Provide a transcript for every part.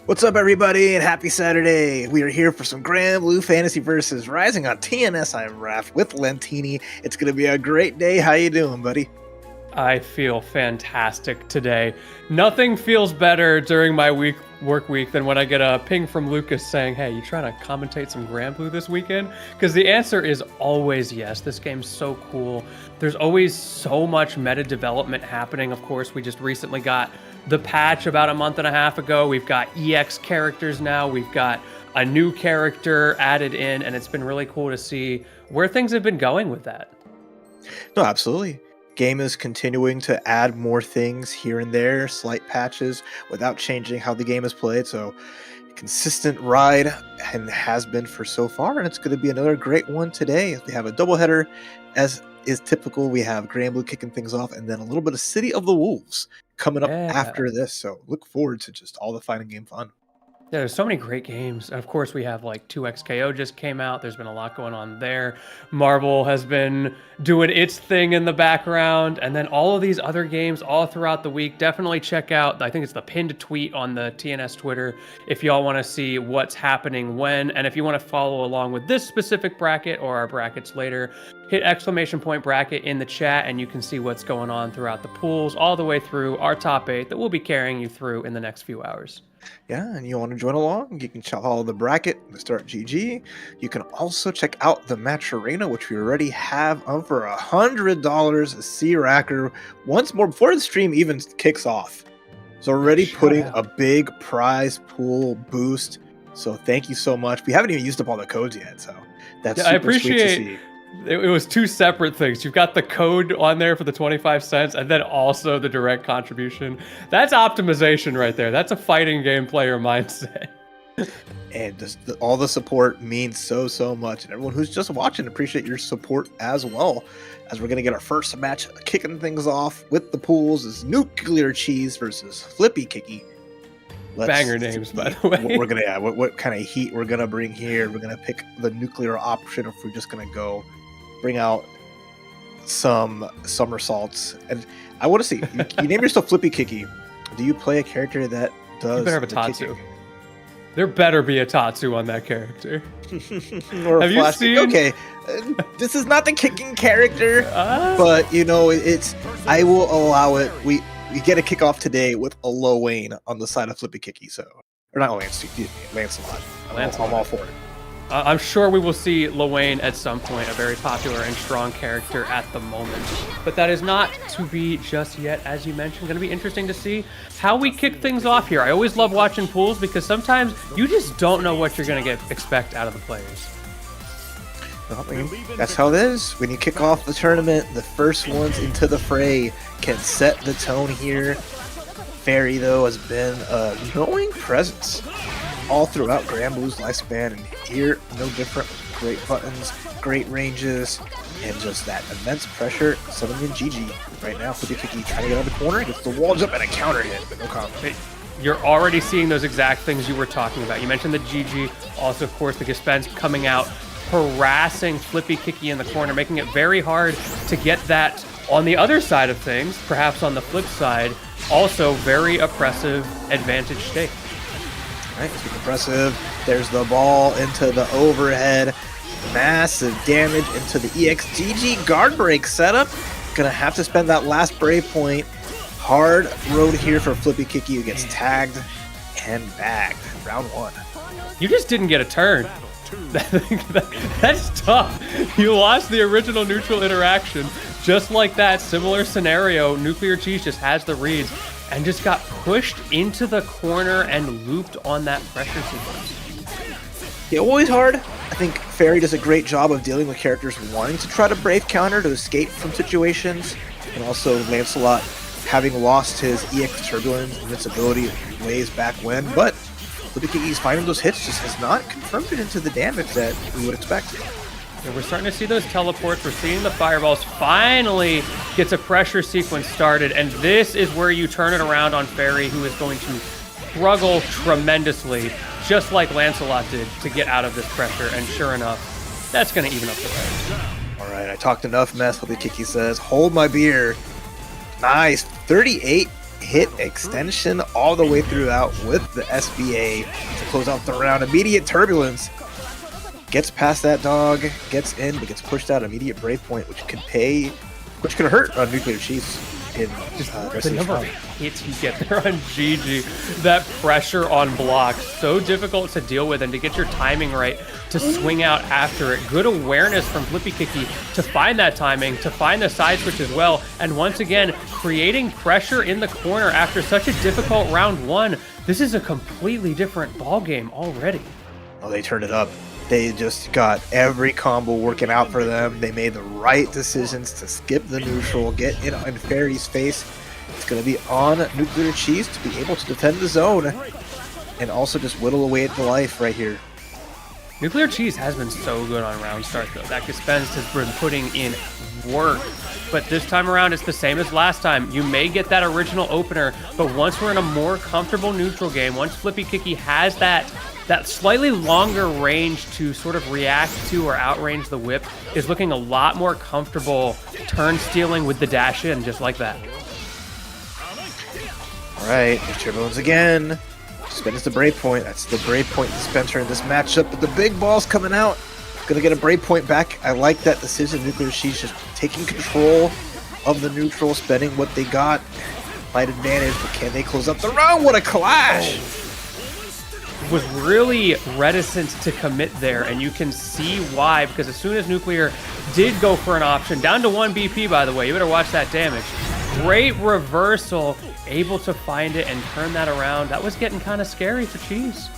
What's up, everybody, and happy Saturday. We are here for some Grand Blue Fantasy Versus Rising on TNS. I'm Raph with Lentini. It's going to be a great day. How you doing, buddy? I feel fantastic today. Nothing feels better during my work week than when I get a ping from Lucas saying, hey, you trying to commentate some Grand Blue this weekend? Because the answer is always yes. This game's so cool. There's always so much meta development happening. Of course, we just recently got the patch about a month and a half ago. We've got EX characters now. We've got a new character added in, and it's been really cool to see where things have been going with that. No, absolutely. Game is continuing to add more things here and there, slight patches, without changing how the game is played. So, consistent ride, and has been for so far, and it's going to be another great one today. We have a doubleheader, as is typical. We have Grand Blue kicking things off, and then a little bit of City of the Wolves coming up after this. So, look forward to just all the fighting game fun. Yeah, there's so many great games. And of course, we have like 2XKO just came out. There's been a lot going on there. Marvel has been doing its thing in the background. And then all of these other games all throughout the week. Definitely check out, I think it's the pinned tweet on the TNS Twitter if y'all want to see what's happening when. And if you want to follow along with this specific bracket or our brackets later, hit ! bracket in the chat and you can see what's going on throughout the pools all the way through our top 8 that we'll be carrying you through in the next few hours. Yeah, and you want to join along, you can follow the bracket, the Start GG. You can also check out the matcherino, which we already have on for $100 a C-Racker once more before the stream even kicks off. So already putting a big prize pool boost. So thank you so much. We haven't even used up all the codes yet, so that's super sweet to see. It was two separate things. You've got the code on there for the 25 cents and then also the direct contribution. That's optimization right there. That's a fighting game player mindset. And just all the support means so much. And everyone who's just watching, appreciate your support as well. As we're going to get our first match kicking things off with the pools is Nuclear Cheese versus Flippy Kicky. Banger names, by the way. What kind of heat we're going to bring here. We're going to pick the nuclear option if we're just going to go bring out some somersaults. And I want to see, you name yourself Flippy Kicky. Do you play a character that does? You better have a Tatsu. There better be a Tatsu on that character. Or have you seen? Okay, this is not the kicking character, but you know I will allow it. We get a kickoff today with a low Wayne on the side of Flippy Kicky. So, or not Wayne, excuse me, Lancelot. I'm all for it. I'm sure we will see Lawayne at some point, a very popular and strong character at the moment. But that is not to be just yet, as you mentioned. Going to be interesting to see how we kick things off here. I always love watching pools because sometimes you just don't know what you're going to expect out of the players. Well, I mean, that's how it is. When you kick off the tournament, the first ones into the fray can set the tone here. Fairy, though, has been a knowing presence all throughout Grand Blue's lifespan, and here, no different. Great buttons, great ranges, and just that immense pressure. Suddenly in GG right now. Flippy Kicky trying to get out of the corner, gets the walls up and a counter hit, but no comment. You're already seeing those exact things you were talking about. You mentioned the GG, also, of course, the Gespenst coming out, harassing Flippy Kicky in the corner, making it very hard to get that on the other side of things. Perhaps on the flip side, also very oppressive advantage state. Right, super impressive. There's the ball into the overhead. Massive damage into the EXGG guard break setup. Gonna have to spend that last brave point. Hard road here for Flippy Kicky, who gets tagged and bagged. Round 1. You just didn't get a turn. That's tough. You lost the original neutral interaction. Just like that, similar scenario, Nuclear Cheese just has the reads and just got pushed into the corner and looped on that pressure sequence. Yeah, always hard. I think Fairy does a great job of dealing with characters wanting to try to brave counter to escape from situations. And also Lancelot having lost his EX Turbulence invincibility ways back when. But Flippy Kicky's finding those hits just has not confirmed it into the damage that we would expect. Yeah, we're starting to see those teleports. We're seeing the fireballs. Finally gets a pressure sequence started, and this is where you turn it around on Fairy, who is going to struggle tremendously, just like Lancelot did, to get out of this pressure. And sure enough, that's going to even up the range. All right, I talked enough mess. Flippy Kicky says, "Hold my beer." Nice, 38 hit extension all the way throughout with the SBA to close out the round. Immediate turbulence. Gets past that dog, gets in, but gets pushed out. Immediate breakpoint, which can hurt on Nuclear Chiefs in the number of hits you get there on GG. That pressure on blocks, so difficult to deal with, and to get your timing right to swing out after it. Good awareness from Flippy Kicky to find that timing, to find the side switch as well, and once again, creating pressure in the corner after such a difficult round one. This is a completely different ball game already. Oh, they turned it up. They just got every combo working out for them. They made the right decisions to skip the neutral, get in Fairy's face. It's going to be on Nuclear Cheese to be able to defend the zone and also just whittle away at the life right here. Nuclear Cheese has been so good on round start, though. That Spence has been putting in work. But this time around, it's the same as last time. You may get that original opener, but once we're in a more comfortable neutral game, once Flippy Kicky has that slightly longer range to sort of react to or outrange the whip, is looking a lot more comfortable turn stealing with the dash in, just like that. All right, there's Turbulence again. Spins the breakpoint. That's the breakpoint dispenser in this matchup, but the big ball's coming out. Gonna get a breakpoint back. I like that decision. Nuclear She's just taking control of the neutral, spending what they got. Light advantage, but can they close up the round? What a clash! Was really reticent to commit there, and you can see why, because as soon as Nuclear did go for an option, down to 1 BP, by the way, you better watch that damage. Great reversal, able to find it and turn that around. That was getting kind of scary for Cheese.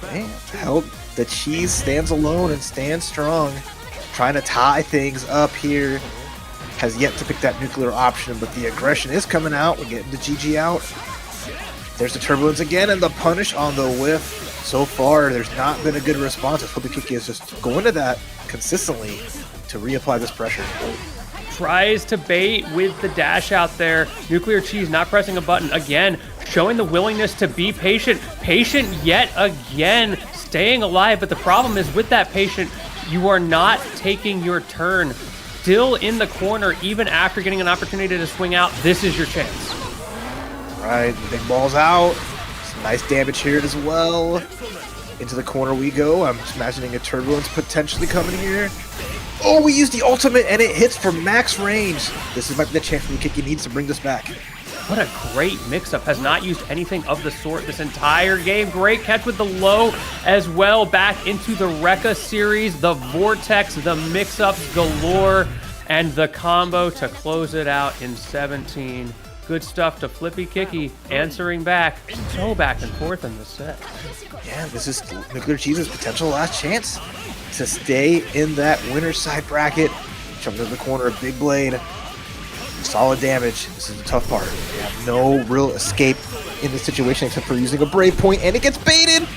Man, help the Cheese stands alone and stands strong, trying to tie things up here. Has yet to pick that nuclear option, but the aggression is coming out. We're getting the GG out. There's the Turbulence again, and the punish on the whiff. So far, there's not been a good response. Flippy Kicky is just going to that consistently to reapply this pressure. Tries to bait with the dash out there. Nuclear Cheese not pressing a button. Again, showing the willingness to be patient. Patient yet again, staying alive. But the problem is with that patient, you are not taking your turn. Still in the corner, even after getting an opportunity to swing out. This is your chance. Right, the big ball's out. Some nice damage here as well. Into the corner we go. I'm just imagining a Turbulence potentially coming here. Oh, we used the ultimate and it hits for max range. This might be the chance for Kicky needs to bring this back. What a great mix-up. Has not used anything of the sort this entire game. Great catch with the low as well. Back into the Rekka series. The Vortex, the mix-ups galore, and the combo to close it out in 17. Good stuff to Flippy Kicky, answering back. So back and forth in the set. Yeah, this is Nuclear Cheese's potential last chance to stay in that winner's side bracket. Jump into the corner of Big Blade. Solid damage. This is the tough part. You have no real escape in this situation except for using a Brave Point, and it gets baited!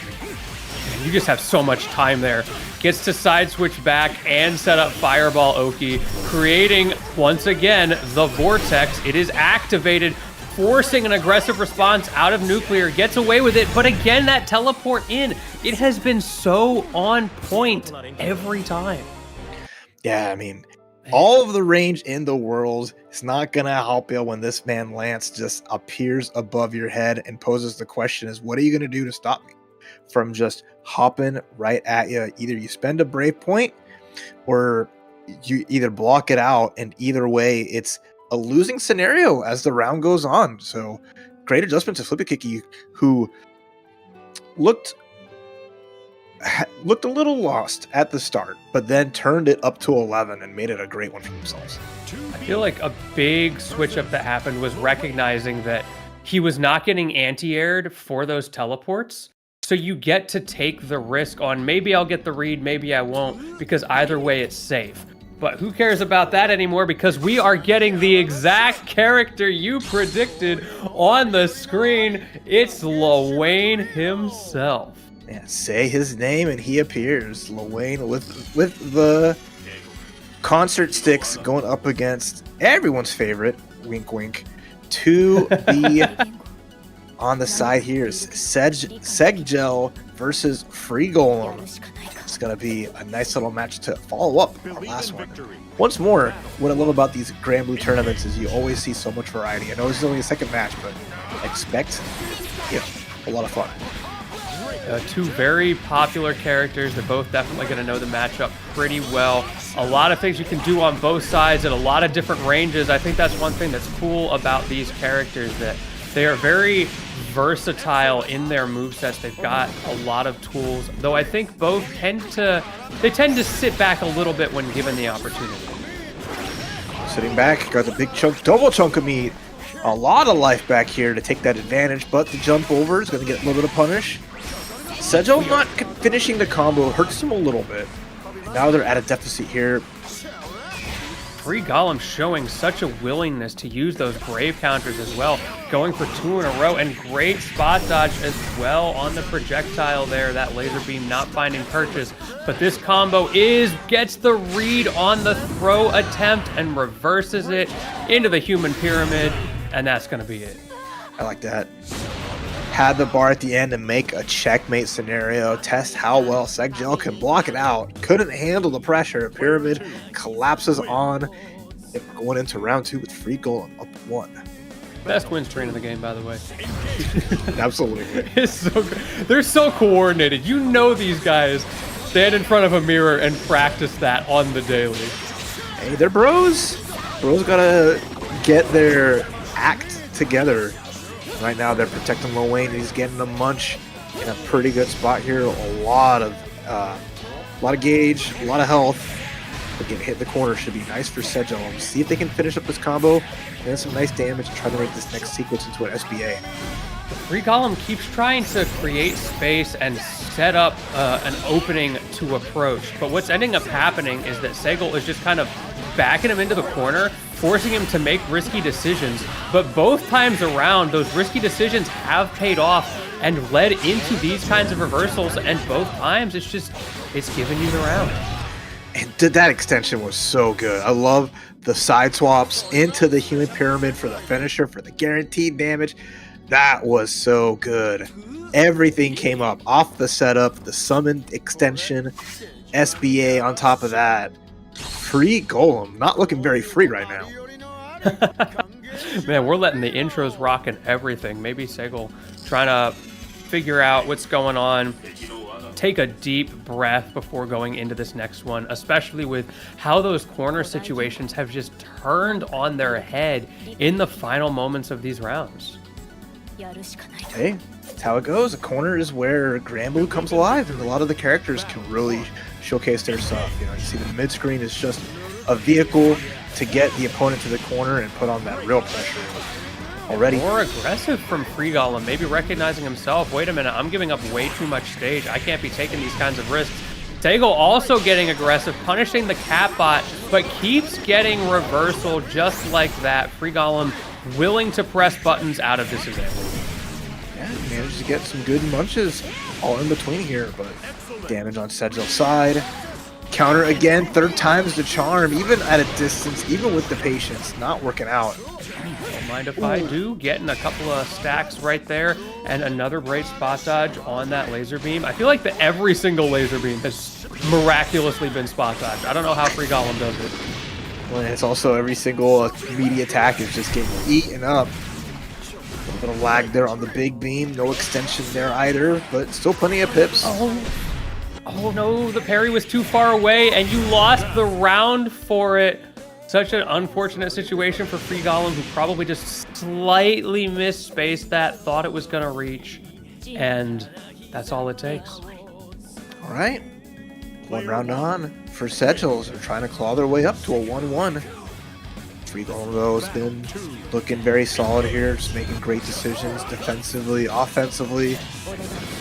You just have so much time there. Gets to side switch back and set up Fireball Oki, creating, once again, the Vortex. It is activated, forcing an aggressive response out of Nuclear. Gets away with it, but again, that teleport in. It has been so on point every time. Yeah, I mean, all of the range in the world is not going to help you when this man Lance just appears above your head and poses the question is, what are you going to do to stop me from just hopping right at you? Either you spend a Brave Point or you either block it out, and either way, it's a losing scenario as the round goes on. So great adjustment to Flippy Kicky, who looked a little lost at the start, but then turned it up to 11 and made it a great one for themselves. I feel like a big switch up that happened was recognizing that he was not getting anti-aired for those teleports. So you get to take the risk on maybe I'll get the read, maybe I won't, because either way it's safe. But who cares about that anymore, because we are getting the exact character you predicted on the screen. It's Lil himself. Yeah, say his name and he appears. Lil Wayne with the concert sticks going up against everyone's favorite, wink wink, to the on the side here is Seggel versus Free Golem. It's going to be a nice little match to follow up our last one. Once more, what I love about these Grand Blue tournaments is you always see so much variety. I know this is only a second match, but expect a lot of fun. Two very popular characters. They're both definitely going to know the matchup pretty well. A lot of things you can do on both sides at a lot of different ranges. I think that's one thing that's cool about these characters, that they are very versatile in their movesets. They've got a lot of tools, though I think both tend to sit back a little bit when given the opportunity. Sitting back, got the big chunk, double chunk of meat. A lot of life back here to take that advantage, but the jump over is going to get a little bit of punish. Sejo not finishing the combo hurts him a little bit. Now they're at a deficit here. Free Golem showing such a willingness to use those grave counters as well, going for 2 in a row, and great spot dodge as well on the projectile there. That laser beam not finding purchase, but this combo gets the read on the throw attempt and reverses it into the human pyramid, and that's going to be it. I like that. Had the bar at the end to make a checkmate scenario, test how well Segjel can block it out. Couldn't handle the pressure. Pyramid collapses on. Going into round 2 with Free Golem up 1. Best win streak of the game, by the way. Absolutely. It's so good. They're so coordinated. You know these guys stand in front of a mirror and practice that on the daily. Hey, they're bros. Bros gotta get their act together. Right now, they're protecting Lil Wayne. He's getting a munch in a pretty good spot here. A lot of gauge, a lot of health. Again, hit the corner should be nice for Sejo. See if they can finish up this combo and some nice damage and try to make this next sequence into an SBA. Free Golem keeps trying to create space and set up an opening to approach. But what's ending up happening is that Segal is just kind of backing him into the corner, forcing him to make risky decisions. But both times around, those risky decisions have paid off and led into these kinds of reversals. And both times, it's giving you the round. And that extension was so good. I love the side swaps into the human pyramid for the finisher, for the guaranteed damage. That was so good. Everything came up off the setup, the summoned extension, SBA on top of that. Free Golem, not looking very free right now. Man, we're letting the intros rock and everything. Maybe Segal trying to figure out what's going on. Take a deep breath before going into this next one, especially with how those corner situations have just turned on their head in the final moments of these rounds. Hey, that's how it goes. A corner is where Grand Blue comes alive, and a lot of the characters can really showcase their stuff. You know, you see the mid screen is just a vehicle to get the opponent to the corner and put on that real pressure. Already more aggressive from Free Golem, maybe recognizing himself. Wait a minute, I'm giving up way too much stage. I can't be taking these kinds of risks. Segal also getting aggressive, punishing the cat bot, but keeps getting reversal just like that. Free Golem willing to press buttons out of disadvantage. Yeah, managed to get some good munches all in between here, but damage on Segel's side. Counter again, third time's the charm, even at a distance, even with the patience, not working out. Don't mind if I do. Getting a couple of stacks right there, and another great spot dodge on that laser beam. I feel like that every single laser beam has miraculously been spot dodged. I don't know how Free Golem does it. Well, and it's also every single meaty attack is just getting eaten up. A little bit of lag there on the big beam, no extension there either, but still plenty of pips. Oh no, the parry was too far away, and you lost the round for it. Such an unfortunate situation for Free Golem, who probably just slightly misspaced that, thought it was going to reach, and that's all it takes. All right, one round on for Segels. They're trying to claw their way up to a 1-1. Free Golem, though, has been looking very solid here, just making great decisions defensively, offensively.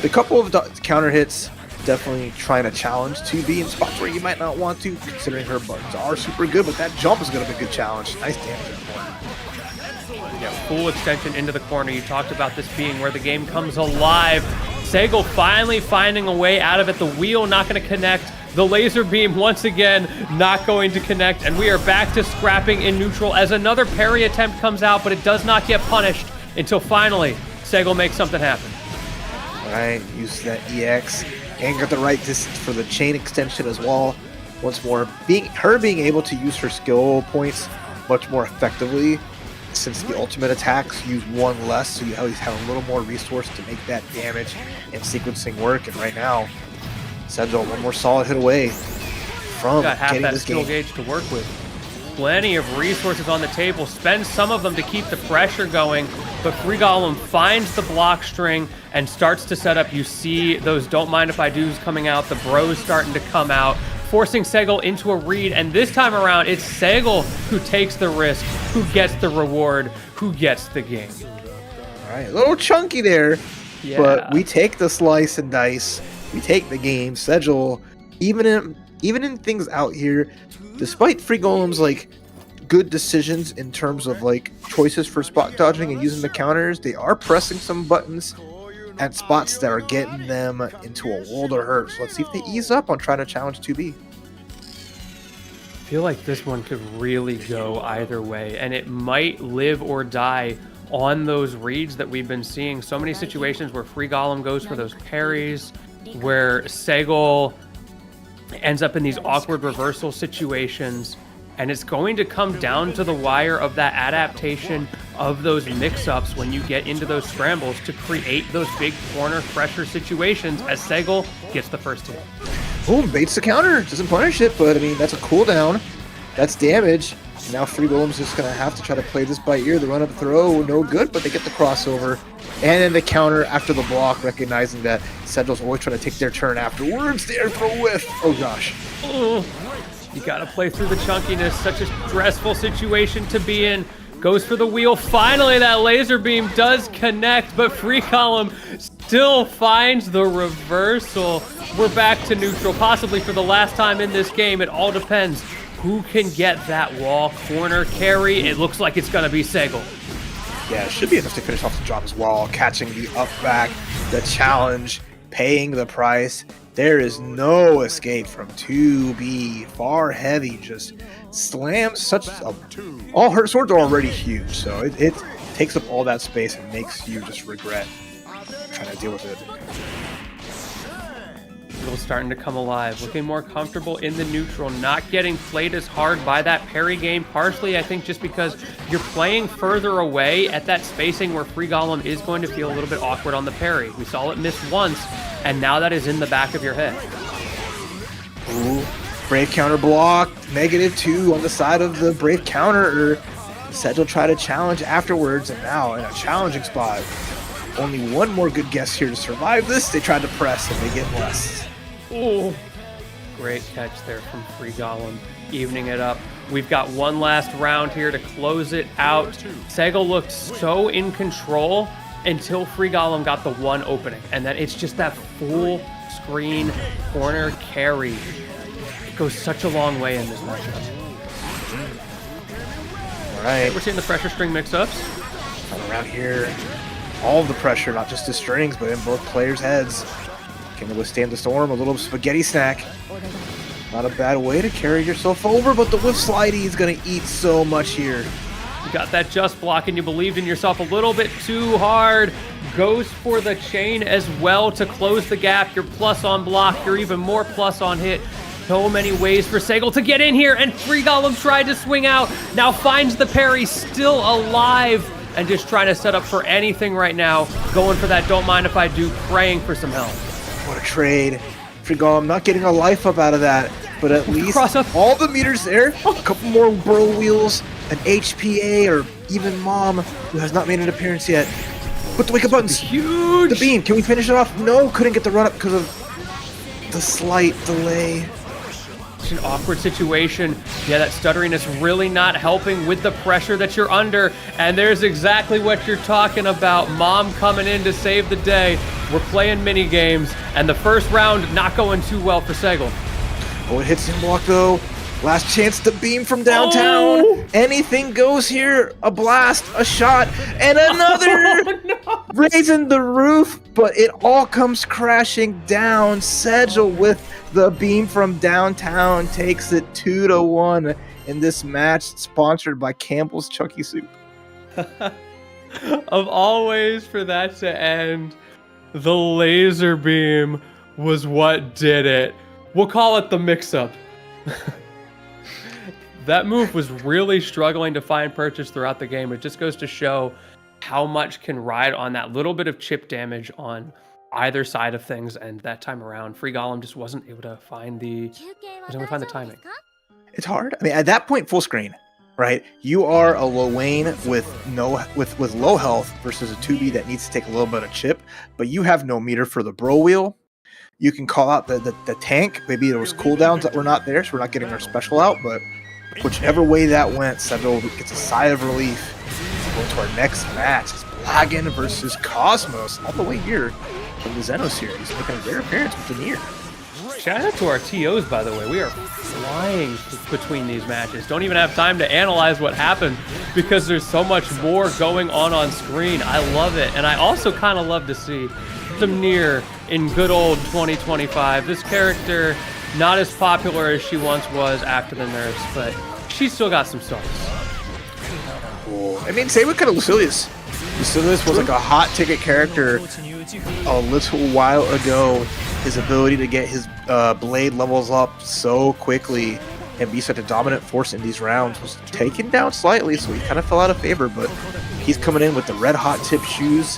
A couple of counter hits, definitely trying to challenge to be in spots where you might not want to, considering her buttons are super good, but that jump is going to be a good challenge. Nice damage. Yeah, full extension into the corner. You talked about this being where the game comes alive. Segal finally finding a way out of it. The wheel not going to connect. The laser beam once again not going to connect, and we are back to scrapping in neutral as another parry attempt comes out, but it does not get punished until finally Segal makes something happen. Right, use that EX and got the right distance for the chain extension as well. Once more, being able to use her skill points much more effectively, since the ultimate attacks use one less, so you at least have a little more resource to make that damage and sequencing work. And right now, Sedgel one more solid hit away from got half getting that this skill game. gauge to work with. Plenty of resources on the table. Spend some of them to keep the pressure going, but Free Golem finds the block string and starts to set up. You see those Don't Mind If I Do's coming out, the bros starting to come out, forcing Segel into a read, and this time around, it's Segel who takes the risk, who gets the reward, who gets the game. All right, a little chunky there, Yeah. but we take the slice and dice. We take the game. Sedgel, even in things out here, despite Free Golem's like good decisions in terms of like choices for spot dodging and using the counters, they are pressing some buttons at spots that are getting them into a world of hurt. So let's see if they ease up on trying to challenge 2B. I feel like this one could really go either way, and it might live or die on those reads that we've been seeing. So many situations where Free Golem goes for those parries, where Segel ends up in these awkward reversal situations, and it's going to come down to the wire of that adaptation of those mix-ups when you get into those scrambles to create those big corner pressure situations as Segel gets the first hit. Boom, baits the counter, doesn't punish it, but I mean, that's a cooldown, that's damage. Now Free Golem's just gonna have to try to play this by ear. The run-up throw, no good, but they get the crossover. And then the counter after the block, recognizing that Sedgel's always trying to take their turn afterwards. The air throw whiff, oh gosh. You gotta play through the chunkiness, such a stressful situation to be in. Goes for the wheel, finally that laser beam does connect, but Free Golem still finds the reversal. We're back to neutral, possibly for the last time in this game. It all depends who can get that wall corner carry. It looks like it's gonna be Segel. Yeah, it should be enough to finish off the job as well. Catching the up back, the challenge, paying the price. There is no escape from 2B. Far heavy just slams such a... All her swords are already huge, so it takes up all that space and makes you just regret trying to deal with it. Segel's starting to come alive, looking more comfortable in the neutral, not getting played as hard by that parry game, partially I think just because you're playing further away at that spacing where Free Golem is going to feel a little bit awkward on the parry. We saw it miss once, and now that is in the back of your head. Ooh, brave counter block, -2 on the side of the brave counter. Sedgel try to challenge afterwards, and now in a challenging spot. Only one more good guess here to survive this. They tried to press, and they get less. Ooh. Great catch there from Free Golem, evening it up. We've got one last round here to close it out. Segel looked so in control until Free Golem got the one opening, and then it's just that full screen corner carry. It goes such a long way in this matchup. All right, We're seeing the pressure string mix-ups. around here, all of the pressure, not just the strings, but in both players' heads. Can they withstand the storm? A little spaghetti snack. Not a bad way to carry yourself over, but the whiff slidey is going to eat so much here. You got that just block and you believed in yourself a little bit too hard. Goes for the chain as well to close the gap. You're plus on block. You're even more plus on hit. So many ways for Segel to get in here, and Free Golem tried to swing out. Now finds the parry, still alive, and just trying to set up for anything right now. Going for that Don't Mind If I Do, praying for some help. What a trade. Free Golem not getting a life up out of that, but at least Cross up. all the meters there. A couple more burl wheels, an HPA, or even Mom, who has not made an appearance yet. Put the wake up buttons. Huge! The beam. Can we finish it off? No, couldn't get the run up because of the slight delay. It's an awkward situation. Yeah, that stuttering is really not helping with the pressure that you're under. And there's exactly what you're talking about. Mom coming in to save the day. We're playing mini games, and the first round not going too well for Segel. Oh, it hits him block though. Last chance to beam from downtown. Oh! Anything goes here. A blast, a shot, and another. Oh, no. Raising the roof, but it all comes crashing down. Sedgel with the beam from downtown takes it 2-1 in this match sponsored by Campbell's Chunky Soup. Of all ways for that to end, The laser beam was what did it. We'll call it the mix-up. That move was really struggling to find purchase throughout the game. It just goes to show how much can ride on that little bit of chip damage on either side of things. And that time around, Free Golem just wasn't able to find the timing. It's hard. I mean, at that point, full screen, right? You are a Lowain with low health versus a 2B that needs to take a little bit of chip, but you have no meter for the bro wheel. You can call out the tank. Maybe there was cooldowns that were not there, so we're not getting our special out, but whichever way that went, Seville gets a sigh of relief. Going to our next match. It's Blagan versus Cosmos, all the way here from the Xeno series, making a rare appearance with the Nier. Shout out to our TOs, by the way. We are flying between these matches. Don't even have time to analyze what happened because there's so much more going on screen. I love it. And I also kind of love to see some Nier in good old 2025. This character, not as popular as she once was after the nerfs, but she's still got some stars. Cool. I mean, same with kind of Lucilius. Lucilius was like a hot ticket character a little while ago. His ability to get his blade levels up so quickly and be such a dominant force in these rounds was taken down slightly, so he kind of fell out of favor, but he's coming in with the red hot tip shoes,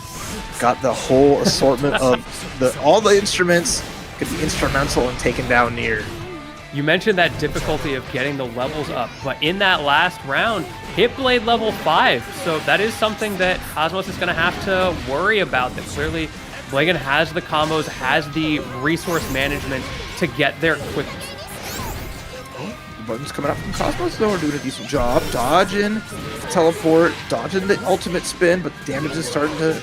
got the whole assortment of all the instruments, could be instrumental in taking down Nier. You mentioned that difficulty of getting the levels up, but in that last round, hit blade level 5, so that is something that Cosmos is going to have to worry about. That clearly Blagan has the combos, has the resource management to get there quickly. The buttons coming out from Cosmos, though, are doing a decent job. Dodging, teleport, dodging the ultimate spin, but the damage is starting to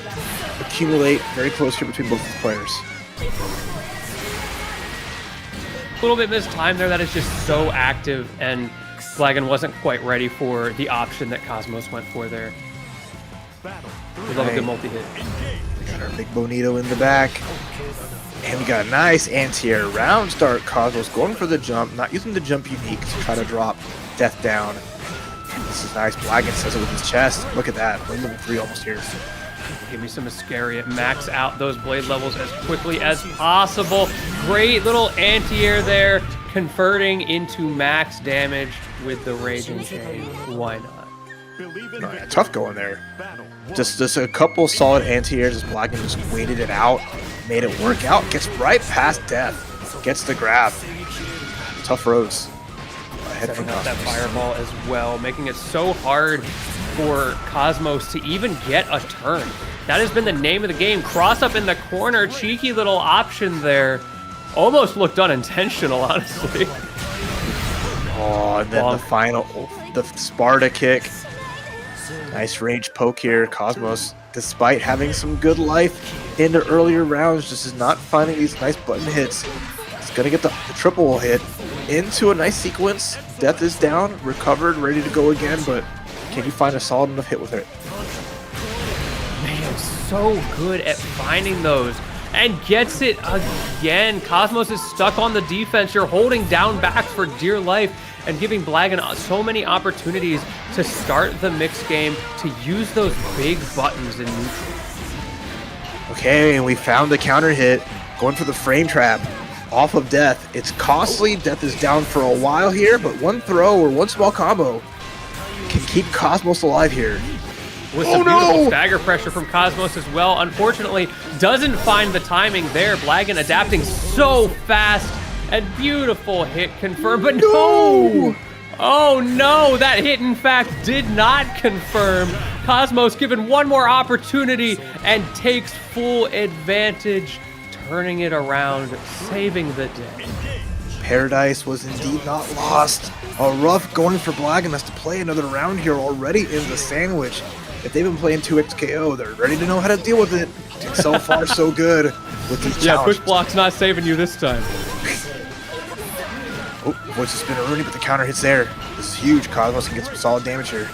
accumulate very close here between both the players. A little bit missed time there. That is just so active, and Blagan wasn't quite ready for the option that Cosmos went for there. We love a good multi-hit. We got our big Bonito in the back. And we got a nice anti-air round start. Cosmos going for the jump, not using the jump unique to try to drop Death down. This is nice. Blagan says it with his chest. Look at that. We're level 3 almost here. Give me some Iscariot. Max out those blade levels as quickly as possible. Great little anti-air there, converting into max damage with the Raging Chain. Why not? Oh, yeah, tough going there. Just a couple solid anti-airs as Blagan just waited it out, made it work out, gets right past Death, gets the grab. Tough roads. Setting up that fireball as well, making it so hard for Cosmos to even get a turn. That has been the name of the game. Cross up in the corner, cheeky little option there. Almost looked unintentional, honestly. Oh, and then the final, the Sparta kick. Nice range poke here. Cosmos, despite having some good life in the earlier rounds, just is not finding these nice button hits. It's going to get the triple hit into a nice sequence. Death is down, recovered, ready to go again, but can you find a solid enough hit with it? Man, so good at finding those. And gets it again. Cosmos is stuck on the defense. You're holding down back for dear life and giving Blagan so many opportunities to start the mix game, to use those big buttons in neutral. Okay, and we found the counter hit. Going for the frame trap off of Death. It's costly. Death is down for a while here, but one throw or one small combo can keep Cosmos alive here. With some beautiful stagger pressure from Cosmos as well. Unfortunately, doesn't find the timing there. Blagan adapting so fast, and beautiful hit confirmed, but no! Oh no, that hit in fact did not confirm. Cosmos given one more opportunity and takes full advantage, turning it around, saving the day. Paradise was indeed not lost. A rough going for Blagan has to play another round here already in the sandwich. If they've been playing 2XKO, they're ready to know how to deal with it. So far, so good with these challenges. Yeah, push block's not saving you this time. Oh, voice of spinner Rooney, but the counter hits there. This is huge. Cosmos can get some solid damage here.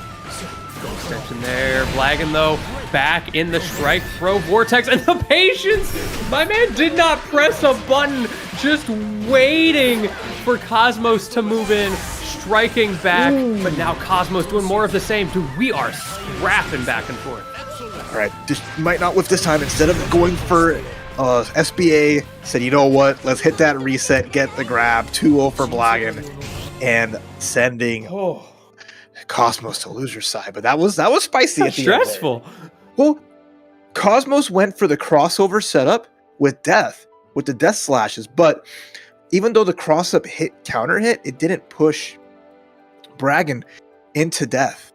Extension there. Blagan, though, back in the strike throw vortex. And the patience! My man did not press a button, just waiting for Cosmos to move in, striking back. Ooh. But now Cosmos doing more of the same. Dude, we are scrapping back and forth. All right, just might not whiff this time. Instead of going for SBA said, you know what, let's hit that reset, get the grab, 2-0 for Blagan, and sending Cosmos to loser's side. But that was spicy at the stressful. end. Well, Cosmos went for the crossover setup with the death slashes, but even though the cross-up counter hit, it didn't push Bragan into death,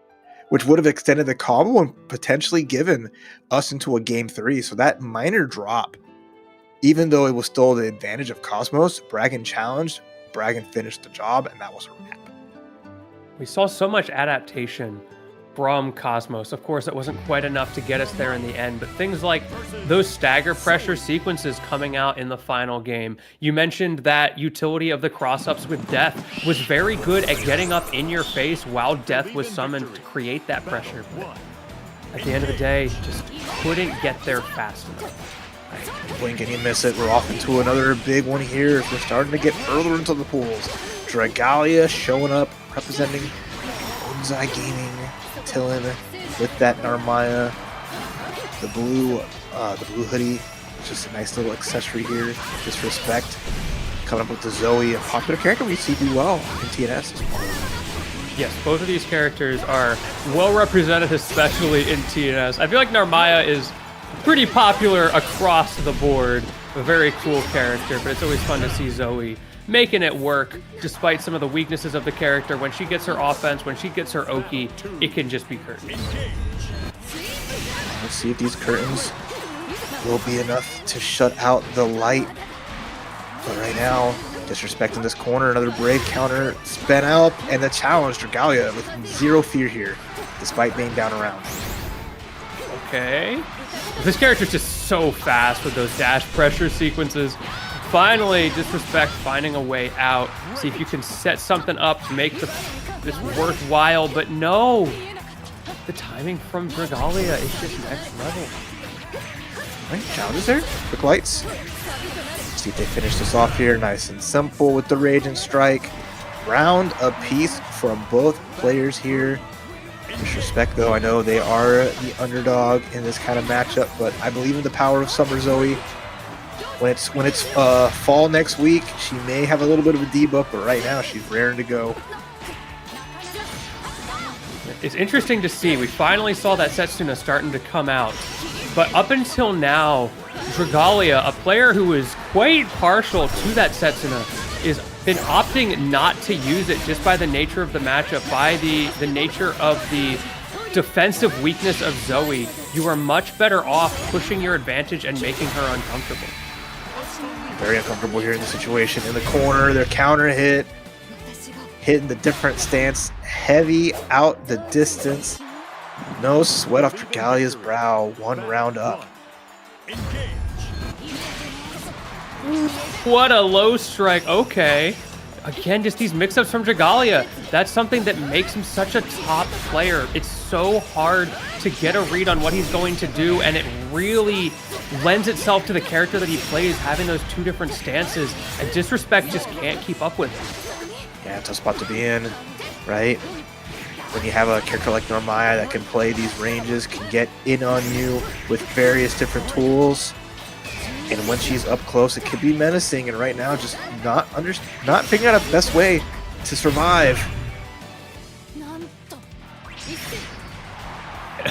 which would have extended the combo and potentially given us into a game 3. So that minor drop, even though it was still the advantage of Cosmos, Bragan challenged, Bragan finished the job, and that was a wrap. We saw so much adaptation from Cosmos. Of course, it wasn't quite enough to get us there in the end, but things like those stagger pressure sequences coming out in the final game. You mentioned that utility of the cross-ups with Death was very good at getting up in your face while Death was summoned to create that pressure. But at the end of the day, just couldn't get there fast enough. Blink and you miss it. We're off into another big one here. We're starting to get further into the pools. Dragalia showing up, representing Onsai Gaming. Tillin with that Narmaya, the blue hoodie, just a nice little accessory here. Disrespect coming up with the Zoe, a popular character we see do well in TNS as well. Yes, both of these characters are well represented, especially in TNS. I feel like Narmaya is pretty popular across the board, a very cool character, but it's always fun to see Zoe making it work despite some of the weaknesses of the character. When she gets her offense, when she gets her Oki, it can just be curtains. Let's see if these curtains will be enough to shut out the light. But right now, disrespecting this corner, another Brave counter, spin out, and the challenge, Dragalia with zero fear here, despite being down around. Okay. This character's just so fast with those dash pressure sequences. Finally, Disrespect finding a way out. See if you can set something up to make this worthwhile, but no. The timing from Dragalia is just next level. Right, challenges there. Quick lights. Let's see if they finish this off here. Nice and simple with the Rage and Strike. Round apiece from both players here. Disrespect, though, I know they are the underdog in this kind of matchup, but I believe in the power of Summer Zoe. When it's fall next week, she may have a little bit of a debuff, but right now she's raring to go. It's interesting to see. We finally saw that Setsuna starting to come out. But up until now, Dragalia, a player who is quite partial to that Setsuna, is been opting not to use it just by the nature of the matchup, by the nature of the defensive weakness of Zoe. You are much better off pushing your advantage and making her uncomfortable. Very uncomfortable here in the situation. In the corner, their counter hit. Hitting the different stance. Heavy out the distance. No sweat off Dragalia's brow. One round up. What a low strike. Okay. Again, just these mix-ups from Dragalia. That's something that makes him such a top player. It's so hard to get a read on what he's going to do, and it really lends itself to the character that he plays, having those two different stances, and Disrespect just can't keep up with it. Yeah, tough spot to be in, right? When you have a character like Narmaya that can play these ranges, can get in on you with various different tools. And when she's up close, it could be menacing. And right now, just not figuring out a best way to survive.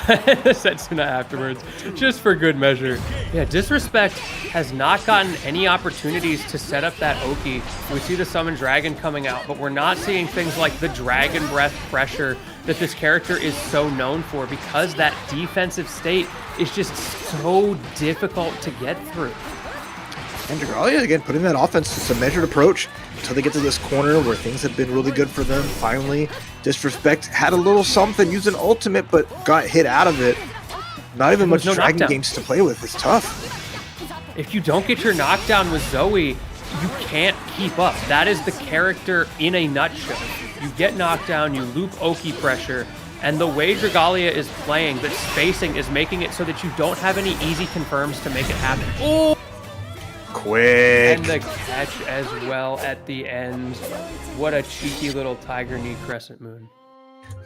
Setsuna afterwards, just for good measure. Yeah, Disrespect has not gotten any opportunities to set up that Oki. We see the Summon Dragon coming out, but we're not seeing things like the Dragon Breath pressure that this character is so known for, because that defensive state is just so difficult to get through. And Dragalia, again, putting that offense, just a measured approach until they get to this corner where things have been really good for them. Finally, Disrespect had a little something, used an ultimate, but got hit out of it. Not even much Dragon knockdown. games to play with. It's tough. If you don't get your knockdown with Zoe, you can't keep up. That is the character in a nutshell. You get knocked down, you loop Oki pressure, and the way Dragalia is playing, the spacing is making it so that you don't have any easy confirms to make it happen. Oh! Quick. And the catch as well at the end. What a cheeky little Tiger Knee Crescent Moon.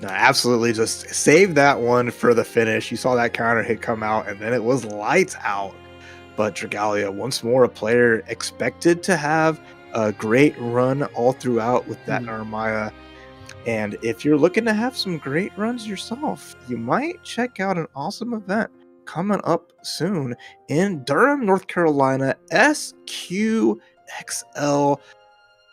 No, absolutely. Just save that one for the finish. You saw that counter hit come out, and then it was lights out. But Dragalia, once more, a player expected to have a great run all throughout with that Armaya. And if you're looking to have some great runs yourself, you might check out an awesome event coming up soon in Durham, North Carolina, SQXL,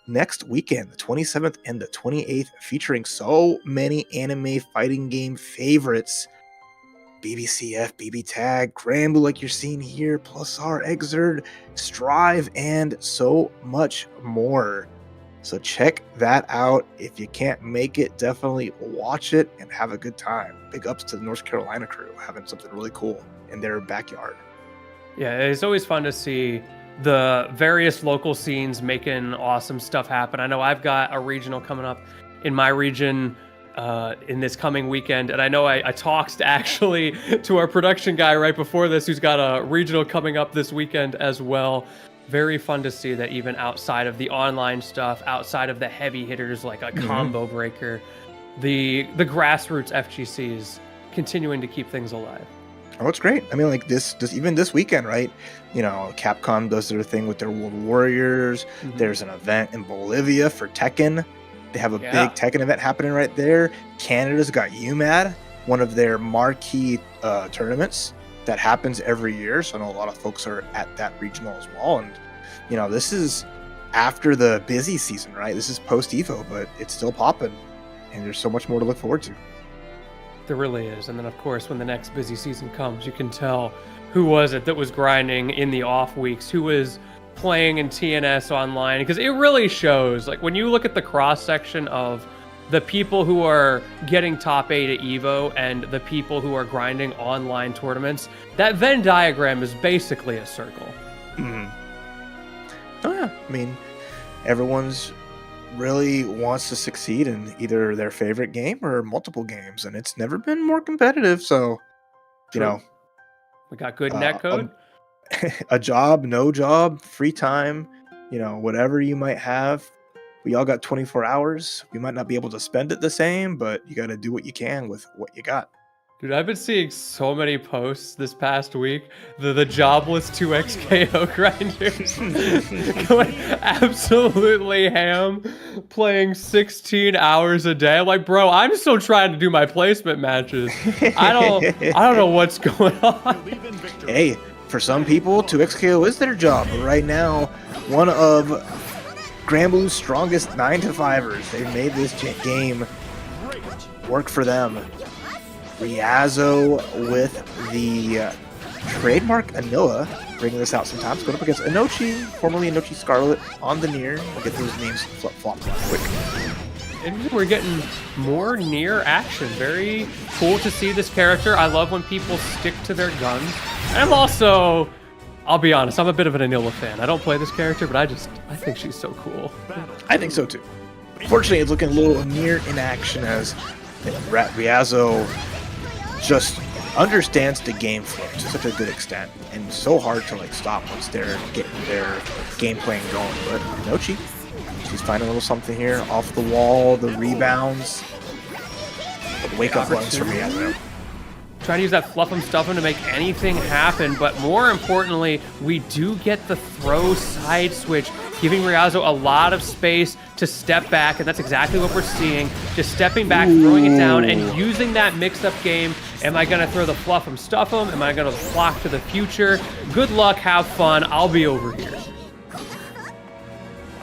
next weekend, the 27th and the 28th, featuring so many anime fighting game favorites. BBCF, BB Tag, Granblue, like you're seeing here, Plusar, Exerd, Strive, and so much more. So check that out. If you can't make it, definitely watch it and have a good time. Big ups to the North Carolina crew having something really cool in their backyard. Yeah, it's always fun to see the various local scenes making awesome stuff happen. I know I've got a regional coming up in my region in this coming weekend, and I know I talked actually to our production guy right before this, who's got a regional coming up this weekend as well. Very fun to see that even outside of the online stuff, outside of the heavy hitters like a combo breaker, the grassroots FGCs continuing to keep things alive. Oh, it's great. I mean, like even this weekend, right? You know, Capcom does their thing with their World Warriors. There's an event in Bolivia for Tekken. They have a big Tekken event happening right there. Canada's got UMAD, one of their marquee tournaments that happens every year. So I know a lot of folks are at that regional as well. And, you know, this is after the busy season, right? This is post-EVO, but it's still popping. And there's so much more to look forward to. There really is. And then, of course, when the next busy season comes, you can tell who was it that was grinding in the off weeks, who was playing in TNS online, because it really shows. Like, when you look at the cross-section of the people who are getting top 8 at EVO and the people who are grinding online tournaments, that Venn diagram is basically a circle. Oh, yeah. I mean, everyone's really wants to succeed in either their favorite game or multiple games, and it's never been more competitive. So, you know, we got good netcode. A job, no job, free time, you know, whatever you might have. We all got 24 hours. We might not be able to spend it the same, but you got to do what you can with what you got. Dude, I've been seeing so many posts this past week. The jobless 2xKO grinders going absolutely ham, playing 16 hours a day. I'm like, bro, I'm still trying to do my placement matches. I don't know what's going on. Hey, for some people, 2xKO is their job. But right now, one of Granblue's strongest 9-to-5ers. They've made this game work for them. Riazzo with the trademark Anilla, bringing this out sometimes. Going up against Inochi, formerly Inochi Scarlet, on the near. We'll get those names flip-flopped quick. And we're getting more near action. Very cool to see this character. I love when people stick to their guns. And I'm also, I'll be honest, I'm a bit of an Anilla fan. I don't play this character, but I think she's so cool. I think so too. Fortunately, it's looking a little near in action as Riazzo just understands the game flow to such a good extent, and so hard to like stop once they're getting their game plan going. But Inochi, she's finding a little something here off the wall, the rebounds, the wake up runs from Riazzo. Trying to use that fluff and stuff to make anything happen, but more importantly, we do get the throw side switch, giving Riazzo a lot of space to step back, and that's exactly what we're seeing. Just stepping back, throwing it down, and using that mixed-up game. Am I going to throw the fluff and stuff him? Am I going to block to the future? Good luck, have fun, I'll be over here. All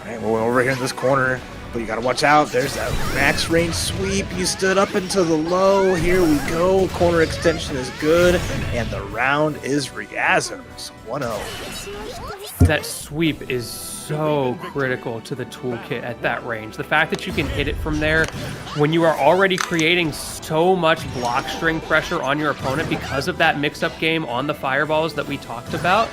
right, well, we're over here in this corner. But you gotta watch out. There's that max range sweep. You stood up into the low. Here we go. Corner extension is good. And the round is Riazzo's 1-0. That sweep is so critical to the toolkit at that range. The fact that you can hit it from there when you are already creating so much block string pressure on your opponent because of that mix-up game on the fireballs that we talked about,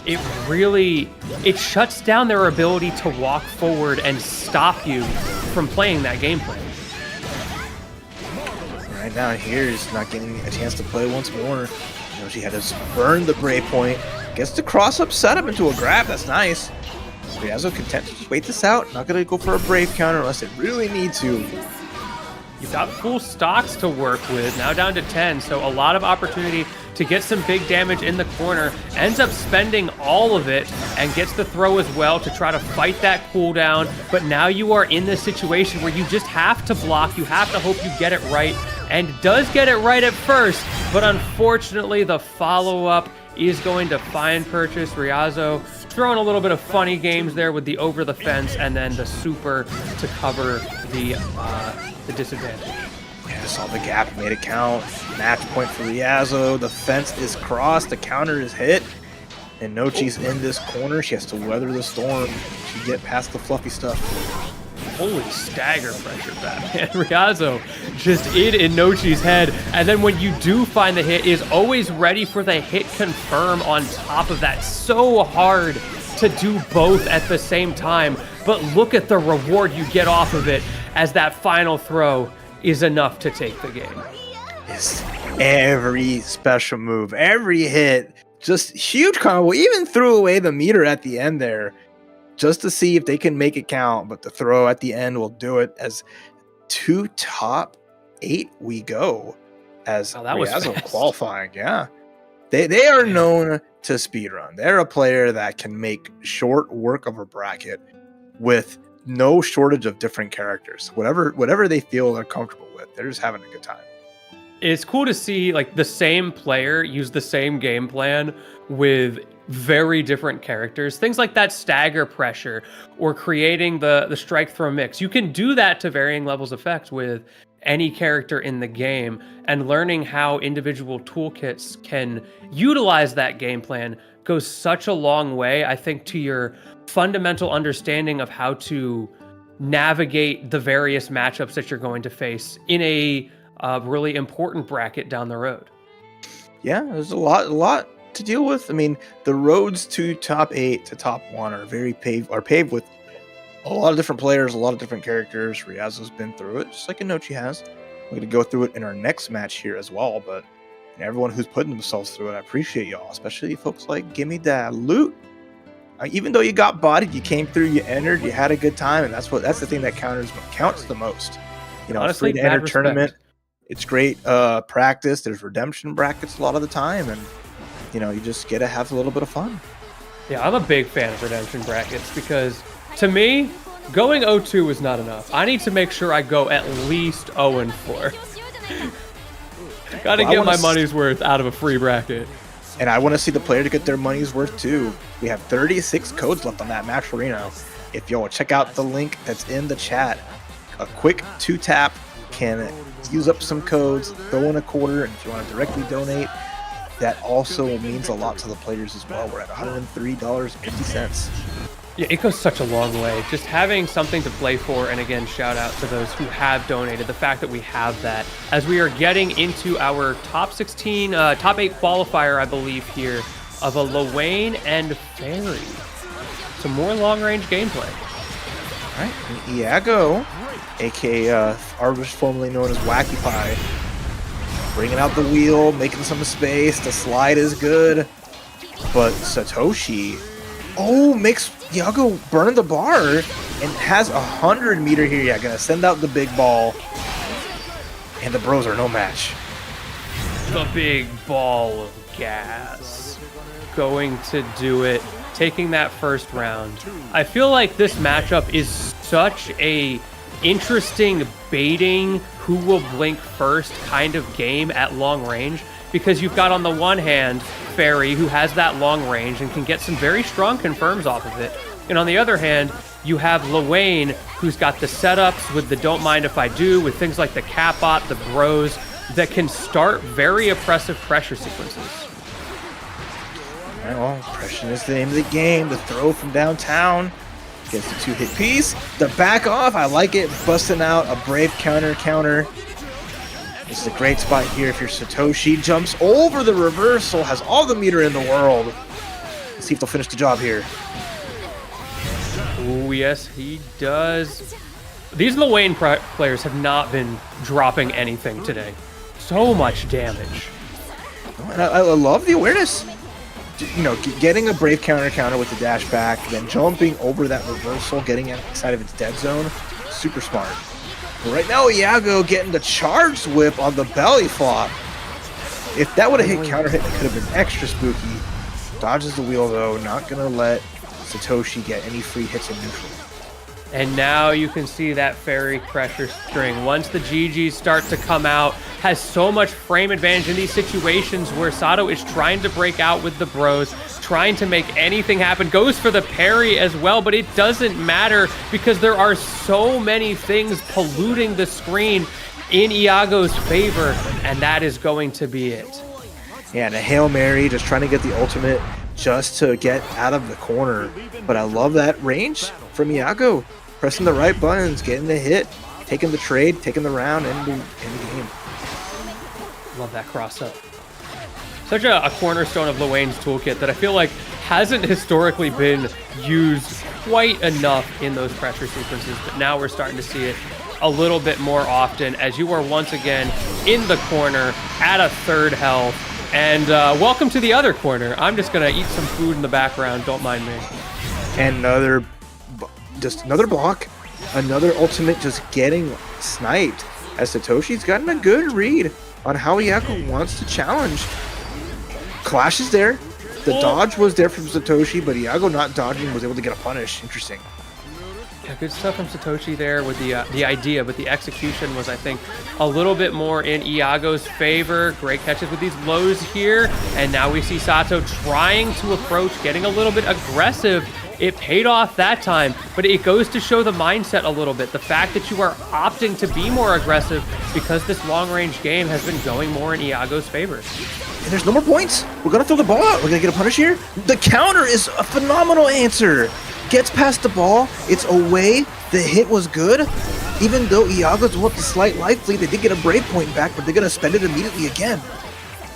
it shuts down their ability to walk forward and stop you from playing that game plan. Right now, here is not getting a chance to play once more. You know, she had to burn the Brave Point. Gets the cross-up setup into a grab. That's nice. Riazzo content to just wait this out. Not going to go for a Brave counter unless they really need to. You've got full stocks to work with, now down to 10, so a lot of opportunity to get some big damage in the corner. Ends up spending all of it and gets the throw as well to try to fight that cooldown. But now you are in this situation where you just have to block. You have to hope you get it right, and does get it right at first. But unfortunately, the follow-up is going to find purchase. Riazzo throwing a little bit of funny games there with the over the fence and then the super to cover the disadvantage. Yeah, saw the gap, made it count. Match point for Riazzo. The fence is crossed, the counter is hit, and Nochi's in this corner. She has to weather the storm. She get past the fluffy stuff. Holy stagger pressure, Batman. Riazzo just in Nochi's head. And then when you do find the hit, is always ready for the hit confirm on top of that. So hard to do both at the same time. But look at the reward you get off of it, as that final throw is enough to take the game. Yes. Every special move, every hit, just huge combo. Even threw away the meter at the end there, just to see if they can make it count. But the throw at the end will do it. As 2 top 8 we go, as Riazzo qualifying. Yeah, they are known to speedrun. They're a player that can make short work of a bracket with no shortage of different characters. Whatever they feel they're comfortable with, they're just having a good time. It's cool to see like the same player use the same game plan with very different characters. Things like that stagger pressure or creating the strike throw mix. You can do that to varying levels of effect with any character in the game, and learning how individual toolkits can utilize that game plan goes such a long way, I think, to your fundamental understanding of how to navigate the various matchups that you're going to face in a really important bracket down the road. Yeah, there's a lot to deal with. I mean, the roads to top 8 to top 1 are paved with a lot of different players, a lot of different characters. Riazzo's been through it, just like Inochi has. We're going to go through it in our next match here as well, but everyone who's putting themselves through it, I appreciate y'all, especially folks like Gimme That Loot. Even though you got bodied, you came through, you entered, you had a good time, and that's the thing that counts the most. You know, honestly, free to enter tournament. It's great practice. There's redemption brackets a lot of the time, and you know, you just get to have a little bit of fun. Yeah, I'm a big fan of redemption brackets because to me, going 0-2 is not enough. I need to make sure I go at least 0-4. Gotta get my money's worth out of a free bracket. And I want to see the player to get their money's worth too. We have 36 codes left on that matcherino. If y'all check out the link that's in the chat, a quick 2-tap can use up some codes, throw in a quarter, and if you want to directly donate, that also means a lot to the players as well. We're at $103.50. Yeah, it goes such a long way. Just having something to play for, and again, shout out to those who have donated. The fact that we have that as we are getting into our top 16, top 8 qualifier, I believe here, of a Lwayne and Fairy. Some more long-range gameplay. All right, and Iago, aka artist formerly known as Wacky Pie, bringing out the wheel, making some space. The slide is good, but Satoshi, makes Iago burn the bar and has 100 meter here. Yeah, gonna send out the big ball, and the bros are no match. The big ball of gas going to do it, taking that first round. I feel like this matchup is such a interesting baiting who will blink first kind of game at long range, because you've got on the one hand Fairy, who has that long range and can get some very strong confirms off of it, and on the other hand you have Lwayne, who's got the setups with the Don't Mind If I Do, with things like the cap bot, the bros, that can start very oppressive pressure sequences. Well, pressure is the name of the game. The throw from downtown gets the 2-hit piece. The back off, I like it. Busting out a brave counter. This is a great spot here if you're Satoshi. Jumps over the reversal, has all the meter in the world. Let's see if they'll finish the job here. Oh, yes, he does. These Lwayne players have not been dropping anything today. So much damage. And I love the awareness. You know, getting a brave counter with the dash back, then jumping over that reversal, getting inside of its dead zone. Super smart. But right now, Iago getting the charged whip on the belly flop. If that would have hit counter hit, it could have been extra spooky. Dodges the wheel though, not gonna let Satoshi get any free hits in neutral. And now you can see that fairy pressure string. Once the GGs start to come out, has so much frame advantage in these situations where Sato is trying to break out with the bros, trying to make anything happen, goes for the parry as well, but it doesn't matter because there are so many things polluting the screen in Iago's favor, and that is going to be it. Yeah, and a Hail Mary, just trying to get the ultimate just to get out of the corner. But I love that range from Iago. Pressing the right buttons, getting the hit, taking the trade, taking the round, and the game. Love that cross up. Such a cornerstone of Luane's toolkit that I feel like hasn't historically been used quite enough in those pressure sequences, but now we're starting to see it a little bit more often as you are once again in the corner at a third health. And welcome to the other corner. I'm just gonna eat some food in the background, don't mind me. And just another block, another ultimate just getting sniped as Satoshi's gotten a good read on how Iago wants to challenge. Clash is there. The dodge was there from Satoshi, but Iago not dodging was able to get a punish. Interesting. Yeah, good stuff from Satoshi there with the idea, but the execution was, I think, a little bit more in Iago's favor. Great catches with these lows here, and now we see Sato trying to approach, getting a little bit aggressive. It paid off that time, but it goes to show the mindset a little bit. The fact that you are opting to be more aggressive because this long-range game has been going more in Iago's favor. And there's no more points. We're going to throw the ball out. We're going to get a punish here. The counter is a phenomenal answer. Gets past the ball. It's away. The hit was good. Even though Iago's with the slight life lead, they did get a brave point back, but they're going to spend it immediately again.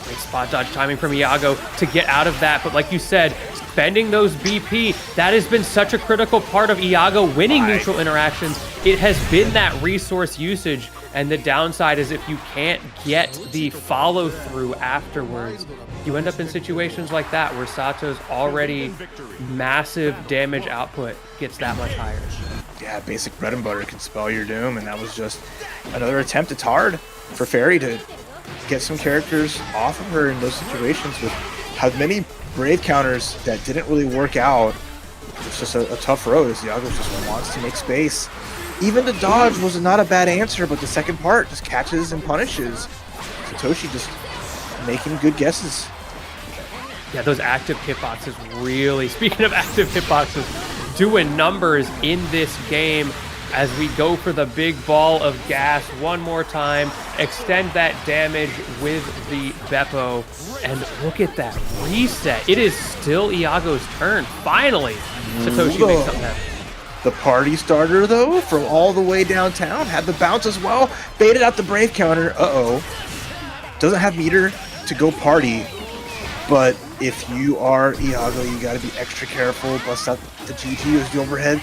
Great spot dodge timing from Iago to get out of that. But like you said, spending those BP, that has been such a critical part of Iago winning neutral interactions. It has been that resource usage. And the downside is if you can't get the follow through afterwards, you end up in situations like that where Sato's already massive damage output gets that much higher. Yeah, basic bread and butter can spell your doom, and that was just another attempt. It's hard for Fairy to get some characters off of her in those situations with how many Brave counters that didn't really work out. It's just a tough road as Iago just wants to make space. Even the dodge was not a bad answer, but the second part just catches and punishes. Satoshi just making good guesses. Yeah, those active hitboxes really, speaking of active hitboxes, doing numbers in this game as we go for the big ball of gas one more time, extend that damage with the Beppo, and look at that reset. It is still Iago's turn. Finally, Satoshi makes something happen. The party starter, though, from all the way downtown, had the bounce as well, baited out the Brave counter. Uh-oh. Doesn't have meter to go party, but if you are Iago, you got to be extra careful. Bust out the GG as the overhead.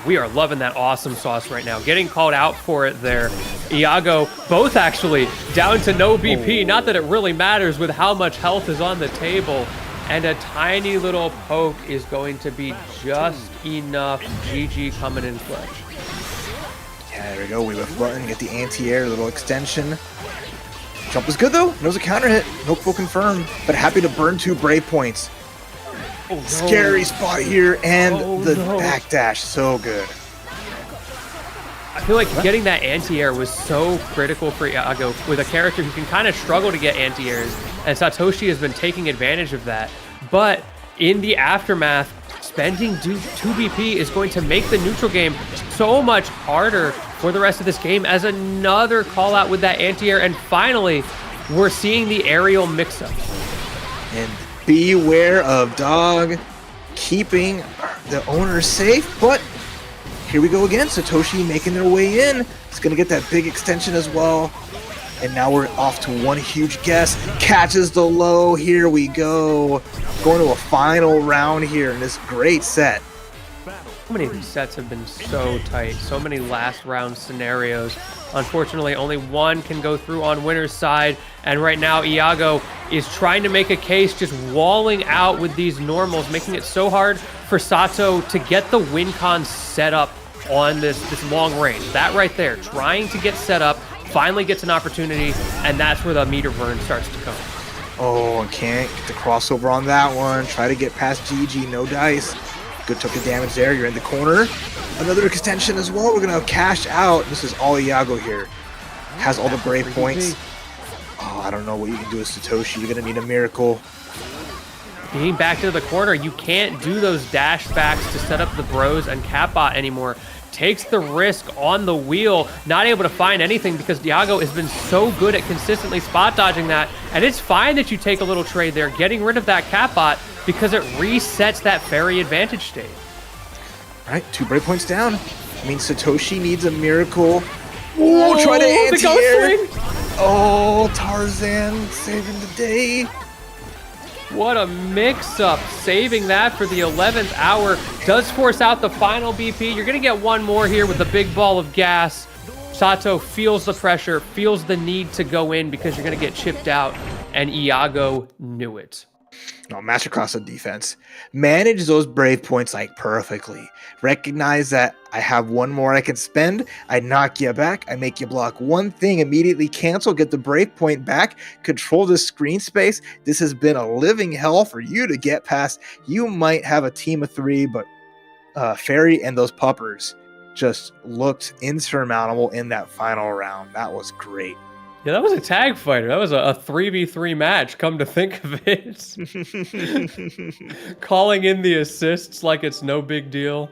We are loving that awesome sauce right now. Getting called out for it there. Iago, both actually down to no BP. Not that it really matters with how much health is on the table. And a tiny little poke is going to be just enough. GG coming in clutch. Yeah, there we go. We lift button, get the anti-air, little extension. Jump is good though. Knows a counter hit. No full confirm, but happy to burn 2 Brave points. Oh, no. Scary spot here, and the backdash. So good. I feel like getting that anti-air was so critical for Iago with a character who can kind of struggle to get anti-airs, and Satoshi has been taking advantage of that. But in the aftermath, spending 2 BP is going to make the neutral game so much harder for the rest of this game as another call out with that anti-air, and finally, we're seeing the aerial mix-up. And beware of Dog keeping the owner safe, but here we go again. Satoshi making their way in. It's going to get that big extension as well. And now we're off to one huge guess. Catches the low. Here we go. Going to a final round here in this great set. So many of these sets have been so tight. So many last round scenarios. Unfortunately, only one can go through on winner's side. And right now, Iago is trying to make a case, just walling out with these normals, making it so hard for Sato to get the win con set up on this long range. That right there, trying to get set up, finally gets an opportunity, and that's where the meter burn starts to come. Oh, can't get the crossover on that one. Try to get past GG, no dice. Good took the damage there. You're in the corner. Another extension as well. We're going to cash out. This is all Iago here. Has all the brave points. Oh, I don't know what you can do with Satoshi. You're going to need a miracle. Being back to the corner, you can't do those dash backs to set up the bros and Catbot anymore. Takes the risk on the wheel, not able to find anything because Iago has been so good at consistently spot dodging that. And it's fine that you take a little trade there, getting rid of that Catbot because it resets that fairy advantage state. All right, 2 break points down. I mean, Satoshi needs a miracle. Oh, try to anti-air. Oh, Tarzan saving the day. What a mix-up. Saving that for the 11th hour. Does force out the final BP. You're going to get one more here with the big ball of gas. Sato feels the pressure, feels the need to go in because you're going to get chipped out, and Iago knew it. No, masterclass of defense. Manage those brave points like perfectly. Recognize that I have one more I can spend. I knock you back. I make you block one thing. Immediately cancel. Get the brave point back. Control this screen space. This has been a living hell for you to get past. You might have a team of 3, but Fairy and those puppers just looked insurmountable in that final round. That was great. Yeah, that was a tag fighter. That was a 3v3 match, come to think of it. Calling in the assists like it's no big deal.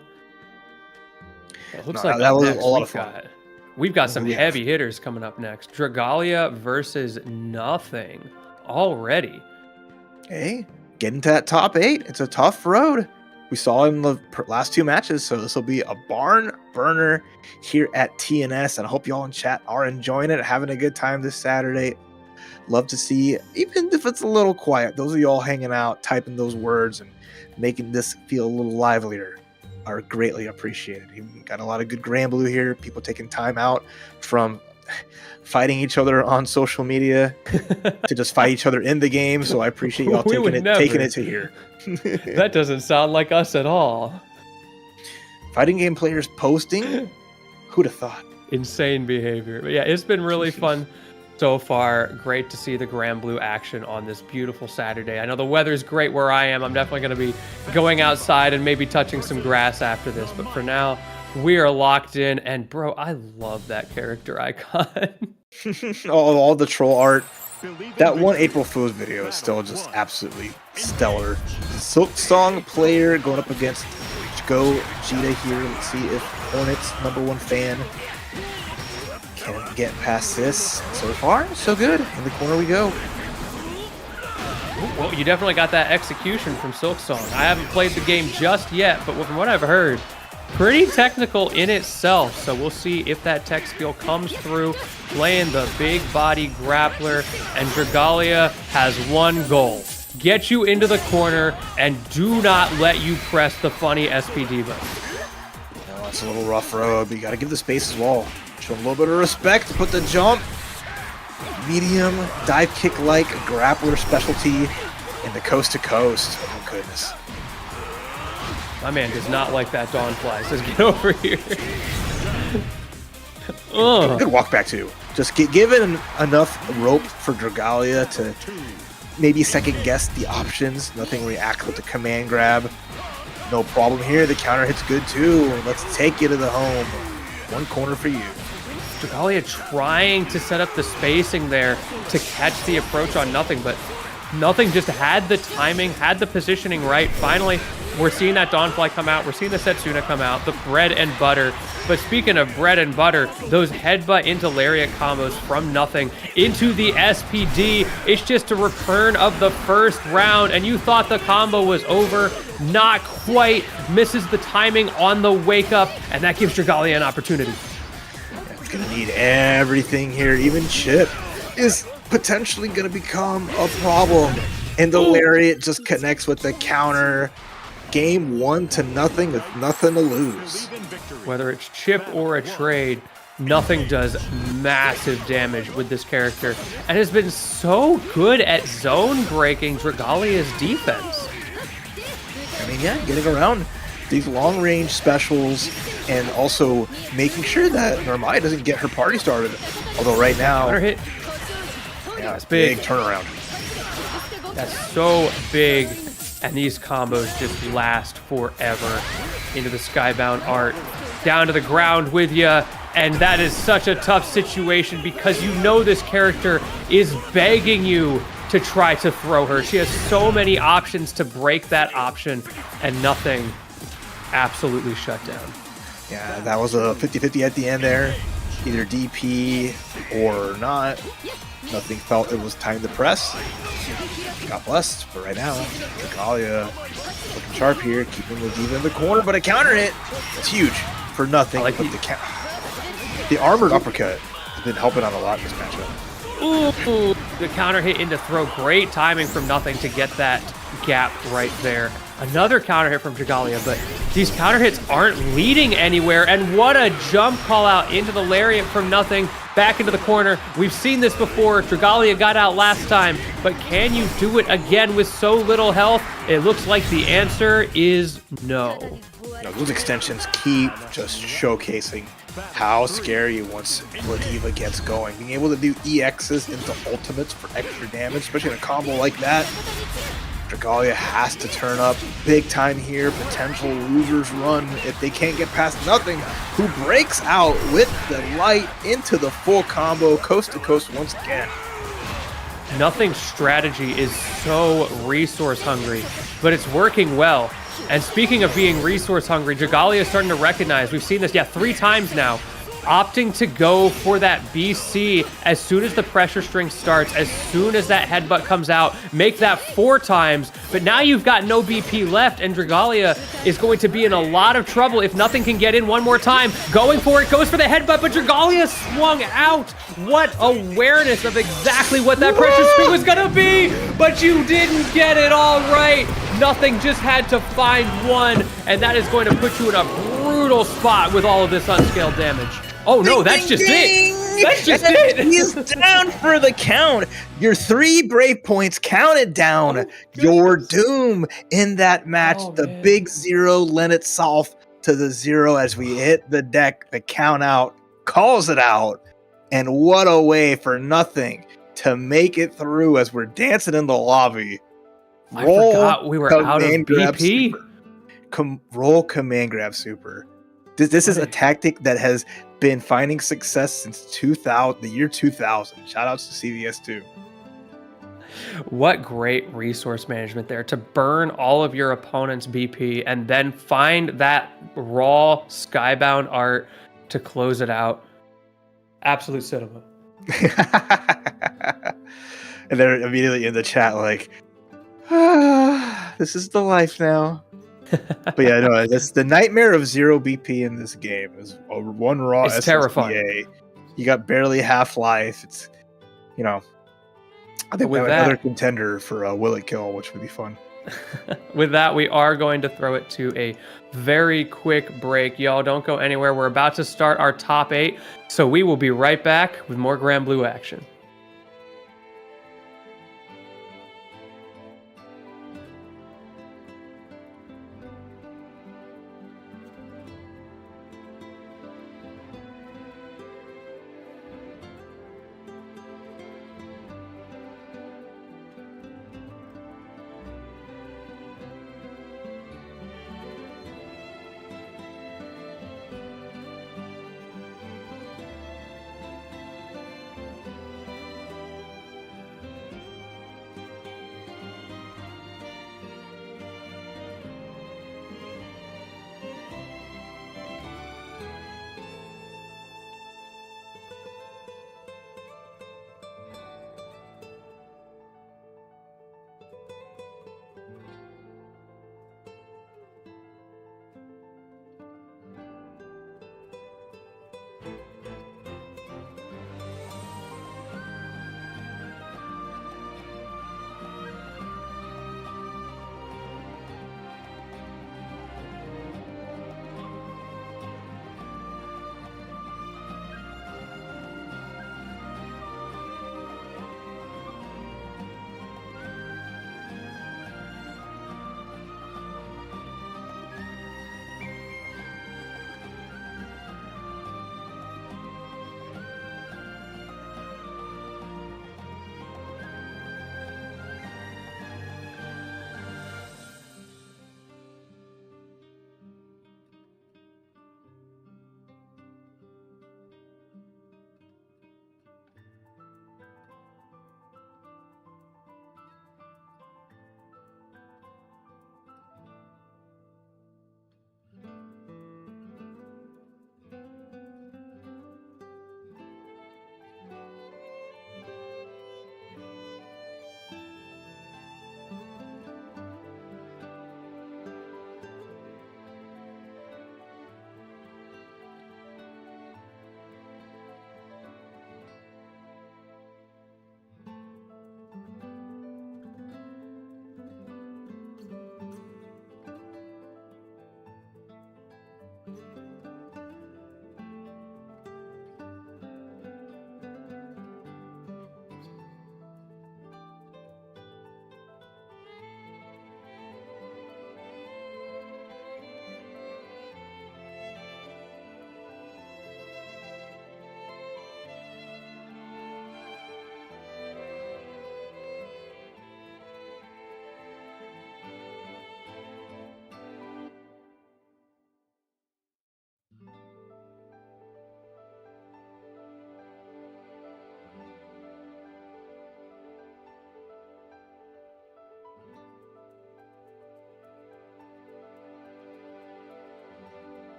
It looks like that was a lot of fun. We've got some heavy hitters coming up next. Dragalia versus Nothing already. Hey, getting to that top 8. It's a tough road. We saw in the last 2 matches, so this will be a barn burner here at TNS, and I hope y'all in chat are enjoying it, having a good time this Saturday. Love to see, even if it's a little quiet, those of y'all hanging out, typing those words, and making this feel a little livelier are greatly appreciated. We've got a lot of good Granblue here, people taking time out from fighting each other on social media to just fight each other in the game, so I appreciate y'all taking it to here. That doesn't sound like us at all. Fighting game players posting? Who'd have thought? Insane behavior. But yeah, it's been really fun so far. Great to see the Granblue action on this beautiful Saturday. I know the weather's great where I am. I'm definitely going to be going outside and maybe touching some grass after this. But for now, we are locked in. And bro, I love that character icon. all the troll art. That one April Fool's video is still just absolutely stellar. Silk Song player going up against Go Jita here. Let's see if Hornets #1 fan can get past this. So far, so good. In the corner we go. Well, you definitely got that execution from Silk Song. I haven't played the game just yet, but from what I've heard, pretty technical in itself. So we'll see if that tech skill comes through. Playing the big body grappler, and Dragalia has one goal. Get you into the corner and do not let you press the funny SPD button. No, it's a little rough road, but you got to give the space as well. Show him a little bit of respect to put the jump. Medium, dive kick like grappler specialty in the coast to coast. Oh, goodness. My man does not like that Dawnfly. Says, get over here. Good walk back too. Just give it enough rope for Dragalia to maybe second guess the options. Nothing react with the command grab. No problem here. The counter hits good too. Let's take you to the home. One corner for you. Dragalia trying to set up the spacing there to catch the approach on Nothing, but Nothing just had the timing, had the positioning right. Finally, we're seeing that Dawnfly come out. We're seeing the Setsuna come out, the bread and butter. But speaking of bread and butter, those headbutt into lariat combos from Nothing into the SPD. It's just a return of the first round, and you thought the combo was over. Not quite. Misses the timing on the wake up, and that gives Dragalia an opportunity. It's going to need everything here. Even Chip is potentially going to become a problem. And the lariat just connects with the counter. Game 1-0 with nothing to lose. Whether it's chip or a trade, Nothing does massive damage with this character and has been so good at zone breaking Dragalia's defense. I mean, yeah, getting around these long range specials and also making sure that Normai doesn't get her party started. Although right now, Counter hit. yeah, That's big. turnaround. That's so big. And these combos just last forever. Into the Skybound art. Down to the ground with ya. And that is such a tough situation because you know this character is begging you to try to throw her. She has so many options to break that option, and nothing absolutely shut down. Yeah, that was a 50-50 at the end there. Either DP or not. Nothing felt it was time to press. Got blessed, but right now, Dragalia looking sharp here, keeping the diva in the corner, but a counter hit. It's huge for nothing. Like the armored uppercut has been helping out a lot in this matchup. Ooh, the counter hit into throw. Great timing from nothing to get that gap right there. Another counter hit from Dragalia, but these counter hits aren't leading anywhere. And what a jump call out into the lariat from nothing, back into the corner. We've seen this before. Dragalia got out last time, but can you do it again with so little health? It looks like the answer is no. Now, those extensions keep just showcasing how scary once Diva gets going. Being able to do EXs into ultimates for extra damage, especially in a combo like that. Dragalia has to turn up big time here. Potential losers run if they can't get past nothing. Who breaks out with the light into the full combo, coast to coast once again. Nothing's strategy is so resource hungry, but it's working well. And speaking of being resource hungry, Dragalia is starting to recognize, we've seen this, 3 times now, opting to go for that BC as soon as the pressure string starts, as soon as that headbutt comes out, make that 4 times, but now you've got no BP left, and Dragalia is going to be in a lot of trouble if nothing can get in one more time. Going for it, goes for the headbutt, but Dragalia swung out. What awareness of exactly what that pressure string was gonna be, but you didn't get it all right. Nothing, just had to find one, and that is going to put you in a brutal spot with all of this unscaled damage. Oh no, that's just it. That's just it. He's down for the count. Your 3 brave points counted down. Your doom in that match. The big 0 lent itself to the 0 as we hit the deck. The count out calls it out. And what a way for nothing to make it through as we're dancing in the lobby. I forgot we were out of BP. Roll command grab super. This is a tactic that has been finding success since the year 2000. Shout outs to CVS2. What great resource management there to burn all of your opponent's BP and then find that raw Skybound art to close it out. Absolute cinema. And they're immediately in the chat like, this is the life now. But yeah, no, that's the nightmare of 0 BP in this game. Is one raw it's SSBA. Terrifying. You got barely half life. It's, I think we have another contender for a Will It Kill, which would be fun. With that, we are going to throw it to a very quick break. Y'all don't go anywhere. We're about to start our top 8, so we will be right back with more Grand Blue action.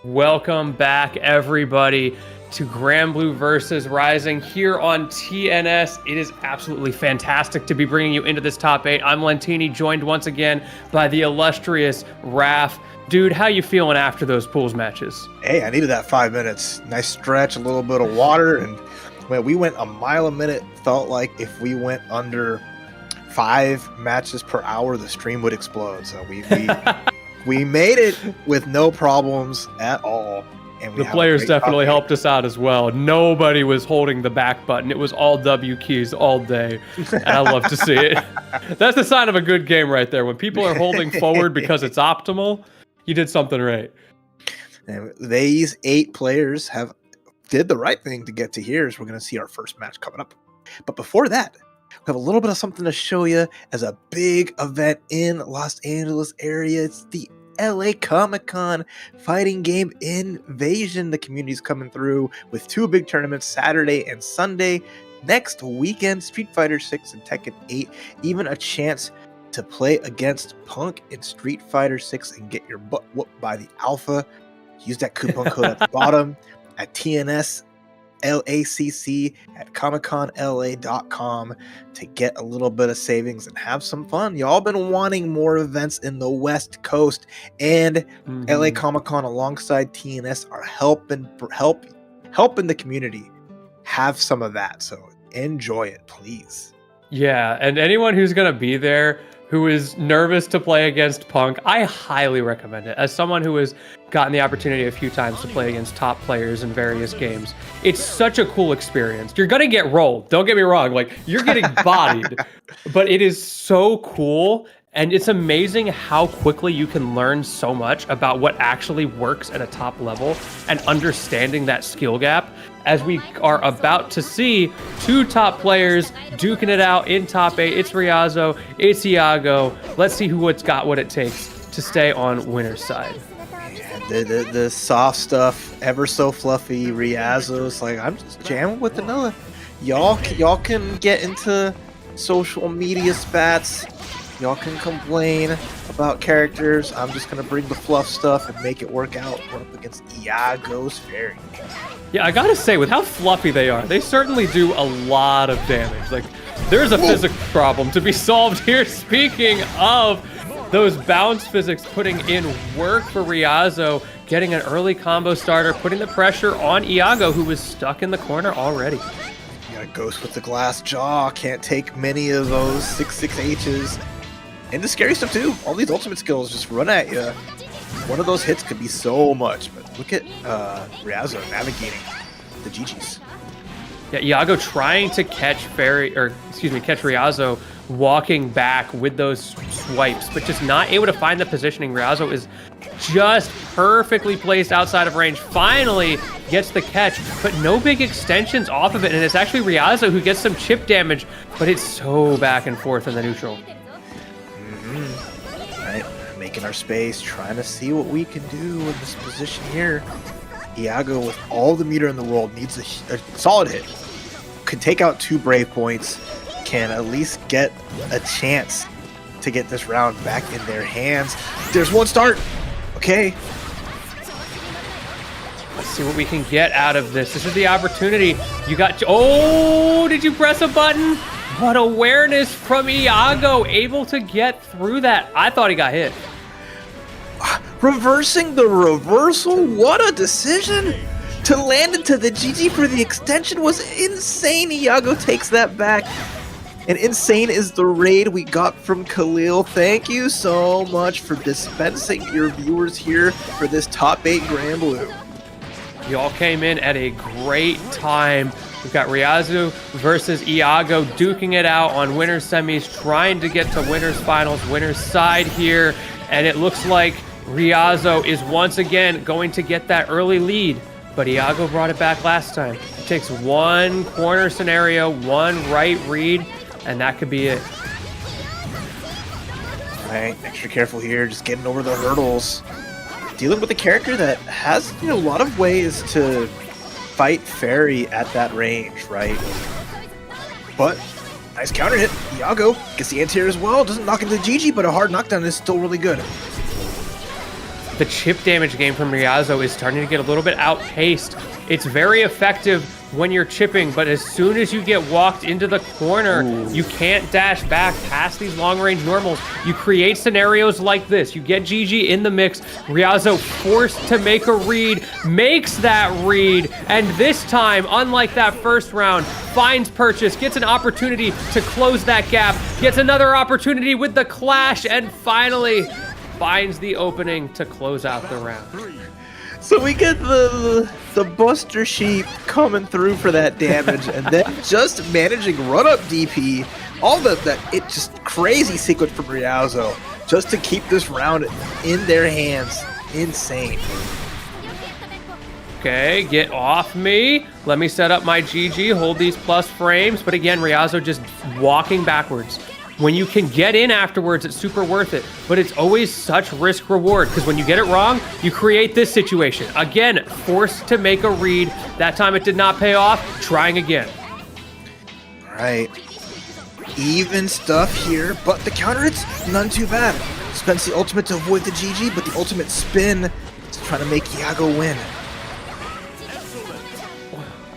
Welcome back, everybody, to Grand Blue versus Rising here on TNS. It is absolutely fantastic to be bringing you into this top 8. I'm Lentini, joined once again by the illustrious Raph. Dude, how you feeling after those pools matches? Hey, I needed that 5 minutes. Nice stretch, a little bit of water, and when we went a mile a minute, felt like if we went under 5 matches per hour, the stream would explode. So we made it with no problems at all. And the players definitely helped us out as well. Nobody was holding the back button. It was all W keys all day. And I love to see it. That's the sign of a good game right there. When people are holding forward because it's optimal, you did something right. And these 8 players did the right thing to get to here, as we're going to see our first match coming up. But before that, we have a little bit of something to show you as a big event in Los Angeles area. It's the LA Comic-Con fighting game invasion. The community's coming through with 2 big tournaments, Saturday and Sunday. Next weekend, Street Fighter 6 and Tekken 8. Even a chance to play against Punk in Street Fighter 6 and get your butt whooped by the Alpha. Use that coupon code at the bottom at TNS LACC at comicconla.com to get a little bit of savings and have some fun. Y'all been wanting more events in the West Coast, and LA Comic-Con alongside TNS are helping the community have some of that. So enjoy it, please. Yeah, and anyone who's going to be there who is nervous to play against Punk, I highly recommend it. As someone who has gotten the opportunity a few times to play against top players in various games, it's such a cool experience. You're gonna get rolled, don't get me wrong, like you're getting bodied, but it is so cool. And it's amazing how quickly you can learn so much about what actually works at a top level and understanding that skill gap, as we are about to see 2 top players duking it out in top 8. It's Riazo, it's Iago. Let's see what's got what it takes to stay on winner's side. The soft stuff, ever so fluffy Riazo's like, I'm just jamming with vanilla. Y'all can get into social media spats. Y'all can complain about characters. I'm just going to bring the fluff stuff and make it work out. We're up against Iago's Fairy. Yeah, I gotta say, with how fluffy they are, they certainly do a lot of damage. Like, there's a physics problem to be solved here. Speaking of those bounce physics, putting in work for Riazo, getting an early combo starter, putting the pressure on Iago, who was stuck in the corner already. You got a Ghost with the glass jaw. Can't take many of those 6/6H's. And the scary stuff too, all these ultimate skills just run at you. One of those hits could be so much, but look at Riazo navigating the GGs. Yeah, Iago trying to catch catch Riazo walking back with those swipes, but just not able to find the positioning. Riazo is just perfectly placed outside of range. Finally gets the catch, but no big extensions off of it, and it's actually Riazo who gets some chip damage, but it's so back and forth in the neutral. Right, making our space, trying to see what we can do in this position here. Iago, with all the meter in the world, needs a solid hit. Could take out 2 Brave points, can at least get a chance to get this round back in their hands. There's 1 start. Okay. Let's see what we can get out of this. This is the opportunity. You got... Oh, did you press a button? What awareness from Iago, able to get through that. I thought he got hit. Reversing the reversal? What a decision! To land into the GG for the extension was insane. Iago takes that back. And insane is the raid we got from Khalil. Thank you so much for dispensing your viewers here for this top 8 Grand Blue. Y'all came in at a great time. We've got Riazo versus Iago duking it out on winners semis, trying to get to winners finals, winners side here. And it looks like Riazo is once again going to get that early lead. But Iago brought it back last time. It takes 1 corner scenario, 1 right read, and that could be it. All right, extra careful here, just getting over the hurdles. Dealing with a character that has, a lot of ways to fight Fairy at that range, right? But nice counter hit. Iago gets the anti-air as well. Doesn't knock into GG, but a hard knockdown is still really good. the chip damage game from Ryazo is starting to get a little bit outpaced. It's very effective when you're chipping, but as soon as you get walked into the corner, you can't dash back past these long-range normals. You create scenarios like this. You get GG in the mix. Ryazo forced to make a read, makes that read, and this time, unlike that first round, finds purchase, gets an opportunity to close that gap, gets another opportunity with the clash, and finally finds the opening to close out the round. So we get the Buster Sheep coming through for that damage, and then just managing run up DP, all it just crazy sequence from Ryazo, just to keep this round in their hands. Insane. Okay, get off me. Let me set up my GG, hold these plus frames. But again, Ryazo just walking backwards. When you can get in afterwards, it's super worth it. But it's always such risk reward, because when you get it wrong, you create this situation. Again, forced to make a read. That time it did not pay off. Trying again. All right. Even stuff here, but the counter hits none too bad. Spends the ultimate to avoid the GG, but the ultimate spin is trying to make Iago win.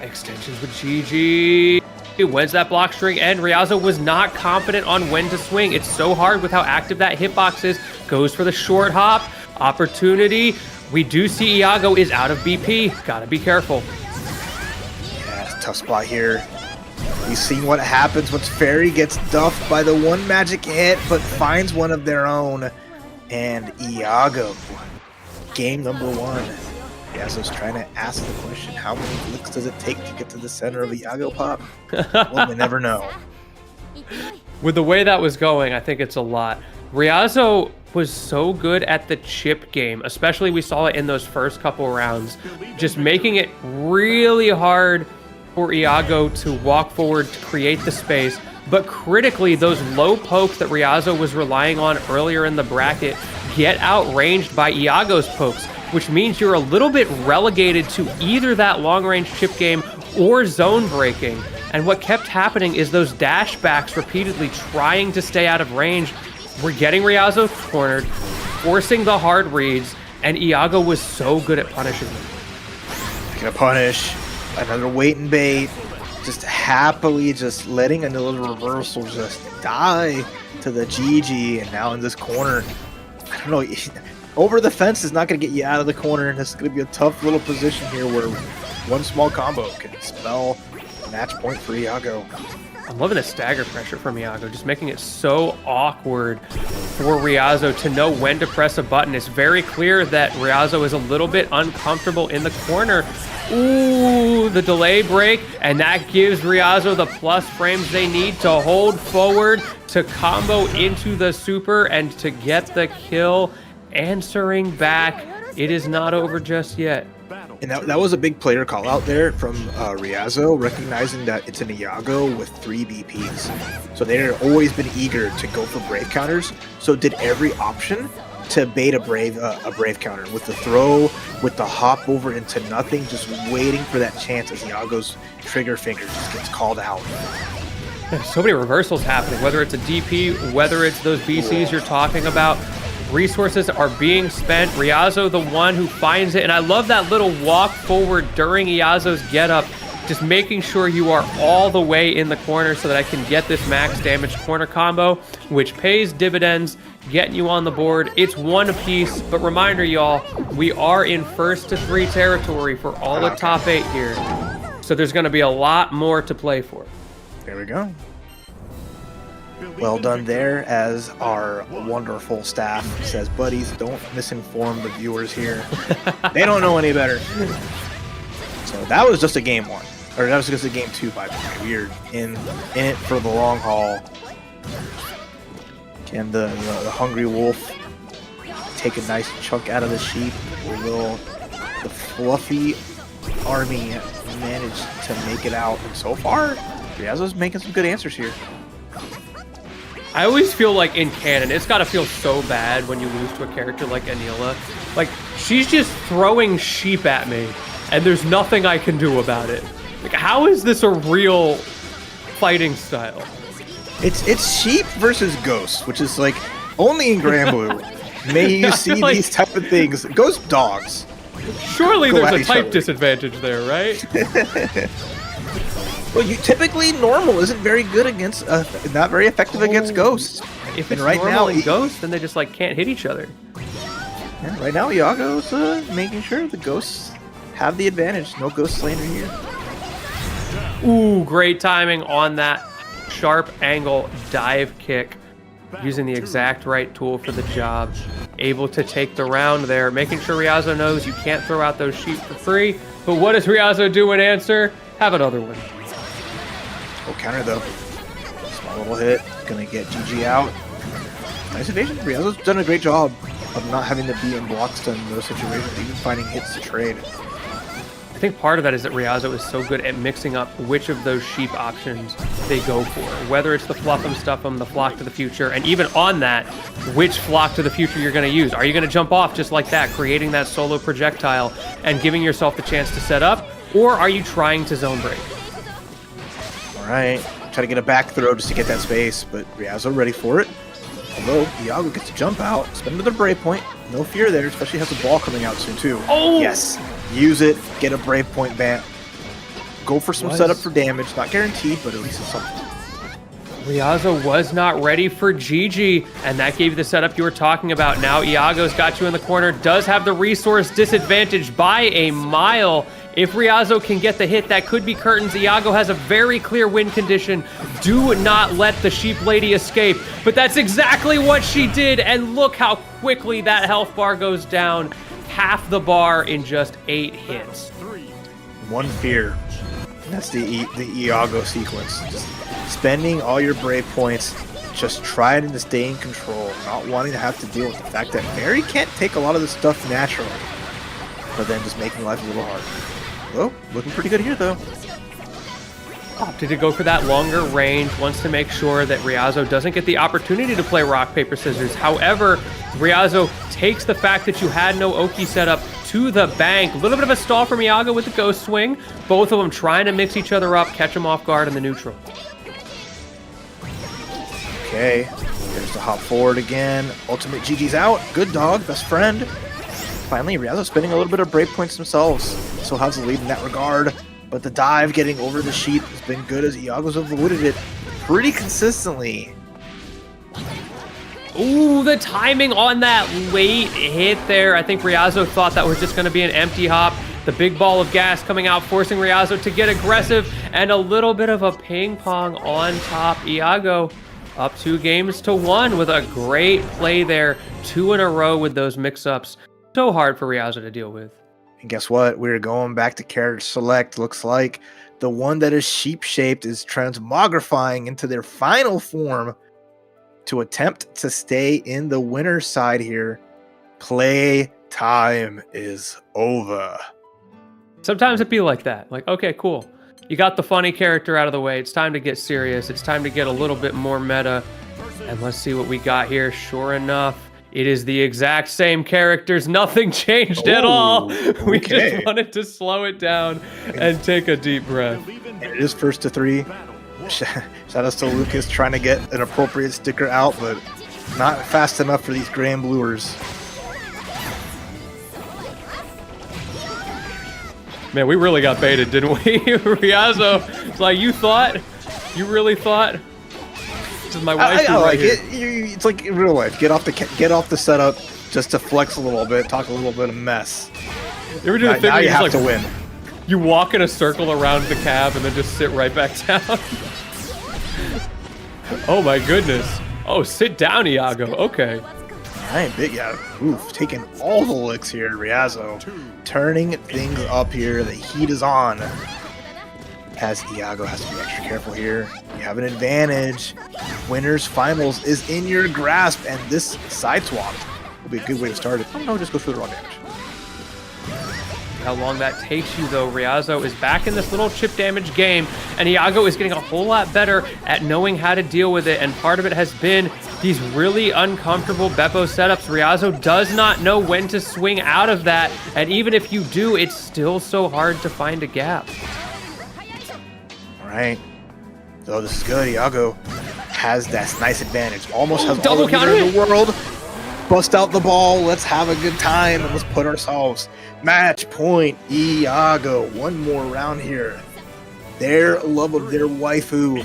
Extensions with GG. Wins that block string, and Ryazo was not confident on when to swing. It's so hard with how active that hitbox is. Goes for the short hop. Opportunity. We do see Iago is out of BP. Gotta be careful. Yeah, it's a tough spot here. We've seen what happens once Fairy gets duffed by the one magic hit, but finds one of their own. And Iago, game number 1. Iago's trying to ask the question, how many flicks does it take to get to the center of Iago pop? Well, we never know. With the way that was going, I think it's a lot. Ryazo was so good at the chip game, especially we saw it in those first couple rounds, just making it really hard for Iago to walk forward to create the space. But critically, those low pokes that Ryazo was relying on earlier in the bracket get outranged by Iago's pokes, which means you're a little bit relegated to either that long-range chip game or zone breaking. And what kept happening is those dash backs repeatedly trying to stay out of range were getting Ryazo cornered, forcing the hard reads, and Iago was so good at punishing them. Gonna punish, another wait and bait, just happily just letting another reversal just die to the GG, and now in this corner, I don't know, over the fence is not going to get you out of the corner, and this is going to be a tough little position here where one small combo can spell match point for Iago. I'm loving the stagger pressure from Iago, just making it so awkward for Ryazo to know when to press a button. It's very clear that Ryazo is a little bit uncomfortable in the corner. Ooh, the delay break, and that gives Ryazo the plus frames they need to hold forward, to combo into the super, and to get the kill. Answering back, it is not over just yet. And that was a big player call out there from Ryazo, recognizing that it's an Iago with 3 BPs. So they've always been eager to go for Brave counters, so did every option to bait a Brave counter with the throw, with the hop over into nothing, just waiting for that chance as Iago's trigger finger just gets called out. There's so many reversals happening, whether it's a DP, whether it's those BCs you're talking about. Resources are being spent. Ryazo, the one who finds it. And I love that little walk forward during Iazo's getup, just making sure you are all the way in the corner so that I can get this max damage corner combo, which pays dividends, getting you on the board. It's one apiece, but reminder, y'all, we are in 1st to 3 territory for all the top 8 here. So there's going to be a lot more to play for. There we go. Well done there, as our wonderful staff says, buddies, don't misinform the viewers here. They don't know any better. So that was just a game 1. Or that was just a game 2, by the way. We're in it for the long haul. Can the hungry wolf take a nice chunk out of the sheep? Or will the fluffy army manage to make it out? And so far, Ryazo's making some good answers here. I always feel like in canon, it's got to feel so bad when you lose to a character like Anila. Like, she's just throwing sheep at me, and there's nothing I can do about it. Like, how is this a real fighting style? It's sheep versus ghosts, which is like only in Granblue May you see like- these type of things. Ghost dogs. Surely Go there's at a each type other. disadvantage there, right? Well, typically normal isn't very good against, not very effective against ghosts. If And it's right normal now, and ghosts, then they just like can't hit each other. Yeah, right now, Iago's making sure the ghosts have the advantage. No ghost slander here. Ooh, great timing on that sharp angle dive kick. Using the exact right tool for the job. Able to take the round there, making sure Riazo knows you can't throw out those sheep for free. But what does Riazo do in answer? Have another one. Oh, counter though. Small little hit. Gonna get GG out. Nice evasion. Riazo's done a great job of not having to be in blocks in those situations, even finding hits to trade. I think part of that is that Riazo is so good at mixing up which of those sheep options they go for. Whether it's the fluff 'em, stuff 'em, the flock to the future, and even on that, which flock to the future you're going to use. Are you going to jump off just like that, creating that solo projectile and giving yourself the chance to set up? Or are you trying to zone break? Alright. Try to get a back throw just to get that space, but Riazo ready for it. Although, Iago gets to jump out, spend another brave point. No fear there, especially has a ball coming out soon too. Oh! Yes. Use it, get a brave point ban. Go for some setup for damage. Not guaranteed, but at least it's something. Riazo was not ready for Gigi, and that gave you the setup you were talking about. Now Iago's got you in the corner, does have the resource disadvantage by a mile. If Riazo can get the hit, that could be curtains. Iago has a very clear win condition. Do not let the sheep lady escape. But that's exactly what she did, and look how quickly that health bar goes down. Half the bar in just 8 hits. One fear. That's the Iago sequence. Just spending all your brave points, just trying to stay in control, not wanting to have to deal with the fact that Mary can't take a lot of this stuff naturally, but then just making life a little harder. Oh, looking pretty good here though. Opted to go for that longer range, wants to make sure that Riazo doesn't get the opportunity to play rock, paper, scissors. However, Riazo takes the fact that you had no Oki setup to the bank. A little bit of a stall from Iago with the ghost swing. Both of them trying to mix each other up, catch them off guard in the neutral. Okay, there's the hop forward again. Ultimate GG's out. Good dog, best friend. Finally, Riazo spending a little bit of brave points themselves. So has the lead in that regard. But the dive getting over the sheep has been good as Iago's avoided it pretty consistently. Ooh, the timing on that late hit there. I think Riazo thought that was just going to be an empty hop. The big ball of gas coming out, forcing Riazo to get aggressive, and a little bit of a ping pong on top. Iago up 2-1 with a great play there. 2 in a row with those mix-ups. So hard for Riazo to deal with. And guess what? We're going back to character select. Looks like the one that is sheep-shaped is transmogrifying into their final form to attempt to stay in the winner's side here. Play time is over. Sometimes it be like that. Like, okay, cool. You got the funny character out of the way. It's time to get serious. It's time to get a little bit more meta. And let's see what we got here. Sure enough, it is the exact same characters. Nothing changed at all. We just wanted to slow it down and take a deep breath. And it is 1st to 3. Shout out to Lucas trying to get an appropriate sticker out, but not fast enough for these Grand Bluers. Man, we really got baited, didn't we? Riazo, it's like, you thought? You really thought? This is my wife. I like it. It's like in real life. Get off the setup just to flex a little bit, talk a little bit of mess. You ever do the thing now where you have like, to win. You walk in a circle around the cab and then just sit right back down? Oh my goodness. Oh, sit down, Iago. Okay. Alright, oof, taking all the licks here, Riazo. Turning things up here. The heat is on. As Iago has to be extra careful here. You have an advantage. Winners finals is in your grasp, and this side swap will be a good way to start it. Oh no, just go for the raw damage. How long that takes you, though. Riazo is back in this little chip damage game, and Iago is getting a whole lot better at knowing how to deal with it, and part of it has been these really uncomfortable Beppo setups. Riazo does not know when to swing out of that, and even if you do, it's still so hard to find a gap. Alright. So this is good. Iago has that nice advantage. Almost has double all the counter meter in the world. bust out the ball. Let's have a good time and let's put ourselves. Match point, Iago. One more round here. Their love of their waifu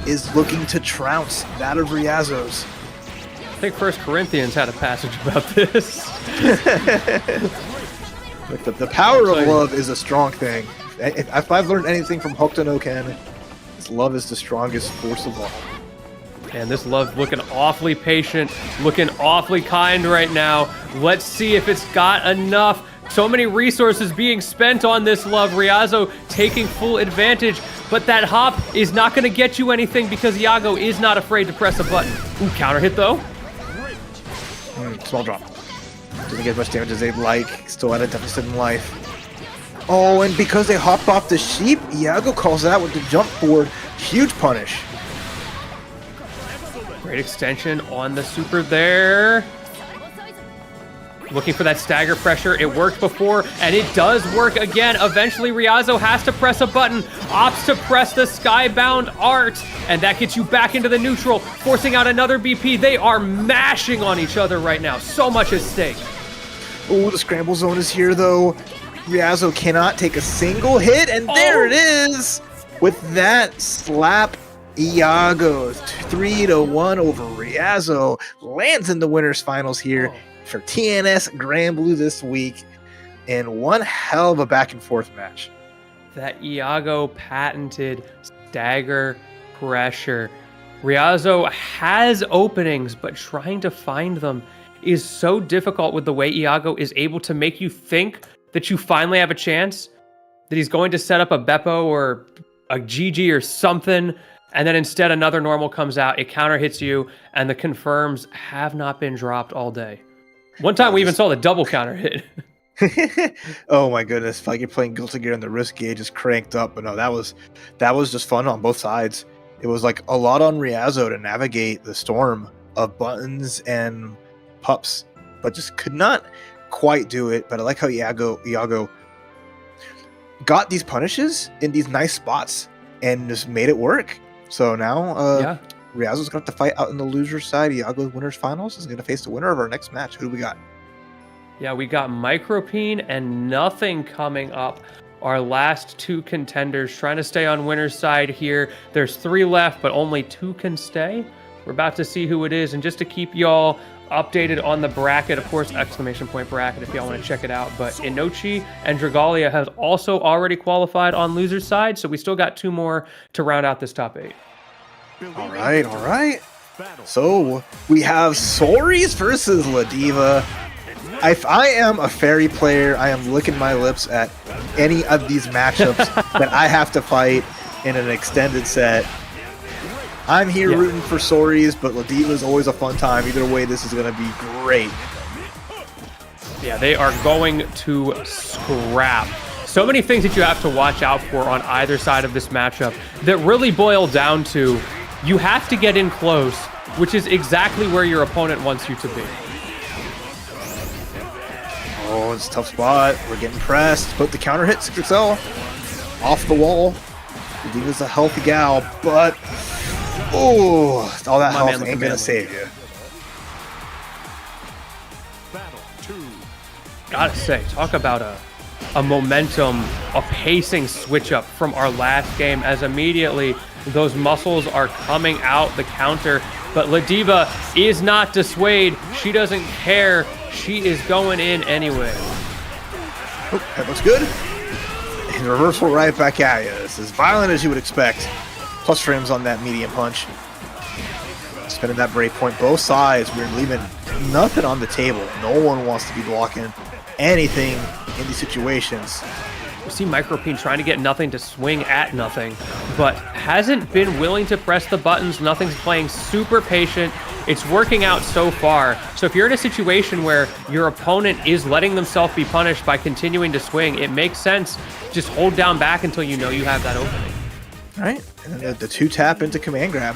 is looking to trounce that of Riazo's. I think First Corinthians had a passage about this. The power of love is a strong thing. If I've learned anything from Hokuto no Ken, it's love is the strongest force of all. And this love looking awfully patient, looking awfully kind right now. Let's see if it's got enough. So many resources being spent on this love. Riazo taking full advantage, but that hop is not going to get you anything because Iago is not afraid to press a button. Ooh, counter hit though. Small drop. Doesn't get as much damage as they'd like. Still at a deficit in life. Oh, and because they hopped off the sheep, Iago calls that with the jump forward. Huge punish. Great extension on the super there. Looking for that stagger pressure. It worked before, and it does work again. Eventually, Riazo has to press a button, opts to press the Skybound Art, and that gets you back into the neutral, forcing out another BP. They are mashing on each other right now. So much at stake. Oh, the scramble zone is here, though. Riazo cannot take a single hit, and there it is! With that slap, Iago 3-1 over Riazo lands in the winners finals here for TNS Grand Blue this week in one hell of a back and forth match. That Iago patented stagger pressure. Riazo has openings, but trying to find them is so difficult with the way Iago is able to make you think that you finally have a chance, that he's going to set up a Beppo or a GG or something, and then instead another normal comes out, it counter hits you, and the confirms have not been dropped all day. One time we even saw the double counter hit. Oh my goodness, felt like you're playing Guilty Gear and the risk gauge is cranked up, but no, that was just fun on both sides. It was like a lot on Riazo to navigate the storm of buttons and pups, but just could not quite do it. But I like how Iago got these punishes in these nice spots and just made it work. So now Riazo's going to have to fight out in the loser side. Iago's winners finals is going to face the winner of our next match. Who do we got? Yeah, we got Micropene and Nothing coming up. Our last two contenders trying to stay on winner's side here. There's 3 left, but only 2 can stay. We're about to see who it is. And just to keep y'all updated on the bracket, of course, exclamation point bracket if y'all want to check it out. But Inochi and Dragalia has also already qualified on loser's side. So we still got 2 more to round out this top 8. All right. So we have Soris versus Ladiva. If I am a fairy player, I am licking my lips at any of these matchups that I have to fight in an extended set. I'm here rooting for Soris, but Ladiva is always a fun time. Either way, this is going to be great. Yeah, they are going to scrap. So many things that you have to watch out for on either side of this matchup that really boil down to you have to get in close, which is exactly where your opponent wants you to be. Oh, it's a tough spot. We're getting pressed. But the counter hit 6XL off the wall. Ladiva's a healthy gal, but all that health ain't gonna save you. Gotta say, talk about a momentum, a pacing switch up from our last game as immediately those muscles are coming out the counter. But Ladiva is not dissuaded. She doesn't care. She is going in anyway. Oh, that looks good. And reversal right back at you. This is violent as you would expect. Plus frames on that medium punch. Spinning that break point both sides. We're leaving nothing on the table. No one wants to be blocking anything in these situations. You see Micropene trying to get Nothing to swing at Nothing, but hasn't been willing to press the buttons. Nothing's playing super patient. It's working out so far. So if you're in a situation where your opponent is letting themselves be punished by continuing to swing, it makes sense. Just hold down back until you know you have that opening. All right, and then the 2-tap into command grab.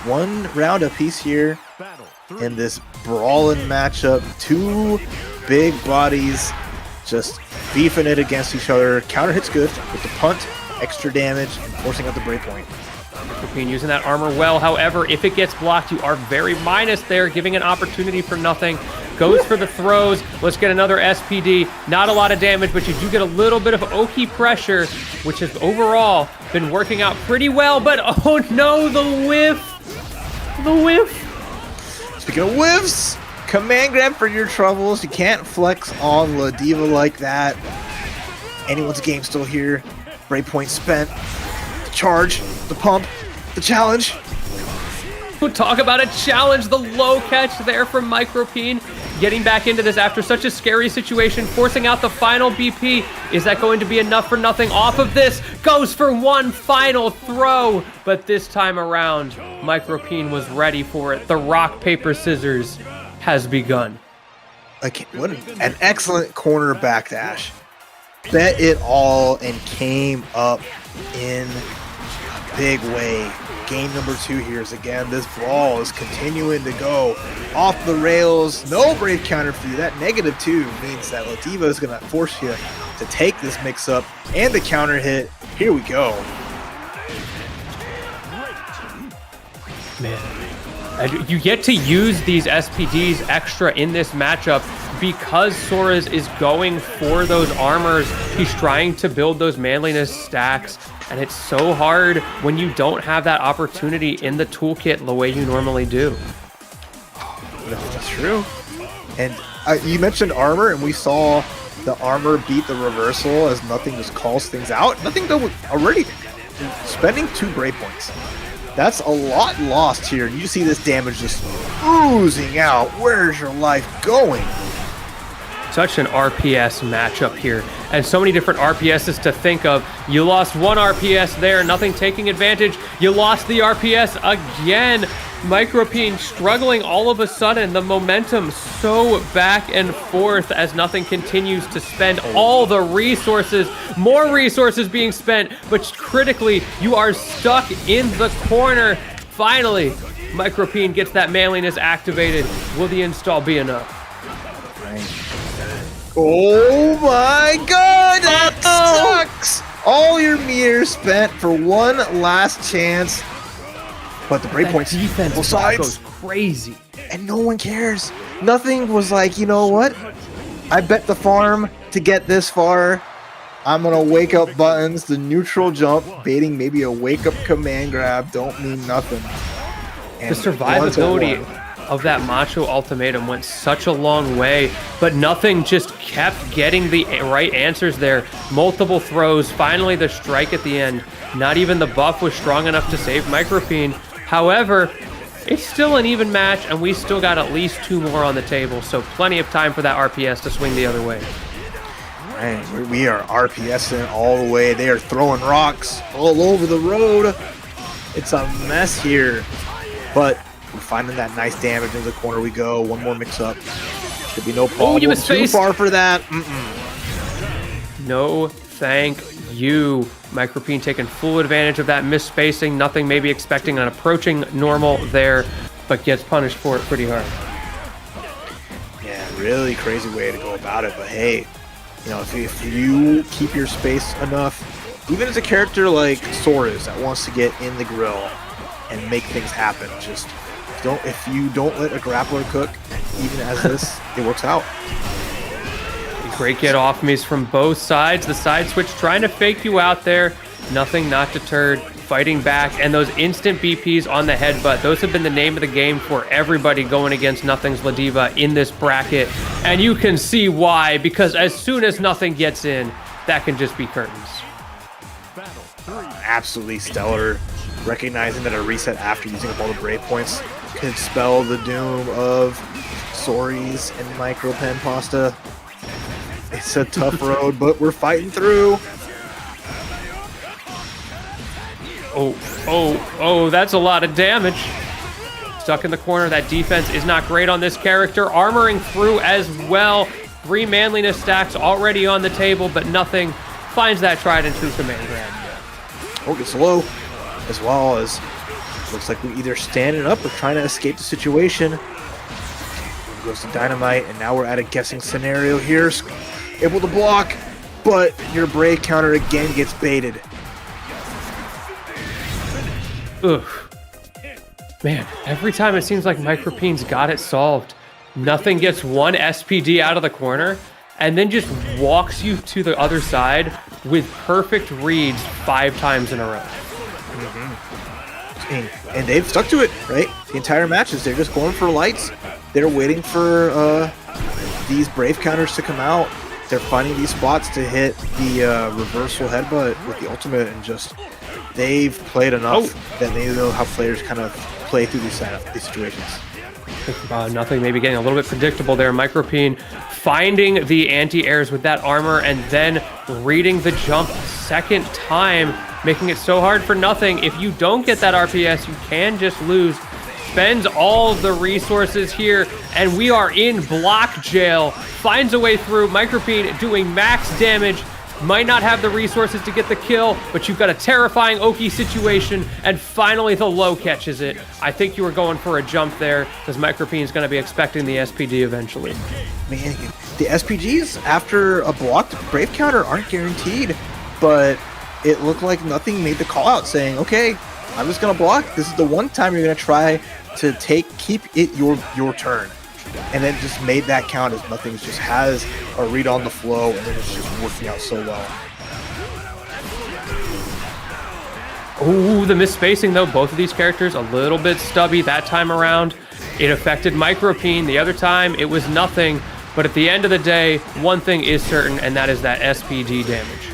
1 round apiece here in this brawling matchup. 2 big bodies just beefing it against each other. Counter hits good with the punt, extra damage, and forcing out the breakpoint. Micropene using that armor well. However, if it gets blocked, you are very minus there, giving an opportunity for nothing. Goes for the throws. Let's get another SPD. Not a lot of damage, but you do get a little bit of Oki pressure, which has overall been working out pretty well. But oh no, the whiff. The whiff. Speaking of whiffs, command grab for your troubles. You can't flex on La Diva like that. Anyone's game still here. Breakpoint spent. The charge, the pump, the challenge. We'll talk about a challenge. The low catch there from Micropene. Getting back into this after such a scary situation, forcing out the final BP. Is that going to be enough for nothing off of this? Goes for one final throw, but this time around, Micropene was ready for it. The rock, paper, scissors has begun. Like, what an excellent corner backdash. Bet it all and came up in a big way. Game number 2 here is again, this brawl is continuing to go off the rails. No brave counter for you. That -2 means that La Diva is going to force you to take this mix up and the counter hit. Here we go. Man, you get to use these SPDs extra in this matchup because Soares is going for those armors. He's trying to build those manliness stacks. And it's so hard when you don't have that opportunity in the toolkit the way you normally do. That's true. And you mentioned armor, and we saw the armor beat the reversal as nothing just calls things out. Nothing though, already spending 2 breakpoints. That's a lot lost here. You see this damage just oozing out. Where's your life going? Such an RPS matchup here, and so many different RPSs to think of. You lost one RPS there, nothing taking advantage. You lost the RPS again. Micropene struggling all of a sudden. The momentum so back and forth as nothing continues to spend all the resources. More resources being spent, but critically, you are stuck in the corner. Finally, Micropene gets that manliness activated. Will the install be enough? Oh my god, that sucks! All your meters spent for one last chance. But the breakpoints defense both sides goes crazy. And no one cares. Nothing was like, you know what? I bet the farm to get this far. I'm gonna wake up buttons, the neutral jump, baiting maybe a wake up command grab, don't mean nothing. And the survivability of that Macho ultimatum went such a long way, but nothing just kept getting the right answers there. Multiple throws, finally the strike at the end. Not even the buff was strong enough to save Micropene. However, it's still an even match, and we still got at least 2 more on the table, so plenty of time for that RPS to swing the other way. Man, we are RPSing all the way. They are throwing rocks all over the road. It's a mess here, but we're finding that nice damage in the corner we go. One more mix up. Should be no problem. you Too far for that. No, thank you. Micropene taking full advantage of that misspacing. Nothing maybe expecting an approaching normal there, but gets punished for it pretty hard. Yeah, really crazy way to go about it. But hey, you know, if you keep your space enough, even as a character like Soares that wants to get in the grill and make things happen, just if you don't let a grappler cook, even as this, it works out. Great get off me's from both sides. The side switch trying to fake you out there. Nothing, not deterred, fighting back, and those instant BPs on the headbutt. Those have been the name of the game for everybody going against Nothing's La Diva in this bracket. And you can see why, because as soon as Nothing gets in, that can just be curtains. Absolutely stellar. Recognizing that a reset after using up all the brave points could spell the doom of Soares and Micropen Pasta. It's a tough road, but we're fighting through. Oh, that's a lot of damage. Stuck in the corner. That defense is not great on this character. Armoring through as well. 3 manliness stacks already on the table, but Nothing finds that tried and true command grab. Oh, gets low, as well as looks like we're either standing up or trying to escape the situation. Goes to Dynamite, and now we're at a guessing scenario here. Able to block, but your brave counter again gets baited. Ugh. Man, every time it seems like Micropene's got it solved. Nothing gets one SPD out of the corner and then just walks you to the other side with perfect reads 5 times in a row. And they've stuck to it, right? The entire matches, they're just going for lights. They're waiting for these Brave counters to come out. They're finding these spots to hit the reversal headbutt with the ultimate, and just they've played enough that they know how players kind of play through these situations. Nothing maybe getting a little bit predictable there. Micropene finding the anti-airs with that armor and then reading the jump a second time, making it so hard for Nothing. If you don't get that RPS, you can just lose. Spends all the resources here, and we are in block jail. Finds a way through. Micropene doing max damage. Might not have the resources to get the kill, but you've got a terrifying Oki situation, and finally the low catches it. I think you were going for a jump there, because Micropene is going to be expecting the SPD eventually. Man, the SPGs after a blocked Brave counter aren't guaranteed, but it looked like Nothing made the call out saying, okay, I'm just going to block. This is the one time you're going to try to keep it your turn. And then just made that count as Nothing just has a read on the flow, and then it's just working out so well. Ooh, the misspacing though. Both of these characters a little bit stubby that time around. It affected Micropene. The other time it was Nothing. But at the end of the day, one thing is certain, and that is that SPD damage.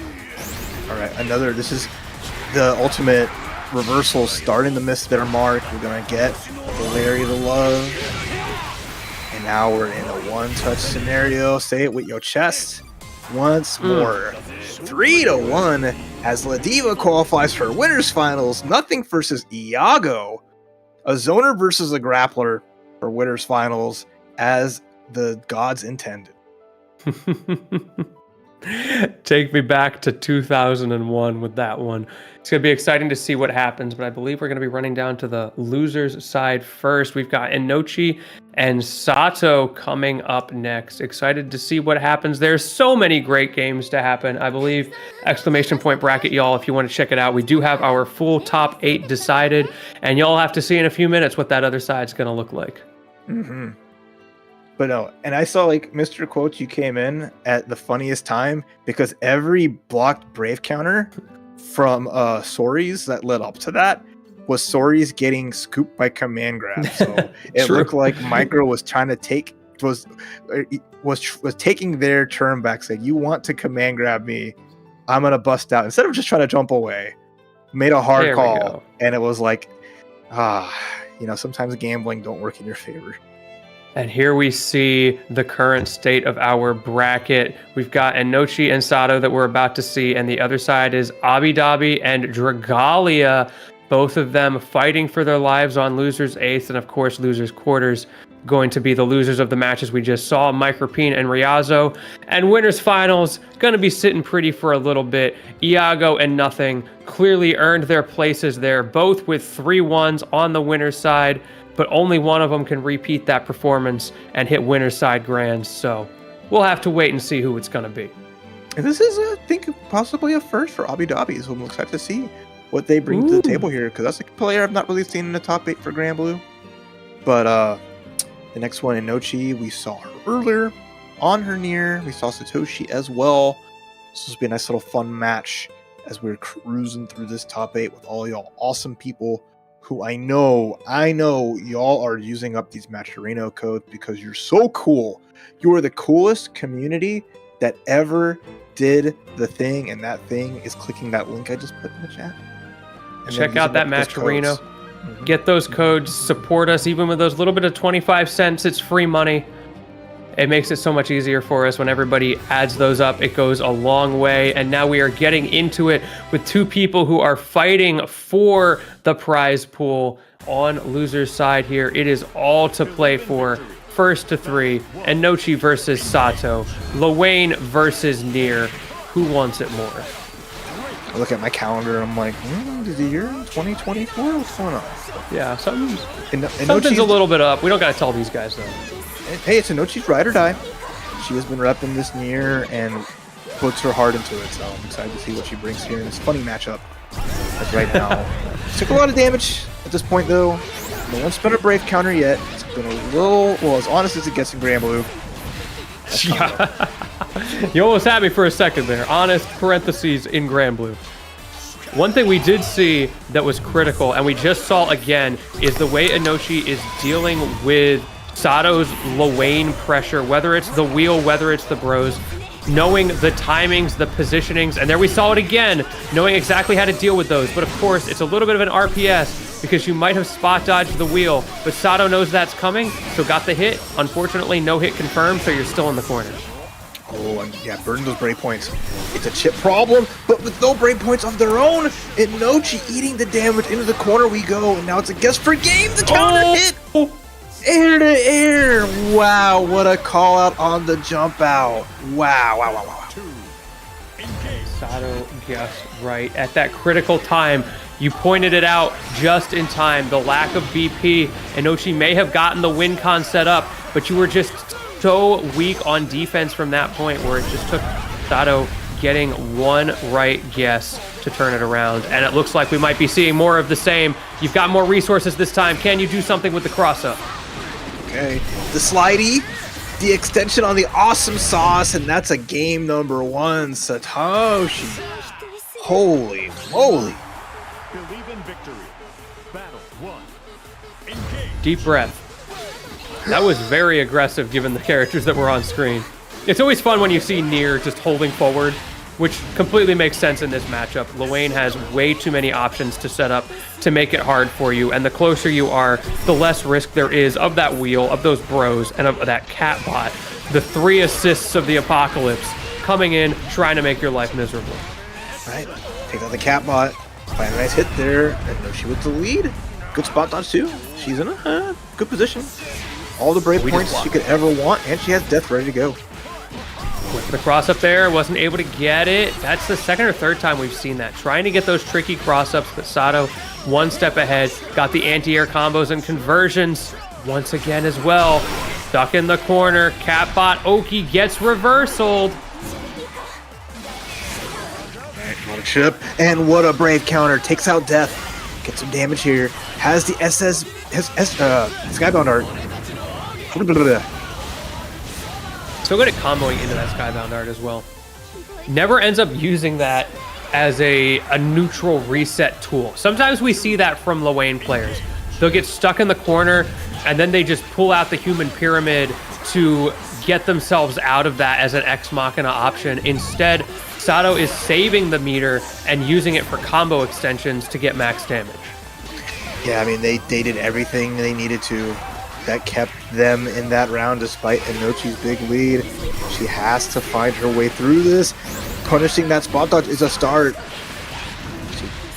All right, this is the ultimate reversal starting to miss their mark. We're going to get the Larry the Love. And now we're in a one-touch scenario. Say it with your chest once more. 3-1 as La Diva qualifies for winners finals. Nothing versus Iago. A zoner versus a grappler for winners finals as the gods intended. Take me back to 2001 with that one. It's going to be exciting to see what happens, but I believe we're going to be running down to the losers side first. We've got Inochi and Sato coming up next. Excited to see what happens. There's so many great games to happen. I believe exclamation point bracket, y'all, if you want to check it out. We do have our full top 8 decided, and y'all have to see in a few minutes what that other side's going to look like. Mm-hmm. But no, and I saw like Mr. Quotes, you came in at the funniest time because every blocked Brave counter from Sori's that led up to that was Sori's getting scooped by command grab. So it looked like Micro was trying to was taking their turn back, saying, you want to command grab me, I'm gonna bust out. Instead of just trying to jump away, made a hard call, and it was like, sometimes gambling don't work in your favor. And here we see the current state of our bracket. We've got Inochi and Sato that we're about to see, and the other side is Abidabi and Dragalia, both of them fighting for their lives on losers 8th, and of course losers quarters going to be the losers of the matches we just saw, Micropene and Riazo. And winners finals going to be sitting pretty for a little bit. Iago and Nothing clearly earned their places there, both with 3-1s on the winners side, but only one of them can repeat that performance and hit winner's side grands. So we'll have to wait and see who it's going to be. And this is, I think, possibly a first for Abidabi, so I'm excited to see what they bring to the table here, because that's a player I've not really seen in the top 8 for Grand Blue. But the next one, Inochi, we saw her earlier on her near. We saw Satoshi as well. This will be a nice little fun match as we're cruising through this top 8 with all y'all awesome people who I know y'all are using up these matcherino codes because you're so cool. You are the coolest community that ever did the thing, and that thing is clicking that link I just put in the chat. And check out that matcherino. Get those codes, support us, even with those little bit of 25 cents. It's free money. It makes it so much easier for us when everybody adds those up. It goes a long way. And now we are getting into it with 2 people who are fighting for the prize pool on loser's side here. It is all to play for. First to 3, Inochi versus Sato, Luane versus Nier. Who wants it more? I look at my calendar and I'm like, is the year 2024? What's going on? Yeah, something's a little bit up. We don't got to tell these guys though. Hey, it's Inochi's ride or die. She has been repping this Nier and puts her heart into it, so I'm excited to see what she brings here in this funny matchup. As right now, took a lot of damage at this point though. No one's spent a Brave counter yet. It's been a little, well, as honest as it gets in Grand Blue. Yeah. You almost had me for a second there. Honest parentheses in Grand Blue. One thing we did see that was critical, and we just saw again, is the way Inochi is dealing with Sato's Lwane pressure, whether it's the wheel, whether it's the bros, knowing the timings, the positionings, and there we saw it again, knowing exactly how to deal with those. But of course, it's a little bit of an RPS because you might have spot dodged the wheel, but Sato knows that's coming, so got the hit. Unfortunately, no hit confirmed, so you're still in the corner. Oh, and yeah, burning those Brave points. It's a chip problem, but with no Brave points of their own, Inochi eating the damage into the corner we go, and now it's a guess for game. The counter hit! Air to air! Wow, what a call out on the jump out. Wow, wow, wow, wow. Sato guessed right at that critical time. You pointed it out just in time. The lack of BP. Inochi may have gotten the win con set up, but you were just so weak on defense from that point where it just took Sato getting one right guess to turn it around. And it looks like we might be seeing more of the same. You've got more resources this time. Can you do something with the cross-up? Okay, the slidey, the extension on the awesome sauce, and that's a game number one, Satoshi. Holy moly. Believe in victory. Battle 1. Engage. Deep breath. That was very aggressive given the characters that were on screen. It's always fun when you see Nier just holding forward, which completely makes sense in this matchup. Lwane has way too many options to set up to make it hard for you, and the closer you are, the less risk there is of that wheel, of those bros, and of that cat bot. The 3 assists of the apocalypse coming in, trying to make your life miserable. Right, take out the cat bot. Find a nice hit there, and Inochi with the lead. Good spot dodge too. She's in a good position. All the Brave points she could ever want, and she has death ready to go. With the cross up there, wasn't able to get it. That's the second or third time we've seen that. Trying to get those tricky cross-ups, but Sato one step ahead. Got the anti-air combos and conversions once again as well. Stuck in the corner. Catbot Oki gets reversaled. What a chip, and what a Brave counter. Takes out death. Gets some damage here. Has the Skybound art. So good at comboing into that Skybound art as well. Never ends up using that as a neutral reset tool. Sometimes we see that from Lwane players. They'll get stuck in the corner and then they just pull out the human pyramid to get themselves out of that as an Ex Machina option. Instead, Sato is saving the meter and using it for combo extensions to get max damage. Yeah, I mean, they did everything they needed to. That kept them in that round despite Inochi's big lead. She has to find her way through this. Punishing that spot dodge is a start.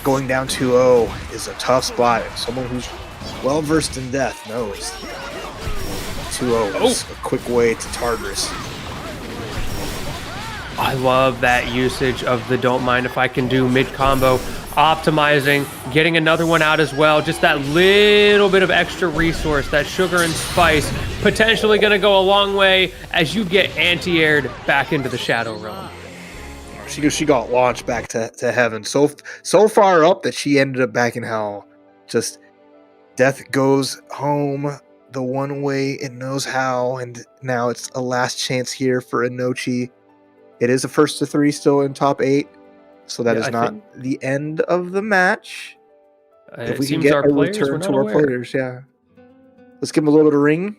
Going down 2-0 is a tough spot. Someone who's well versed in death knows 2-0 is a quick way to Tartarus. I love that usage of the don't mind if I can do mid combo, optimizing, getting another one out as well. Just that little bit of extra resource, that sugar and spice, potentially going to go a long way as you get anti-aired back into the Shadow Realm. She got launched back to heaven so far up that she ended up back in hell. Just death goes home the one way it knows how, and now it's a last chance here for Inochi. It is a first to 3 still in top 8, so that is not the end of the match. If we can get a return to our players, yeah. Let's give them a little bit of ring.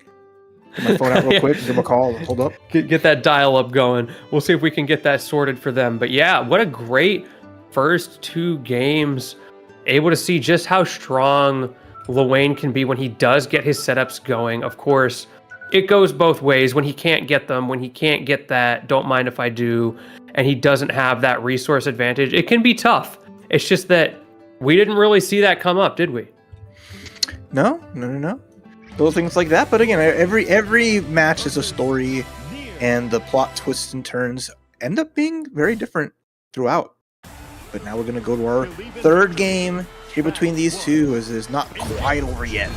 Get my phone out real quick and give them a call. Hold up. Get that dial up going. We'll see if we can get that sorted for them. But yeah, what a great first 2 games. Able to see just how strong Lwane can be when he does get his setups going. Of course, it goes both ways. When he can't get them, when he can't get that don't mind if I do, and he doesn't have that resource advantage, it can be tough. It's just that we didn't really see that come up, did we? No. Little things like that. But again, every match is a story, and the plot twists and turns end up being very different throughout. But now we're going to go to our third game here between these two, as it is not quite over yet.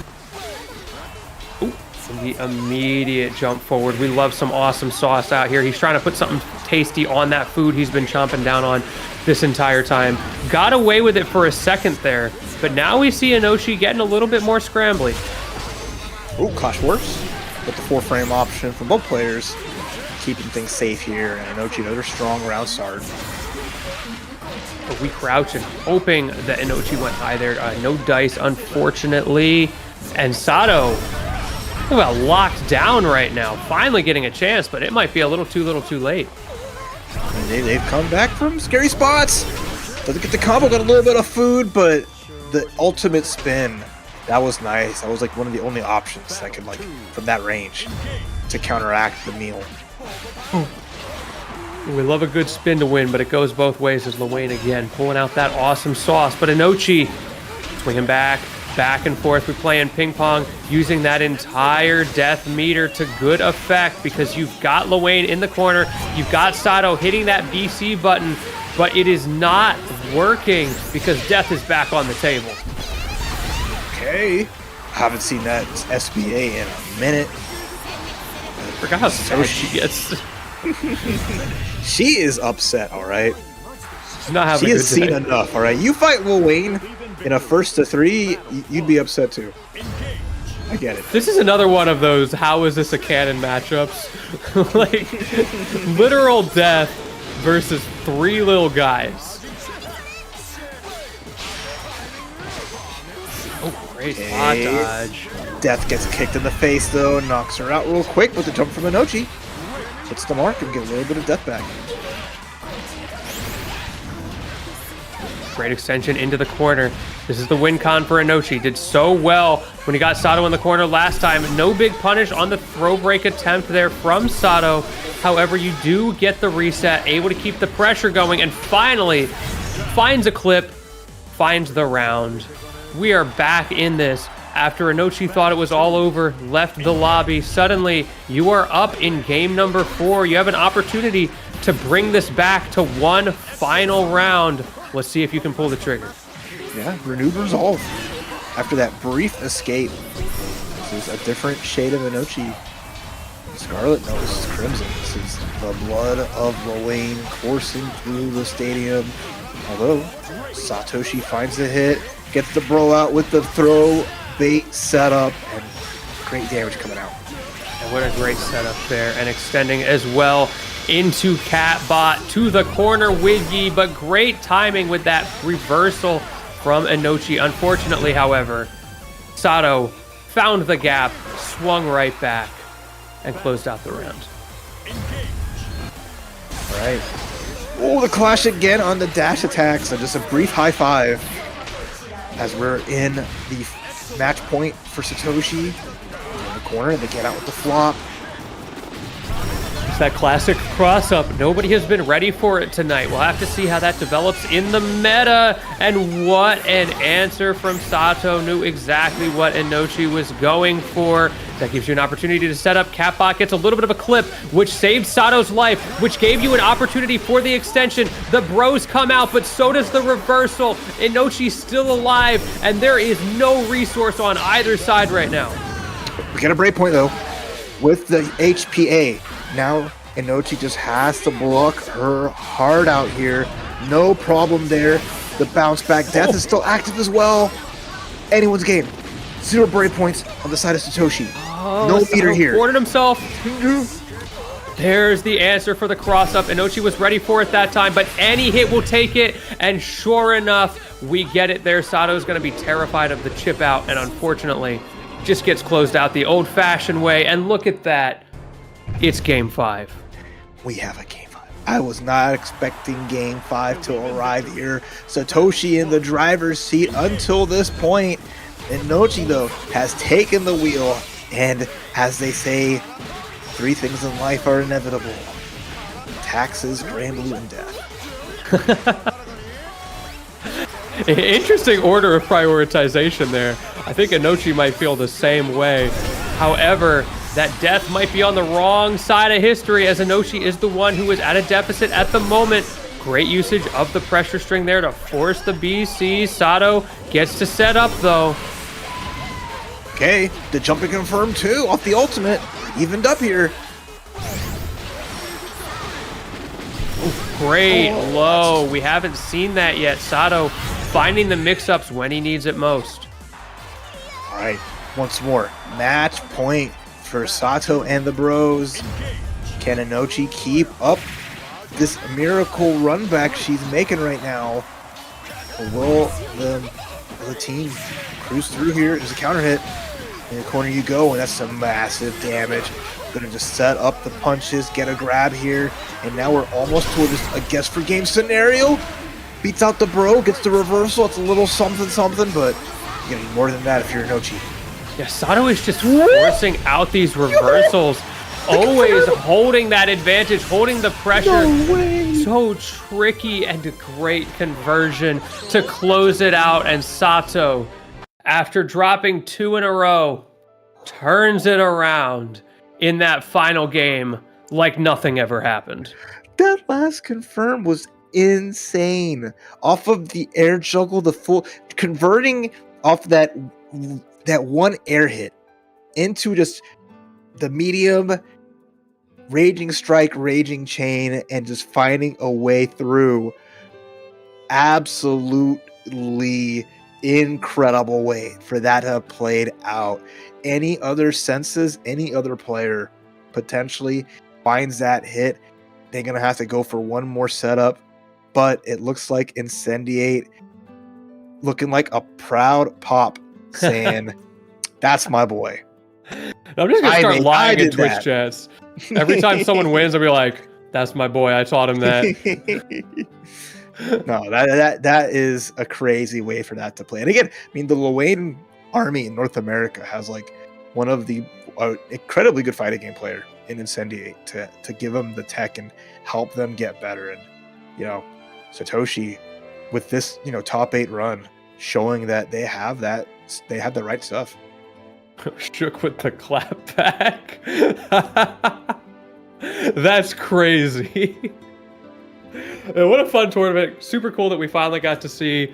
Ooh, And the immediate jump forward. We love some awesome sauce out here. He's trying to put something tasty on that food he's been chomping down on this entire time. Got away with it for a second there, but now we see Inochi getting a little bit more scrambly. Oh, Clash works with the 4-frame option for both players, keeping things safe here. And Inochi, another strong round start. We crouch and hoping that Inochi went high there. No dice, unfortunately. And Sato, about locked down right now. Finally getting a chance, but it might be a little too late. And they've come back from scary spots. Doesn't get the combo, got a little bit of food, but the ultimate spin, that was nice. That was like one of the only options that could, like, from that range to counteract the meal. We love a good spin to win, but it goes both ways as Lewayne again pulling out that awesome sauce. But Inochi swinging back and forth. We're playing ping pong, using that entire death meter to good effect because you've got Lewayne in the corner. You've got Sato hitting that BC button, but it is not working because death is back on the table. Okay. I haven't seen that SBA in a minute. I forgot how sad she gets. She is upset, all right? She's not having She a has good day. seen enough, all right? You fight Lewayne in a 1-3, you'd be upset too. I get it. This is another one of those how is this a canon matchups? Like literal death versus 3 little guys. Oh, great spot dodge. Death gets kicked in the face though, knocks her out real quick with the jump from Inochi. Hits the mark and get a little bit of death back. Great extension into the corner. This is the win con for Inochi. Did so well when he got Sato in the corner last time. No big punish on the throw break attempt there from Sato. However, you do get the reset, able to keep the pressure going, and finally finds a clip, finds the round. We are back in this. After Inochi thought it was all over, left the lobby. Suddenly, you are up in game number 4. You have an opportunity to bring this back to one final round. Let's see if you can pull the trigger. Yeah, renewed resolve. After that brief escape, this is a different shade of Inochi. Scarlet, no, this is Crimson. This is the blood of Lewayne coursing through the stadium. Although, Satoshi finds the hit, gets the bro out with the throw, bait setup, and great damage coming out. And what a great setup there, and extending as well into Catbot to the corner Wiggy, but great timing with that reversal from Inochi. Unfortunately, however, Sato found the gap, swung right back, and closed out the round. All right. Oh, the clash again on the dash attacks, and just a brief high five as we're in the match point for Satoshi. In the corner, they get out with the flop. It's that classic cross-up. Nobody has been ready for it tonight. We'll have to see how that develops in the meta. And what an answer from Sato. Knew exactly what Inochi was going for. That gives you an opportunity to set up. Catbot gets a little bit of a clip, which saved Sato's life, which gave you an opportunity for the extension. The bros come out, but so does the reversal. Inochi's still alive, and there is no resource on either side right now. We get a breakpoint though with the HPA. Now Inochi just has to block her heart out here. No problem there. The bounce back death is still active as well. Anyone's game. 0 breakpoints on the side of Satoshi. No meter here. Cornered himself. There's the answer for the cross-up. Inochi was ready for it that time, but any hit will take it. And sure enough, we get it there. Sato's going to be terrified of the chip out, and unfortunately, just gets closed out the old-fashioned way. And look at that. It's game 5. We have a game 5. I was not expecting game 5 to arrive here. Satoshi in the driver's seat until this point. Inochi, though, has taken the wheel. And as they say, 3 things in life are inevitable. Taxes, Grand Blue, and death. Interesting order of prioritization there. I think Inochi might feel the same way. However, that death might be on the wrong side of history, as Inochi is the one who is at a deficit at the moment. Great usage of the pressure string there to force the BC. Sato gets to set up, though. Okay, the jumping confirmed too off the ultimate. Evened up here. Great low. We haven't seen that yet. Sato finding the mix-ups when he needs it most. All right, once more. Match point for Sato and the bros. Can Inochi keep up this miracle run back she's making right now? Or will the team cruise through here? There's a counter hit. In the corner you go, and that's some massive damage. Gonna just set up the punches, get a grab here, and now we're almost to just a guess for game scenario. Beats out the bro, gets the reversal. It's a little something, but you're gonna need more than that if you're Inochi. Yeah, Sato is just forcing out these reversals. Always holding that advantage, holding the pressure. No way. So tricky and a great conversion to close it out. And Sato, after dropping 2 in a row, turns it around in that final game like nothing ever happened. That last confirm was insane. Off of the air juggle, the full converting off that one air hit into just the medium raging strike, raging chain, and just finding a way through. Absolutely incredible way for that to have played out. Any other senses, any other player potentially finds that hit, they're gonna have to go for one more setup. But it looks like Incendiate looking like a proud pop saying, "That's my boy." I'm just gonna start lying in Twitch that. chats. Every time someone wins, I'll be like, "That's my boy. I taught him that." No, that is a crazy way for that to play. And again, I mean, the Luane army in North America has like one of the incredibly good fighting game player in Incendiate to give them the tech and help them get better. And Satoshi with this top 8 run showing that they have the right stuff. Shook with the clap back. That's crazy. And what a fun tournament. Super cool that we finally got to see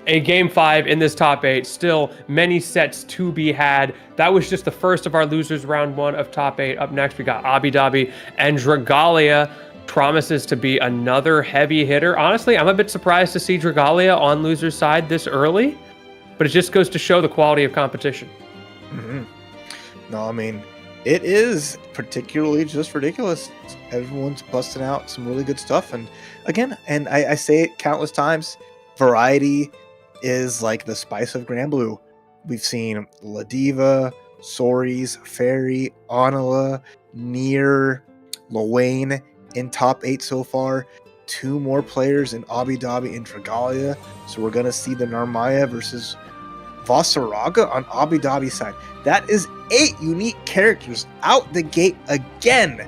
a Game 5 in this top 8. Still many sets to be had. That was just the first of our losers round 1 of top 8. Up next, we got Abu Dhabi and Dragalia. Promises to be another heavy hitter. Honestly, I'm a bit surprised to see Dragalia on loser's side this early, but it just goes to show the quality of competition. Mm-hmm. No, I mean, it is particularly just ridiculous. Everyone's busting out some really good stuff. And again, I say it countless times, variety is like the spice of Grand Blue. We've seen La Diva, Soris, Fairy, Anila, Nier, Luane in top 8 so far. 2 more players in Abu Dhabi and Dragalia. So we're going to see the Narmaya versus Vasaraga on Abu Dhabi side. That is 8 unique characters out the gate again.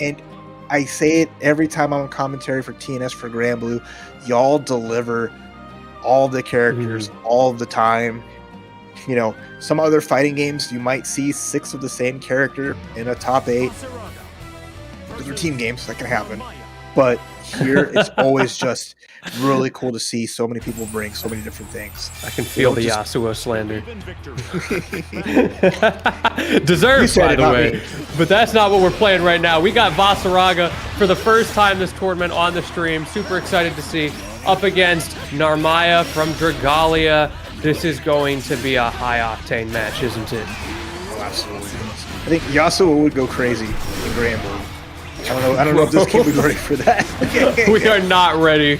And I say it every time I'm on commentary for TNS for Grand Blue. Y'all deliver all the characters all the time. Some other fighting games you might see 6 of the same character in a top 8. Those are team games, that can happen. But here it's always just really cool to see so many people bring so many different things. I can feel the Yasuo slander. Deserved, by the way. But that's not what we're playing right now. We got Vasaraga for the first time this tournament on the stream. Super excited to see. Up against Narmaya from Dragalia. This is going to be a high-octane match, isn't it? Oh, absolutely. I think Yasuo would go crazy in Grand Blue. I don't know if this kid would be ready for that. We are not ready.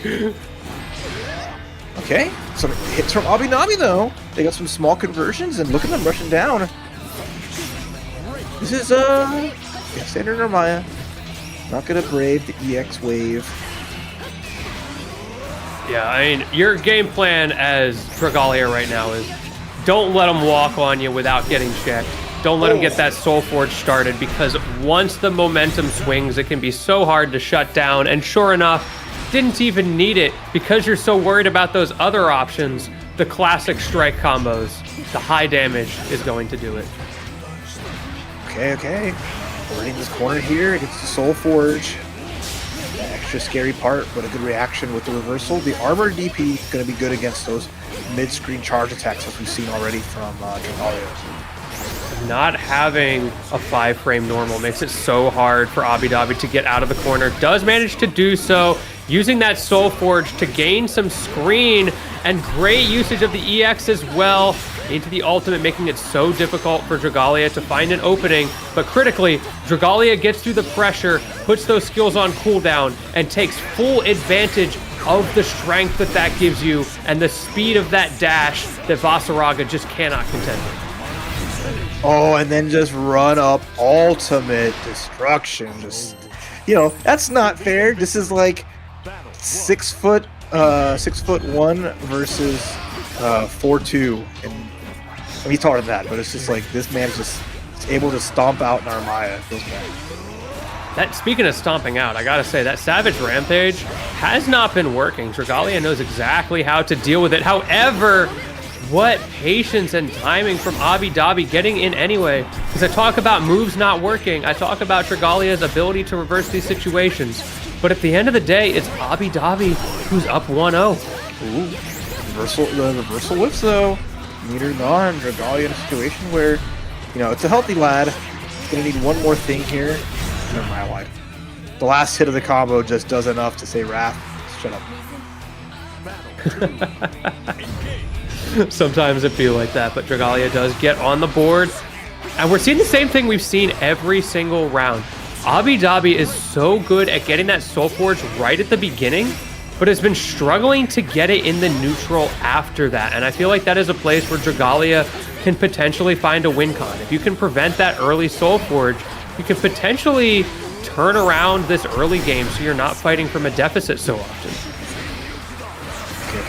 Okay, some hits from Abu Dhabi though. They got some small conversions and look at them rushing down. This is standard Narmaya. Not gonna brave the EX wave. Yeah, I mean, your game plan as Dragalia right now is don't let them walk on you without getting checked. Don't let them get that Soul Forge started, because once the momentum swings, it can be so hard to shut down. And sure enough, didn't even need it because you're so worried about those other options. The classic strike combos, the high damage is going to do it. Okay. We're in this corner here. It gets the Soul Forge. extra scary part, but a good reaction with the reversal. The armor DP going to be good against those mid-screen charge attacks as we've seen already from Dragalia. Not having a 5-frame normal makes it so hard for Abidabi to get out of the corner. Does manage to do so, using that Soul Forge to gain some screen, and great usage of the EX as well into the ultimate, making it so difficult for Dragalia to find an opening. But critically, Dragalia gets through the pressure, puts those skills on cooldown, and takes full advantage of the strength that gives you and the speed of that dash that Vasaraga just cannot contend with. Oh, and then just run up ultimate destruction. Just, you know, that's not fair. This is like 6'1" versus 4'2", and I mean, he's taller than that, but it's just like this man's just able to stomp out Narmaya. Feels bad. That, speaking of stomping out, I gotta say that Savage Rampage has not been working. Dragalia knows exactly how to deal with it. However, what patience and timing from Abidabi getting in anyway. Because I talk about moves not working, I talk about Dragalia's ability to reverse these situations. But at the end of the day, it's Abidabi who's up 1-0. Ooh, the reversal whips though. Meter gone. Dragalia in a situation where, you know, it's a healthy lad. He's gonna need one more thing here. Never mind, I lied. The last hit of the combo just does enough to say Wrath, shut up. Sometimes it feels like that, but Dragalia does get on the board. And we're seeing the same thing we've seen every single round. Abidabi is so good at getting that Soul Forge right at the beginning, but has been struggling to get it in the neutral after that. And I feel like that is a place where Dragalia can potentially find a win con. If you can prevent that early Soul Forge, you can potentially turn around this early game so you're not fighting from a deficit so often.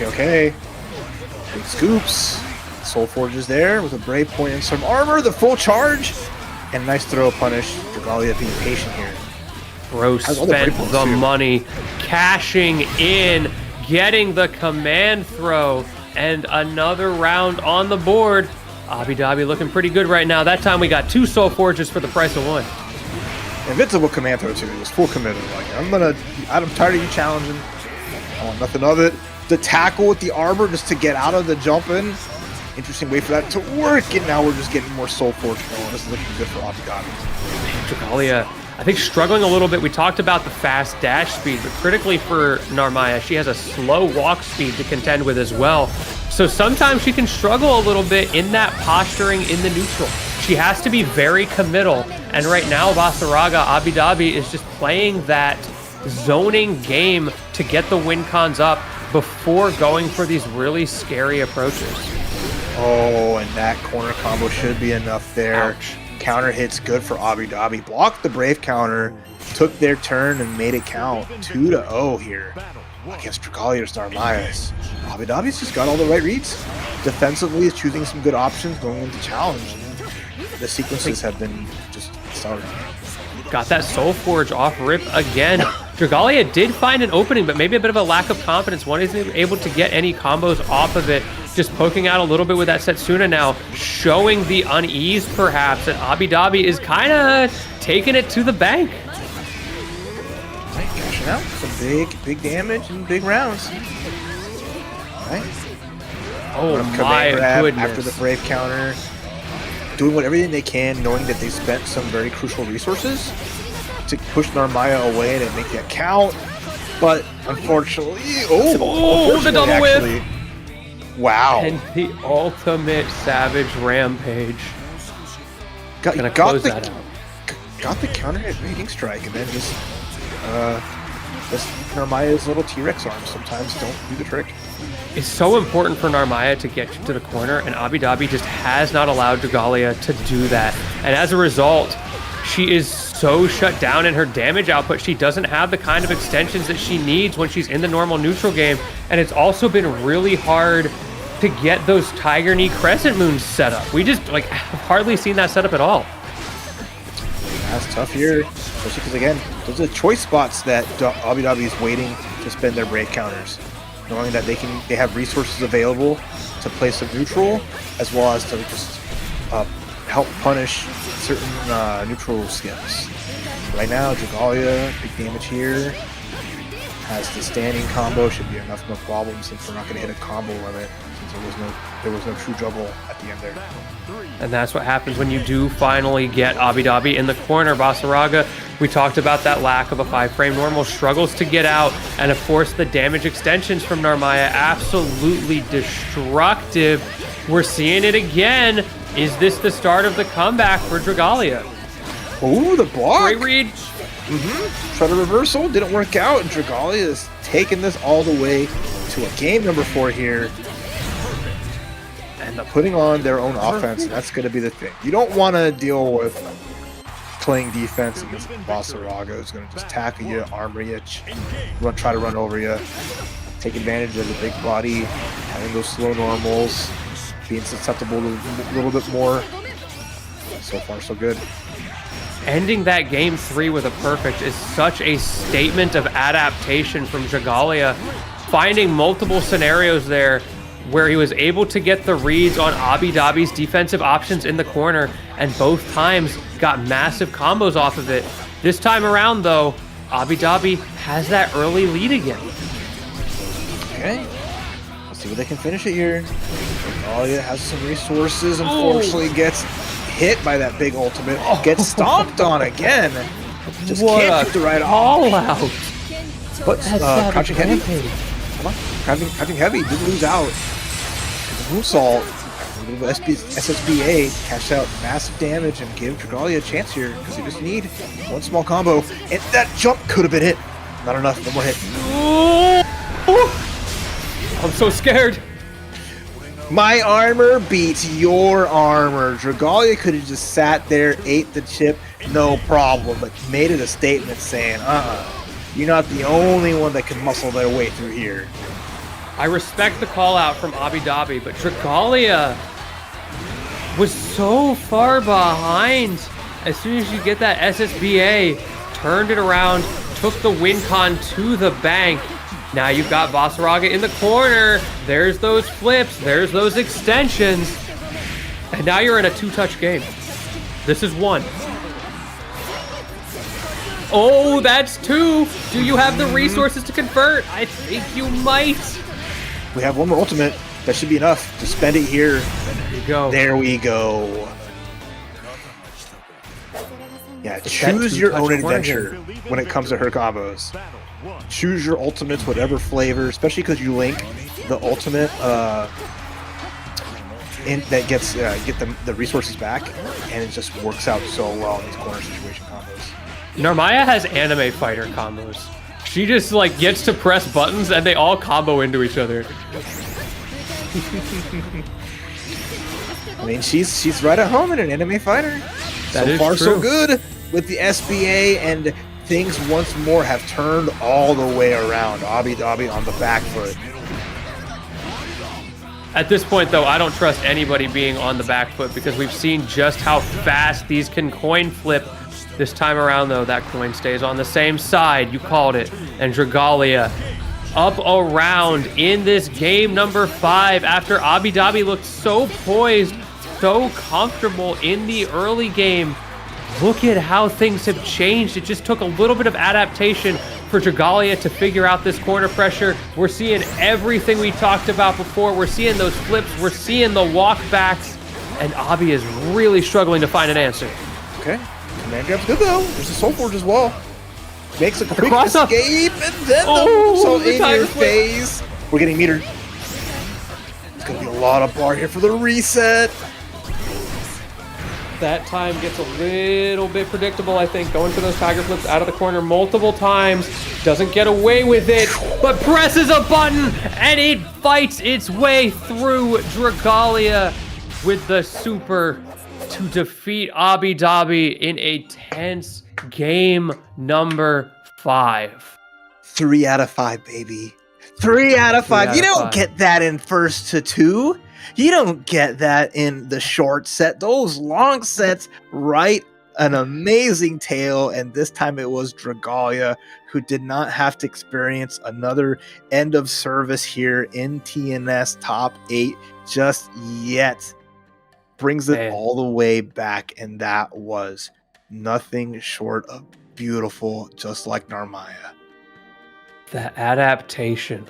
Okay. Big scoops. Soul Forge is there with a Brave Point and some armor, the full charge, and nice throw punish. Dragalia being patient here. Bro spent the money, cashing in, getting the command throw, and another round on the board. Abidabi looking pretty good right now. That time we got 2 Soul Forges for the price of 1. Invincible command throw too. It was full committed. Like I'm tired of you challenging. I want nothing of it. The tackle with the armor just to get out of the jump in. Interesting way for that to work. And now we're just getting more Soul Forge going. This is looking good for Abidabi. Dragalia, I think, struggling a little bit. We talked about the fast dash speed, but critically for Narmaya, she has a slow walk speed to contend with as well. So sometimes she can struggle a little bit in that posturing in the neutral. She has to be very committal. And right now, Vasaraga, Abidabi is just playing that zoning game to get the win cons up before going for these really scary approaches. Oh, and that corner combo should be enough there. Ouch. Counter hits good for Abidabi. Blocked the Brave counter, took their turn and made it count. 2-0 here against Dragalia's Narmayas. Abidabi's just got all the right reads. Defensively is choosing some good options going into challenge. The sequences have been just solid. Got that Soul Forge off rip again. Dragalia did find an opening, but maybe a bit of a lack of confidence. One isn't able to get any combos off of it. Just poking out a little bit with that Setsuna now, showing the unease perhaps, and Abidabi is kind of taking it to the bank. Right, cashing out some big damage and big rounds. Right. Oh my goodness. After the Brave counter. Doing everything they can, knowing that they spent some very crucial resources to push Narmaya away and make that count. But unfortunately, the double whip. Wow. And the ultimate Savage Rampage. Got close that out. Got the counter hit rating strike, and then just Narmaya's little T-Rex arms sometimes don't do the trick. It's so important for Narmaya to get to the corner, and Abidabi just has not allowed Dragalia to do that. And as a result, she is so shut down in her damage output. She doesn't have the kind of extensions that she needs when she's in the normal neutral game. And it's also been really hard to get those Tiger Knee Crescent Moons set up. We just have hardly seen that set up at all. That's tough here, especially because again, those are the choice spots that Abidabi is waiting to spend their Brave counters, knowing that they have resources available to play some neutral, as well as to just help punish certain neutral skips. Right now, Dragalia, big damage here. has the standing combo, should be enough, no problem, since we're not going to hit a combo limit, since there was no true juggle at the end there. And that's what happens when you do finally get Abidabi in the corner. Basaraga, we talked about that lack of a 5-frame normal, struggles to get out, and of course the damage extensions from Narmaya, absolutely destructive. We're seeing it again. Is this the start of the comeback for Dragalia? Oh, the block! Great read. Try to reversal, didn't work out, and Dragalia is taking this all the way to a game number 4 here. And putting on their own offense, and that's going to be the thing. You don't want to deal with playing defense against Basaraga, who's going to just tackle you, armor you, try to run over you, take advantage of the big body, having those slow normals, being susceptible to a little bit more. So far, so good. Ending that game 3 with a perfect is such a statement of adaptation from Dragalia, finding multiple scenarios there where he was able to get the reads on Abidabi's defensive options in the corner, and both times got massive combos off of it. This time around, though, Abidabi has that early lead again. Okay, let's see what they can finish it here. Dragalia has some resources, unfortunately gets hit by that big ultimate, gets stomped on again. Just What can't a get the right all off. out. But crouching heavy. Rampage. Come on, crouching heavy, didn't lose out. Moonsault, a little SSBA, cash out massive damage and give Dragalia a chance here, because you just need one small combo. And that jump could have been hit. Not enough, one more hit. I'm so scared. My armor beats your armor. Dragalia could have just sat there, ate the chip, no problem, but made it a statement saying, you're not the only one that can muscle their way through here. I respect the call out from Abidabi, but Dragalia was so far behind. As soon as you get that SSBA, turned it around, took the win con to the bank. Now you've got Basaraga in the corner. There's those flips, there's those extensions. And now you're in a 2-touch game. This is 1. Oh, that's 2. Do you have the resources to convert? I think you might. We have one more ultimate. That should be enough to spend it here. There you go. There we go. Yeah, choose your own adventure when it comes to her combos. Choose your ultimates, whatever flavor, especially because you link the ultimate that gets get the resources back, and it just works out so well in these corner situation combos. Narmaya has anime fighter combos. She just like gets to press buttons and they all combo into each other. I mean, she's right at home in an anime fighter. That is so far, true. so good with the SBA, and things once more have turned all the way around. Abidabi on the back foot. At this point, though, I don't trust anybody being on the back foot because we've seen just how fast these can coin flip. This time around, though, that coin stays on the same side. You called it. And Dragalia up around in this game number 5 after Abidabi looked so poised, so comfortable in the early game. Look at how things have changed. It just took a little bit of adaptation for Dragalia to figure out this corner pressure. We're seeing everything we talked about before. We're seeing those flips. We're seeing the walkbacks. And Abi is really struggling to find an answer. Okay. Command grab's good, though. There's a Soul Forge as well. Makes a quick cross-up. escape, and then Oh, the the in tiger your flip. face. We're getting metered. It's going to be a lot of bar here for the reset. That time gets a little bit predictable, I think. Going for those tiger flips out of the corner multiple times. Doesn't get away with it, but presses a button, and it fights its way through Dragalia with the super to defeat Abidabi in a tense game number 5. 3 out of 5, baby. 3 out of 5. You out of don't 5. get that in first to 2. You don't get that in the short set. Those long sets write an amazing tale, and this time it was Dragalia who did not have to experience another end of service here in TNS top 8 just yet. Brings it Man. all the way back, and that was nothing short of beautiful, just like Narmaya. The adaptation.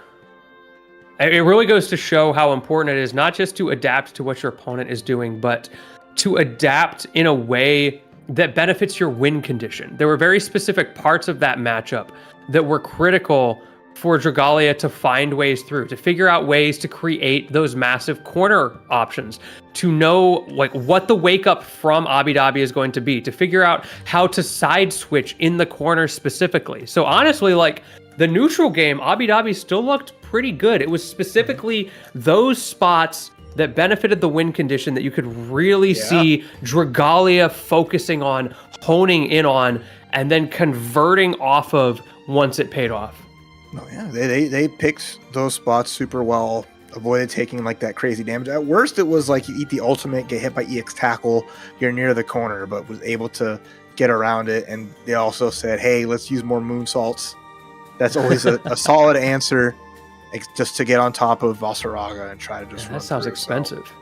It really goes to show how important it is not just to adapt to what your opponent is doing, but to adapt in a way that benefits your win condition. There were very specific parts of that matchup that were critical for Dragalia to find ways through, to figure out ways to create those massive corner options, to know like what the wake up from Abidabi is going to be, to figure out how to side switch in the corner specifically. So honestly, like the neutral game, Abidabi still looked pretty good. It was specifically those spots that benefited the win condition that you could really see Dragalia focusing on, honing in on, and then converting off of once it paid off. Oh yeah, they picked those spots super well, avoided taking like that crazy damage. At worst, it was like you eat the ultimate, get hit by EX tackle, you're near the corner, but was able to get around it. And they also said, hey, let's use more moonsaults. That's always a solid answer, just to get on top of Vasaraga and try to just run that sounds through. expensive. So,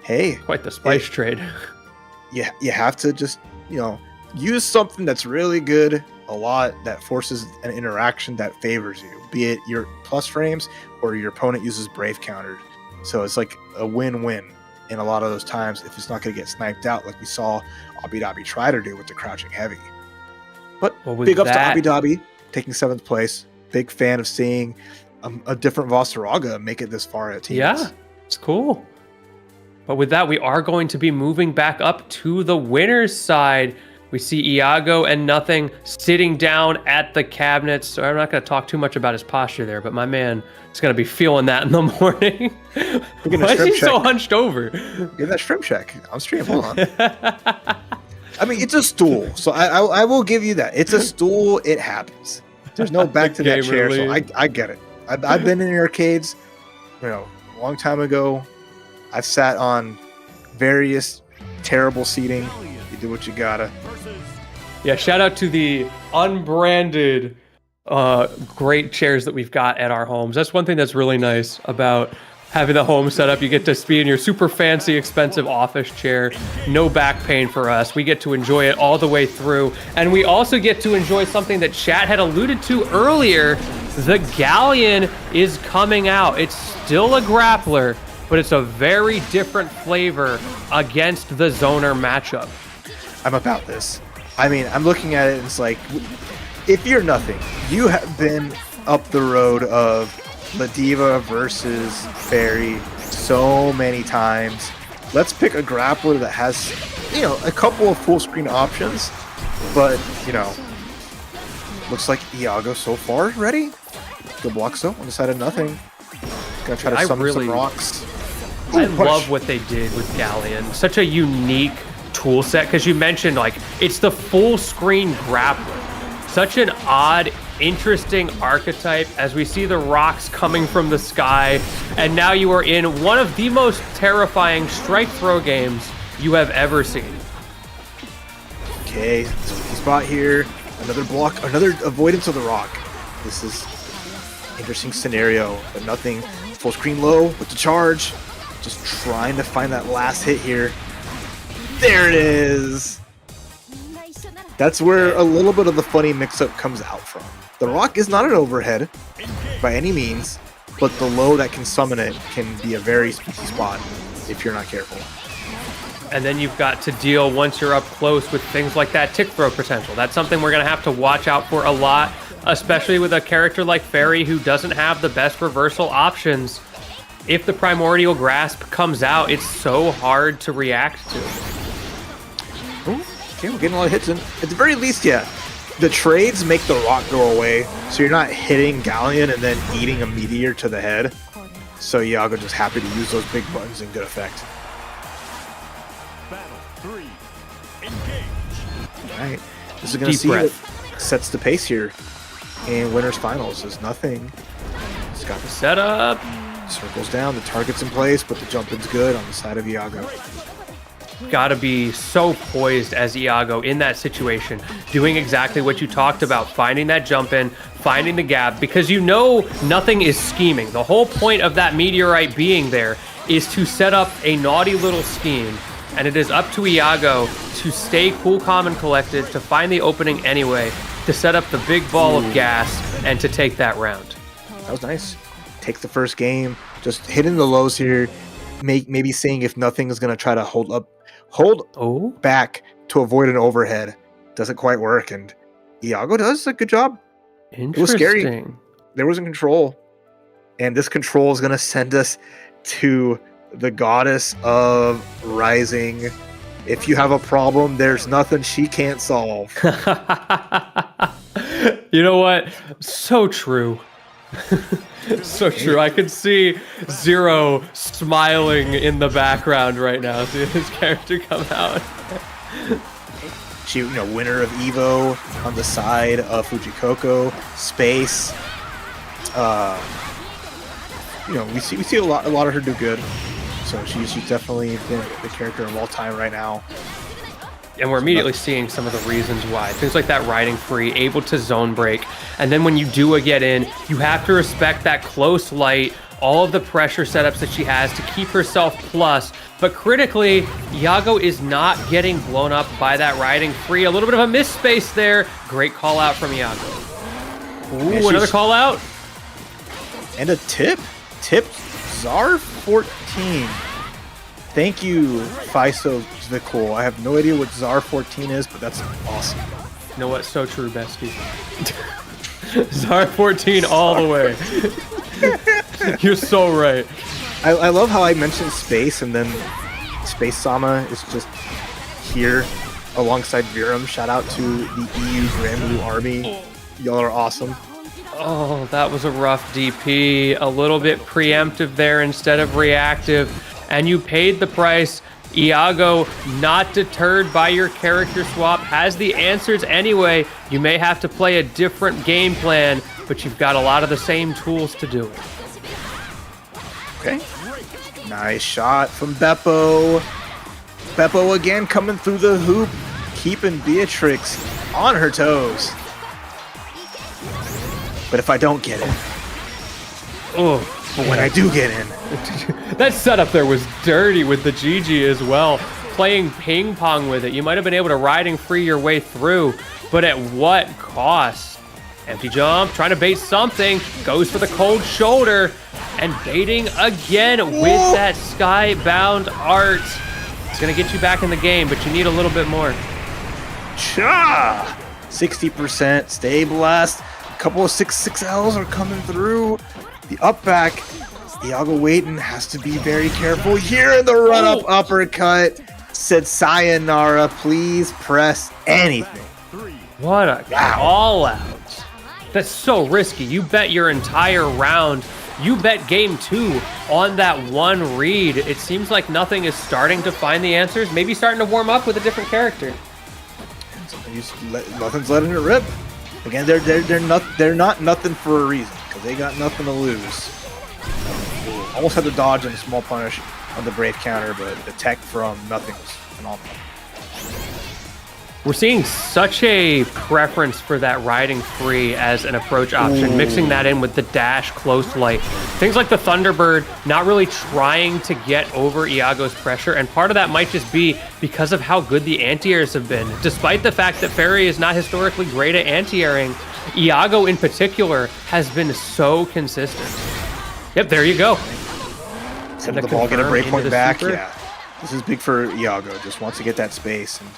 hey, quite the spice trade. Yeah, you have to just, use something that's really good a lot that forces an interaction that favors you, be it your plus frames or your opponent uses brave countered. So it's like a win-win in a lot of those times if it's not going to get sniped out like we saw Abidabi try to do with the crouching heavy. But big ups to Abidabi taking 7th place. Big fan of seeing a different Vasaraga make it this far at TNS. Yeah, it's cool. But with that, we are going to be moving back up to the winner's side. We see Iago and Nothing sitting down at the cabinets. So I'm not going to talk too much about his posture there, but my man is going to be feeling that in the morning. Why is he so hunched over? Give that shrimp check on stream. Hold on. I mean, it's a stool, so I will give you that. It's a stool. It happens. There's no back to that chair, so I get it. I've been in the arcades, a long time ago. I've sat on various terrible seating. You do what you gotta. Yeah, shout out to the unbranded great chairs that we've got at our homes. That's one thing that's really nice about having the home set up. You get to be in your super fancy, expensive office chair. No back pain for us. We get to enjoy it all the way through. And we also get to enjoy something that chat had alluded to earlier. The Galleon is coming out. It's still a grappler, but it's a very different flavor against the Zoner matchup. I'm about this. I mean, I'm looking at it and it's like, if you're Nothing, you have been up the road of Ladiva versus Fairy so many times. Let's pick a grappler that has, a couple of full screen options, but, looks like Iago so far ready. Good blocks though on the side of Nothing. Gonna try to summon some rocks. I love what they did with Galleon. Such a unique tool set, because you mentioned it's the full screen grappler. Such an odd, interesting archetype as we see the rocks coming from the sky, and now you are in one of the most terrifying strike throw games you have ever seen. Okay, spot here. Another block, another avoidance of the rock. This is interesting scenario, but Nothing. Full screen low with the charge. Just trying to find that last hit here. There it is. That's where a little bit of the funny mix-up comes out from. The rock is not an overhead by any means, but the low that can summon it can be a very spooky spot if you're not careful. And then you've got to deal, once you're up close, with things like that tick throw potential. That's something we're going to have to watch out for a lot, especially with a character like Fairy who doesn't have the best reversal options. If the Primordial Grasp comes out, it's so hard to react to. Ooh, okay, we're getting a lot of hits in. At the very least, the trades make the rock go away, so you're not hitting Galleon and then eating a meteor to the head. So Iago just happy to use those big buttons in good effect. Battle 3. Engage. All right, this is going to see what sets the pace here. And winners finals is Nothing. It's got the setup. Circles down, the target's in place, but the jump in's good on the side of Iago. Gotta be so poised as Iago in that situation, doing exactly what you talked about, finding that jump in, finding the gap, because Nothing is scheming. The whole point of that meteorite being there is to set up a naughty little scheme and it is up to Iago to stay cool, calm, and collected, to find the opening anyway, to set up the big ball of gas, and to take that round. That was nice. Take the first game, just hitting the lows here, maybe seeing if nothing is going to try to hold back to avoid an overhead. Doesn't quite work, and Iago does a good job. Interesting. It was scary. There was in control, and this control is going to send us to the goddess of rising. If you have a problem, there's nothing she can't solve. You know what? So true. So true. I could see Zero smiling in the background right now, seeing his character come out. She, winner of Evo on the side of Fujikoko, Space. We see a lot of her do good. So she's definitely been the character of all time right now. And we're immediately seeing some of the reasons why. Things like that riding free, able to zone break. And then when you do a get in, you have to respect that close light, all of the pressure setups that she has to keep herself plus. But critically, Iago is not getting blown up by that riding free. A little bit of a miss space there. Great call out from Iago. Ooh, another call out. And a tip. Tip Czar 14. Thank you, Fiso Zvikul. I have no idea what Czar 14 is, but that's awesome. You know what? So true, bestie. Czar 14 all the way. You're so right. I love how I mentioned Space, and then Space Sama is just here alongside Virum. Shout out to the EU Grand Blue Army. Y'all are awesome. Oh, that was a rough DP. A little bit preemptive there instead of reactive. And you paid the price. Iago, not deterred by your character swap, has the answers anyway. You may have to play a different game plan, but you've got a lot of the same tools to do it. Okay. Nice shot from Beppo. Beppo again coming through the hoop, keeping Beatrix on her toes. But if I don't get in, but when I do get in, that setup there was dirty with the GG as well. Playing ping pong with it. You might have been able to riding free your way through, but at what cost? Empty jump, trying to bait something, goes for the cold shoulder, and baiting again with that skybound art. It's gonna get you back in the game, but you need a little bit more. Cha! 60%, stay blessed. A couple of 6-6Ls are coming through. The up back. Iago Waitin has to be very careful here in the run-up uppercut. Said sayonara, please press anything. What a call out. That's so risky. You bet your entire round. You bet game 2 on that one read. It seems like nothing is starting to find the answers. Maybe starting to warm up with a different character. Nothing's letting it rip. Again, they're not nothing for a reason, because they got nothing to lose. Almost had to dodge and a small punish on the Brave counter, but the tech from nothing was phenomenal. We're seeing such a preference for that riding free as an approach option, mixing that in with the dash close light. Things like the Thunderbird not really trying to get over Iago's pressure, and part of that might just be because of how good the anti-airs have been. Despite the fact that Fairy is not historically great at anti-airing, Iago in particular has been so consistent. Yep, there you go. Send the ball, get a breakpoint back. Super. Yeah, this is big for Iago. Just wants to get that space and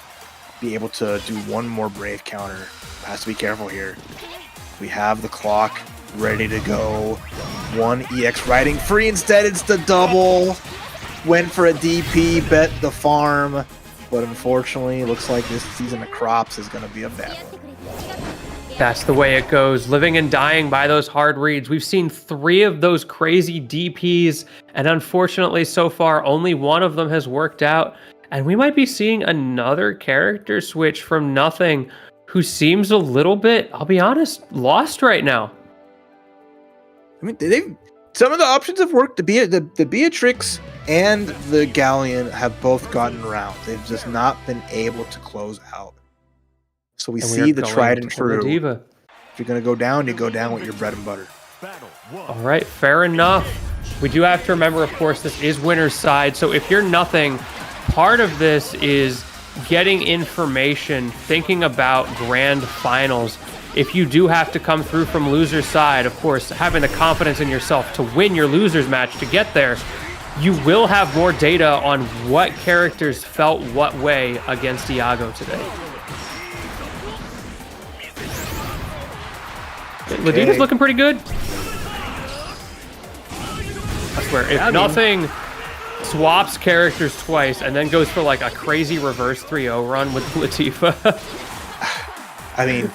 be able to do one more Brave counter. Has to be careful here. We have the clock ready to go. One EX riding free. Instead, it's the double. Went for a DP, bet the farm. But unfortunately, looks like this season of crops is going to be a bad one. That's the way it goes. Living and dying by those hard reads. We've seen 3 of those crazy DPs, and unfortunately, so far, only one of them has worked out. And we might be seeing another character switch from nothing, who seems a little bit, I'll be honest, lost right now. I mean, some of the options have worked. The Beatrix and the Galleon have both gotten around. They've just not been able to close out. So we see the tried and true. If you're going to go down, you go down with your bread and butter. All right, fair enough. We do have to remember, of course, this is winner's side. So if you're nothing, part of this is getting information, thinking about grand finals. If you do have to come through from loser's side, of course, having the confidence in yourself to win your loser's match to get there, you will have more data on what characters felt what way against Iago today. Ladina's looking pretty good. I swear, if nothing swaps characters twice and then goes for like a crazy reverse 3-0 run with Latifa. I mean,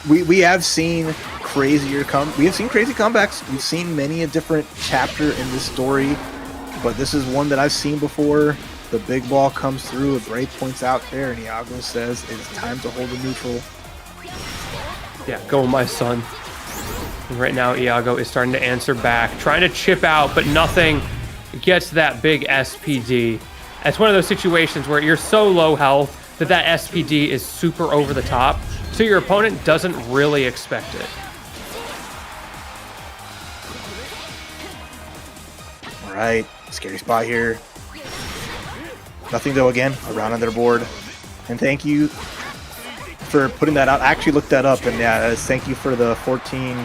we have seen crazy comebacks. We've seen many a different chapter in this story, but this is one that I've seen before. The big ball comes through, a break points out there, and Iago says it's time to hold a neutral. Yeah, go my son. And right now, Iago is starting to answer back, trying to chip out, but nothing gets that big SPD. It's one of those situations where you're so low health that SPD is super over the top, so your opponent doesn't really expect it. All right, scary spot here. Nothing though again, around on their board. And thank you for putting that out. I actually looked that up, and yeah, thank you for the 14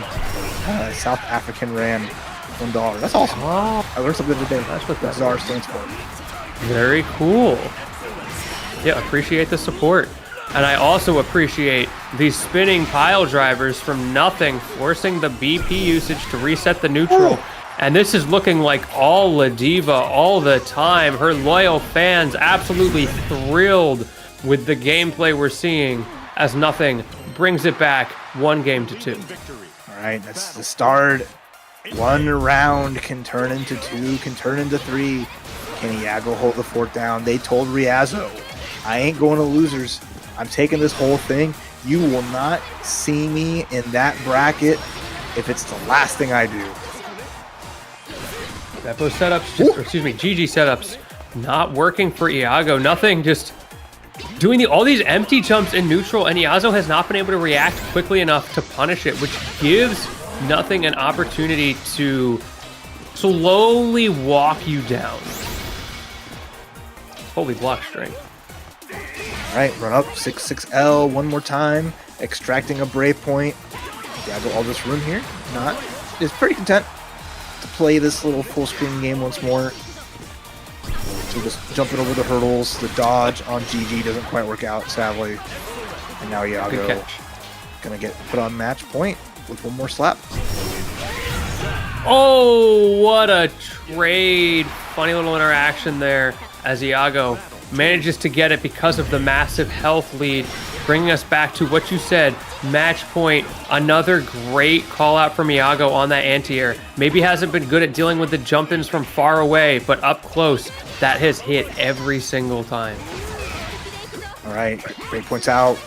South African Rand $1. That's awesome. Oh, I learned something today. that's what that ZAR stands for. Very cool. Yeah, appreciate the support. And I also appreciate these spinning pile drivers from nothing, forcing the BP usage to reset the neutral. And this is looking like all Ladiva all the time. Her loyal fans absolutely thrilled with the gameplay we're seeing as nothing brings it back 1-2. All right, that's the start. One round can turn into 2, can turn into 3. Can Iago hold the fort down? They told Riazzo, I ain't going to losers. I'm taking this whole thing. You will not see me in that bracket if it's the last thing I do. Beppo setups, GG setups, not working for Iago. Nothing, just doing all these empty jumps in neutral, and Iago has not been able to react quickly enough to punish it, which gives nothing an opportunity to slowly walk you down. Holy block strength. All right, run up 6-6L one more time, extracting a brave point. Iago all this room here, is pretty content to play this little full screen game once more. So just jumping over the hurdles, the dodge on GG doesn't quite work out, sadly. And now Iago gonna get put on match point with one more slap. Oh, what a trade. Funny little interaction there as Iago manages to get it because of the massive health lead, bringing us back to what you said, match point. Another great call out from Iago on that anti-air. Maybe hasn't been good at dealing with the jump-ins from far away, but up close, that has hit every single time. All right, break points out.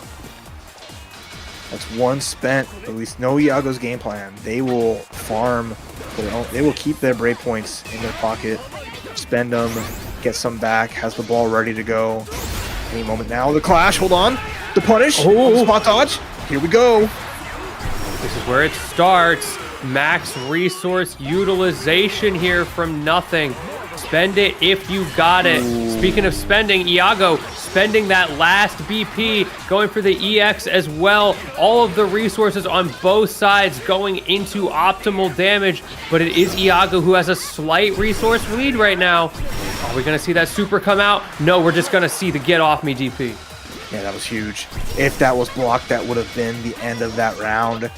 That's one spent. At least know Iago's game plan. They will farm. They will keep their break points in their pocket, spend them, get some back, has the ball ready to go. Any moment now. The clash, hold on. The punish, spot dodge. Here we go. This is where it starts. Max resource utilization here from nothing. Spend it if you got it. Ooh. Speaking of spending, Iago spending that last BP, going for the EX as well. All of the resources on both sides going into optimal damage, but it is Iago who has a slight resource lead right now. Are we gonna see that super come out? No, we're just gonna see the get off me DP. Yeah, that was huge. If that was blocked, that would have been the end of that round.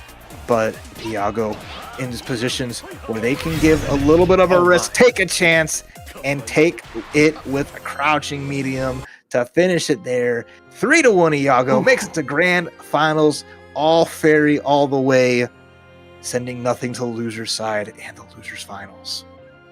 But Iago in these positions where they can give a little bit of a risk, take a chance, and take it with a crouching medium to finish it there. 3-1 Iago makes it to grand finals, all fairy all the way, sending nothing to the loser's side and the loser's finals.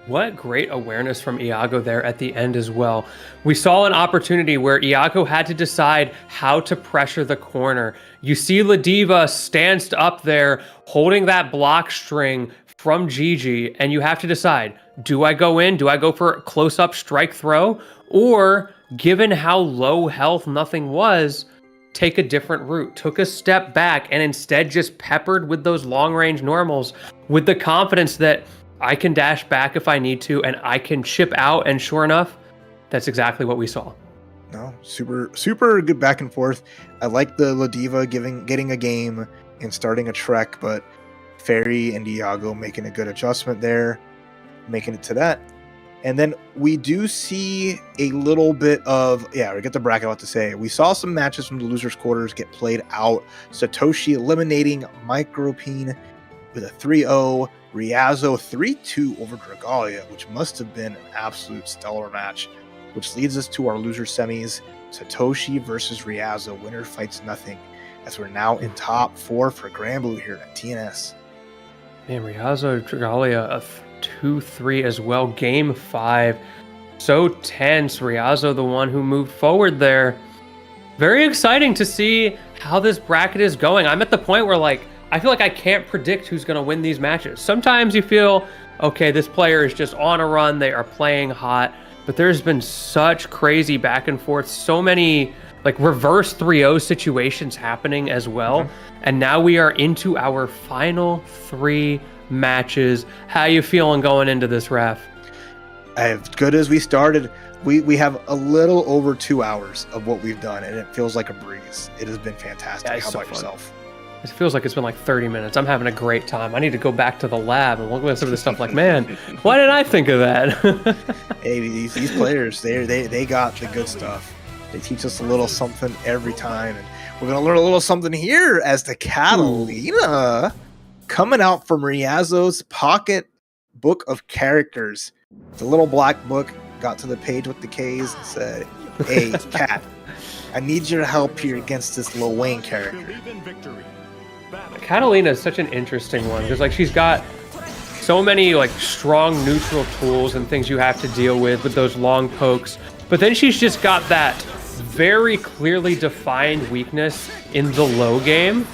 What great awareness from Iago there at the end as well. We saw an opportunity where Iago had to decide how to pressure the corner. You see Ladiva stands up there holding that block string from Gigi, and you have to decide, do I go in? Do I go for a close-up strike throw? Or, given how low health nothing was, take a different route, took a step back, and instead just peppered with those long-range normals with the confidence that I can dash back if I need to, and I can chip out, and sure enough, that's exactly what we saw. No, super good back and forth. I like the Ladiva getting a game and starting a trek, but Fairy and Diago making a good adjustment there, making it to that. And then we do see a little bit of, we get the bracket out to say. We saw some matches from the losers quarters get played out. Satoshi eliminating Micropene with a 3-0. Riazo 3-2 over Dragalia, which must have been an absolute stellar match, which leads us to our loser semis. Satoshi versus Riazo. Winner fights nothing, as we're now in top 4 for Grand Blue here at TNS. Man, Riazo, Dragalia, a 2-3 as well. Game 5. So tense. Riazo, the one who moved forward there. Very exciting to see how this bracket is going. I'm at the point where, like, I feel like I can't predict who's going to win these matches. Sometimes you feel, okay, this player is just on a run. They are playing hot. But there's been such crazy back and forth. So many, like, reverse 3-0 situations happening as well. Mm-hmm. And now we are into our final 3 matches. How you feeling going into this, Raf? As good as we started, we have a little over 2 hours of what we've done, and it feels like a breeze. It has been fantastic. How about yourself? It feels like it's been like 30 minutes. I'm having a great time. I need to go back to the lab and look at some of this stuff like, man, why didn't I think of that? Hey, these players, they got the good stuff. They teach us a little something every time, and we're going to learn a little something here as the Catalina coming out from Riazo's pocket book of characters. The little black book got to the page with the K's and said, hey, Cat, I need your help here against this Lil Wayne character. Catalina is such an interesting one because, like, she's got so many, like, strong neutral tools and things you have to deal with those long pokes. But then she's just got that very clearly defined weakness in the low game.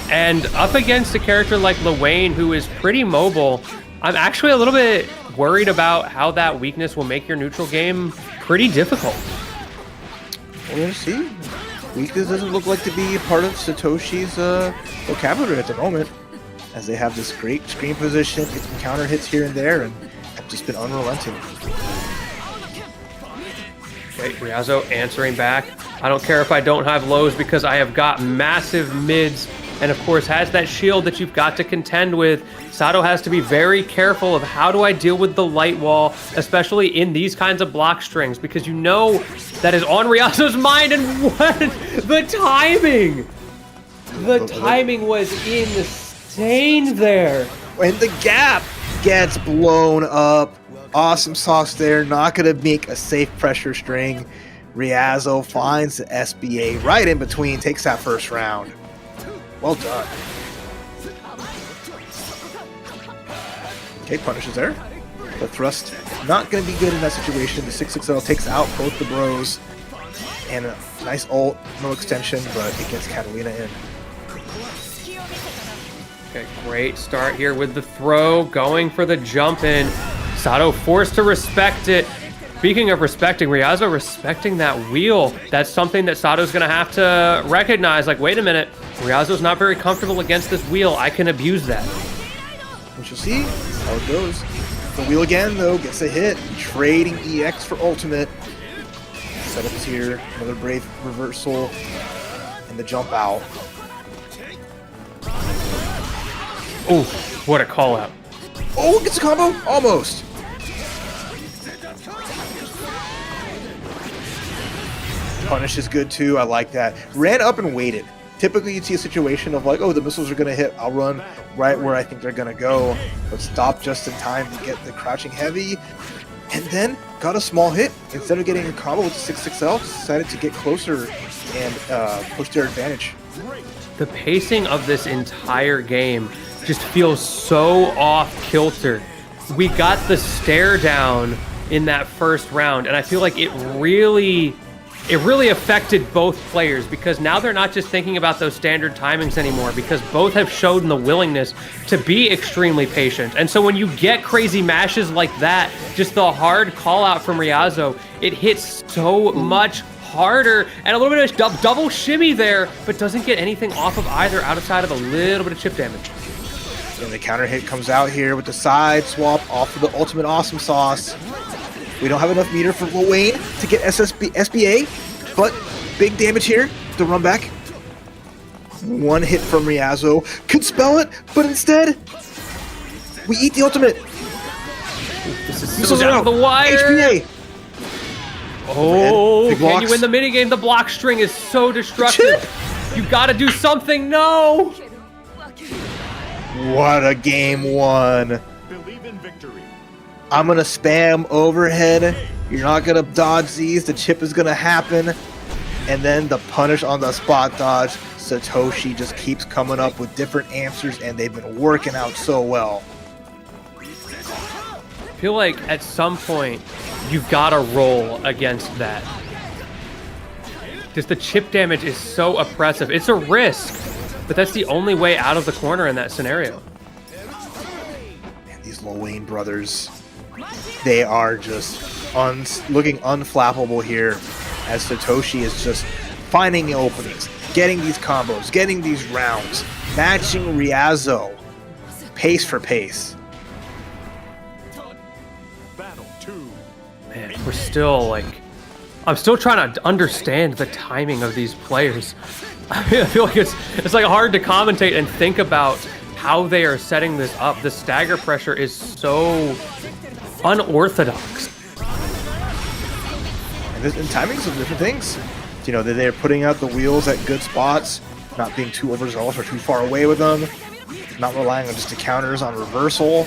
And up against a character like Lil Wayne, who is pretty mobile, I'm actually a little bit worried about how that weakness will make your neutral game pretty difficult. We'll see. Weakness doesn't look like to be a part of Satoshi's vocabulary at the moment, as they have this great screen position, get some counter hits here and there, and have just been unrelenting. Okay, Riazo answering back. I don't care if I don't have lows because I have got massive mids, and of course has that shield that you've got to contend with. Sato has to be very careful of how do I deal with the light wall, especially in these kinds of block strings, because you know that is on Riazo's mind. And what the timing! The timing was insane there. And the gap gets blown up. Awesome sauce there. Not going to make a safe pressure string. Riazo finds the SBA right in between. Takes that first round. Well done. Okay, punishes there. The thrust not going to be good in that situation. The 660 takes out both the bros. And a nice ult, no extension, but it gets Catalina in. Okay, great start here with the throw, going for the jump in. Sato forced to respect it. Speaking of respecting, Riazo respecting that wheel. That's something that Sato's going to have to recognize. Like, wait a minute, Riazo's not very comfortable against this wheel. I can abuse that. We shall see how it goes. The wheel again, though, gets a hit. Trading EX for ultimate. Setups here. Another brave reversal. And the jump out. Oh, what a call out. Oh, gets a combo? Almost. Punish is good too. I like that. Ran up and waited. Typically, you'd see a situation of like, oh, the missiles are going to hit. I'll run right where I think they're going to go. But stop just in time to get the crouching heavy. And then got a small hit. Instead of getting a combo with the 6XL, decided to get closer and push their advantage. The pacing of this entire game just feels so off kilter. We got the stare down in that first round, and I feel like it really affected both players, because now they're not just thinking about those standard timings anymore, because both have shown the willingness to be extremely patient. And so when you get crazy mashes like that, just the hard call out from Riazo, it hits so much harder, and a little bit of double shimmy there, but doesn't get anything off of either outside of a little bit of chip damage. And the counter hit comes out here with the side swap off of the ultimate awesome sauce. We don't have enough meter for Lil Wayne to get SBA, but big damage here. The run back. One hit from Riazzo. Could spell it, but instead, we eat the ultimate. This is so down to the wire. HPA. Oh, can you win the minigame? The block string is so destructive. You gotta do something. No. What a game one. Believe in victory. I'm gonna spam overhead. You're not gonna dodge these. The chip is gonna happen. And then the punish on the spot dodge. Satoshi just keeps coming up with different answers, and they've been working out so well. I feel like at some point you've got to roll against that. Just the chip damage is so oppressive. It's a risk, but that's the only way out of the corner in that scenario. Man, these Lil Wayne brothers, they are just looking unflappable here as Satoshi is just finding the openings, getting these combos, getting these rounds, matching Riazzo pace for pace. Battle 2. Man, we're still like, I'm still trying to understand the timing of these players. I feel like it's like hard to commentate and think about how they are setting this up. The stagger pressure is so unorthodox. And timings of different things. You know, they're putting out the wheels at good spots, not being too overzealous or too far away with them, not relying on just the counters on reversal.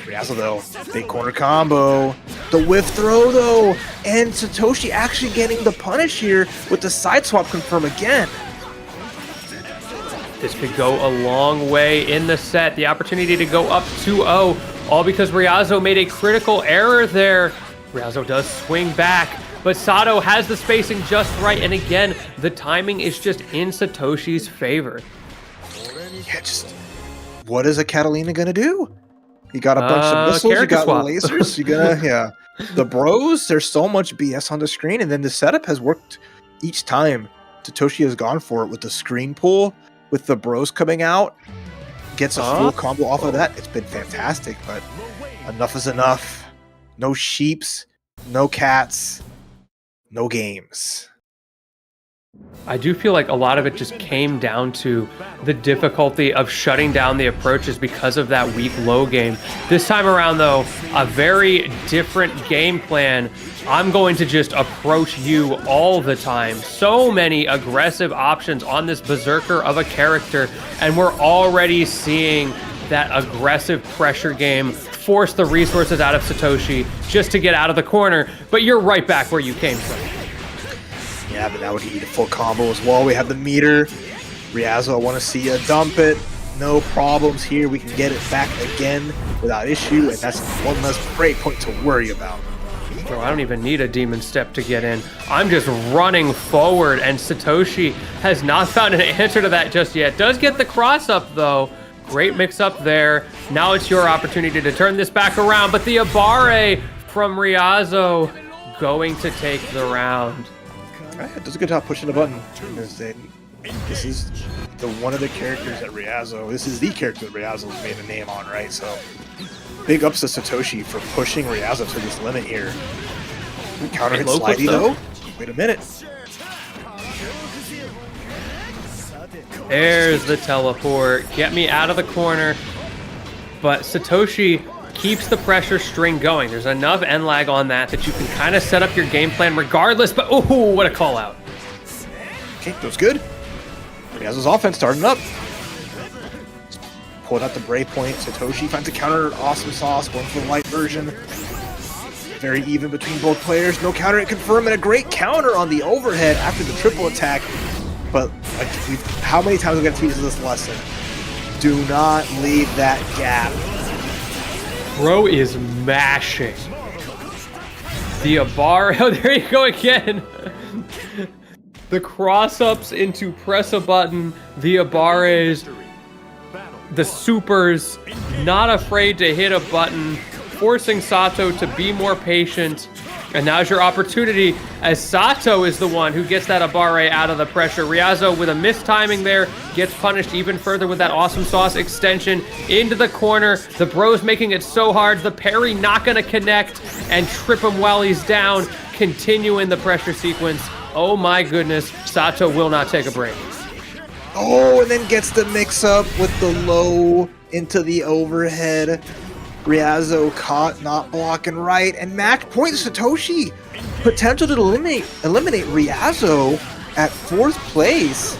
Riazzo, though, big corner combo. The whiff throw, though, and Satoshi actually getting the punish here with the side swap confirm again. This could go a long way in the set. The opportunity to go up 2-0, all because Riazzo made a critical error there. Riazzo does swing back, but Sato has the spacing just right, and again, the timing is just in Satoshi's favor. Yeah, just what is a Catalina gonna do? You got a bunch of missiles, you got swap. lasers, you gonna, yeah. The bros, there's so much BS on the screen, and then the setup has worked each time. Satoshi has gone for it with the screen pull, with the bros coming out, gets a full combo off of that. It's been fantastic, but enough is enough. No sheeps, no cats, no games. I do feel like a lot of it just came down to the difficulty of shutting down the approaches because of that weak low game. This time around, though, a very different game plan. I'm going to just approach you all the time. So many aggressive options on this berserker of a character, and we're already seeing that aggressive pressure game force the resources out of Satoshi just to get out of the corner, but you're right back where you came from. Yeah, but now we can eat a full combo as well. We have the meter. Riazzo, I want to see you dump it. No problems here. We can get it back again without issue, and that's one less break point to worry about. Bro, I don't even need a demon step to get in. I'm just running forward, and Satoshi has not found an answer to that just yet. Does get the cross up, though. Great mix up there. Now it's your opportunity to turn this back around, but the Abare from Riazzo going to take the round. It does a good job pushing the button. This is one of the characters that Riazzo, this is the character that Riazzo's made a name on, right? So big ups to Satoshi for pushing Riazzo to this limit here. Counter hit slidey though. Wait a minute. There's the teleport. Get me out of the corner. But Satoshi keeps the pressure string going. There's enough end lag on that you can kind of set up your game plan regardless, but oh, what a call out. Okay, that was good. Riazzo's offense starting up. Pulled out the Bray point. Satoshi finds a counter. Awesome sauce. Going for the light version. Very even between both players. No counter hit confirmed, and a great counter on the overhead after the triple attack. But like, how many times have we got to teach this lesson? Do not leave that gap. Bro is mashing. The Abare, oh, there you go again. The cross-ups into press a button. The Abares, the supers, not afraid to hit a button, forcing Sato to be more patient. And now's your opportunity, as Sato is the one who gets that Abare out of the pressure. Riazo with a mistiming there gets punished even further with that awesome sauce extension into the corner. The bros making it so hard. The parry not going to connect and trip him while he's down. Continuing the pressure sequence. Oh my goodness, Sato will not take a break. Oh, and then gets the mix up with the low into the overhead. Riazo caught, not blocking right, and match point Satoshi. Potential to eliminate Riazo at 4th place.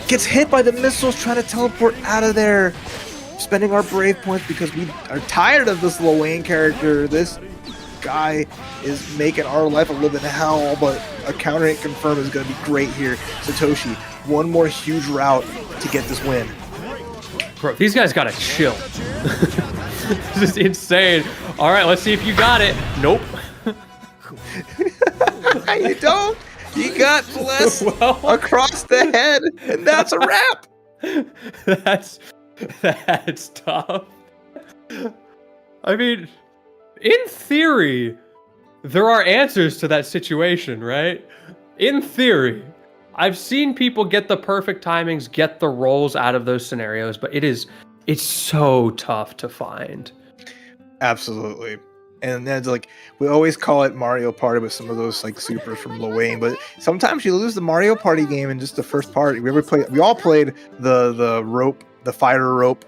Gets hit by the missiles, trying to teleport out of there. Spending our brave points because we are tired of this Lil Wayne character. This guy is making our life a living hell, but a counter hit confirm is going to be great here. Satoshi, one more huge route to get this win. Bro, these guys gotta chill. This is insane. All right, let's see if you got it. Nope. You don't. You got blessed across the head, and that's a wrap. That's tough. I mean, in theory, there are answers to that situation, right? In theory. I've seen people get the perfect timings, get the rolls out of those scenarios, but it's so tough to find. Absolutely. And then it's like, we always call it Mario Party with some of those like supers from Lil Wayne, but sometimes you lose the Mario Party game in just the first part. We all played the rope, the fire rope,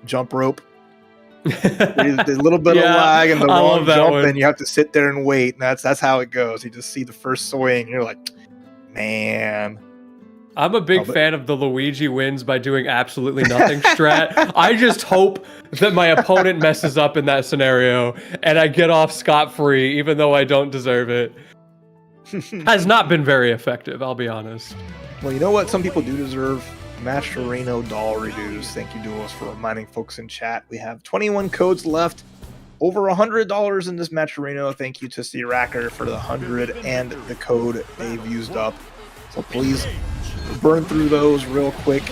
jump rope. A little bit of lag and the wrong jump, and you have to sit there and wait. And that's how it goes. You just see the first swing, and you're like, man. I'm a big fan of the Luigi wins by doing absolutely nothing strat. I just hope that my opponent messes up in that scenario and I get off scot-free, even though I don't deserve it. Has not been very effective, I'll be honest. Well, you know what? Some people do deserve matcherino doll reduce. Thank you, Duels, for reminding folks in chat. We have 21 codes left. Over $100 in this matcherino. Thank you to C-Racker for the 100 and the code they've used up. So please burn through those real quick.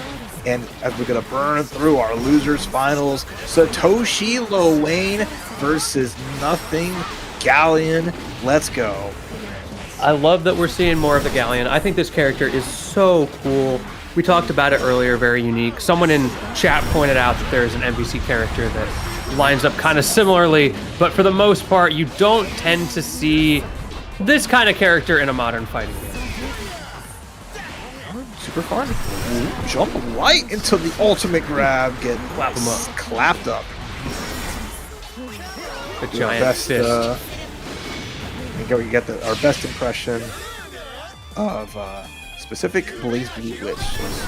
And as we're going to burn through our losers finals, Satoshi Lil Wayne versus Nothing Galleon. Let's go. I love that we're seeing more of the Galleon. I think this character is so cool. We talked about it earlier, very unique. Someone in chat pointed out that there's an NPC character that lines up kind of similarly, but for the most part, you don't tend to see this kind of character in a modern fighting game. Super fun. Jump right into the ultimate grab, get clapped up. The giant fist. We get our best impression of specific Blaze Beat Witch.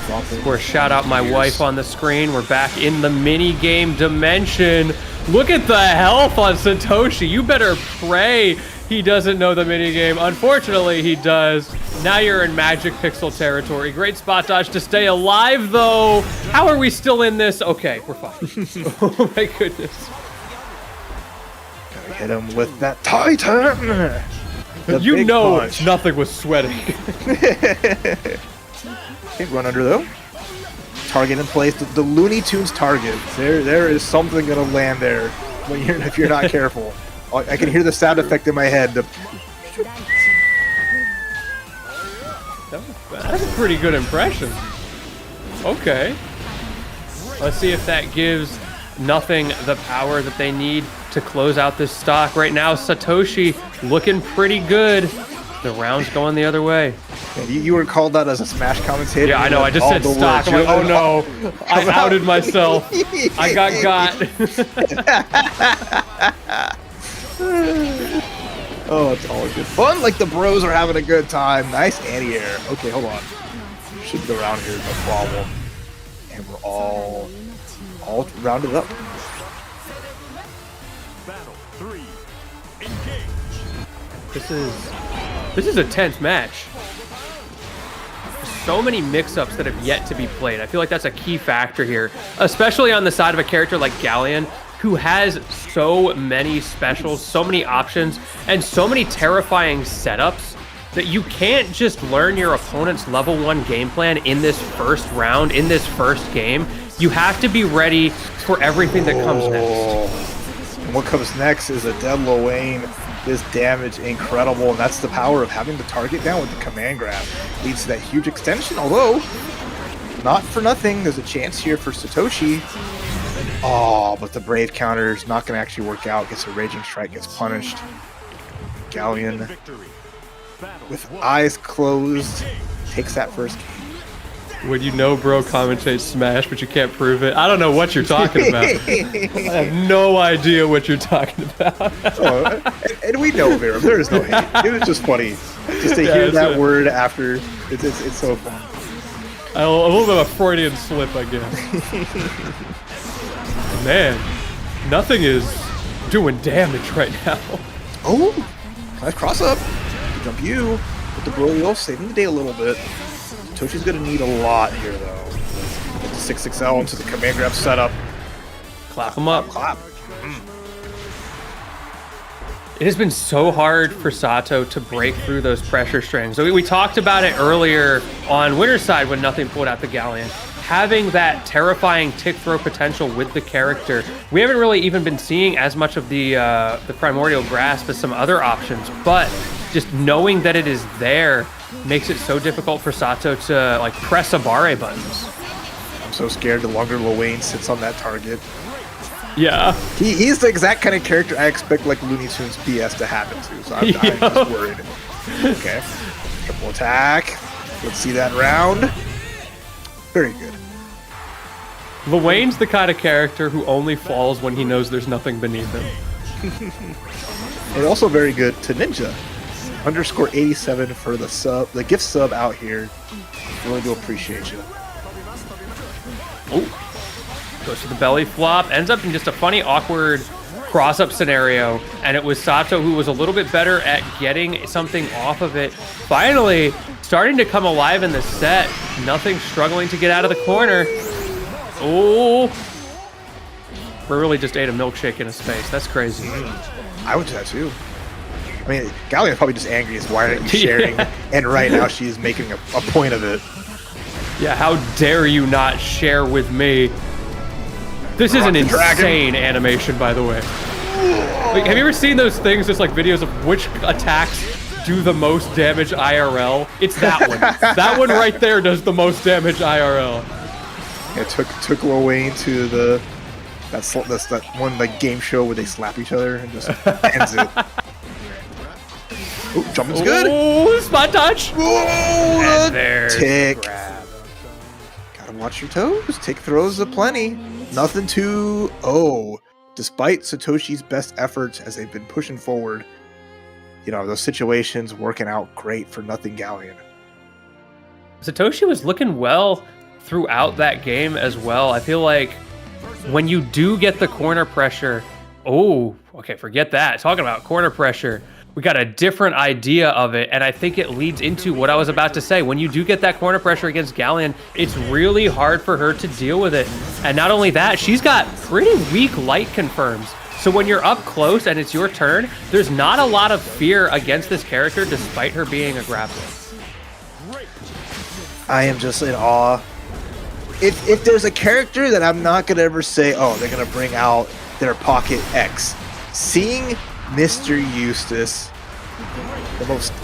Of course, shout out my wife on the screen. We're back in the mini game dimension. Look at the health on Satoshi. You better pray he doesn't know the mini game. Unfortunately, he does. Now you're in Magic Pixel territory. Great spot dodge to stay alive, though. How are we still in this? Okay, we're fine. Oh my goodness. Gotta hit him with that Titan. You know punch. Nothing was sweating. Okay, run under though. Target in place. The Looney Tunes target. There is something gonna land there if you're not careful. I can hear the sound effect in my head. That's a pretty good impression. Okay. Let's see if that gives Nothing the power that they need to close out this stock. Right now, Satoshi looking pretty good. The round's going the other way. You were called out as a Smash commentator. Yeah, I know. I just said stock. I'm like, oh no. I outed myself. I got. Oh, it's all good fun. Like the bros are having a good time. Nice anti-air. Okay, hold on. Should go around here, no problem. And we're all rounded up. Battle 3. Engage. This is a tense match. So many mix-ups that have yet to be played. I feel like that's a key factor here, especially on the side of a character like Galleon, who has so many specials, so many options, and so many terrifying setups that you can't just learn your opponent's level 1 game plan in this first round, in this first game. You have to be ready for everything that comes next. And what comes next is a dead Lowain. This damage incredible, and that's the power of having the target down with the command grab. Leads to that huge extension, although not for nothing. There's a chance here for Satoshi. Oh, but the Brave counter is not going to actually work out. Gets a Raging Strike, gets punished. Galleon, with eyes closed, takes that first game. When you know bro commentates Smash, but you can't prove it. I don't know what you're talking about. I have no idea what you're talking about. and we know Vera. There is no hate. It was just funny. Just to hear that word after. It's so fun. A little bit of a Freudian slip, I guess. Man, nothing is doing damage right now. Oh, nice cross up. Good jump you with the Broly saving the day a little bit. Toshi's gonna need a lot here though. Get the 6XL into the command grab setup. Clap him up. Clap. It has been so hard for Sato to break through those pressure strings. So we talked about it earlier on Winner's side when nothing pulled out the Galleon. Having that terrifying tick throw potential with the character. We haven't really even been seeing as much of the Primordial Grasp as some other options, but just knowing that it is there makes it so difficult for Sato to like press Abare buttons. I'm so scared the longer Lowain sits on that target. Yeah. He's the exact kind of character I expect like Looney Tunes BS to happen to, so I'm just worried. Okay. Triple attack. Let's see that round. Very good. Lowain's the kind of character who only falls when he knows there's nothing beneath him. And also very good to Ninja. _87 for the sub, the gift sub out here. Really do appreciate you. Oh. Goes to the belly flop, ends up in just a funny, awkward cross-up scenario, and it was Sato who was a little bit better at getting something off of it. Finally, starting to come alive in the set. Nothing struggling to get out of the corner. Oh, we really just ate a milkshake in his face. That's crazy. I would do that too. I mean, Galleon's probably just angry as why aren't you sharing? Yeah. And right now she's making a point of it. Yeah, how dare you not share with me? This is an insane animation, by the way. Like, have you ever seen those things, just like videos of which attacks do the most damage IRL? It's that one. That one right there does the most damage IRL. Yeah, took Lowain to that one like game show where they slap each other and just ends it. Oh, jumping's good. Oh, spot touch. Oh, and there's tick. grab. Gotta watch your toes. Tick throws aplenty. Nothing to... Oh, despite Satoshi's best efforts as they've been pushing forward, you know, those situations working out great for nothing Galleon. Satoshi was looking well throughout that game as well. I feel like when you do get the corner pressure... Oh, okay, forget that. Talking about corner pressure, we got a different idea of it, and I think it leads into what I was about to say. When you do get that corner pressure against Galleon, it's really hard for her to deal with it. And not only that, she's got pretty weak light confirms. So when you're up close and it's your turn, there's not a lot of fear against this character despite her being a grappler. I am just in awe. If there's a character that I'm not going to ever say, oh, they're going to bring out their Pocket X, seeing Mr. Eustace,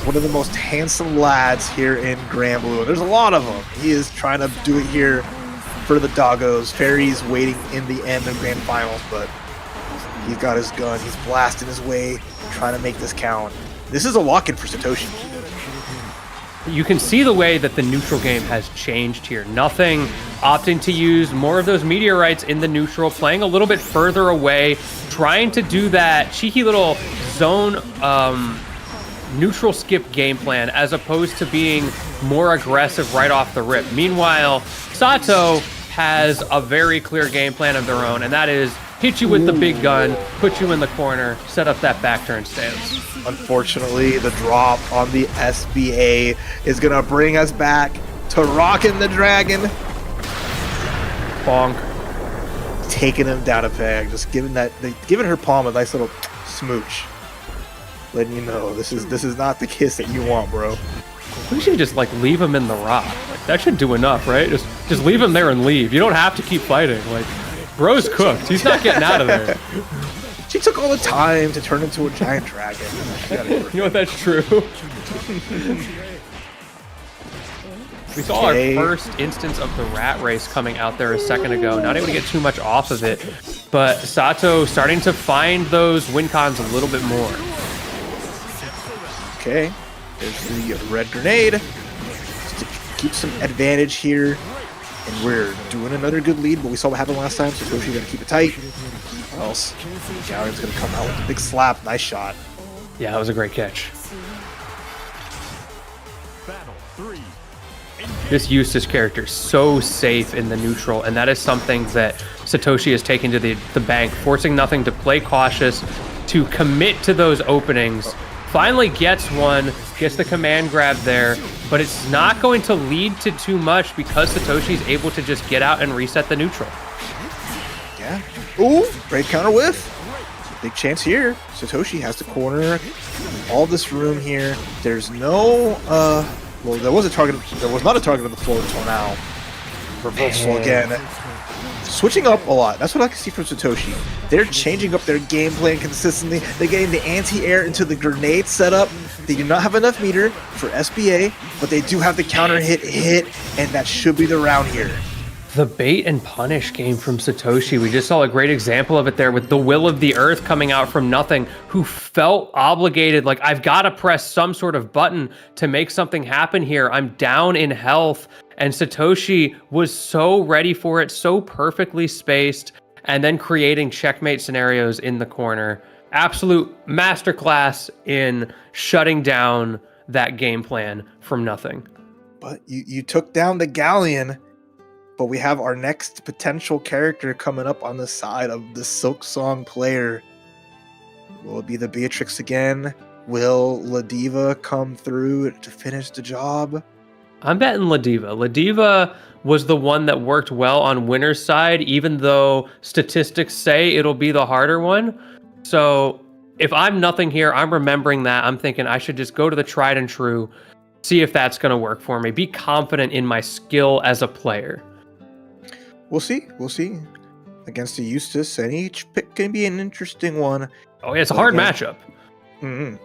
one of the most handsome lads here in Grand Blue. There's a lot of them. He is trying to do it here for the doggos. Fairy's waiting in the end of Grand Finals, but he's got his gun. He's blasting his way, trying to make this count. This is a lock-in for Satoshi. You can see the way that the neutral game has changed here. Nothing opting to use more of those meteorites in the neutral, playing a little bit further away, trying to do that cheeky little zone neutral skip game plan as opposed to being more aggressive right off the rip. Meanwhile, Sato has a very clear game plan of their own, and that is hit you with the big gun, put you in the corner, set up that back turn stance. Unfortunately, the drop on the SBA is going to bring us back to Rockin' the Dragon. Bonk. Taking him down a peg, just giving her palm a nice little smooch. Letting you know this is not the kiss that you want, bro. We should just like leave him in the rock. Like that should do enough, right? Just leave him there and leave. You don't have to keep fighting. Like bro's cooked. He's not getting out of there. She took all the time to turn into a giant dragon. You know what? That's true. We saw our first instance of the rat race coming out there a second ago. Not able to get too much off of it, but Sato starting to find those win cons a little bit more. Okay, there's the red grenade. Just to keep some advantage here. And we're doing another good lead, but we saw what happened last time, so Toshi gonna keep it tight. Or else Galleon's gonna come out with a big slap. Nice shot. Yeah, that was a great catch. Battle 3. This Eustace character is so safe in the neutral, and that is something that Satoshi has taken to the bank, forcing Nothing to play cautious, to commit to those openings. Finally gets one, gets the command grab there, but it's not going to lead to too much because Satoshi's able to just get out and reset the neutral. Yeah. Ooh, great counter whiff. Big chance here. Satoshi has to corner all this room here. There's no, well, there was not a target on the floor until now. Reversal again. Switching up a lot. That's what I can see from Satoshi. They're changing up their game plan consistently. They're getting the anti-air into the grenade setup. They do not have enough meter for SBA, but they do have the counter hit, and that should be the round here. The bait and punish game from Satoshi. We just saw a great example of it there with the Will of the Earth coming out from Nothing, who felt obligated, like, I've got to press some sort of button to make something happen here. I'm down in health. And Satoshi was so ready for it, so perfectly spaced, and then creating checkmate scenarios in the corner. Absolute masterclass in shutting down that game plan from Nothing. But you took down the Galleon, but we have our next potential character coming up on the side of the Silk Song player. Will it be the Beatrix again? Will La Diva come through to finish the job? I'm betting La Diva. La Diva was the one that worked well on winner's side, even though statistics say it'll be the harder one. So if I'm Nothing here, I'm remembering that. I'm thinking I should just go to the tried and true, see if that's going to work for me. Be confident in my skill as a player. We'll see. We'll see. Against the Eustace, and each pick can be an interesting one. Oh, yeah, it's a hard matchup. Mm-hmm.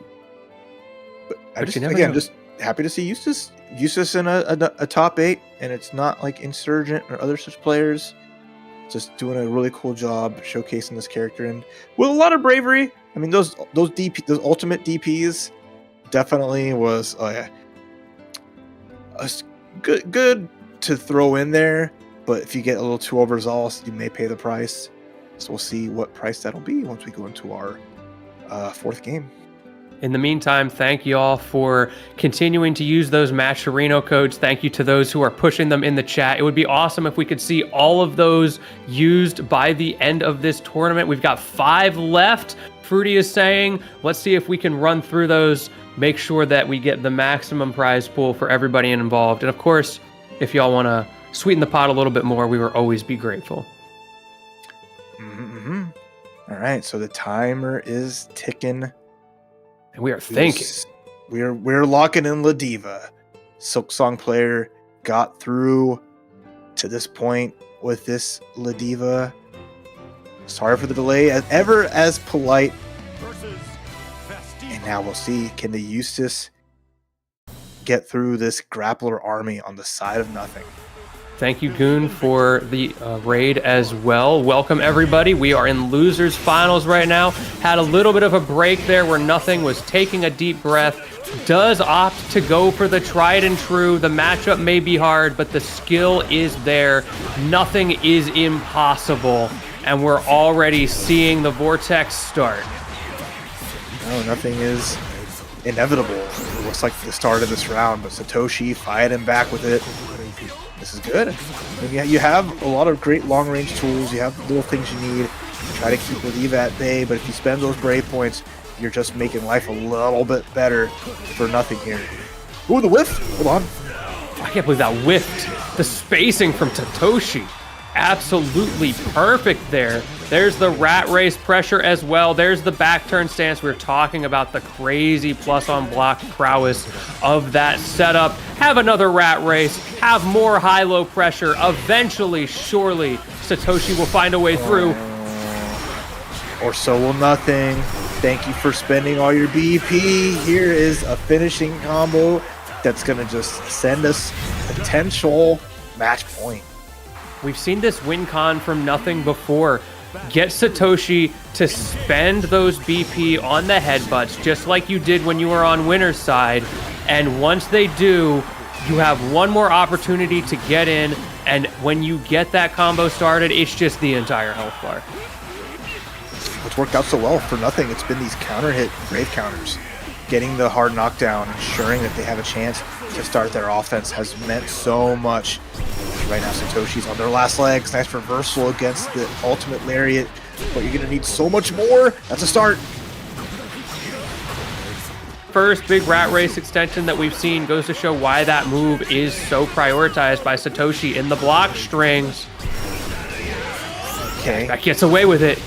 But just happy to see Eustace in a top 8, and it's not like Insurgent or other such players. Just doing a really cool job showcasing this character, and with a lot of bravery. I mean, those ultimate DPs definitely was good to throw in there. But if you get a little too overzealous, you may pay the price. So we'll see what price that'll be once we go into our fourth game. In the meantime, thank you all for continuing to use those matcherino codes. Thank you to those who are pushing them in the chat. It would be awesome if we could see all of those used by the end of this tournament. We've got 5 left. Fruity is saying, let's see if we can run through those, make sure that we get the maximum prize pool for everybody involved. And of course, if y'all want to sweeten the pot a little bit more, we will always be grateful. Mm-hmm. All right, so the timer is ticking. And we are thinking. We're locking in La Diva. Silk Song player got through to this point with this La Diva. Sorry for the delay, as polite. And now we'll see, can the Eustace get through this grappler army on the side of Nothing? Thank you, Goon, for the raid as well. Welcome, everybody. We are in losers finals right now. Had a little bit of a break there where Nothing was taking a deep breath. Does opt to go for the tried and true. The matchup may be hard, but the skill is there. Nothing is impossible. And we're already seeing the vortex start. No, Nothing is inevitable. It looks like the start of this round, but Satoshi fighting back with it. This is good. You have a lot of great long-range tools. You have little things you need to try to keep La Diva at bay, but if you spend those brave points, you're just making life a little bit better for Nothing here. Ooh, the whiff! Hold on. I can't believe that whiffed. The spacing from Satoshi. Absolutely perfect there. There's the rat race pressure as well. There's the back turn stance. We're talking about the crazy plus on block prowess of that setup. Have another rat race. Have more high-low pressure. Eventually, surely, Satoshi will find a way through. or so will nothing. Thank you for spending all your BP. Here is a finishing combo that's going to just send us potential match point. We've seen this win con from nothing before. Get Satoshi to spend those BP on the headbutts, just like you did when you were on winner's side. And once they do, you have one more opportunity to get in. And when you get that combo started, it's just the entire health bar. It's worked out so well for nothing. It's been these counter hit grave counters. Getting the hard knockdown, ensuring that they have a chance to start their offense has meant so much. Right now, Satoshi's on their last legs. Nice reversal against the ultimate lariat, but you're going to need so much more. That's a start. First big rat race extension that we've seen goes to show why that move is so prioritized by Satoshi in the block strings. Okay. That gets away with it.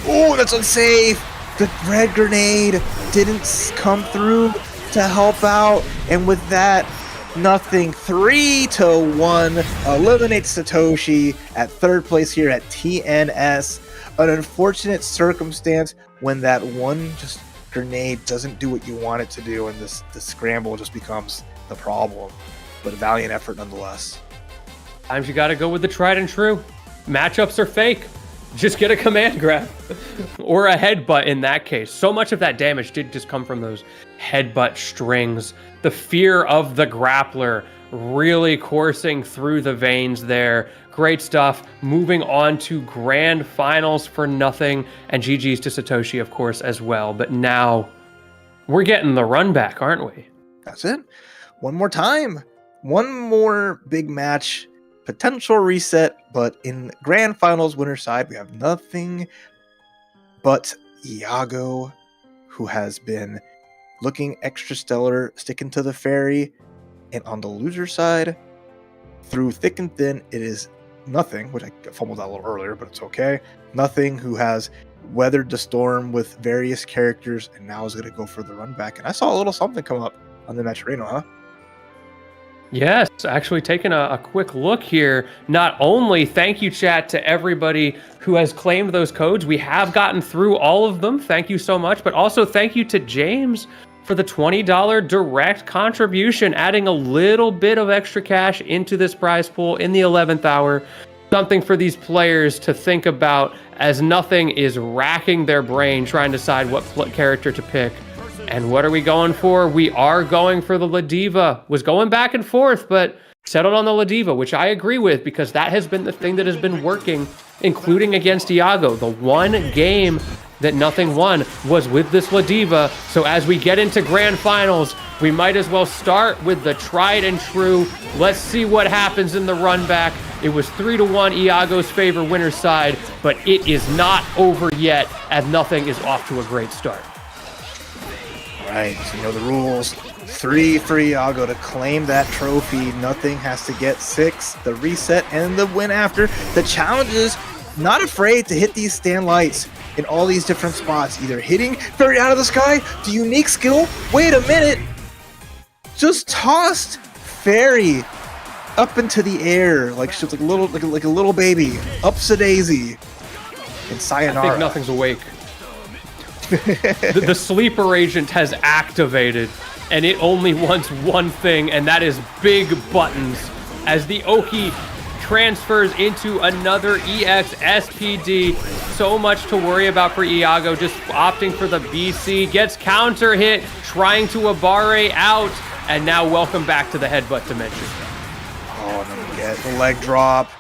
Oh, that's unsafe. The red grenade didn't come through to help out, and with that, nothing. 3-1 eliminates Satoshi at third place here at TNS. An unfortunate circumstance when that one just grenade doesn't do what you want it to do, and the scramble just becomes the problem. But a valiant effort nonetheless. Times you got to go with the tried and true. Matchups are fake. Just get a command grab or a headbutt in that case. So much of that damage did just come from those headbutt strings. The fear of the grappler really coursing through the veins there. Great stuff. Moving on to grand finals for nothing. And GG's to Satoshi, of course, as well. But now we're getting the run back, aren't we? That's it. One more time. One more big match. Potential reset, but in grand finals winner side, we have nothing but Iago, who has been looking extra stellar, sticking to the fairy. And on the loser side, through thick and thin, it is nothing, which I fumbled out a little earlier, but it's okay. Nothing, who has weathered the storm with various characters and now is going to go for the run back. And I saw a little something come up on the matcherino, huh? Yes, actually taking a quick look here. Not only thank you, chat, to everybody who has claimed those codes. We have gotten through all of them. Thank you so much. But also thank you to James for the $20 direct contribution, adding a little bit of extra cash into this prize pool in the 11th hour. Something for these players to think about as nothing is racking their brain trying to decide what character to pick. And what are we going for? We are going for the Ladiva. Was going back and forth, but settled on the Ladiva, which I agree with because that has been the thing that has been working, including against Iago. The one game that nothing won was with this Ladiva. So as we get into grand finals, we might as well start with the tried and true. Let's see what happens in the run back. It was 3-1 Iago's favor winner's side, but it is not over yet as nothing is off to a great start. Right, so you know the rules. 3 for Iago to claim that trophy. Nothing has to get 6. The reset and the win after. The challenge is not afraid to hit these stand lights in all these different spots. Either hitting Fairy out of the sky, the unique skill. Wait a minute. Just tossed Fairy up into the air like she's like a little baby. Upsa daisy. And sayonara. I think nothing's awake. The sleeper agent has activated, and it only wants one thing, and that is big buttons. As the Oki transfers into another EX SPD. So much to worry about for Iago, just opting for the BC. Gets counter hit, trying to Abare out, and now welcome back to the headbutt dimension. Oh, and then we get the leg drop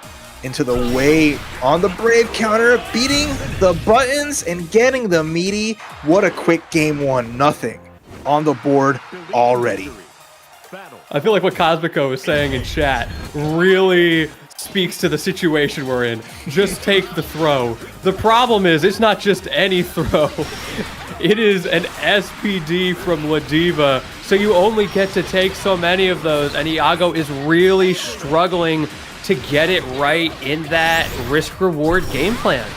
into the weight on the Brave counter, beating the buttons and getting the meaty. What a quick game one. Nothing on the board already. I feel like what Cosmico was saying in chat really speaks to the situation we're in. Just take the throw. The problem is it's not just any throw. It is an SPD from Ladiva, so you only get to take so many of those, and Iago is really struggling to get it right in that risk-reward game plan.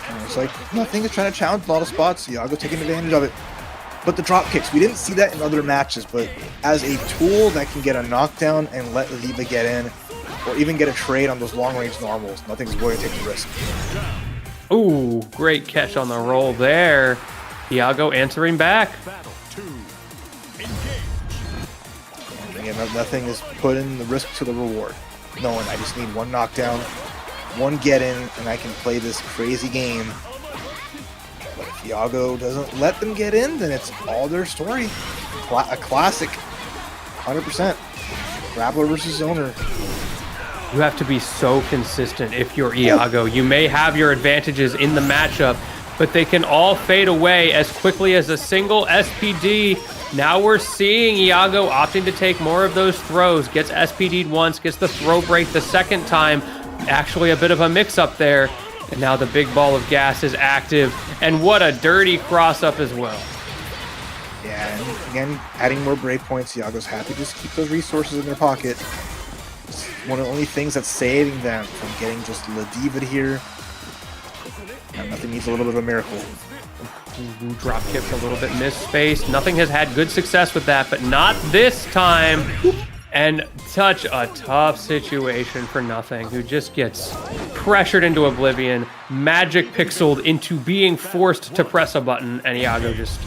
And it's like nothing is trying to challenge a lot of spots. Iago taking advantage of it. But the drop kicks, we didn't see that in other matches, but as a tool that can get a knockdown and let Ladiva get in, or even get a trade on those long-range normals, nothing's going to take the risk. Ooh, great catch on the roll there. Iago answering back. Battle 2. Engage. Again, nothing is putting the risk to the reward. Knowing I just need one knockdown, one get in, and I can play this crazy game. But if Iago doesn't let them get in, then it's all their story. A classic, 100%. Grappler versus owner. You have to be so consistent if you're Iago. You may have your advantages in the matchup, but they can all fade away as quickly as a single SPD. Now we're seeing Iago opting to take more of those throws. Gets SPD'd once, gets the throw break the second time. Actually a bit of a mix-up there. And now the big ball of gas is active. And what a dirty cross-up as well. Yeah, and again, adding more brave points, Iago's happy to just keep those resources in their pocket. It's one of the only things that's saving them from getting just La Diva here. And nothing needs a little bit of a miracle. Drop kicked a little bit missed space. Nothing has had good success with that, but not this time. And such a tough situation for Nothing, who just gets pressured into oblivion, magic pixeled into being forced to press a button, and Iago just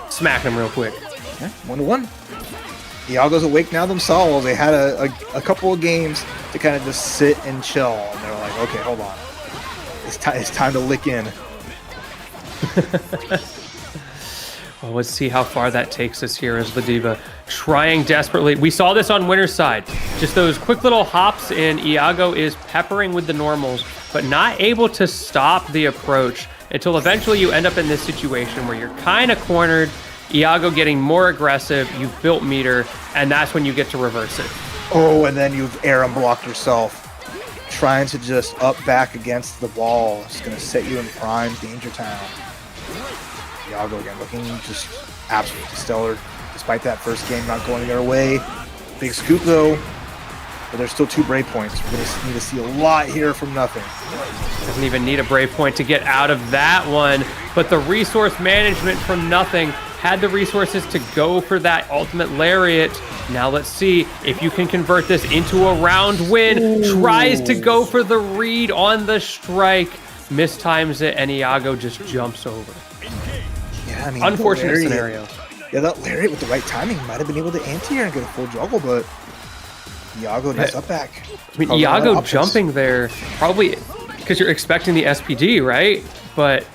smacked him real quick. Yeah, 1-1. Iago's awake now themselves. They had a couple of games to kind of just sit and chill, and they're like, okay, hold on. It's time to lick in. Well, let's see how far that takes us here as La Diva trying desperately. We saw this on winner's side. Just those quick little hops, and Iago is peppering with the normals, but not able to stop the approach until eventually you end up in this situation where you're kind of cornered, Iago getting more aggressive, you've built meter, and that's when you get to reverse it. Oh, and then you've Aaron blocked yourself. Trying to just up back against the ball. It's going to set you in prime danger town. Iago again looking just absolutely stellar. Despite that first game not going their way. Big scoop though. But there's still 2 brave points. We're going to need to see a lot here from Nothing. Doesn't even need a brave point to get out of that one. But the resource management from Nothing had the resources to go for that ultimate lariat. Now let's see if you can convert this into a round win. Ooh. Tries to go for the read on the strike. Mistimes it, and Iago just jumps over. Yeah, I mean, unfortunate scenario. Yeah, that lariat with the right timing might have been able to anti-air and get a full juggle, but Iago needs up back. I mean, Iago jumping there, probably because you're expecting the SPD, right? But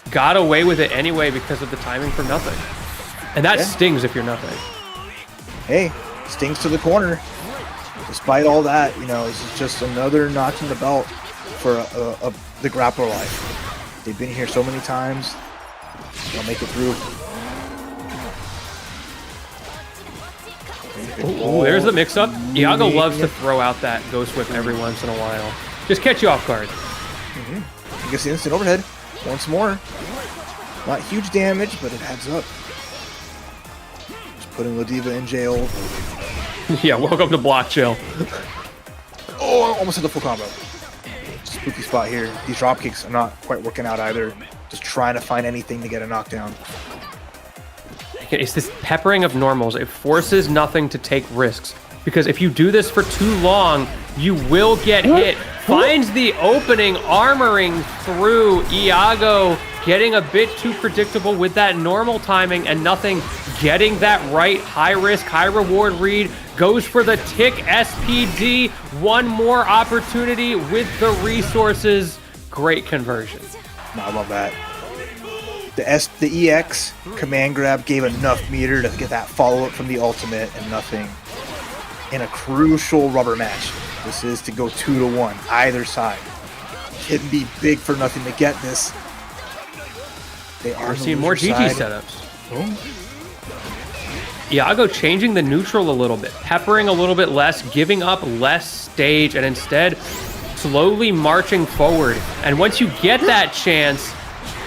got away with it anyway because of the timing from Nothing. And that stings if you're Nothing. Hey, stings to the corner. Despite all that, you know, this is just another notch in the belt for the grappler life. They've been here so many times. They'll make it through. Ooh, there's the mix-up. Iago loves to throw out that Ghost Whip every once in a while. Just catch you off guard. You gets the instant overhead. Once more. Not huge damage, but it adds up. Just putting La Diva in jail. Yeah, welcome to block jail. Oh, almost hit the full combo. Spooky spot here. These drop kicks are not quite working out either. Just trying to find anything to get a knockdown. It's this peppering of normals. It forces Nothing to take risks. Because if you do this for too long, you will get hit. Finds the opening, armoring through. Iago getting a bit too predictable with that normal timing, and Nothing getting that right high risk, high reward read. Goes for the tick SPD. One more opportunity with the resources. Great conversion. I love that. The EX command grab gave enough meter to get that follow-up from the ultimate, and Nothing in a crucial rubber match. This is to go 2-1, either side. It'd be big for Nothing to get this. They are seeing more GG setups. Iago changing the neutral a little bit, peppering a little bit less, giving up less stage, and instead slowly marching forward. And once you get that chance,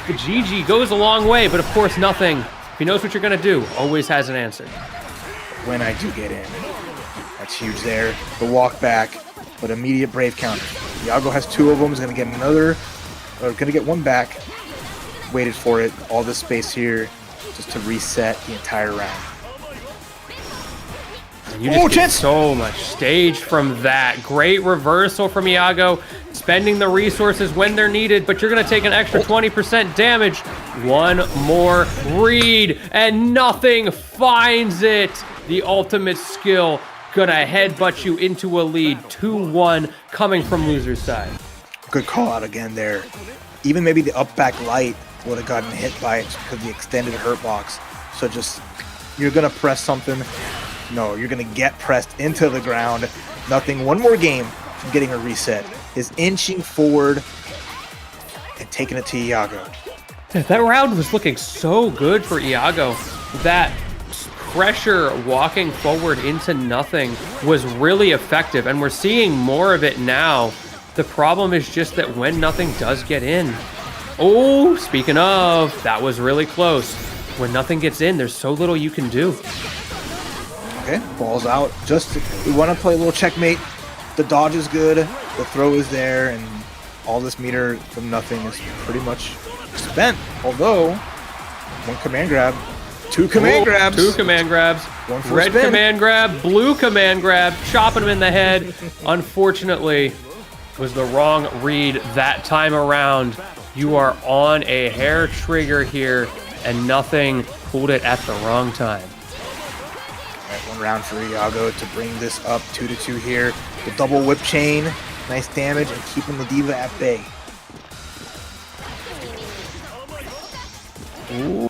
the GG goes a long way, but of course Nothing, if he knows what you're gonna do, always has an answer. When I do get in, that's huge there. The walk back, but immediate brave counter. Iago has 2 of them, is gonna get another, or gonna get 1 back. Waited for it, all this space here, just to reset the entire round. You just get chance! so much stage from that. Great reversal from Iago, spending the resources when they're needed, but you're going to take an extra 20% damage. One more read, and nothing finds it. The ultimate skill gonna headbutt you into a lead. 2-1 coming from loser's side. Good call out again there. Even maybe the up back light would have gotten hit by it because of the extended hurt box. So just, you're gonna press something. No, you're gonna get pressed into the ground. Nothing. One more game from getting a reset is inching forward and taking it to Iago. That round was looking so good for Iago. That pressure walking forward into nothing was really effective, and we're seeing more of it now. The problem is just that when nothing does get in. Oh, speaking of, that was really close. When nothing gets in, there's so little you can do. Okay, ball's out. We want to play a little checkmate. The dodge is good, the throw is there, and all this meter from nothing is pretty much spent. Although, one command grab, two command grabs. Two command grabs. One for Red spin. command grab, blue command grab, chopping him in the head. Unfortunately, was the wrong read that time around. You are on a hair trigger here, and nothing pulled it at the wrong time. All right, one round for Iago to bring this up 2-2 here. The double whip chain, nice damage, and keeping the Diva at bay. Ooh. All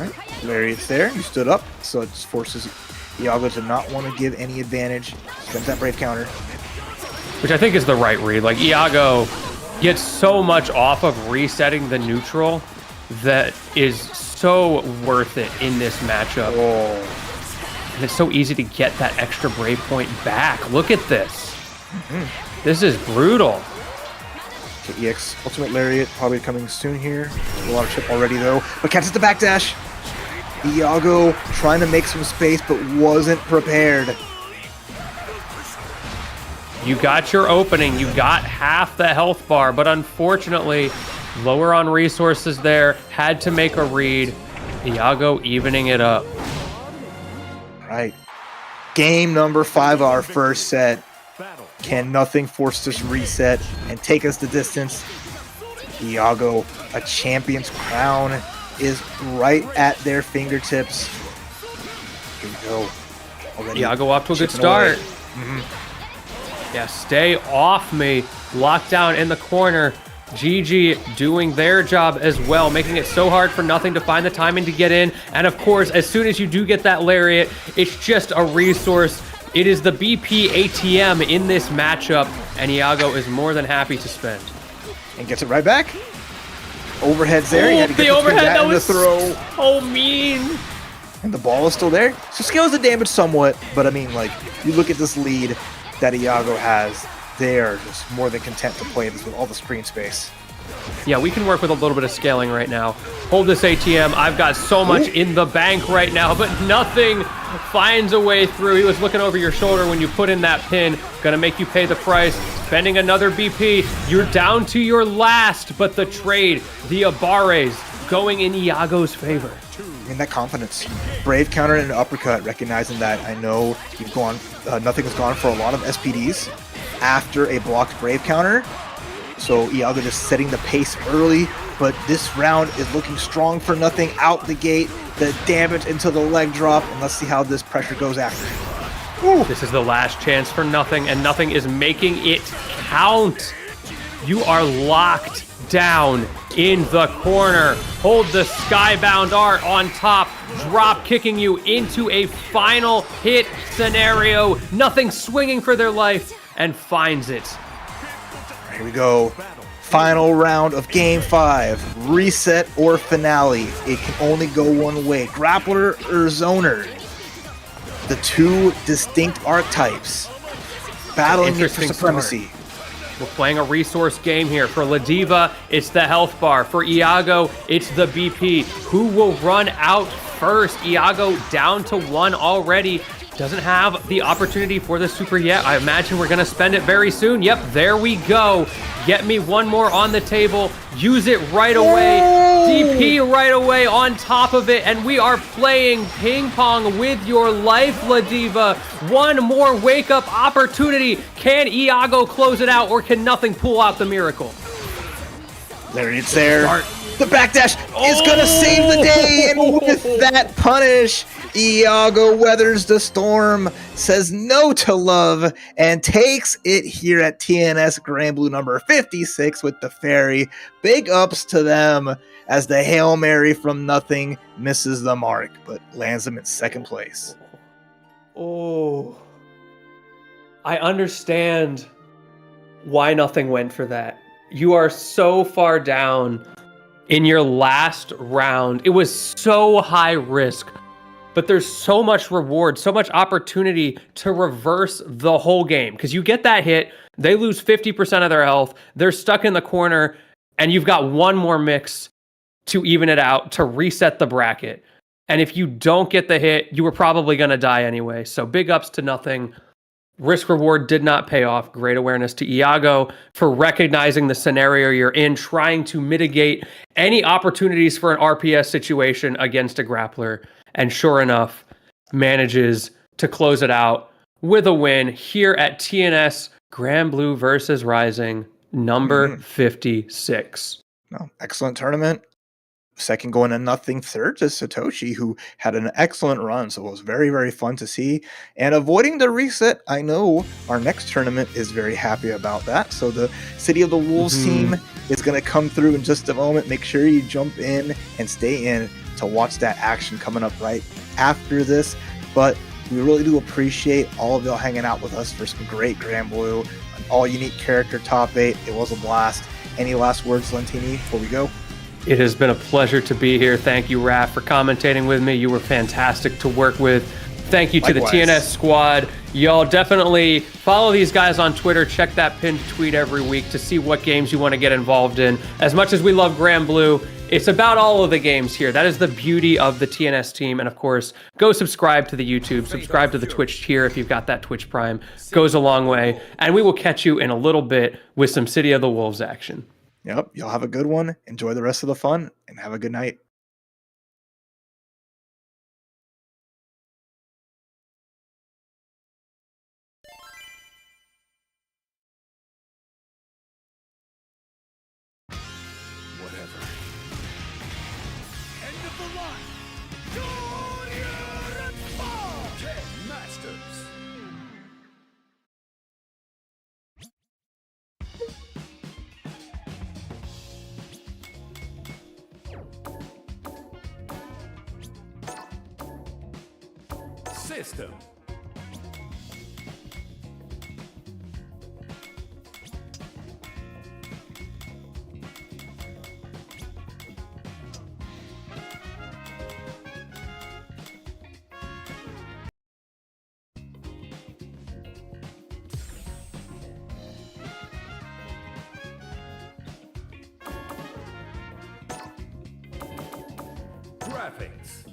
right, Lariat's there. He stood up, so it just forces Iago to not want to give any advantage. Spends that brave counter. Which I think is the right read. Like, Iago gets so much off of resetting the neutral that is so worth it in this matchup. Oh. And it's so easy to get that extra brave point back. Look at this. This is brutal. Okay, EX Ultimate Lariat probably coming soon here. A lot of chip already though, but catches the backdash. Iago trying to make some space, but wasn't prepared. You got your opening, you got half the health bar, but unfortunately, lower on resources there, had to make a read. Iago evening it up. Right. Game number 5, our first set. Can nothing force this reset and take us the distance? Iago, a champion's crown is right at their fingertips. Here we go. Already Iago off to a good chipping start. away. Yeah, stay off me. Lockdown in the corner. GG doing their job as well, making it so hard for nothing to find the timing to get in. And of course, as soon as you do get that lariat, it's just a resource. It is the BP ATM in this matchup, and Iago is more than happy to spend. And gets it right back. Overhead's there. You had to get The between overhead, that and was the throw. so mean. And the ball is still there. So scales the damage somewhat, but I mean, like, you look at this lead that Iago has, they are just more than content to play this with all the screen space. Yeah, we can work with a little bit of scaling right now. Hold this ATM. I've got so much in the bank right now, but nothing finds a way through. He was looking over your shoulder when you put in that pin. Gonna make you pay the price. Spending another BP. You're down to your last, but the trade, the Abares, going in Iago's favor. I mean, that confidence. Brave counter and an uppercut, recognizing that I know you've gone, nothing has gone for a lot of SPDs after a blocked brave counter. So Iago just setting the pace early, but this round is looking strong for nothing out the gate. The damage into the leg drop, and let's see how this pressure goes after. Ooh. This is the last chance for nothing, and nothing is making it count. You are locked down in the corner. Hold the skybound art on top, drop kicking you into a final hit scenario. Nothing swinging for their life, and finds it. Here we go. Final round of Game 5. Reset or finale. It can only go one way. Grappler or zoner. The two distinct archetypes battling it for Interesting supremacy. We're playing a resource game here. For Ladiva, it's the health bar. For Iago, it's the BP. Who will run out first? Iago down to 1 already. Doesn't have the opportunity for the super yet. I imagine we're going to spend it very soon. Yep, there we go. Get me one more on the table. Use it right away. DP right away on top of it, and we are playing ping pong with your life, La Diva. One more wake-up opportunity. Can Iago close it out, or can nothing pull out the miracle? There it's there. The backdash is going to save the day, and with that punish, Iago weathers the storm, says no to love, and takes it here at TNS Grand Blue number 56 with the Fairy. Big ups to them as the Hail Mary from nothing misses the mark, but lands them in second place. Oh, I understand why nothing went for that. You are so far down in your last round. It was so high risk, but there's so much reward, so much opportunity to reverse the whole game. Because you get that hit, they lose 50% of their health, they're stuck in the corner, and you've got one more mix to even it out, to reset the bracket. And if you don't get the hit, you were probably going to die anyway. So big ups to nothing. Risk reward did not pay off. Great awareness to Iago for recognizing the scenario you're in, trying to mitigate any opportunities for an RPS situation against a grappler. And sure enough, manages to close it out with a win here at TNS Grand Blue versus Rising, number 56. No, excellent tournament. Second going to nothing. Third to Satoshi, who had an excellent run, so it was very, very fun to see. And avoiding the reset, I know our next tournament is very happy about that. So the City of the Wolves team is going to come through in just a moment. Make sure you jump in and stay in to watch that action coming up right after this. But we really do appreciate all of y'all hanging out with us for some great Grand Blue, an all-unique character top 8. It was a blast. Any last words, Lentini, before we go? It has been a pleasure to be here. Thank you, Raph, for commentating with me. You were fantastic to work with. Thank you to the TNS squad. Y'all definitely follow these guys on Twitter. Check that pinned tweet every week to see what games you want to get involved in. As much as we love Grand Blue, it's about all of the games here. That is the beauty of the TNS team. And of course, go subscribe to the YouTube, subscribe to the Twitch tier if you've got that Twitch Prime. Goes a long way. And we will catch you in a little bit with some City of the Wolves action. Yep, y'all have a good one. Enjoy the rest of the fun, and have a good night. Whatever. End of the line. Ten Masters. System. Graphics.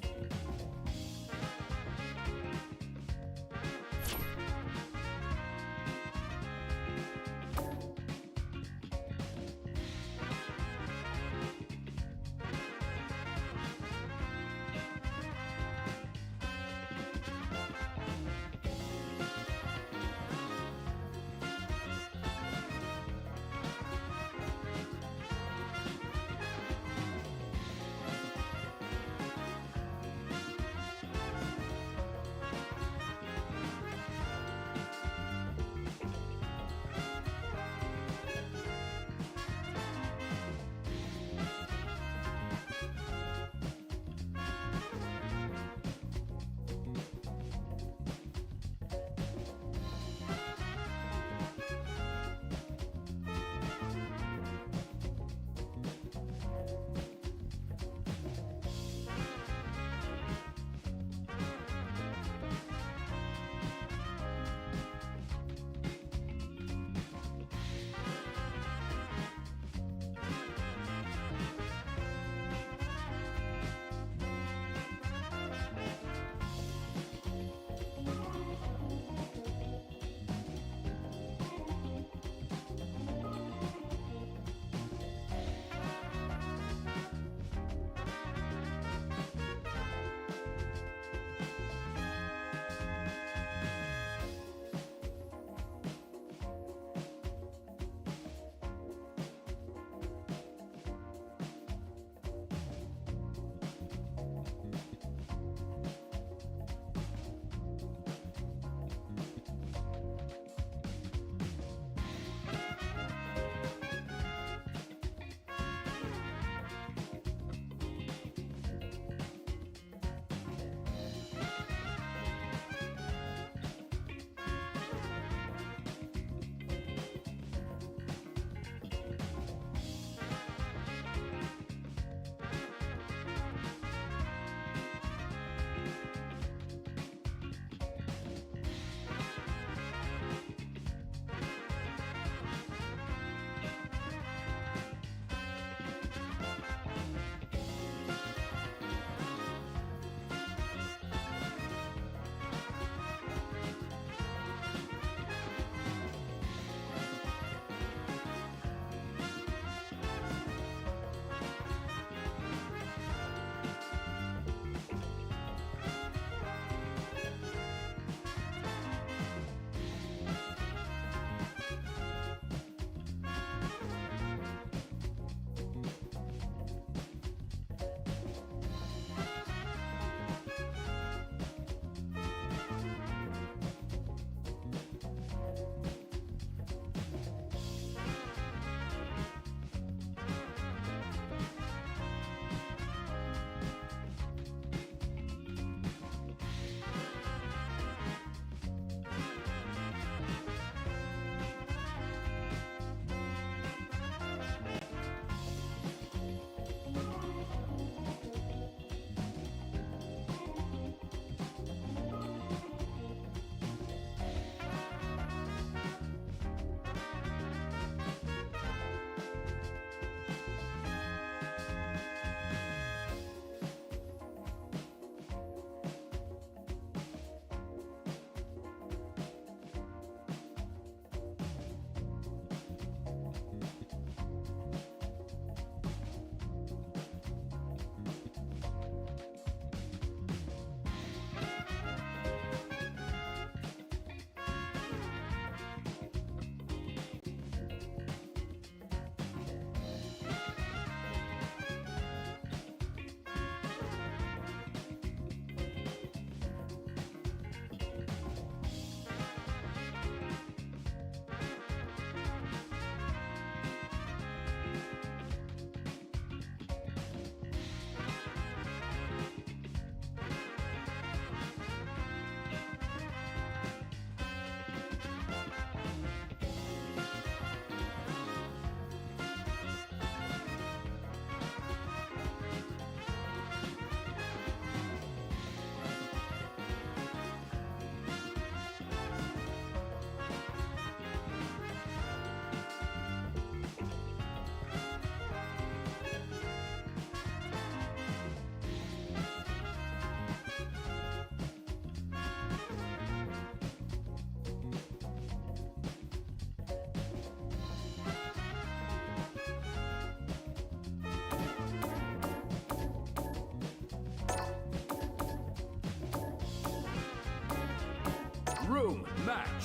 Boom match.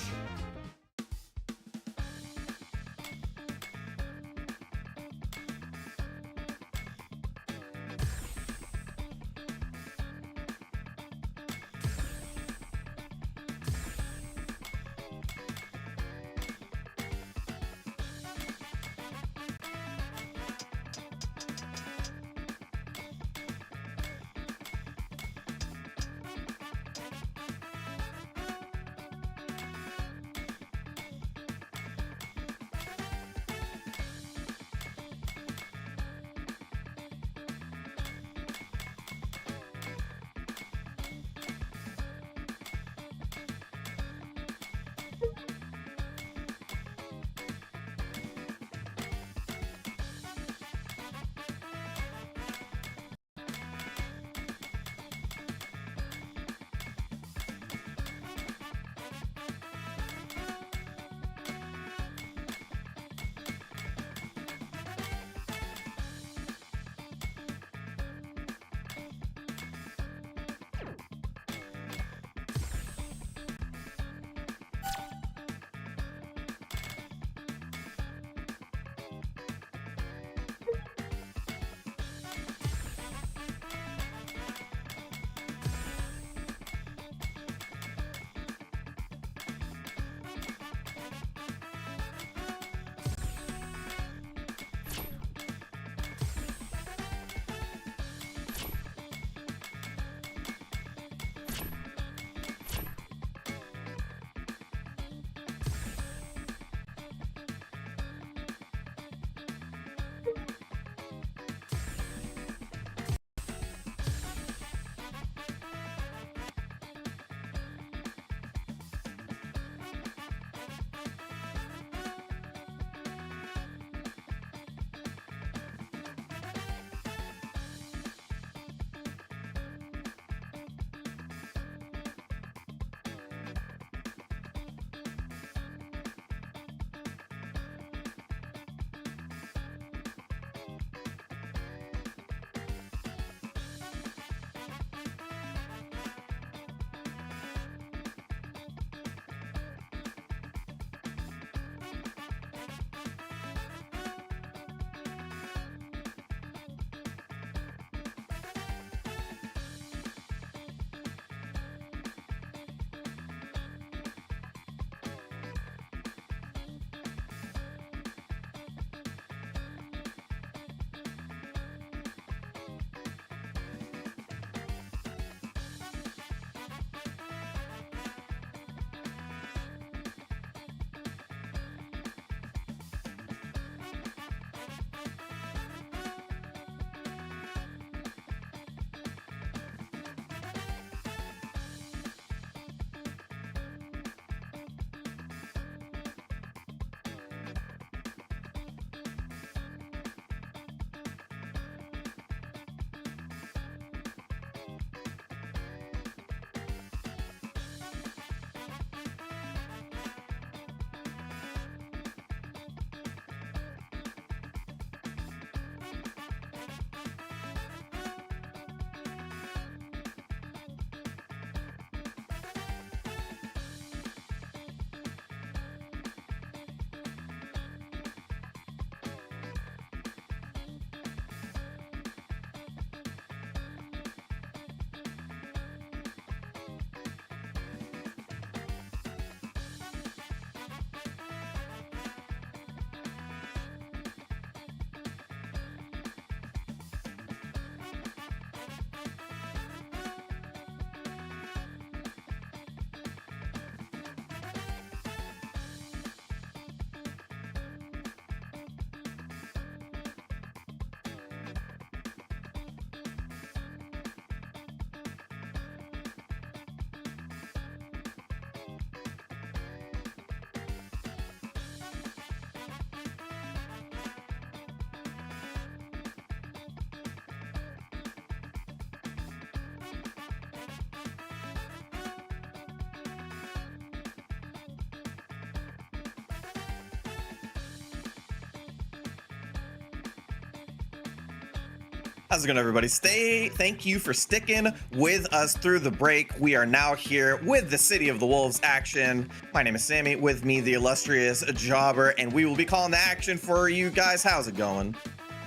How's it going, everybody? Thank you for sticking with us through the break. We are now here with the City of the Wolves action. My name is Sammy. With me, the illustrious Jobber, and we will be calling the action for you guys. How's it going?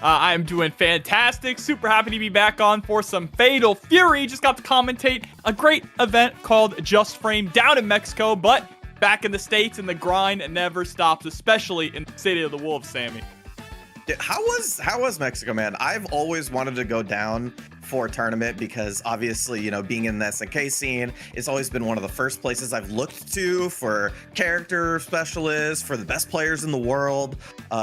I'm doing fantastic. Super happy to be back on for some Fatal Fury. Just got to commentate a great event called Just Frame down in Mexico, but back in the States, and the grind never stops, especially in the City of the Wolves, Sammy. How was Mexico, man? I've always wanted to go down for a tournament because obviously, you know, being in the SNK scene, it's always been one of the first places I've looked to for character specialists, for the best players in the world.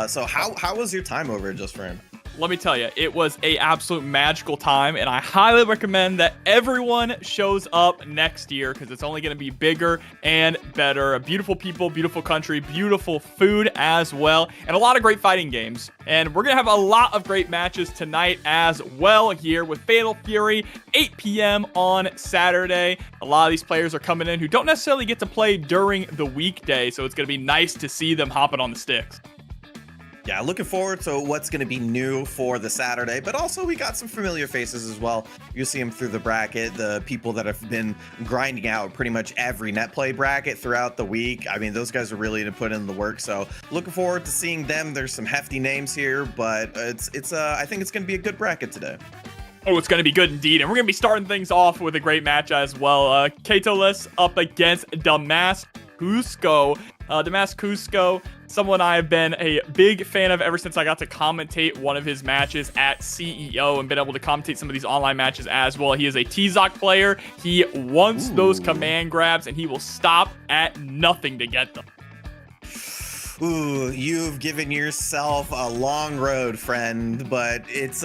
So how was your time over at Just Frame? Let me tell you, it was a absolute magical time, and I highly recommend that everyone shows up next year because it's only going to be bigger and better. Beautiful people, beautiful country, beautiful food as well, and a lot of great fighting games. And we're going to have a lot of great matches tonight as well here with Fatal Fury, 8 p.m. on Saturday. A lot of these players are coming in who don't necessarily get to play during the weekday, so it's going to be nice to see them hopping on the sticks. Yeah, looking forward to what's going to be new for the Saturday, but also we got some familiar faces as well. You'll see them through the bracket, the people that have been grinding out pretty much every net play bracket throughout the week. I mean, those guys are really to put in the work, so looking forward to seeing them. There's some hefty names here, but I think it's going to be a good bracket today. Oh, it's going to be good indeed. And we're going to be starting things off with a great match as well. Katolis up against Damas Cusco. Damas Cusco, someone I have been a big fan of ever since I got to commentate one of his matches at CEO and been able to commentate some of these online matches as well. He is a TZOC player. He wants those command grabs, and he will stop at nothing to get them. Ooh, you've given yourself a long road, friend, but it's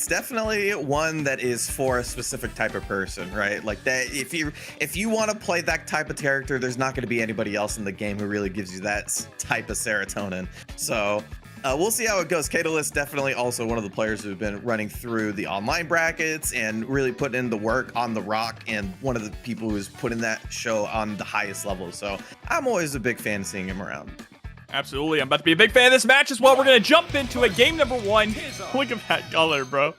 definitely one that is for a specific type of person, right? Like that, if you want to play that type of character, there's not going to be anybody else in the game who really gives you that type of serotonin. So we'll see how it goes. Katolis definitely also one of the players who've been running through the online brackets and really putting in the work on the rock, and one of the people who's putting that show on the highest level. So I'm always a big fan of seeing him around. Absolutely. I'm about to be a big fan of this match as well. We're going to jump into it. Game number 1. Look at that color, bro.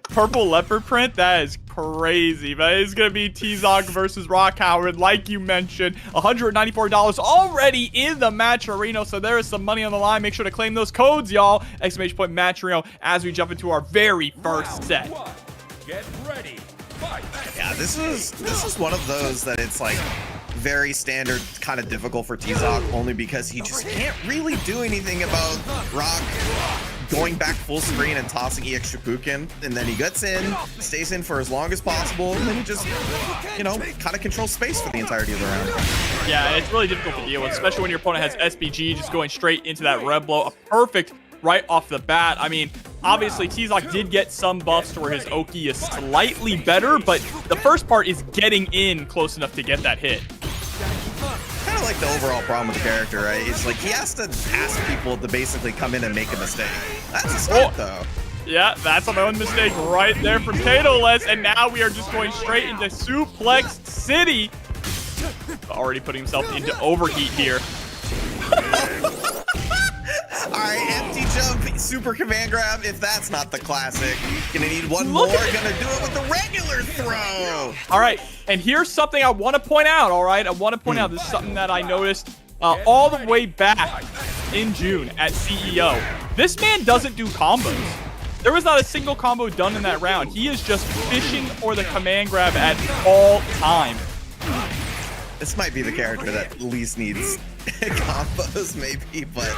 Purple leopard print. That is crazy. But it's going to be TZOC versus Rock Howard. Like you mentioned, $194 already in the matcherino. So there is some money on the line. Make sure to claim those codes, y'all. Exclamation point matcherino as we jump into our very first set. Get ready. Fight. Yeah, this is one of those that it's like very standard, kind of difficult for TZOC, only because he just can't really do anything about Rock going back full screen and tossing EX Shippuden, and then he gets in, stays in for as long as possible, and then he just, you know, kind of controls space for the entirety of the round. Yeah, it's really difficult to deal with, especially when your opponent has SPG just going straight into that red blow. A perfect right off the bat. I mean, obviously, TZOC did get some buffs to where his Oki is slightly better, but the first part is getting in close enough to get that hit. Kind of like the overall problem with the character, right? It's like he has to ask people to basically come in and make a mistake. That's a start, though. Yeah, that's my own mistake right there from Katolis, and now we are just going straight into Suplex City. Already putting himself into overheat here. Alright, empty jump, super command grab, if that's not the classic. Gonna need one more, gonna do it with the regular throw. Alright, and here's something I want to point out, alright? I want to point out, this is something that I noticed all the way back in June at CEO. This man doesn't do combos. There was not a single combo done in that round. He is just fishing for the command grab at all time. This might be the character that least needs combos, maybe, but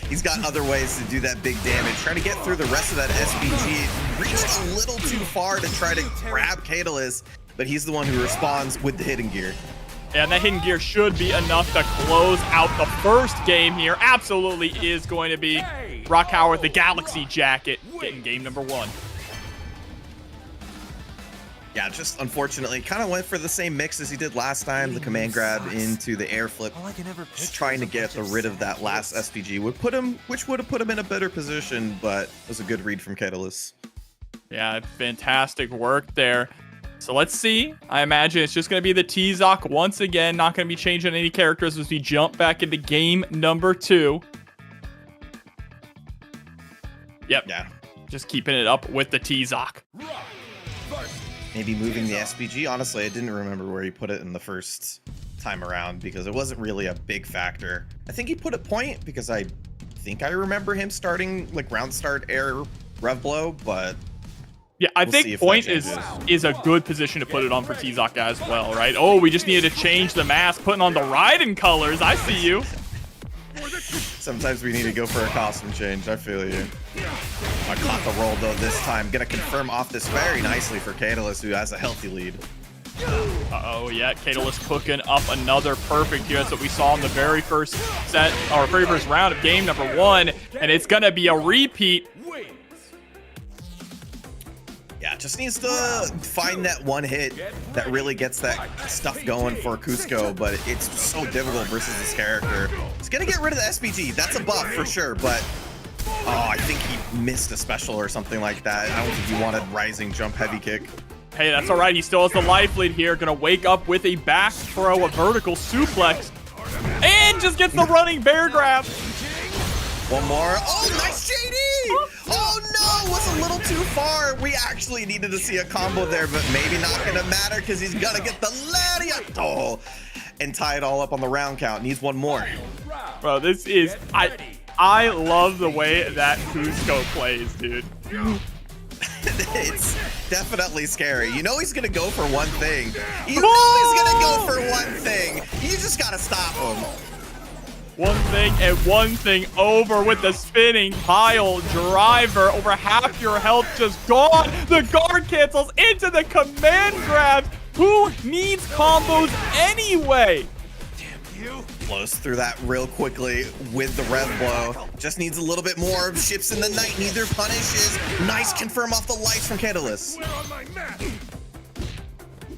he's got other ways to do that big damage. Trying to get through the rest of that SPG. Reached a little too far to try to grab Katolis, but he's the one who responds with the hidden gear. And that hidden gear should be enough to close out the first game here. Absolutely is going to be Rock Howard, the Galaxy Jacket, getting game number 1. Yeah, just unfortunately kind of went for the same mix as he did last time. The command grab into the air flip. Just trying to get rid of that last SPG which would have put him in a better position, but it was a good read from Katolis. Yeah, fantastic work there. So let's see. I imagine it's just going to be the TZOC once again. Not going to be changing any characters as we jump back into game number 2. Yep. Yeah. just keeping it up with the T-Zoc. Maybe moving the SPG. Honestly, I didn't remember where he put it in the first time around because it wasn't really a big factor. I think he put it point because I think I remember him starting like round start air rev blow, but yeah, I we'll think point is a good position to put it on for T-Zoc as well, right? Oh, we just needed to change the mask, putting on the Raiden colors. I see you. Sometimes we need to go for a costume change. I feel you. I caught the roll though this time. Gonna confirm off this very nicely for Catalyst, who has a healthy lead. Uh-oh, yeah, Catalyst cooking up another perfect here. That's what we saw in the very first set, or very first round of game number 1, and it's gonna be a repeat. Yeah, just needs to find that one hit that really gets that stuff going for Cusco, but it's so difficult versus this character. He's gonna get rid of the SPG. That's a buff for sure, but oh, I think he missed a special or something like that. I don't think he wanted rising jump heavy kick. Hey, that's all right. He still has the life lead here. Gonna wake up with a back throw, a vertical suplex, and just gets the running bear grab. One more. Oh, nice JD! Oh no, was a little too far. We actually needed to see a combo there, but maybe not gonna matter because he's gonna get the lariat and tie it all up on the round count. Needs one more. Bro, this is I love the way that Cusco plays, dude. It's definitely scary. You know he's gonna go for one thing. You know he's gonna go for one thing. You just gotta stop him. One thing and one thing over with the spinning pile driver. Over half your health just gone. The guard cancels into the command grabs. Who needs combos anyway? Blows through that real quickly with the rev blow. Just needs a little bit more. Ships in the night, neither punishes. Nice confirm off the lights from Catalyst.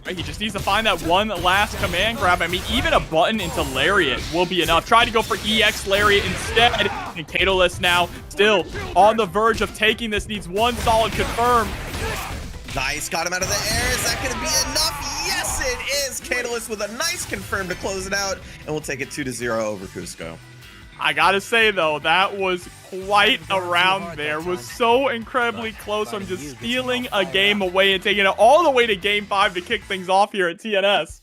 He just needs to find that one last command grab. I mean, even a button into Lariat will be enough. Try to go for EX Lariat instead. And Catalyst now still on the verge of taking this. Needs one solid confirm. Nice, got him out of the air. Is that going to be enough? Yes, it is. Catalyst with a nice confirm to close it out. And we'll take it 2-0 over Cusco. I gotta say though, that was quite a round there. Was so incredibly close. I'm just stealing a game away and taking it all the way to game 5 to kick things off here at TNS.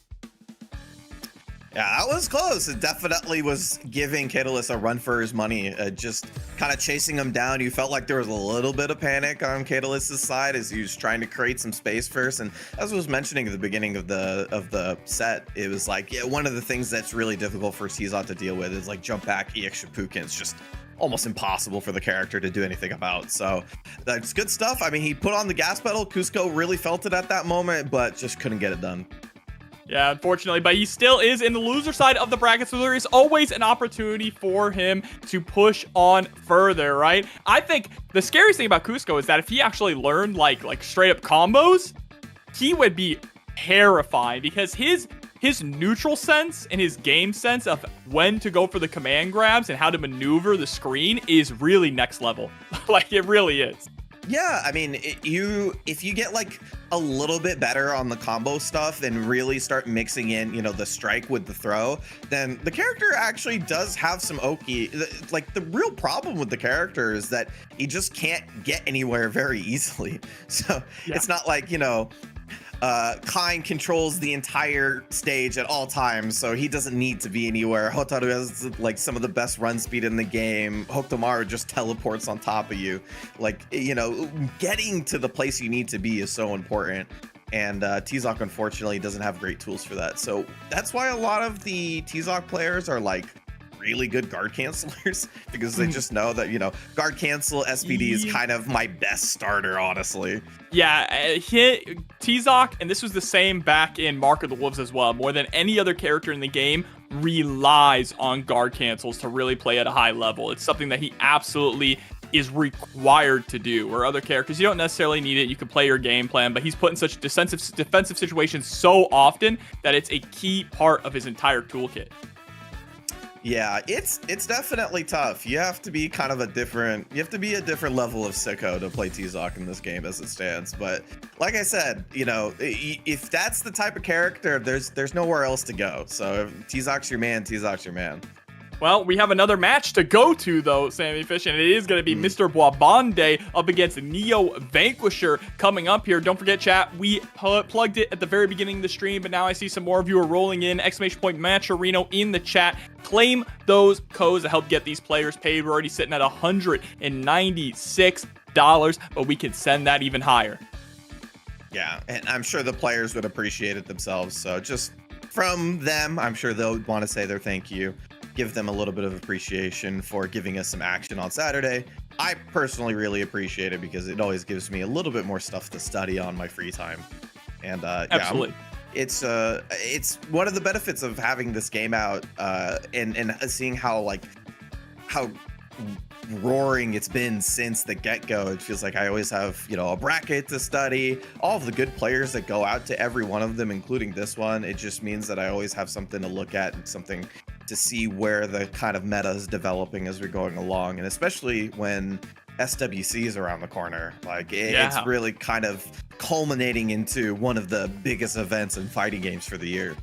Yeah, that was close. It definitely was giving Catalyst a run for his money. Just kind of chasing him down. You felt like there was a little bit of panic on Catalyst's side as he was trying to create some space first. And as I was mentioning at the beginning of the set, it was like, yeah, one of the things that's really difficult for T-Zoc to deal with is like jump back EX Shippuden. It's just almost impossible for the character to do anything about. So that's good stuff. I mean, he put on the gas pedal. Cusco really felt it at that moment, but just couldn't get it done. Yeah, unfortunately, but he still is in the loser side of the bracket, so there is always an opportunity for him to push on further, right? I think the scariest thing about Cusco is that if he actually learned like straight up combos, he would be terrifying because his neutral sense and his game sense of when to go for the command grabs and how to maneuver the screen is really next level. Like, it really is. Yeah, I mean, if you get like a little bit better on the combo stuff and really start mixing in, you know, the strike with the throw, then the character actually does have some Oki. Like, the real problem with the character is that he just can't get anywhere very easily. So yeah. It's not like, you know, Kain controls the entire stage at all times, so he doesn't need to be anywhere. Hotaru has like some of the best run speed in the game. Hokutomaru just teleports on top of you. Like, you know, getting to the place you need to be is so important. And T-Zoc unfortunately doesn't have great tools for that. So that's why a lot of the T-Zoc players are like really good guard cancelers because they just know that, you know, guard cancel SPD is kind of my best starter, honestly. Yeah, T-Zoc, and this was the same back in Mark of the Wolves as well, more than any other character in the game, relies on guard cancels to really play at a high level. It's something that he absolutely is required to do, where other characters, you don't necessarily need it. You can play your game plan, but he's put in such defensive situations so often that it's a key part of his entire toolkit. Yeah, it's definitely tough. You have to be kind of a different level of sicko to play T-Zoc in this game as it stands. But like I said, you know, if that's the type of character, there's nowhere else to go. So if T-Zoc's your man, T-Zoc's your man. Well, we have another match to go to, though, Sammy Fish, and it is going to be Mr. Boabande up against Neo Vanquisher coming up here. Don't forget, chat, we plugged it at the very beginning of the stream, but now I see some more of you are rolling in. ! Matcherino in the chat. Claim those codes to help get these players paid. We're already sitting at $196, but we can send that even higher. Yeah, and I'm sure the players would appreciate it themselves. So just from them, I'm sure they'll want to say their thank you. Give them a little bit of appreciation for giving us some action on Saturday. I personally really appreciate it because it always gives me a little bit more stuff to study on my free time. And Absolutely. Yeah, it's one of the benefits of having this game out and seeing how roaring it's been since the get-go. It feels like I always have, a bracket to study, all of the good players that go out to every one of them, including this one. It just means that I always have something to look at and something to see where the kind of meta is developing as we're going along, and especially when SWC is around the corner. It's really kind of culminating into one of the biggest events in fighting games for the year.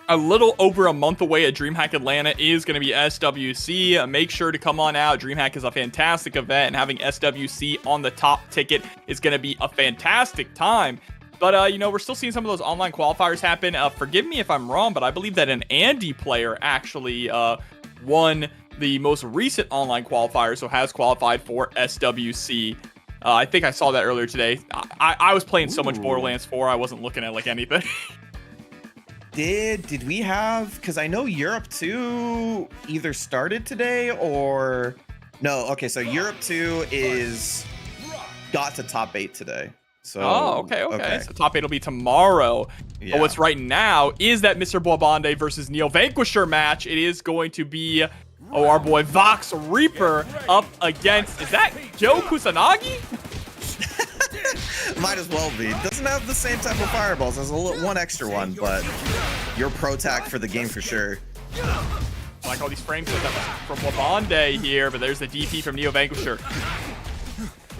A little over a month away at DreamHack Atlanta is going to be SWC. Make sure to come on out. DreamHack is a fantastic event, and having SWC on the top ticket is going to be a fantastic time. But, we're still seeing some of those online qualifiers happen. Forgive me if I'm wrong, but I believe that an Andy player actually won the most recent online qualifier, so has qualified for SWC. I think I saw that earlier today. I was playing so much Borderlands 4, I wasn't looking at, anything. Did we have, because I know Europe 2 either started today or... No, okay, so Europe 2 got to top 8 today. So, okay. So top 8 will be tomorrow. Yeah. But what's right now is that Mr. Boabande versus Neo Vanquisher match. It is going to be, our boy Vox Reaper up against, is that Joe Kusanagi? Might as well be. Doesn't have the same type of fireballs. There's one extra one, but you're pro tac for the game for sure. I like all these frames from Boabande here, but there's the DP from Neo Vanquisher.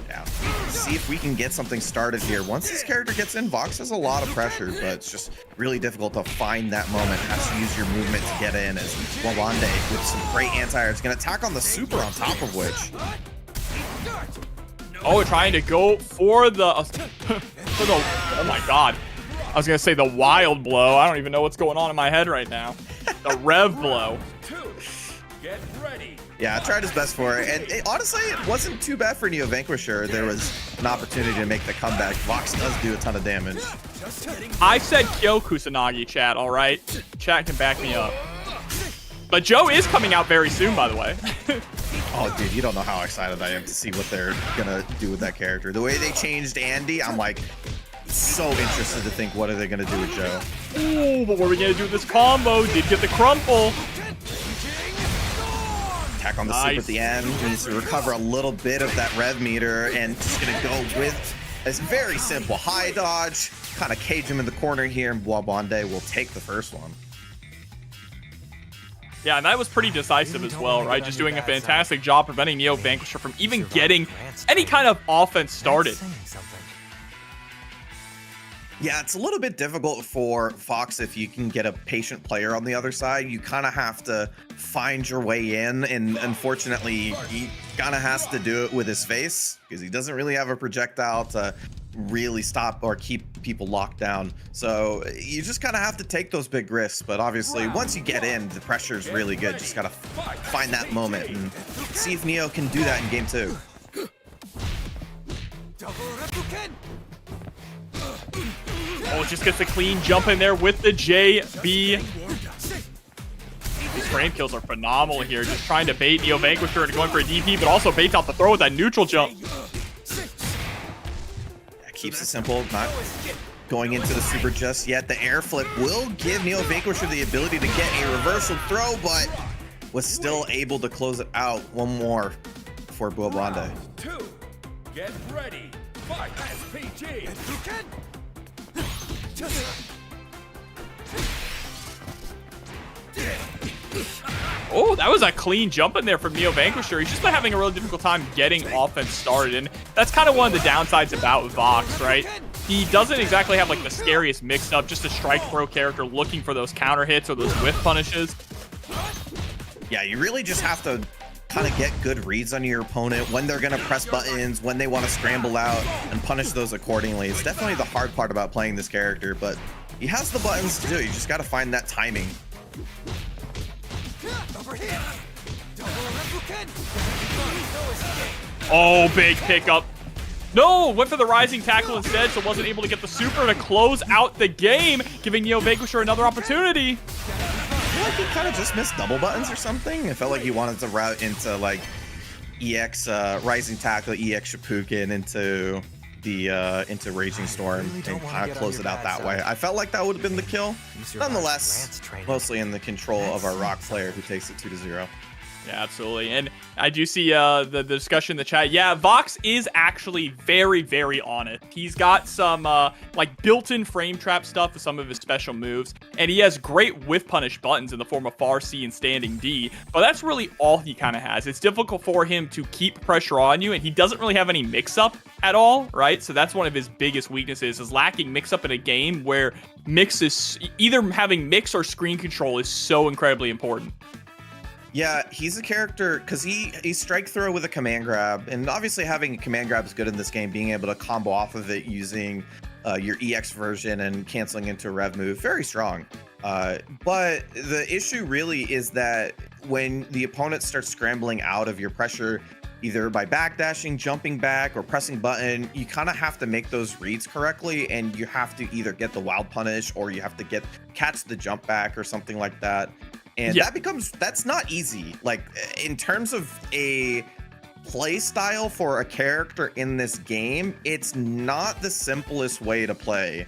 Yeah. See if we can get something started here. Once this character gets in, Vox has a lot of pressure, but it's just really difficult to find that moment. Has to use your movement to get in, as Boabande with some great anti-air. It's going to attack on the super on top of which. Oh, trying to go for the, oh my god. I was going to say the wild blow. I don't even know what's going on in my head right now. The rev blow. Get ready. Yeah, I tried his best for it. And honestly, it wasn't too bad for Neo Vanquisher. There was an opportunity to make the comeback. Vox does do a ton of damage. I said Kyo Kusanagi, chat, all right? Chat can back me up. But Joe is coming out very soon, by the way. Oh, dude, you don't know how excited I am to see what they're gonna do with that character. The way they changed Andy, I'm like so interested to think what are they gonna do with Joe. Ooh, but what are we gonna do with this combo? Did get the crumple. Attack on the super at the end. He needs to recover a little bit of that rev meter, and just gonna go with a very simple high dodge. Kind of cage him in the corner here, and Boabande will take the first one. Yeah, and that was pretty decisive as well, right? Just doing a fantastic job preventing Neo Vanquisher from even getting any kind of offense started. Yeah, it's a little bit difficult for Fox if you can get a patient player on the other side. You kind of have to find your way in, and unfortunately, he kind of has to do it with his face because he doesn't really have a projectile to really stop or keep people locked down. So you just kind of have to take those big risks. But obviously, once you get in, the pressure is really good. Just gotta find that moment and see if Neo can do that in game 2. Oh, just gets a clean jump in there with the JB. These frame kills are phenomenal here. Just trying to bait Neo Vanquisher and going for a DP, but also baits out the throw with that neutral jump. Keeps it simple, not going into the super just yet. The air flip will give Neo Vanquisher the ability to get a reversal throw, but was still able to close it out. One more for Boabande. 2. Get ready. Fight SPG. Oh, that was a clean jump in there from Neo Vanquisher. He's just been having a really difficult time getting offense started, and that's kind of one of the downsides about Vox, right? He doesn't exactly have like the scariest mix-up, just a strike throw character looking for those counter hits or those whiff punishes. Yeah, you really just have to kind of get good reads on your opponent, when they're going to press buttons, when they want to scramble out, and punish those accordingly. It's definitely the hard part about playing this character, but he has the buttons to do it. You just got to find that timing. Oh, big pickup. No, went for the rising tackle instead, so wasn't able to get the super to close out the game, giving Neo Vanquisher another opportunity. I feel like he kind of just missed double buttons or something. It felt like he wanted to route into like EX Rising Tackle, EX Shippuden into Raging Storm and kind of close it out that way. I felt like that would have been the kill. Nonetheless, mostly in the control of our Rock player who takes it 2-0. Yeah, absolutely. And I do see the discussion in the chat. Yeah, Vox is actually very, very on it. He's got some like built-in frame trap stuff with some of his special moves, and he has great whiff punish buttons in the form of Far C and Standing D, but that's really all he kind of has. It's difficult for him to keep pressure on you, and he doesn't really have any mix-up at all, right? So that's one of his biggest weaknesses, is lacking mix-up in a game where mix is either having mix or screen control is so incredibly important. Yeah, he's a character because he's strike throw with a command grab, and obviously having a command grab is good in this game. Being able to combo off of it using your EX version and canceling into a rev move, very strong. But the issue really is that when the opponent starts scrambling out of your pressure, either by backdashing, jumping back, or pressing button, you kind of have to make those reads correctly, and you have to either get the wild punish or you have to catch the jump back or something like that. And yeah, that's not easy. Like, in terms of a play style for a character in this game, it's not the simplest way to play.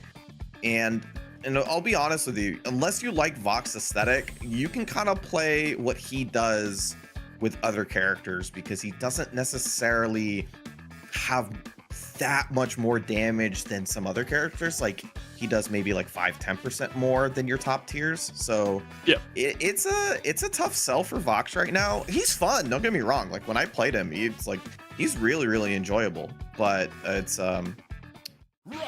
And I'll be honest with you, unless you like Vox aesthetic, you can kind of play what he does with other characters, because he doesn't necessarily have that much more damage than some other characters. Like, he does maybe like 5-10% more than your top tiers. So yeah, it's a tough sell for Vox right now. He's fun, don't get me wrong. Like, when I played him, he's really, really enjoyable, but it's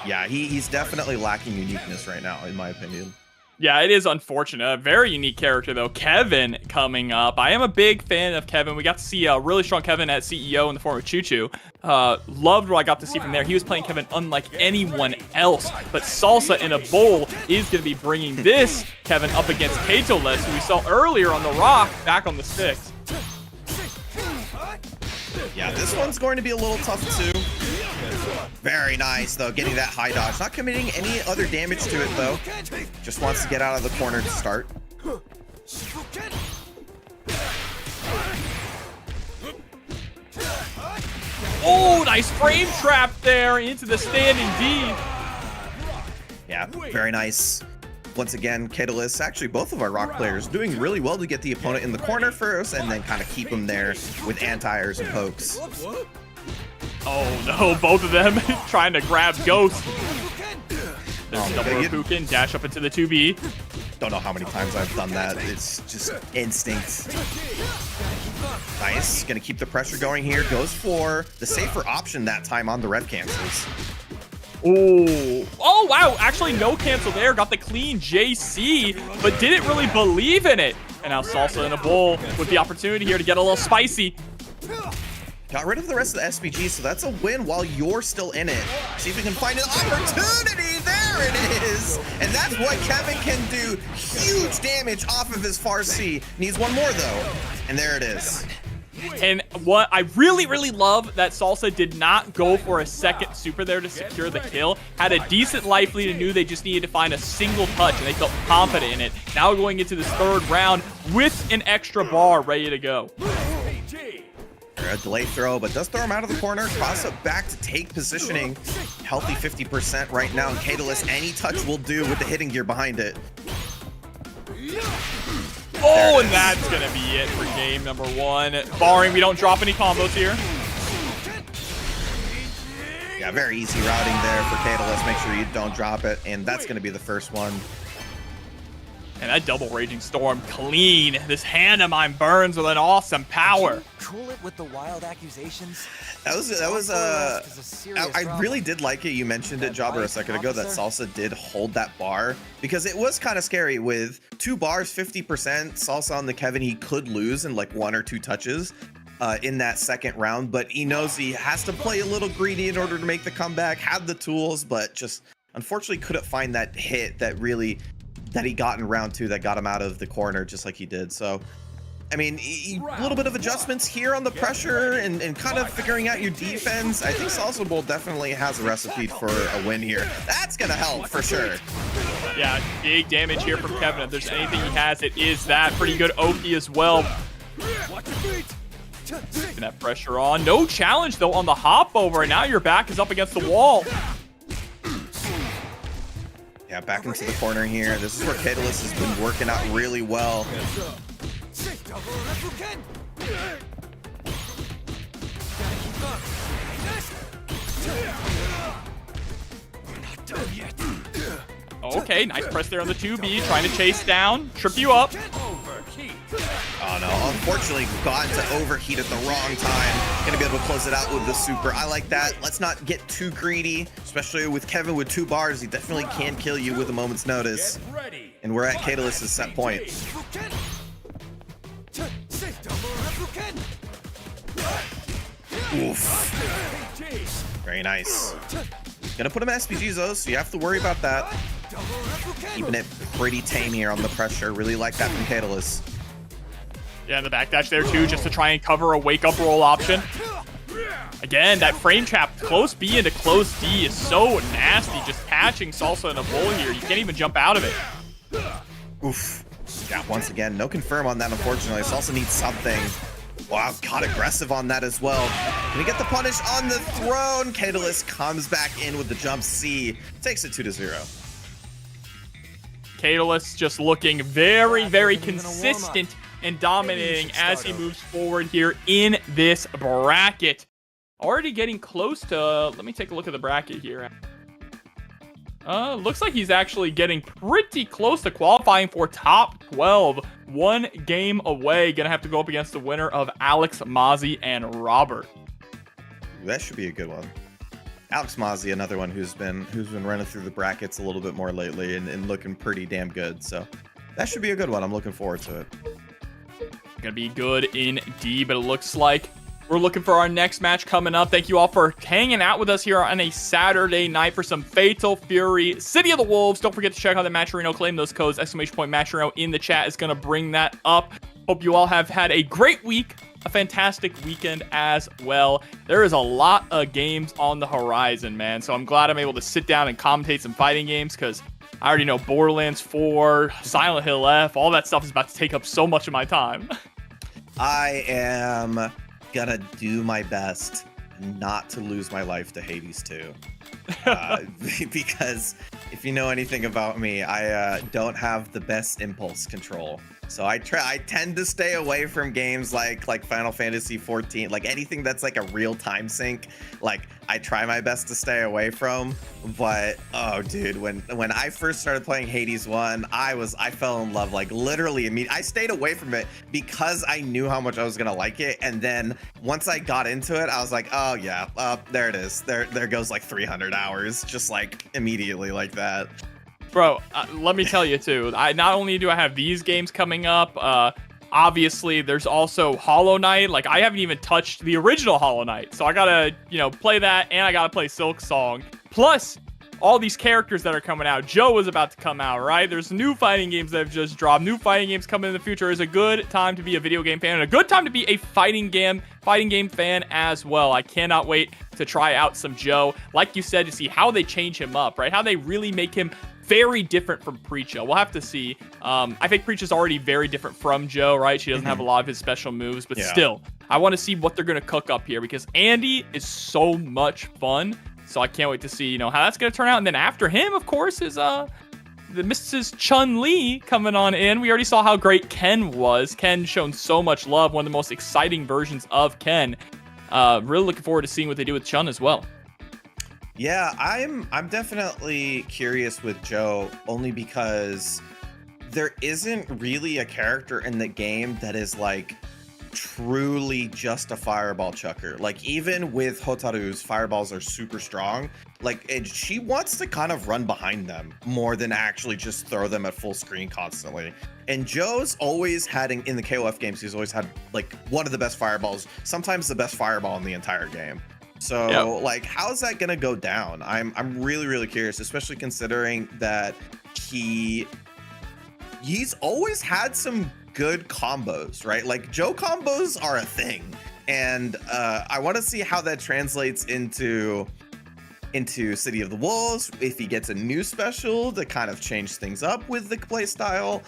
yeah, he's definitely lacking uniqueness right now, in my opinion. Yeah, it is unfortunate. A very unique character, though. Kevin coming up. I am a big fan of Kevin. We got to see a really strong Kevin at CEO in the form of Choo Choo. Loved what I got to see from there. He was playing Kevin unlike anyone else. But Salsa in a Bowl is going to be bringing this Kevin up against Katoles, who we saw earlier on the Rock, back on the sticks. Yeah, this one's going to be a little tough, too. Very nice, though, getting that high dodge. Not committing any other damage to it, though. Just wants to get out of the corner to start. Oh, nice frame trap there into the Standing D. Yeah, very nice. Once again, Katoles, actually both of our Rock players, doing really well to get the opponent in the corner first and then kind of keep him there with anti-airs and pokes. Oh no, both of them trying to grab Ghost. There's double Rakuken, dash up into the 2B. Don't know how many times I've done that. It's just instinct. Nice, gonna keep the pressure going here. Goes for the safer option that time on the rev cancels. Oh wow, actually no cancel there. Got the clean JC, but didn't really believe in it. And now Salsa in a Bowl with the opportunity here to get a little spicy. Got rid of the rest of the SPG, so that's a win while you're still in it. See if we can find an opportunity. There it is. And that's what Kevin can do. Huge damage off of his Far C. Needs one more, though. And there it is. And what I really, really love that Salsa did not go for a second super there to secure the kill. Had a decent life lead and knew they just needed to find a single touch, and they felt confident in it. Now going into this third round with an extra bar ready to go. A delay throw, but does throw him out of the corner. Cross up back to take positioning. Healthy 50% right now. And Katoles, any touch will do with the hitting gear behind it. Oh, and that's going to be it for game number 1. Barring we don't drop any combos here. Yeah, very easy routing there for Katoles. Make sure you don't drop it. And that's going to be the first one. And that double Raging Storm clean. This hand of mine burns with an awesome power. Cool it with the wild accusations. That was I really did like it. You mentioned it, Jobber, a second ago, that Salsa did hold that bar, because it was kind of scary with 2 bars, 50%. Salsa on the Kevin, he could lose in like 1 or 2 touches in that second round, but he knows he has to play a little greedy in order to make the comeback, had the tools, but just unfortunately couldn't find that hit that he got in round 2 that got him out of the corner just like he did. So I mean, a little bit of adjustments here on the pressure and kind of figuring out your defense. I think Salsa Bowl definitely has a recipe for a win here. That's gonna help for sure. Yeah, big damage here from Kevin. If there's anything he has, it is that. Pretty good Oki as well. Keeping that pressure on. No challenge though on the hop over, and now your back is up against the wall. Yeah, back into the corner here. This is where Catalyst has been working out really well. Okay, nice press there on the 2B, trying to chase down, trip you up. Oh no, unfortunately got to overheat at the wrong time. Gonna be able to close it out with the super. I like that. Let's not get too greedy, especially with Kevin with 2 bars. He definitely can kill you with a moment's notice. And we're at Catalyst's set point. Oof. Very nice. Gonna put him in SPGs though, so you have to worry about that. Keeping it pretty tame here on the pressure. Really like that from Catalyst. Yeah, and the backdash there too, just to try and cover a wake-up roll option. Again, that frame trap, close B into close D is so nasty, just catching Salsa in a bowl here. You can't even jump out of it. Oof. Yeah, once again, no confirm on that, unfortunately. Salsa needs something. Wow, got aggressive on that as well. Can we get the punish on the throne? Catalyst comes back in with the jump C. Takes it 2-0. Catalyst just looking very, very consistent and dominating as he moves forward here in this bracket. Already getting close to, let me take a look at the bracket here. Looks like he's actually getting pretty close to qualifying for top 12. 1 game away. Gonna have to go up against the winner of Alex, Mozzie, and Robert. That should be a good one. Alex Mozzie, another one who's been running through the brackets a little bit more lately and looking pretty damn good. So that should be a good one. I'm looking forward to it. Gonna be good indeed, but it looks like we're looking for our next match coming up. Thank you all for hanging out with us here on a Saturday night for some Fatal Fury, City of the Wolves. Don't forget to check out the Matcherino. Claim those codes, ! Matcherino in the chat is going to bring that up. Hope you all have had a great week, a fantastic weekend as well. There is a lot of games on the horizon, man. So I'm glad I'm able to sit down and commentate some fighting games, because I already know Borderlands 4, Silent Hill F, all that stuff is about to take up so much of my time. I am gonna do my best not to lose my life to Hades 2. Because if you know anything about me, I don't have the best impulse control. So I tend to stay away from games like Final Fantasy 14, like anything that's like a real time sync. Like I try my best to stay away from. But oh, dude, when I first started playing Hades 1, I fell in love like literally immediately. I stayed away from it because I knew how much I was gonna like it. And then once I got into it, I was like, oh yeah, there it is. There goes like 300 hours, just like immediately like that. Bro, let me tell you too, not only do I have these games coming up, obviously there's also Hollow Knight. Like I haven't even touched the original Hollow Knight, so I gotta, play that, and I gotta play Silk Song. Plus, all these characters that are coming out. Joe is about to come out, right? There's new fighting games that have just dropped. New fighting games coming in the future. Is a good time to be a video game fan, and a good time to be a fighting game fan as well. I cannot wait to try out some Joe. Like you said, to see how they change him up, right? How they really make him very different from Preacha. We'll have to see. I think Preacha's already very different from Joe, right? She doesn't have a lot of his special moves, but still, I want to see what they're going to cook up here, because Andy is so much fun. So I can't wait to see, how that's going to turn out. And then after him, of course, is the Mrs. Chun-Li coming on in. We already saw how great Ken was. Ken shown so much love. One of the most exciting versions of Ken. Really looking forward to seeing what they do with Chun as well. Yeah, I'm definitely curious with Joe, only because there isn't really a character in the game that is like truly just a fireball chucker. Like even with Hotaru's fireballs are super strong. Like she wants to kind of run behind them more than actually just throw them at full screen constantly. And Joe's always had in the KOF games, he's always had like one of the best fireballs, sometimes the best fireball in the entire game. So like, how's that gonna go down? I'm really curious, especially considering that he's always had some good combos, right? Like Joe combos are a thing, and I want to see how that translates into City of the Wolves, if he gets a new special to kind of change things up with the playstyle.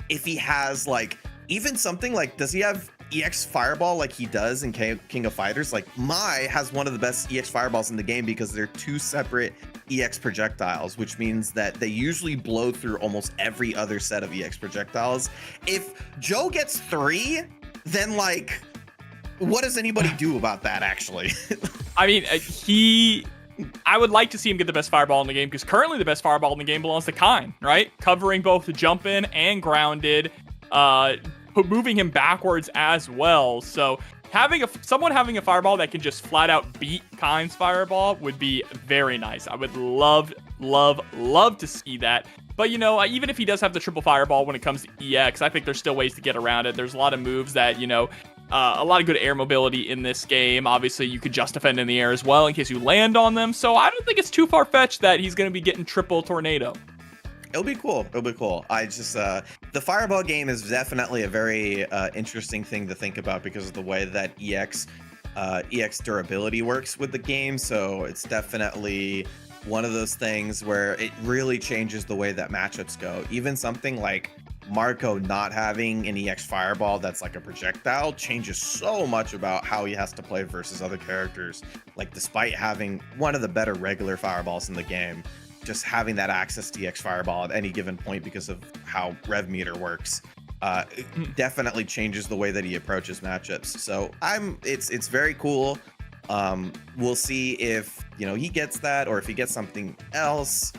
If he has like even something like, does he have EX Fireball like he does in King of Fighters? Like Mai has one of the best EX Fireballs in the game because they're two separate EX projectiles, which means that they usually blow through almost every other set of EX projectiles. If Joe gets 3, then like, what does anybody do about that actually? I mean, I would like to see him get the best fireball in the game, because currently the best fireball in the game belongs to Kine, right? Covering both jump in and grounded, moving him backwards as well. So someone having a fireball that can just flat out beat Kine's fireball would be very nice. I would love to see that. But, you know, even if he does have the triple fireball when it comes to EX, I think there's still ways to get around it. There's a lot of moves that, you know, a lot of good air mobility in this game. Obviously, you could just defend in the air as well in case you land on them. So I don't think it's too far-fetched that he's going to be getting triple tornado. It'll be cool. I just, the fireball game is definitely a very interesting thing to think about because of the way that EX durability works with the game. So it's definitely one of those things where it really changes the way that matchups go. Even something like Marco not having an EX fireball that's like a projectile changes so much about how he has to play versus other characters. Like despite having one of the better regular fireballs in the game, just having that access to EX fireball at any given point because of how rev meter works it definitely changes the way that he approaches matchups. So it's very cool. We'll see if, you know, he gets that or if he gets something else.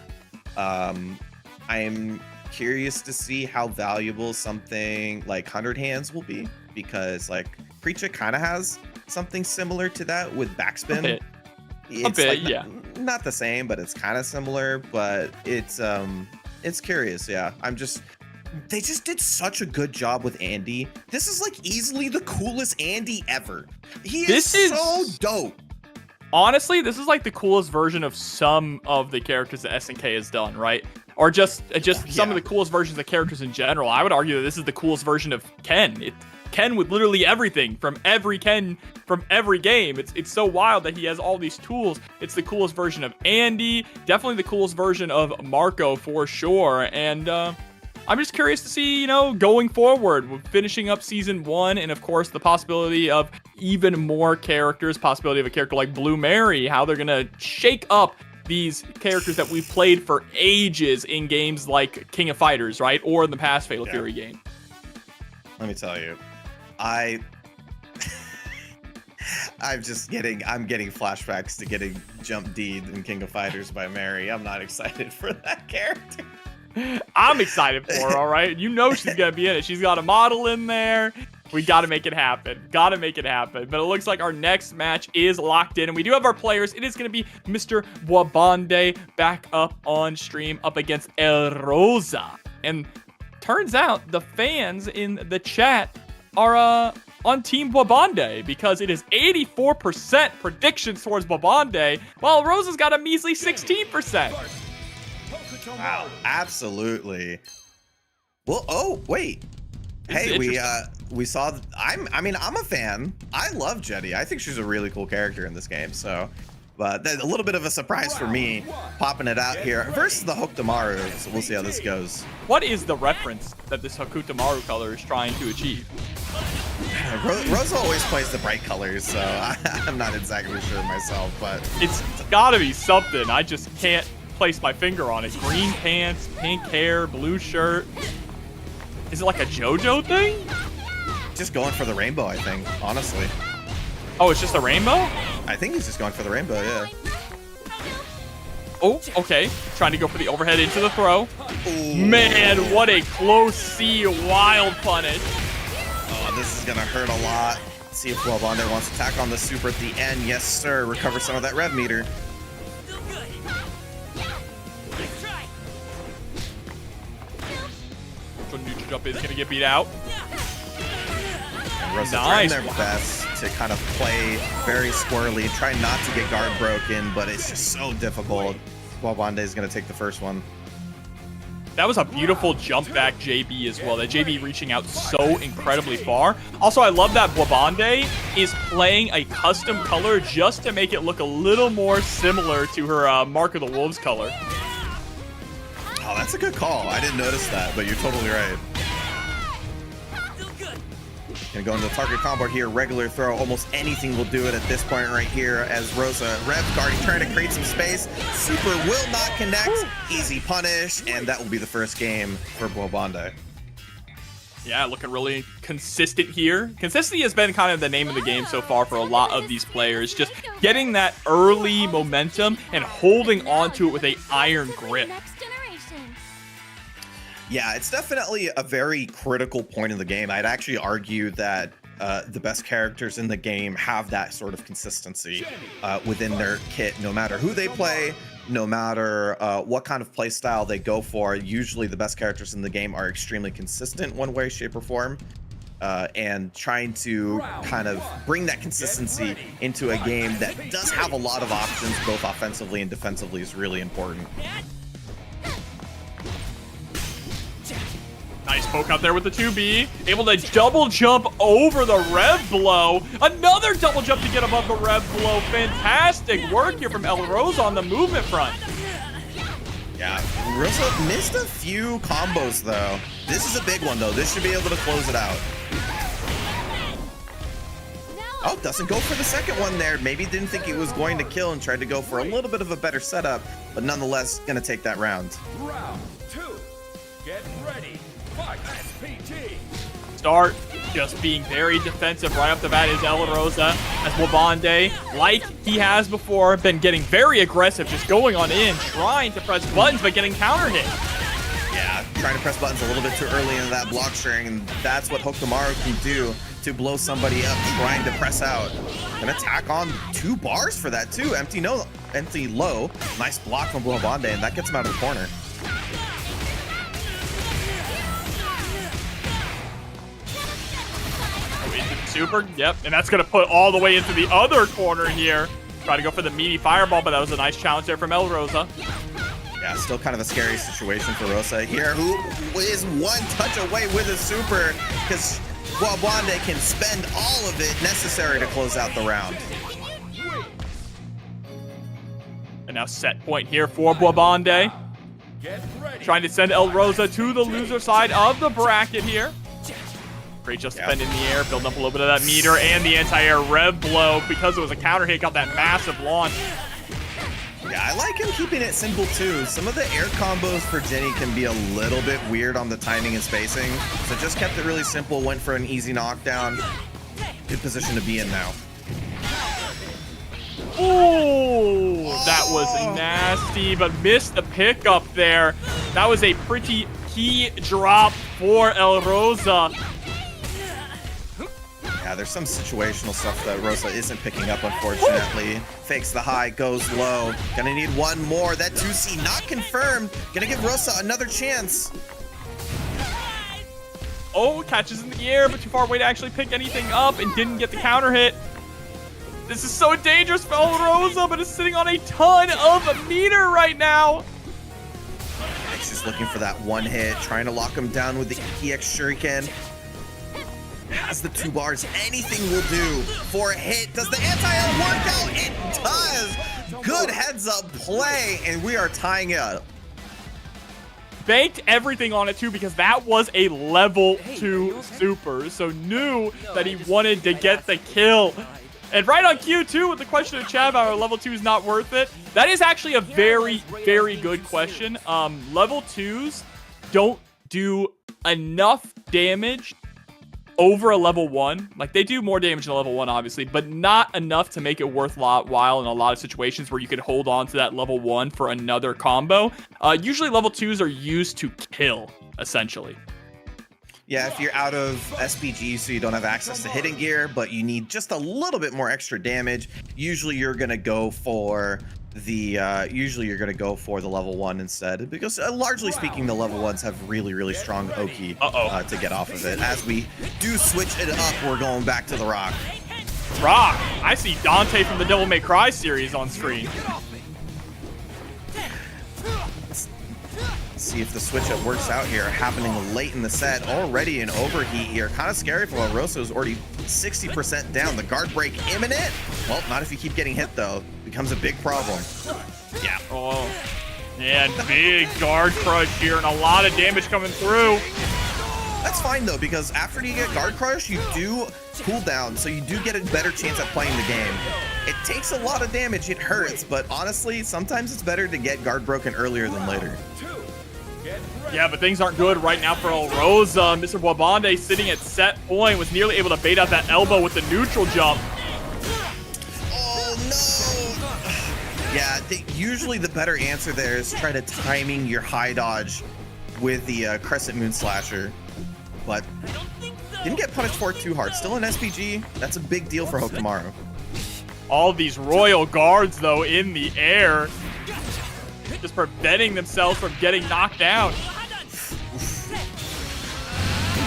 I'm curious to see how valuable something like 100 Hands will be, because like Preacher kind of has something similar to that with backspin. A bit, like yeah. Not the same, but it's kind of similar. But it's curious. Yeah, they just did such a good job with Andy. This is like easily the coolest Andy ever. This is so dope. Honestly, this is like the coolest version of some of the characters that SNK has done, right? Or just some of the coolest versions of characters in general. I would argue that this is the coolest version of Ken. Ken with literally everything from every Ken from every game. It's so wild that he has all these tools. It's the coolest version of Andy, definitely the coolest version of Marco for sure. And I'm just curious to see, you know, going forward, finishing up season 1, and of course the possibility of even more characters, possibility of a character like Blue Mary, how they're gonna shake up these characters that we've played for ages in games like King of Fighters, right? Or in the past Fatal Fury game. Let me tell you, I'm getting flashbacks to getting Jump D'd in King of Fighters by Mary. I'm not excited for that character. I'm excited for her, all right? You know she's going to be in it. She's got a model in there. We got to make it happen. Got to make it happen. But it looks like our next match is locked in, and we do have our players. It is going to be Mr. Wabande back up on stream up against El Rosa. And turns out the fans in the chat are on Team Wabande, because it is 84% predictions towards Wabande, while Rosa's got a measly 16%. Wow, absolutely. Well, oh wait, hey, we saw. I'm a fan. I love Jetty. I think she's a really cool character in this game. So, but a little bit of a surprise for me, popping it out here versus the Hokutomaru. So we'll see how this goes. What is the reference that this Hokutomaru color is trying to achieve? Rosa always plays the bright colors, so I'm not exactly sure myself, but it's gotta be something. I just can't place my finger on it. Green pants, pink hair, blue shirt. Is it like a JoJo thing? Just going for the rainbow, I think, honestly. Oh, it's just a rainbow? I think he's just going for the rainbow, yeah. Oh, okay. Trying to go for the overhead into the throw. Man, what a close C wild punish. Oh, this is going to hurt a lot. Let's see if Wabande wants to tack on the super at the end. Yes, sir. Recover some of that rev meter. So neutral jump is going to get beat out. And Rosa Nice. trying their best to kind of play very squirrely, try not to get guard broken, but it's just so difficult. Wabande is going to take the first one. That was a beautiful jump back JB as well. That JB reaching out so incredibly far. Also, I love that Wabande is playing a custom color just to make it look a little more similar to her Mark of the Wolves color. Oh, that's a good call. I didn't notice that, but you're totally right. Gonna go into the target combo here. Regular throw. Almost anything will do it at this point right here as Rosa rev guarding, trying to create some space. Super will not connect. Easy punish, and that will be the first game for Wabande. Yeah, looking really consistent here. Consistency has been kind of the name of the game so far for a lot of these players. Just getting that early momentum and holding on to it with an iron grip. Yeah, it's definitely a very critical point in the game. I'd actually argue that the best characters in the game have that sort of consistency within their kit, no matter who they play, no matter what kind of play style they go for. Usually the best characters in the game are extremely consistent one way, shape, or form. And trying to kind of bring that consistency into a game that does have a lot of options, both offensively and defensively, is really important. Nice poke out there with the 2B. Able to double jump over the rev blow. Another double jump to get above the rev blow. Fantastic work here from El Rosa on the movement front. Yeah, Rosa missed a few combos though. This is a big one though. This should be able to close it out. Oh, doesn't go for the second one there. Maybe didn't think he was going to kill and tried to go for a little bit of a better setup, but nonetheless gonna take that round. Round 2. Get ready. Fight SPG. Start just being very defensive right off the bat is El Rosa as Wabande, like he has before, been getting very aggressive, just going on in, trying to press buttons, but getting counter hit. Yeah, trying to press buttons a little bit too early into that block sharing, and that's what Hokumaru can do to blow somebody up trying to press out. Gonna tack on 2 bars for that too. Empty low. Nice block from Wabande, and that gets him out of the corner. Super, yep, and that's gonna put all the way into the other corner here. Try to go for the meaty fireball, but that was a nice challenge there from El Rosa. Yeah, still kind of a scary situation for Rosa here, who is one touch away with a super, because Wabande can spend all of it necessary to close out the round. And now set point here for Wabande. Trying to send El Rosa to the loser side of the bracket here. Great just defend in the air, building up a little bit of that meter, and the anti-air rev blow, because it was a counter hit, got that massive launch. Yeah, I like him keeping it simple too. Some of the air combos for Jenny can be a little bit weird on the timing and spacing, so just kept it really simple, went for an easy knockdown. Good position to be in now. Ooh, that was nasty, but missed the pickup there. That was a pretty key drop for El Rosa. Yeah, there's some situational stuff that Rosa isn't picking up, unfortunately. Fakes the high, goes low. Gonna need one more. That 2C not confirmed. Gonna give Rosa another chance. Oh, catches in the air, but too far away to actually pick anything up and didn't get the counter hit. This is so dangerous for El Rosa, but it's sitting on a ton of meter right now. She's looking for that one hit, trying to lock him down with the EX Shuriken. Has the 2 bars. Anything will do for a hit. Does the anti-air work out? It does. Good heads up play, and we are tying it up. Banked everything on it too, because that was a level 2 super, so knew that he wanted to get the kill. And right on cue too, with the question of chat about level 2 is not worth it. That is actually a very, very good question. Level 2s don't do enough damage over a level 1. Like, they do more damage than a level 1, obviously, but not enough to make it worthwhile in a lot of situations where you could hold on to that level 1 for another combo. Usually level 2s are used to kill, essentially. Yeah, if you're out of SPG, so you don't have access to hitting gear, but you need just a little bit more extra damage, usually you're gonna go for the level 1 instead, because largely speaking, the level 1s have really strong Oki to get off of it. As we do switch it up, we're going back to the Rock. Rock! I see Dante from the Devil May Cry series on screen. See if the switch up works out here, happening late in the set. Already an overheat here. Kind of scary for Rosa's already 60% down. The guard break imminent. Well, not if you keep getting hit though. Becomes a big problem. Yeah. Oh, and big guard crush here and a lot of damage coming through. That's fine though, because after you get guard crush, you do cool down, so you do get a better chance at playing the game. It takes a lot of damage, it hurts, but honestly, sometimes it's better to get guard broken earlier than later. Yeah, but things aren't good right now for El Rosa. Mr. Wabande sitting at set point was nearly able to bait out that elbow with the neutral jump. Oh no! Yeah, usually the better answer there is try to timing your high dodge with the Crescent Moon Slasher, but didn't get punished for it too hard. Still an SPG, that's a big deal for Hokumaru. All these royal guards though in the air, just preventing themselves from getting knocked down.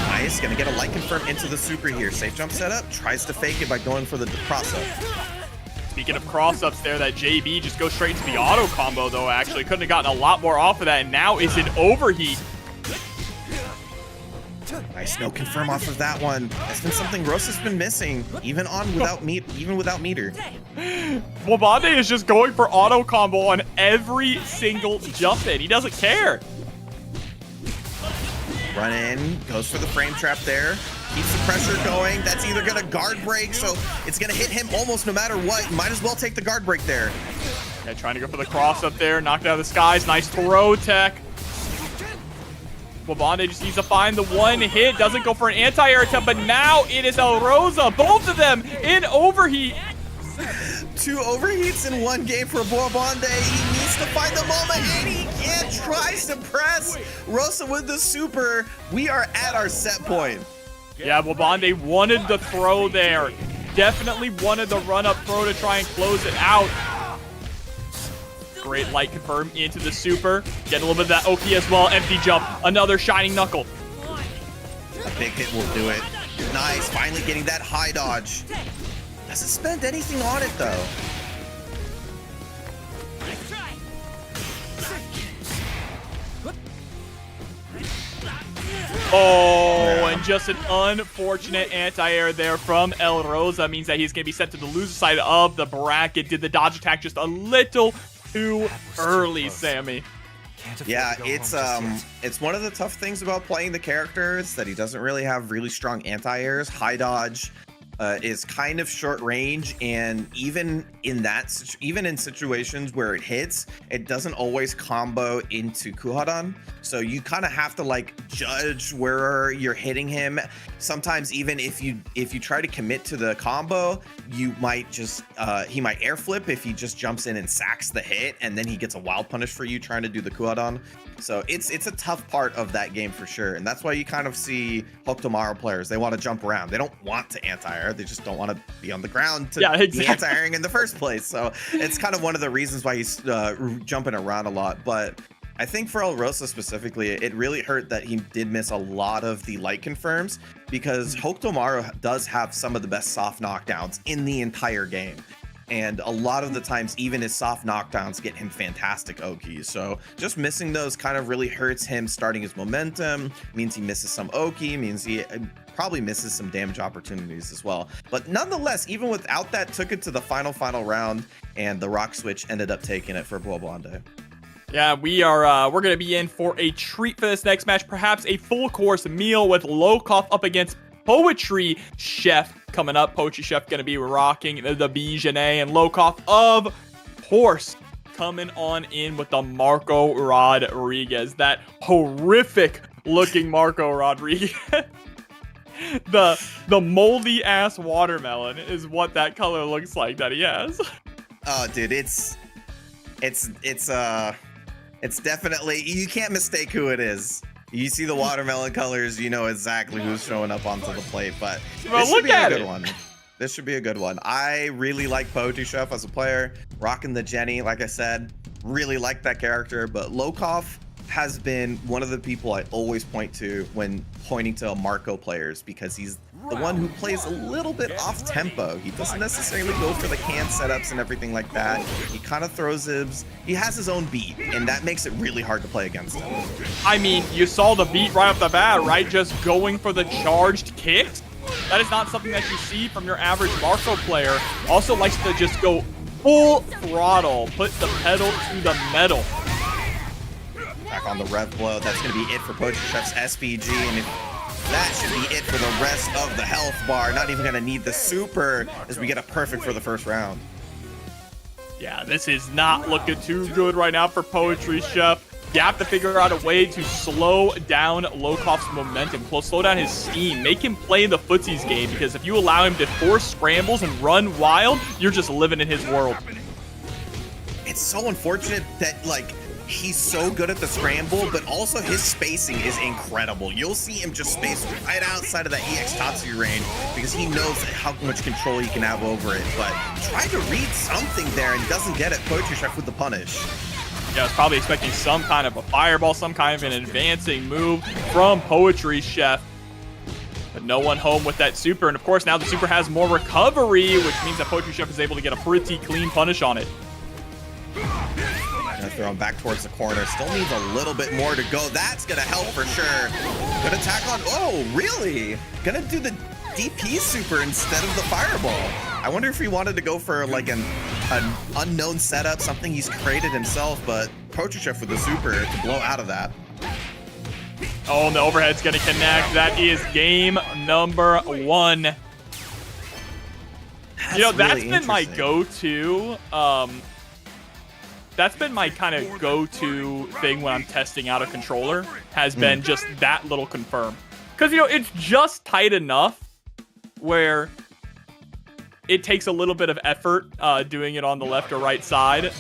Nice, gonna get a light confirm into the super here. Safe jump setup, tries to fake it by going for the cross up. Speaking of cross-ups there, that JB just goes straight into the auto combo though, actually. Couldn't have gotten a lot more off of that, and now is an overheat. Nice, no confirm off of that one. That's been something Rosa's been missing, even without meter. Wabande is just going for auto combo on every single jump in. He doesn't care. Run in, goes for the frame trap there. Keeps the pressure going. That's either gonna guard break, so it's gonna hit him almost no matter what. Might as well take the guard break there. Yeah, trying to go for the cross up there, knocked out of the skies. Nice throw tech. Wabande just needs to find the one hit. Doesn't go for an anti-air attempt, but now it is El Rosa. Both of them in overheat. 2 overheats in one game for Wabande. He needs to find the moment, and he can't. Tries to press Rosa with the super. We are at our set point. Yeah, Wabande wanted the throw there. Definitely wanted the run-up throw to try and close it out. Great light confirm into the super. Get a little bit of that Oki as well. Empty jump. Another shining knuckle. A big hit will do it. Nice, finally getting that high dodge. Doesn't spend anything on it though. Oh, and just an unfortunate anti-air there from El Rosa means that he's going to be sent to the loser side of the bracket. Did the dodge attack just a little too early, Sammy. Yeah, it's one of the tough things about playing the character is that he doesn't really have really strong anti-airs. High dodge is kind of short range, and even in situations where it hits, it doesn't always combo into Kuhadan. So you kind of have to like judge where you're hitting him. Sometimes even if you try to commit to the combo, you might just he might air flip if he just jumps in and sacks the hit, and then he gets a wild punish for you trying to do the Kuhadan. So it's a tough part of that game for sure, and that's why you kind of see Hokumaru players. They want to jump around. They don't want to anti-air. They just don't want to be on the ground to be anti-airing in the first place. So it's kind of one of the reasons why he's jumping around a lot. But I think for El Rosa specifically, it really hurt that he did miss a lot of the light confirms, because Hokumaru does have some of the best soft knockdowns in the entire game. And a lot of the times, even his soft knockdowns get him fantastic Okis. So just missing those kind of really hurts him starting his momentum, means he misses some Oki, means he probably misses some damage opportunities as well. But nonetheless, even without that, took it to the final round, and the rock switch ended up taking it for Wabande. Yeah, we're gonna be in for a treat for this next match. Perhaps a full course meal with LACC up against Poetry Chef coming up. Poetry Chef gonna be rocking the Bijane, and LACC, of course, coming on in with the Marco Rodriguez, that horrific looking Marco Rodriguez. The moldy ass watermelon is what that color looks like that he has. Oh, dude, it's definitely, you can't mistake who it is. You see the watermelon colors, you know exactly who's showing up onto the plate. But Bro, this should look be a at good it. one. This should be a good one. I really like Poetry Chef as a player. Rocking the Jenny, like I said, really like that character. But Lokov has been one of the people I always point to when pointing to Marco players, because he's the one who plays a little bit off tempo. He doesn't necessarily go for the can setups and everything like that. He kind of throws ibs. He has his own beat, and that makes it really hard to play against him. I mean, you saw the beat right off the bat, right? Just going for the charged kicks. That is not something that you see from your average Marco player. Also likes to just go full throttle, put the pedal to the metal. Back on the rev blow. That's going to be it for Poetry Chef's SPG, and that should be it for the rest of the health bar. Not even going to need the super as we get a perfect for the first round. Yeah, this is not looking too good right now for Poetry Chef. You have to figure out a way to slow down Lokov's momentum, slow down his steam, make him play the footsies game, because if you allow him to force scrambles and run wild, you're just living in his world. It's so unfortunate that, like, he's so good at the scramble, but also his spacing is incredible. You'll see him just space right outside of that EX Tatsu range because he knows how much control he can have over it. But tried to read something there and doesn't get it. Poetry Chef with the punish. Yeah, I was probably expecting some kind of a fireball, some kind of an advancing move from Poetry Chef. But no one home with that super. And of course, now the super has more recovery, which means that Poetry Chef is able to get a pretty clean punish on it. Gonna throw him back towards the corner. Still needs a little bit more to go. That's gonna help for sure. Gonna attack on. Oh, really? Gonna do the DP super instead of the fireball. I wonder if he wanted to go for like an unknown setup, something he's created himself, but Poetry Chef with the super to blow out of that. Oh, and the overhead's gonna connect. That is game number 1. You know, that's really been my interesting. go-to. That's been my kind of go-to thing when I'm testing out a controller, has been just that little confirm. Because, you know, it's just tight enough where it takes a little bit of effort doing it on the left or right side.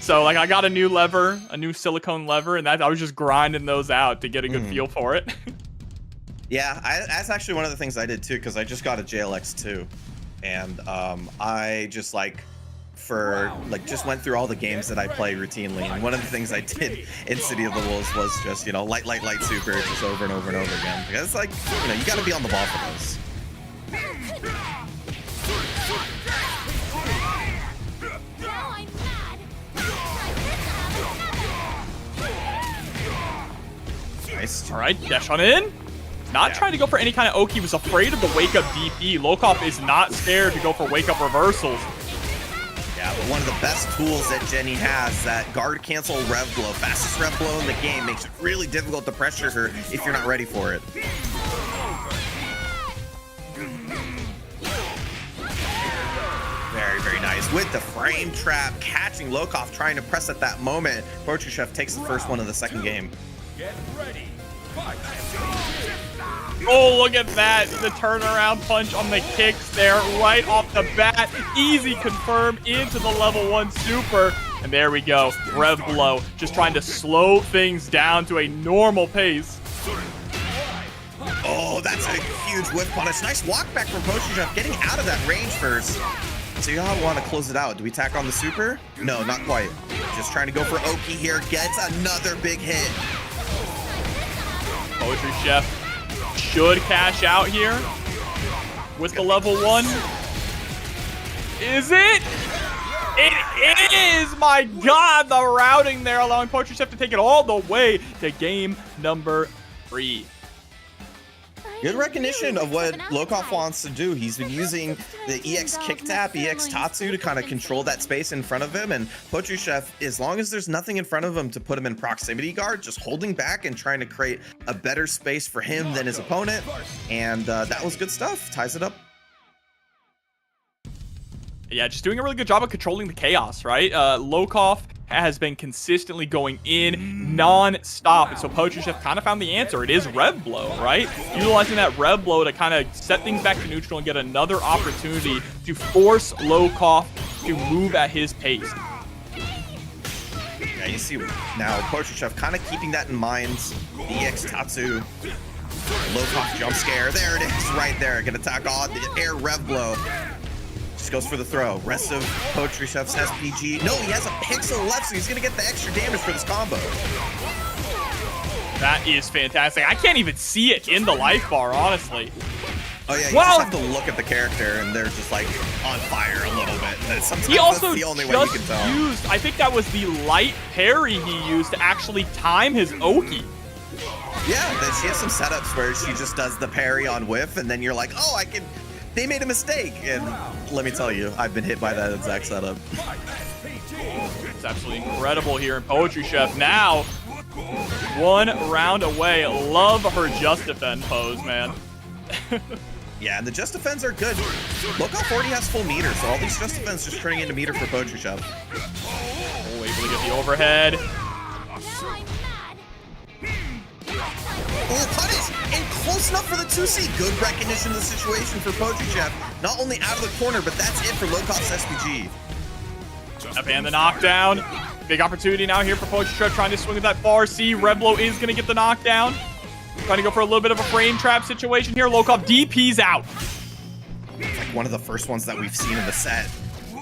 So, like, I got a new lever, a new silicone lever, and I was just grinding those out to get a good feel for it. Yeah, that's actually one of the things I did too, because I just got a JLX 2, and I just just went through all the games that I play routinely, and one of the things I did in City of the Wolves was just, you know, light super just over and over and over again, because it's like, you know, you got to be on the ball for those. Nice. All right, dash on in. Not trying to go for any kind of oak. He was afraid of the wake-up DP. Lokov is not scared to go for wake-up reversals. Yeah, but one of the best tools that Jenny has, that guard cancel rev blow. Fastest rev blow in the game, makes it really difficult to pressure her if you're not ready for it. Very, very nice. With the frame trap, catching Lokov, trying to press at that moment. Poetry Chef takes the first one of the second game. Get ready. Fight. Oh, look at that. The turnaround punch on the kicks there right off the bat. Easy confirm into the level 1 super. And there we go. Rev blow. Just trying to slow things down to a normal pace. Oh, that's a huge whip punish. Nice walk back from Poetry Chef, getting out of that range first. So you all want to close it out. Do we tack on the super? No, not quite. Just trying to go for Oki here. Gets another big hit. Poetry Chef should cash out here with the level 1. Is it? It is! My God, the routing there, allowing Poetry Chef to take it all the way to game number 3. Good recognition of what Lokov wants to do. He's been using the EX kick tap, EX Tatsu to kind of control that space in front of him. And Poetry Chef, as long as there's nothing in front of him to put him in proximity guard, just holding back and trying to create a better space for him than his opponent. And that was good stuff. Ties it up. Yeah, just doing a really good job of controlling the chaos, right? Lokov has been consistently going in non-stop. And so Poetry Chef kind of found the answer. It is Rev Blow, right? Utilizing that Rev Blow to kind of set things back to neutral and get another opportunity to force LACC to move at his pace. Yeah, you see now Poetry Chef kind of keeping that in mind. The EX Tatsu, LACC jump scare. There it is, right there. Gonna attack on the air Rev Blow. Just goes for the throw. Rest of Poetry Chef's SPG. No, he has a pixel left, so he's gonna get the extra damage for this combo. That is fantastic. I can't even see it in the life bar, honestly. Oh yeah, you Wow. just have to look at the character and they're just like on fire a little bit. And sometimes He also that's the only way you can just tell. used, I think that was the light parry he used to actually time his Oki. Yeah, then she has some setups where she just does the parry on whiff, and then you're like, oh, they made a mistake. And let me tell you, I've been hit by that exact setup. It's absolutely incredible here in Poetry Chef. Now, one round away. Love her just defend pose, man. Yeah, and the just defends are good. LACC already has full meter, so all these just defends just turning into meter for Poetry Chef. Oh, able to get the overhead. Oh, punish! And close enough for the 2C. Good recognition of the situation for Poetry Chef. Not only out of the corner, but that's it for LACC's SPG. Up and the knockdown. Big opportunity now here for Poetry Chef, trying to swing with that far C. Reblo is going to get the knockdown. Trying to go for a little bit of a frame trap situation here. LACC DP's out. It's like one of the first ones that we've seen in the set.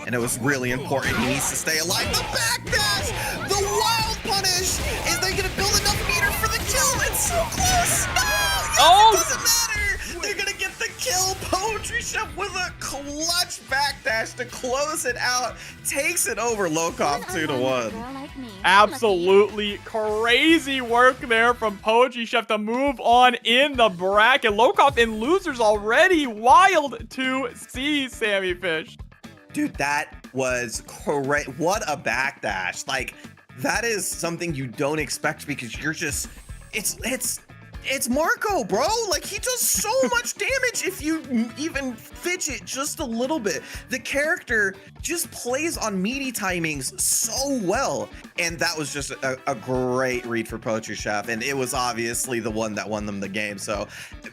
And it was really important. He needs to stay alive. The backdash! The wild punish! Is they going to build enough meter for the kill? It's so close! No! Yes, Oh! It doesn't matter! They're going to get the kill. Poetry Chef with a clutch backdash to close it out. Takes it over LACC 2-1. Absolutely crazy work there from Poetry Chef to move on in the bracket. LACC in losers already. Wild to see, Sammy Fish. Dude, that was correct. What a backdash. Like, that is something you don't expect because you're just, it's Marco, bro. Like, he does so much damage if you even fidget just a little bit. The character just plays on meaty timings so well. And that was just a great read for Poetry Chef. And it was obviously the one that won them the game. So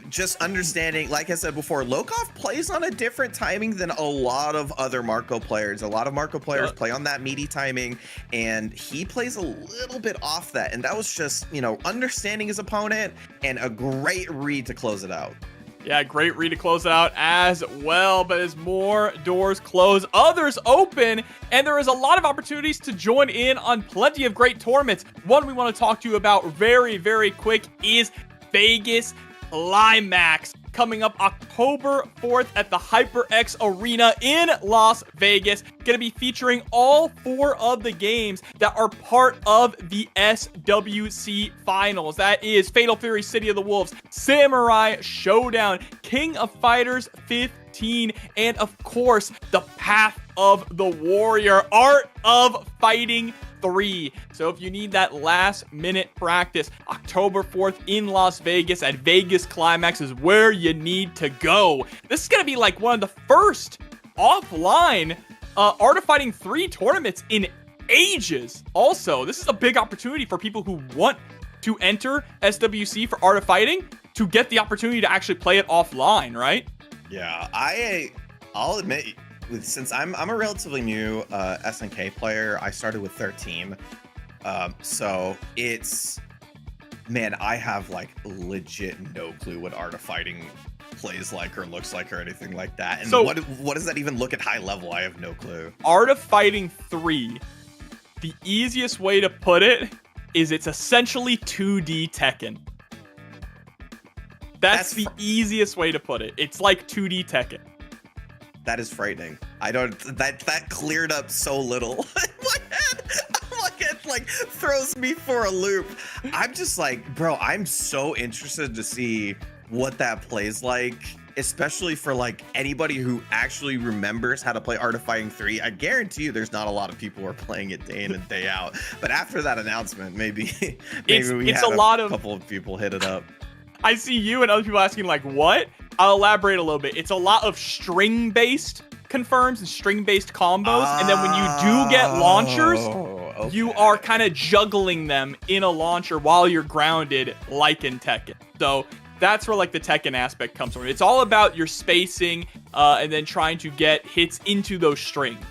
just understanding, like I said before, LACC plays on a different timing than a lot of other Marco players. A lot of Marco players play on that meaty timing, and he plays a little bit off that. And that was just, you know, understanding his opponent and a great read to close it out. Yeah, great read to close it out as well. But as more doors close, others open, and there is a lot of opportunities to join in on plenty of great tournaments. One we want to talk to you about very, very quick is Vegas Climax, coming up October 4th at the HyperX Arena in Las Vegas. Going to be featuring all 4 of the games that are part of the SWC Finals. That is Fatal Fury City of the Wolves, Samurai Showdown, King of Fighters 15, and of course, the Path of the Warrior, Art of Fighting 3. So if you need that last minute practice, October 4th in Las Vegas at Vegas Climax is where you need to go. This is going to be like one of the first offline Art of Fighting 3 tournaments in ages. Also, this is a big opportunity for people who want to enter SWC for Art of Fighting to get the opportunity to actually play it offline, right? Yeah, I'll admit, since I'm a relatively new SNK player, I started with 13. So it's, man, I have like legit no clue what Art of Fighting plays like or looks like or anything like that. And so, what does that even look at high level? I have no clue. Art of Fighting 3, the easiest way to put it is it's essentially 2D Tekken. That's the easiest way to put it. It's like 2D Tekken. That is frightening. I don't, that cleared up so little in my head. It like throws me for a loop. I'm just like, bro, I'm so interested to see what that plays like, especially for like anybody who actually remembers how to play Art of Fighting 3. I guarantee you there's not a lot of people who are playing it day in and day out. But after that announcement, maybe we had a couple of people hit it up. I see you and other people asking like, what? I'll elaborate a little bit. It's a lot of string-based confirms and string-based combos. And then when you do get launchers, you are kind of juggling them in a launcher while you're grounded, like in Tekken. So that's where like the Tekken aspect comes from. It's all about your spacing and then trying to get hits into those strings.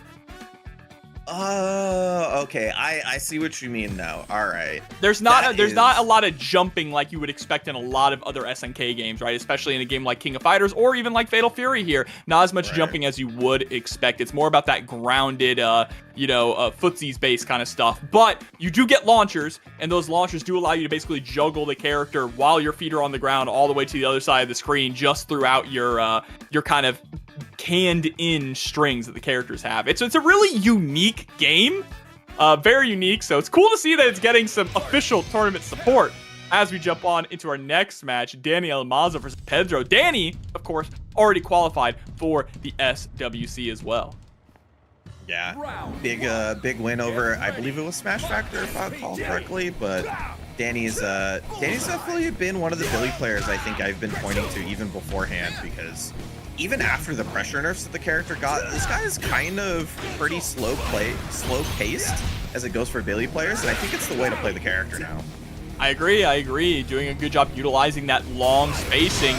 Okay. I see what you mean now. All right. There's not a lot of jumping like you would expect in a lot of other SNK games, right? Especially in a game like King of Fighters or even like Fatal Fury here. Not as much jumping as you would expect. It's more about that grounded, footsies based kind of stuff. But you do get launchers, and those launchers do allow you to basically juggle the character while your feet are on the ground all the way to the other side of the screen, just throughout your kind of canned in strings that the characters have. It's a really unique game, very unique. So it's cool to see that it's getting some official tournament support. As we jump on into our next match, Danny Almazo versus Pedro. Danny, of course, already qualified for the SWC as well. Yeah, big win over, I believe it was Smash Factor if I recall correctly, but Danny's definitely been one of the Billy players I think I've been pointing to even beforehand, because even after the pressure nerfs that the character got, this guy is kind of pretty slow paced as it goes for Billy players, and I think it's the way to play the character now. I agree. Doing a good job utilizing that long spacing.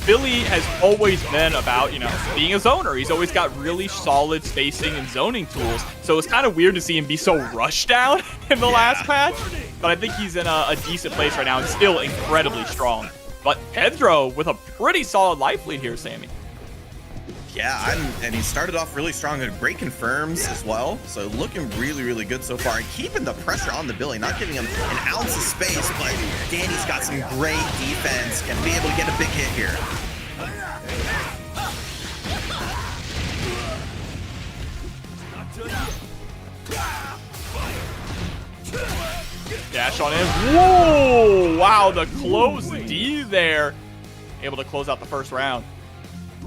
Billy has always been about, being a zoner. He's always got really solid spacing and zoning tools. So it's kind of weird to see him be so rushed down in the last patch. But I think he's in a decent place right now and still incredibly strong. But Pedro with a pretty solid life lead here, Sammy. Yeah, and he started off really strong and great confirms as well. So looking really good so far and keeping the pressure on the Billy, not giving him an ounce of space, but Danny's got some great defense and be able to get a big hit here. Dash on him. Whoa! Wow, the close D there. Able to close out the first round.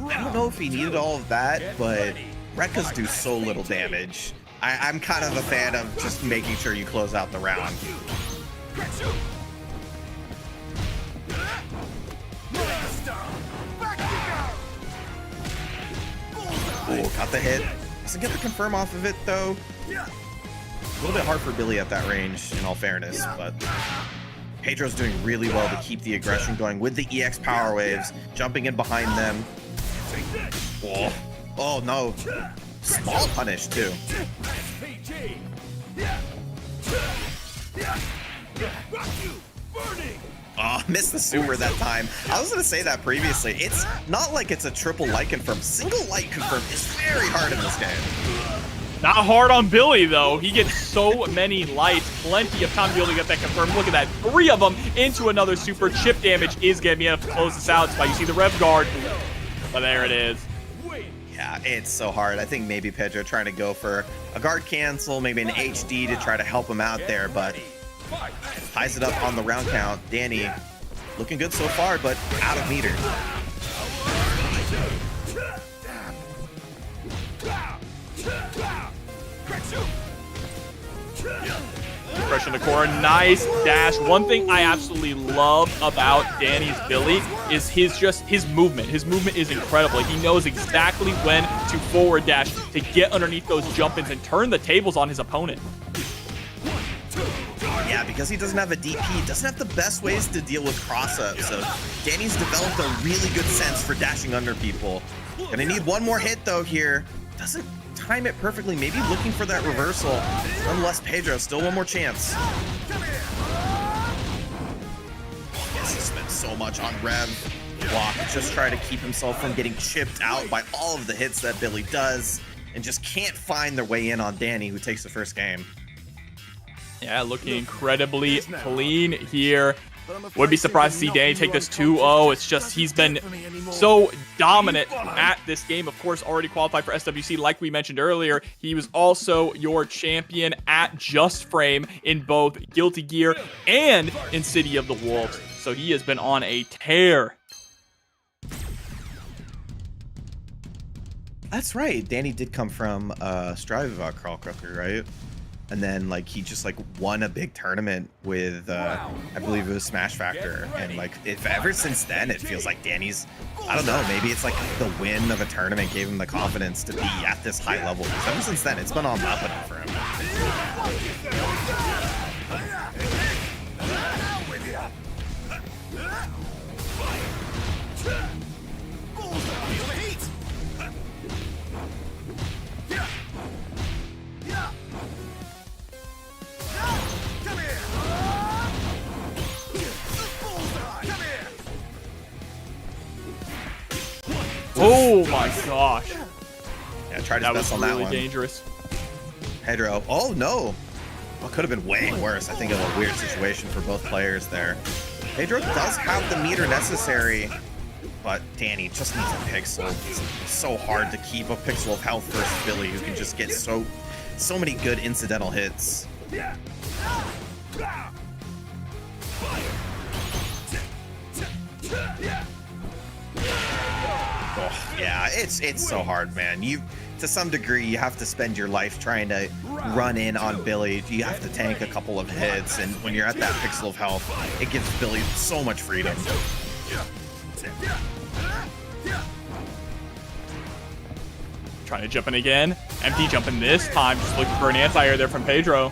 I don't know if he needed all of that, but Rekkas do so little damage. I'm kind of a fan of just making sure you close out the round. Ooh, got the hit. Doesn't get the confirm off of it, though. A little bit hard for Billy at that range, in all fairness, but Pedro's doing really well to keep the aggression going with the EX power waves, jumping in behind them. Oh no. Small punish, too. Oh, missed the super that time. I was going to say that previously. It's not like it's a triple light confirm. Single light confirm is very hard in this game. Not hard on Billy, though. He gets so many lights. Plenty of time to be able to get that confirmed. Look at that. 3 of them into another super. Chip damage is going to be enough to close this out. That's why you see the rev guard. But there it is. Yeah, it's so hard. I think maybe Pedro trying to go for a guard cancel, maybe an HD to try to help him out there, but ties it up on the round count. Danny looking good so far, but out of meter. Pressure in the core, nice dash. One thing I absolutely love about Danny's Billy is his movement. His movement is incredible. He knows exactly when to forward dash to get underneath those jump-ins and turn the tables on his opponent. Yeah, because he doesn't have a DP, doesn't have the best ways to deal with cross-ups. So Danny's developed a really good sense for dashing under people. Gonna need one more hit though here. Doesn't time it perfectly, maybe looking for that reversal. Nonetheless, Pedro, still one more chance. Yes, he spent so much on Rev. Block, just try to keep himself from getting chipped out by all of the hits that Billy does, and just can't find their way in on Danny, who takes the first game. Yeah, looking incredibly clean here. Would be surprised to see Danny take this 2-0. It's just he's been so dominant at this game. Of course, already qualified for SWC, like we mentioned earlier. He was also your champion at Just Frame in both Guilty Gear and in City of the Wolves. So he has been on a tear. That's right. Danny did come from Strive Carl Crocker, right? and then like he just like won a big tournament with I believe it was Smash Factor, and like if ever since then it feels like Danny's, I don't know, maybe it's like the win of a tournament gave him the confidence to be at this high level, because ever since then it's been on up and up for him. Oh my gosh. Yeah, tried his That best was on that really one. dangerous. Pedro. Oh no. Well, could have been way worse. I think of a weird situation for both players there. Pedro does have the meter necessary, but Danny just needs a pixel. It's so hard to keep a pixel of health versus Billy, who can just get so many good incidental hits. Oh, yeah, it's so hard, man. To some degree, you have to spend your life trying to run in on Billy. You have to tank a couple of hits, and when you're at that pixel of health, it gives Billy so much freedom. Trying to jump in again. Empty jumping this time. Just looking for an anti-air there from Pedro.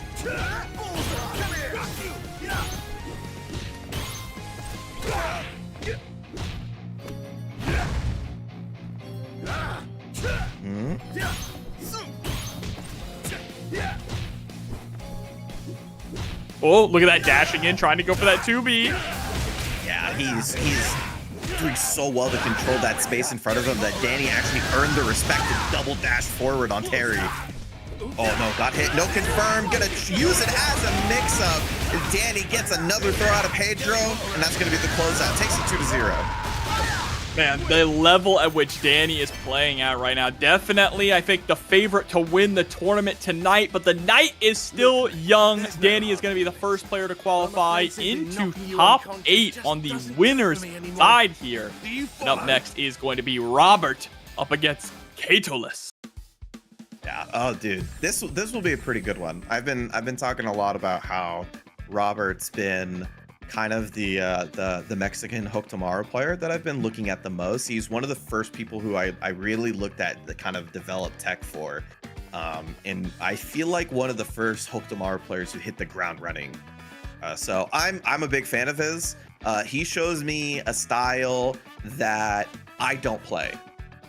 Oh, look at that dashing in, trying to go for that 2B. Yeah, he's doing so well to control that space in front of him that Danny actually earned the respect to double dash forward on Terry. Oh no, got hit, no confirm, gonna use it as a mix-up. Danny gets another throw out of Pedro, and that's gonna be the closeout. Takes it 2-0. Man, the level at which Danny is playing at right now, definitely, I think, the favorite to win the tournament tonight, but the night is still young. Danny is going to be the first player to qualify into top 8 on the winner's side here. And up next is going to be Robert up against Catalyst. Yeah, oh dude, this will be a pretty good one. I've been talking a lot about how Robert's been kind of the Mexican Hope Tomorrow player that I've been looking at the most. He's one of the first people who I really looked at the kind of developed tech for. And I feel like one of the first Hope Tomorrow players who hit the ground running. So I'm a big fan of his. He shows me a style that I don't play,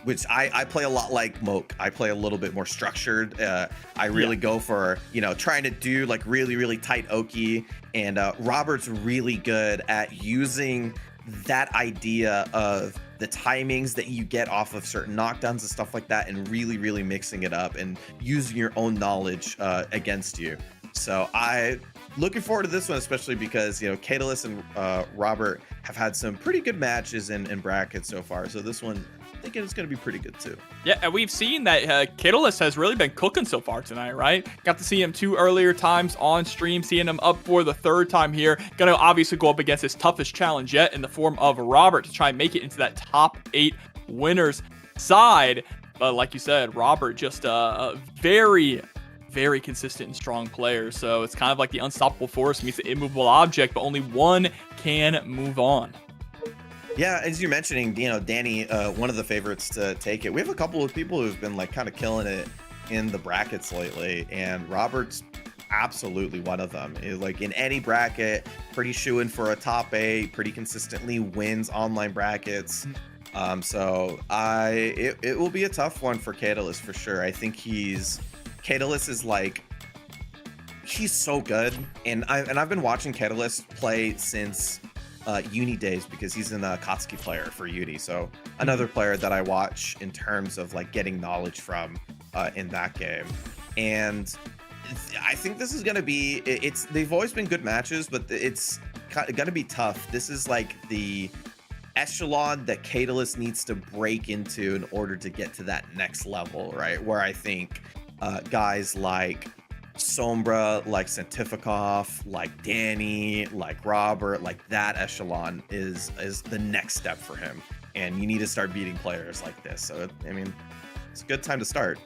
which I play a lot like Moke. I play a little bit more structured. I really go for, trying to do like really tight Oki. And Robert's really good at using that idea of the timings that you get off of certain knockdowns and stuff like that, and really mixing it up and using your own knowledge against you. So I looking forward to this one, especially because Catalyst and Robert have had some pretty good matches in brackets so far. So this one, I think it's going to be pretty good too. Yeah, and we've seen that Catalyst has really been cooking so far tonight, right? Got to see him 2 earlier times on stream, seeing him up for the 3rd time here. Gonna obviously go up against his toughest challenge yet in the form of Robert to try and make it into that top 8 winners side. But like you said, Robert just a very consistent and strong player. So it's kind of like the unstoppable force meets the immovable object, but only one can move on. Yeah, as you're mentioning, Danny, one of the favorites to take it. We have a couple of people who've been like kind of killing it in the brackets lately, and Robert's absolutely one of them. Like in any bracket, pretty shoo-in for a top 8, pretty consistently wins online brackets. So it will be a tough one for Catalyst for sure. I think Catalyst is like, he's so good, and I've been watching Catalyst play since uni days, because he's a Katsuki player for uni. So another player that I watch in terms of like getting knowledge from in that game. And I think this is going to be, they've always been good matches, but it's going to be tough. This is like the echelon that Catalyst needs to break into in order to get to that next level, right? Where I think guys like Sombra, like Santifikov, like Danny, like Robert, like that echelon is the next step for him, and you need to start beating players like this. So I mean, it's a good time to start.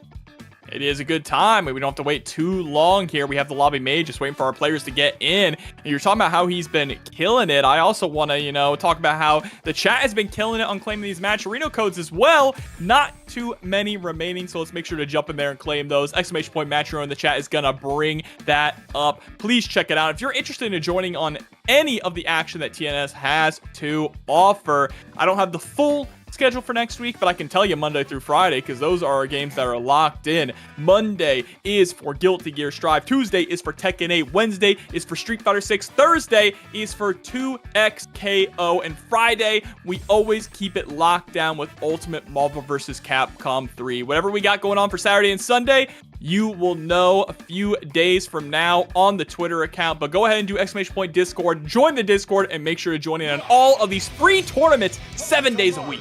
It is a good time. We don't have to wait too long here. We have the lobby made, just waiting for our players to get in. And you're talking about how he's been killing it. I also want to, you know, talk about how the chat has been killing it on claiming these matcherino codes as well. Not too many remaining, so let's make sure to jump in there and claim those. Exclamation point matcherino in the chat is gonna bring that up. Please check it out. If you're interested in joining on any of the action that TNS has to offer, I don't have the full schedule for next week, but I can tell you Monday through Friday, because those are our games that are locked in. Monday is for Guilty Gear Strive. Tuesday is for Tekken 8. Wednesday is for Street Fighter 6. Thursday is for 2XKO. And Friday, we always keep it locked down with Ultimate Marvel vs. Capcom 3. Whatever we got going on for Saturday and Sunday, you will know a few days from now on the Twitter account. But go ahead and do exclamation point Discord, join the Discord, and make sure to join in on all of these free tournaments 7 days a week.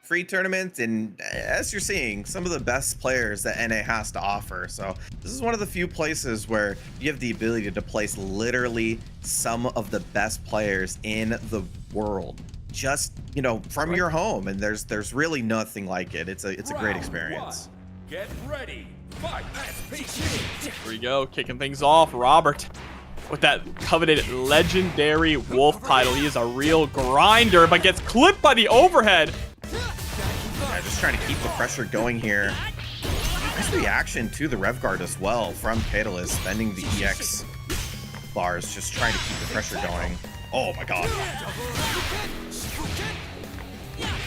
Free tournament, and as you're seeing, some of the best players that NA has to offer. So this is one of the few places where you have the ability to place literally some of the best players in the world, just, you know, from your home. And there's really nothing like it. It's a great experience. Get ready. Fight. Here we go, kicking things off. Robert with that coveted legendary wolf title. He is a real grinder, but gets clipped by the overhead. Yeah, just trying to keep the pressure going here. Nice reaction to the rev guard as well from Catalyst, spending the EX bars, just trying to keep the pressure going. Oh my god.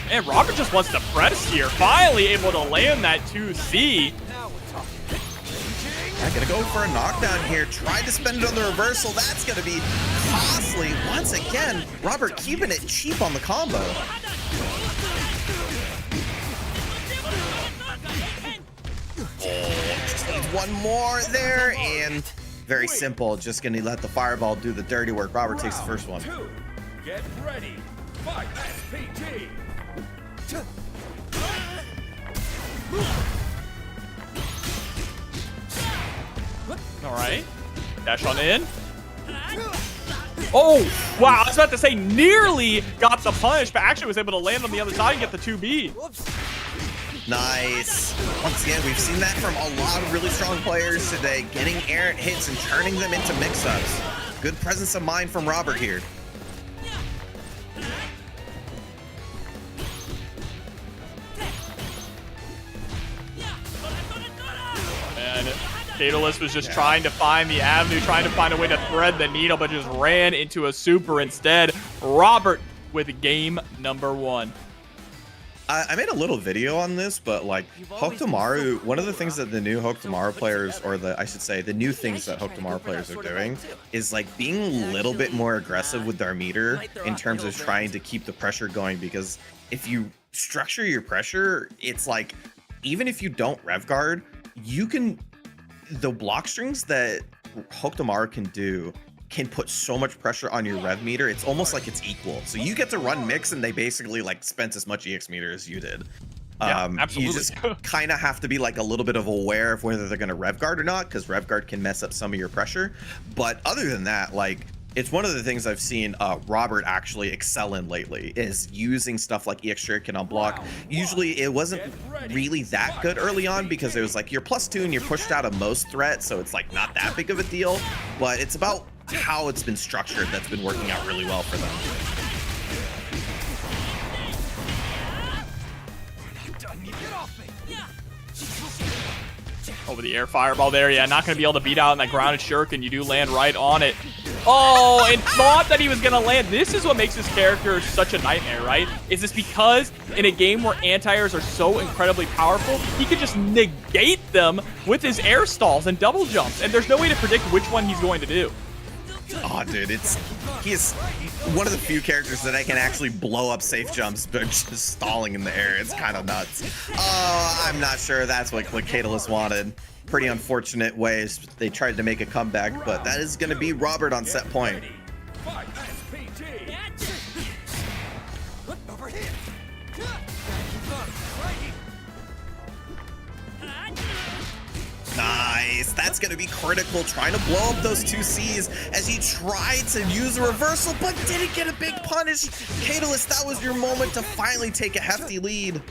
And Robert just wants to press here. Finally able to land that 2C. I'm gonna go for a knockdown here. Tried to spend it on the reversal. That's gonna be costly. Once again, Robert keeping it cheap on the combo. Oh, just needs one more there, and very simple. Just gonna let the fireball do the dirty work. Robert takes the first one. Get ready. Fight. SPG. All right, dash on in. Oh, wow, I was about to say nearly got the punish, but actually was able to land on the other side and get the 2B. Nice. Once again, we've seen that from a lot of really strong players today, getting errant hits and turning them into mix-ups. Good presence of mind from Robert here. And Catalyst was just trying to find the avenue, trying to find a way to thread the needle, but just ran into a super instead. Robert with game number 1. I made a little video on this, but like Hokutomaru, one of the things that the new Hokutomaru players, or I should say the new things that Hokutomaru players are doing, is like being a little bit more aggressive with their meter in terms of trying to keep the pressure going. Because if you structure your pressure, it's like, even if you don't rev guard, you can, the block strings that Hokutomaru can do can put so much pressure on your rev meter. It's almost like it's equal. So you get to run mix, and they basically like spent as much EX meter as you did. Yeah, absolutely. You just kind of have to be like a little bit of aware of whether they're going to rev guard or not, because rev guard can mess up some of your pressure. But other than that, like, it's one of the things I've seen Robert actually excel in lately, is using stuff like EX Shuriken on block. Usually it wasn't really that good early on, because it was like you're +2 and you're pushed out of most threats, so it's like not that big of a deal. But it's about how it's been structured that's been working out really well for them. Over the air fireball there. Yeah, not going to be able to beat out in that grounded shuriken. You do land right on it. Oh, and thought that he was going to land. This is what makes this character such a nightmare, right? Is this because in a game where anti-airs are so incredibly powerful, he could just negate them with his air stalls and double jumps, and there's no way to predict which one he's going to do. Oh, dude, he is one of the few characters that I can actually blow up safe jumps, but just stalling in the air. It's kind of nuts. I'm not sure that's what Catalyst wanted. Pretty unfortunate ways they tried to make a comeback, but that is going to be Robert on set point. Fight. SPG. Over here. Nice. That's going to be critical, trying to blow up those 2Cs as he tried to use a reversal, but didn't get a big punish. Catalyst, that was your moment to finally take a hefty lead.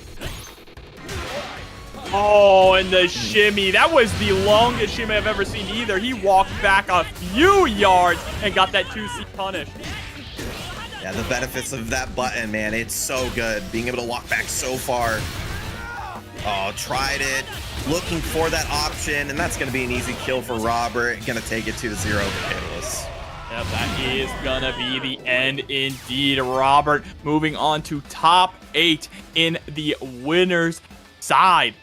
Oh, and the shimmy. That was the longest shimmy I've ever seen either. He walked back a few yards and got that 2C punish. Yeah, the benefits of that button, man, it's so good. Being able to walk back so far. Oh, tried it. Looking for that option, and that's going to be an easy kill for Robert. Going to take it 2-0 to Payless. Yep, that is gonna be the end indeed. Robert moving on to top 8 in the winner's side.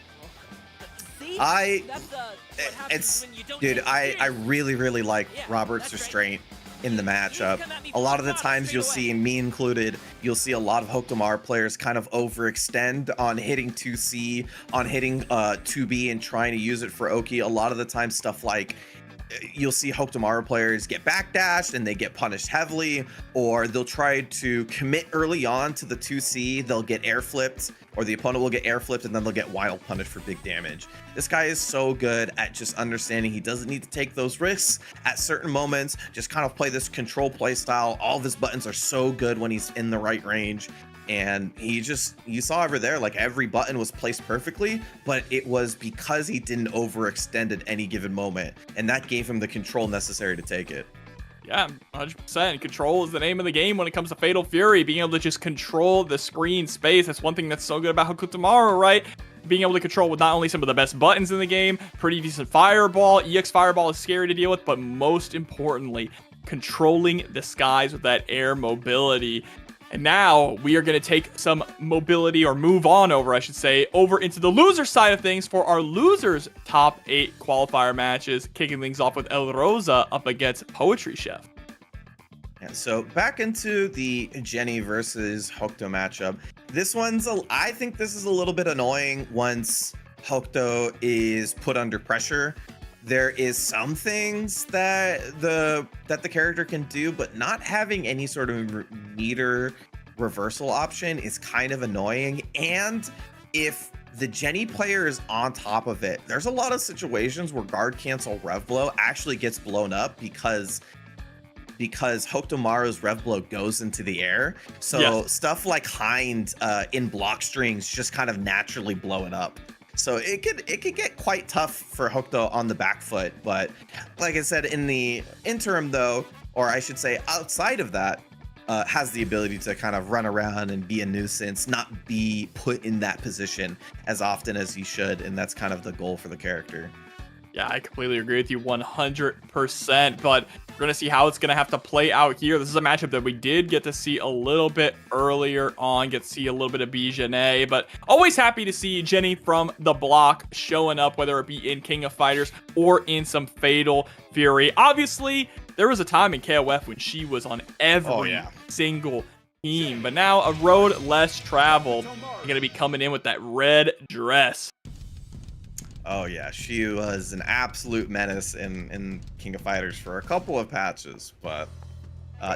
Dude, I really like Robert's restraint in the matchup. A lot of the times you'll see, and me included, you'll see a lot of Hokutomar players kind of overextend on hitting 2C, on hitting 2B and trying to use it for Oki. A lot of the time stuff like you'll see Hokutomar players get backdashed and they get punished heavily, or they'll try to commit early on to the 2C, they'll get air flipped, or the opponent will get air flipped and then they'll get wild punished for big damage. This guy is so good at just understanding he doesn't need to take those risks at certain moments, just kind of play this control play style. All of his buttons are so good when he's in the right range. And you saw over there, like every button was placed perfectly, but it was because he didn't overextend at any given moment. And that gave him the control necessary to take it. Yeah, 100%. Control is the name of the game when it comes to Fatal Fury. Being able to just control the screen space. That's one thing that's so good about Hokutomar, right? Being able to control with not only some of the best buttons in the game, pretty decent fireball. EX fireball is scary to deal with, but most importantly, controlling the skies with that air mobility. And now we are going to take some mobility, or move on over, I should say, over into the loser side of things for our losers top 8 qualifier matches, kicking things off with El Rosa up against Poetry Chef. Yeah, so back into the Jenny versus Hokuto matchup. This one's, I think this is a little bit annoying once Hokuto is put under pressure. There is some things that the character can do, but not having any sort of meter reversal option is kind of annoying. And if the Jenny player is on top of it, there's a lot of situations where guard cancel rev blow actually gets blown up because Hokutomaru's rev blow goes into the air. So yes, stuff like Hind in block strings just kind of naturally blow it up. So it could get quite tough for Hokuto on the back foot, but like I said, in the interim though, or I should say outside of that, has the ability to kind of run around and be a nuisance, not be put in that position as often as he should, and that's kind of the goal for the character. Yeah, I completely agree with you 100%, but we're going to see how it's going to have to play out here. This is a matchup that we did get to see a little bit earlier on, get to see a little bit of Bijane, but always happy to see Jenny from the block showing up, whether it be in King of Fighters or in some Fatal Fury. Obviously, there was a time in KOF when she was on every single team, but now a road less traveled. You're going to be coming in with that red dress. Oh yeah, she was an absolute menace in King of Fighters for a couple of patches, but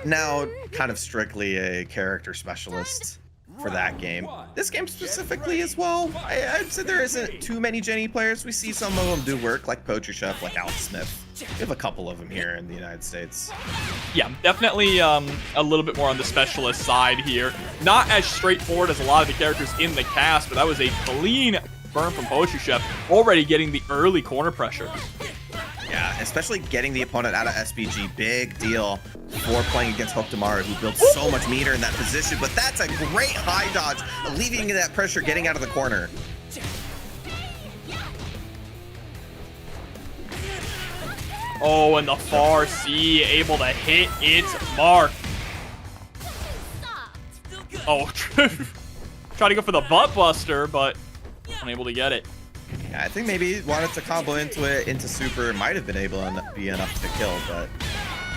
now kind of strictly a character specialist for that game. This game specifically as well, I'd say there isn't too many Jenny players. We see some of them do work, like Poetry Chef, like Alex Smith. We have a couple of them here in the United States. Yeah, definitely a little bit more on the specialist side here. Not as straightforward as a lot of the characters in the cast, but that was a clean burn from Poetry Chef, already getting the early corner pressure. Yeah, especially getting the opponent out of SPG, big deal for playing against Hokutomaru, who builds so much meter in that position, but that's a great high dodge, alleviating that pressure, getting out of the corner. Oh, and the far C able to hit its mark. Oh, try to go for the butt buster, but unable to get it. Yeah, I think maybe he wanted to combo into it, into super. Might have been able to be enough to kill, but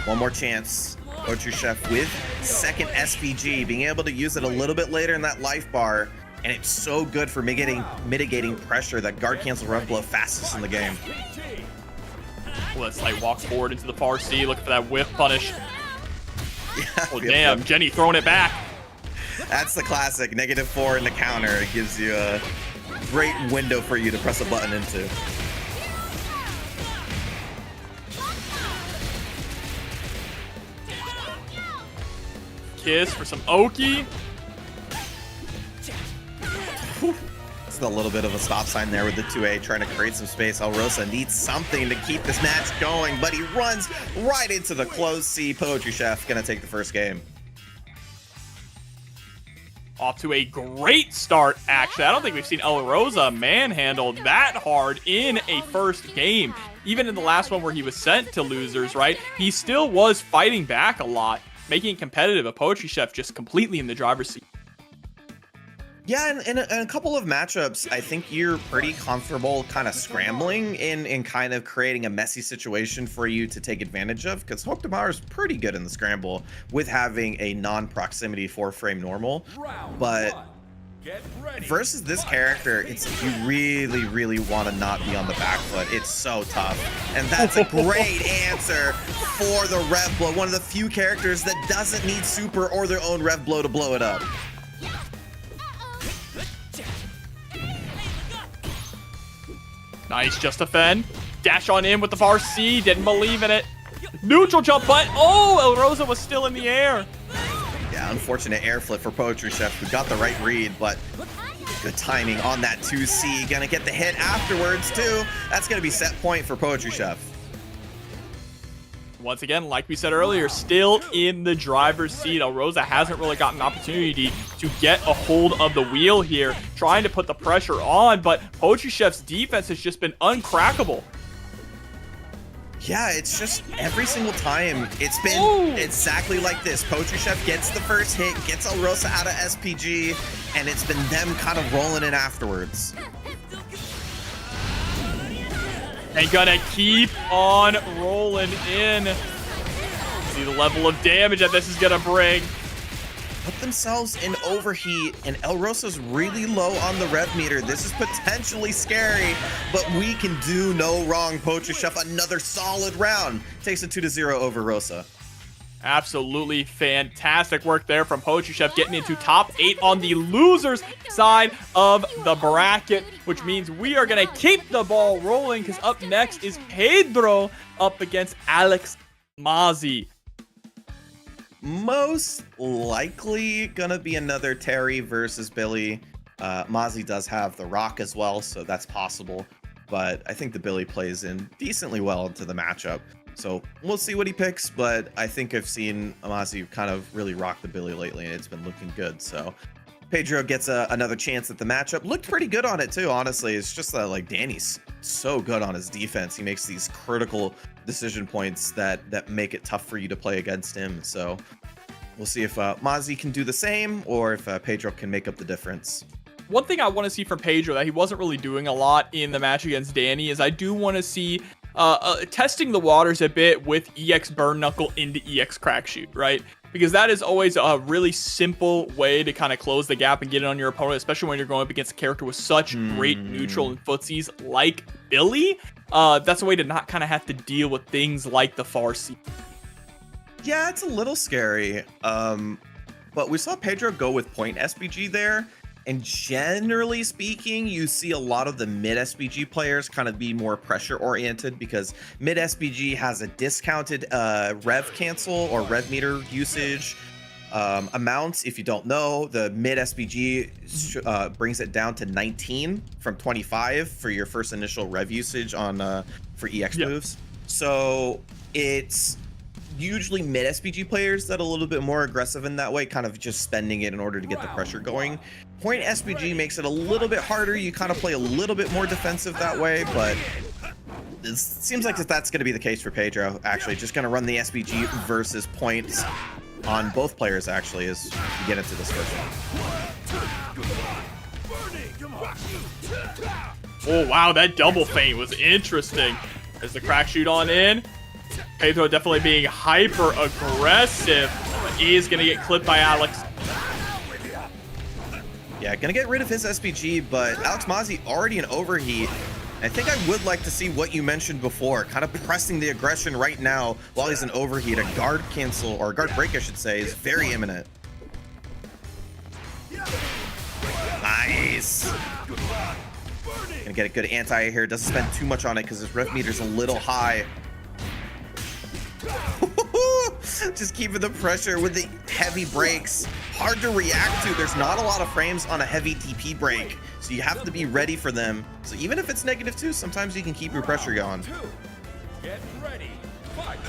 one more chance. Poetry Chef with second SPG, being able to use it a little bit later in that life bar, and it's so good for mitigating pressure. That guard cancel rev blow fastest in the game. Let's like walk forward into the far C, looking for that whiff punish. Yeah, oh damn, Jenny throwing it back. That's the classic -4 in the counter. It gives you a great window for you to press a button into. Kiss for some Oki. a little bit of a stop sign there with the 2A trying to create some space. El Rosa needs something to keep this match going, but he runs right into the closed C. Poetry Chef gonna take the first game. Off to a great start, actually. I don't think we've seen El Rosa manhandled that hard in a first game. Even in the last one where he was sent to losers, right? He still was fighting back a lot, making it competitive. A Poetry Chef just completely in the driver's seat. Yeah, and in a couple of matchups, I think you're pretty comfortable kind of scrambling in kind of creating a messy situation for you to take advantage of, because Hokdamar is pretty good in the scramble with having a non-proximity 4-frame normal. But Get ready. versus this character, it's you really, really want to not be on the back foot. It's so tough. And that's a great answer for the Rev Blow. One of the few characters that doesn't need super or their own Rev Blow to blow it up. Nice, just defend. Dash on in with the far C. Didn't believe in it. Neutral jump, but oh, El Rosa was still in the air. Yeah, unfortunate air flip for Poetry Chef. We got the right read, but good timing on that 2C. Gonna get the hit afterwards, too. That's gonna be set point for Poetry Chef. Once again, like we said earlier, still in the driver's seat. El Rosa hasn't really gotten an opportunity to get a hold of the wheel here, trying to put the pressure on, but Poetry Chef's defense has just been uncrackable. Yeah, it's just every single time it's been exactly like this. Poetry Chef gets the first hit, gets El Rosa out of SPG, and it's been them kind of rolling in afterwards. And gonna keep on rolling in. See the level of damage that this is gonna bring. Put themselves in overheat, and El Rosa's really low on the rev meter. This is potentially scary, but we can do no wrong. Poetry Chef, another solid round. Takes a 2-0 over Rosa. Absolutely fantastic work there from Poetry Chef, getting into top 8 on the losers side of the bracket, which means we are going to keep the ball rolling, because up next is Pedro up against Alex Mazzi. Most likely gonna be another Terry versus Billy. Mazzi does have the rock as well, so that's possible, but I think the Billy plays in decently well into the matchup. So we'll see what he picks, but I think I've seen Mazzi kind of really rock the Billy lately, and it's been looking good. So Pedro gets another chance at the matchup. Looked pretty good on it too, honestly. It's just that like Danny's so good on his defense. He makes these critical decision points that make it tough for you to play against him. So we'll see if Mazzi can do the same, or if Pedro can make up the difference. One thing I want to see from Pedro that he wasn't really doing a lot in the match against Danny is I do want to see testing the waters a bit with EX Burn Knuckle into EX Crack Shoot, right? Because that is always a really simple way to kind of close the gap and get it on your opponent, especially when you're going up against a character with such great neutral and footsies like Billy. That's a way to not kind of have to deal with things like the far C. Yeah, it's a little scary. But we saw Pedro go with point SPG there. And generally speaking, you see a lot of the mid SPG players kind of be more pressure oriented, because mid SPG has a discounted rev cancel or rev meter usage amounts. If you don't know, the mid SPG brings it down to 19 from 25 for your first initial rev usage on for EX moves. So it's usually mid SPG players that are a little bit more aggressive in that way, kind of just spending it in order to get the pressure going. Point SPG makes it a little bit harder. You kind of play a little bit more defensive that way, but it seems like that's going to be the case for Pedro. Actually, just going to run the SPG versus points on both players, actually, as we get into this first one. Oh, wow, that double feint was interesting. There's the crack shoot on in. Pedro definitely being hyper aggressive. He is going to get clipped by Alex. Yeah, gonna get rid of his SPG, but Alex Mazzi already in overheat. I think I would like to see what you mentioned before, kind of pressing the aggression right now while he's in overheat. A guard cancel, or a guard break, I should say, is very imminent. Nice. Gonna get a good anti here. Doesn't spend too much on it because his rev meter's a little high. Just keeping the pressure with the heavy breaks. Hard to react to. There's not a lot of frames on a heavy TP break, so you have to be ready for them. So even if it's -2, sometimes you can keep your pressure going. Get ready. Fight.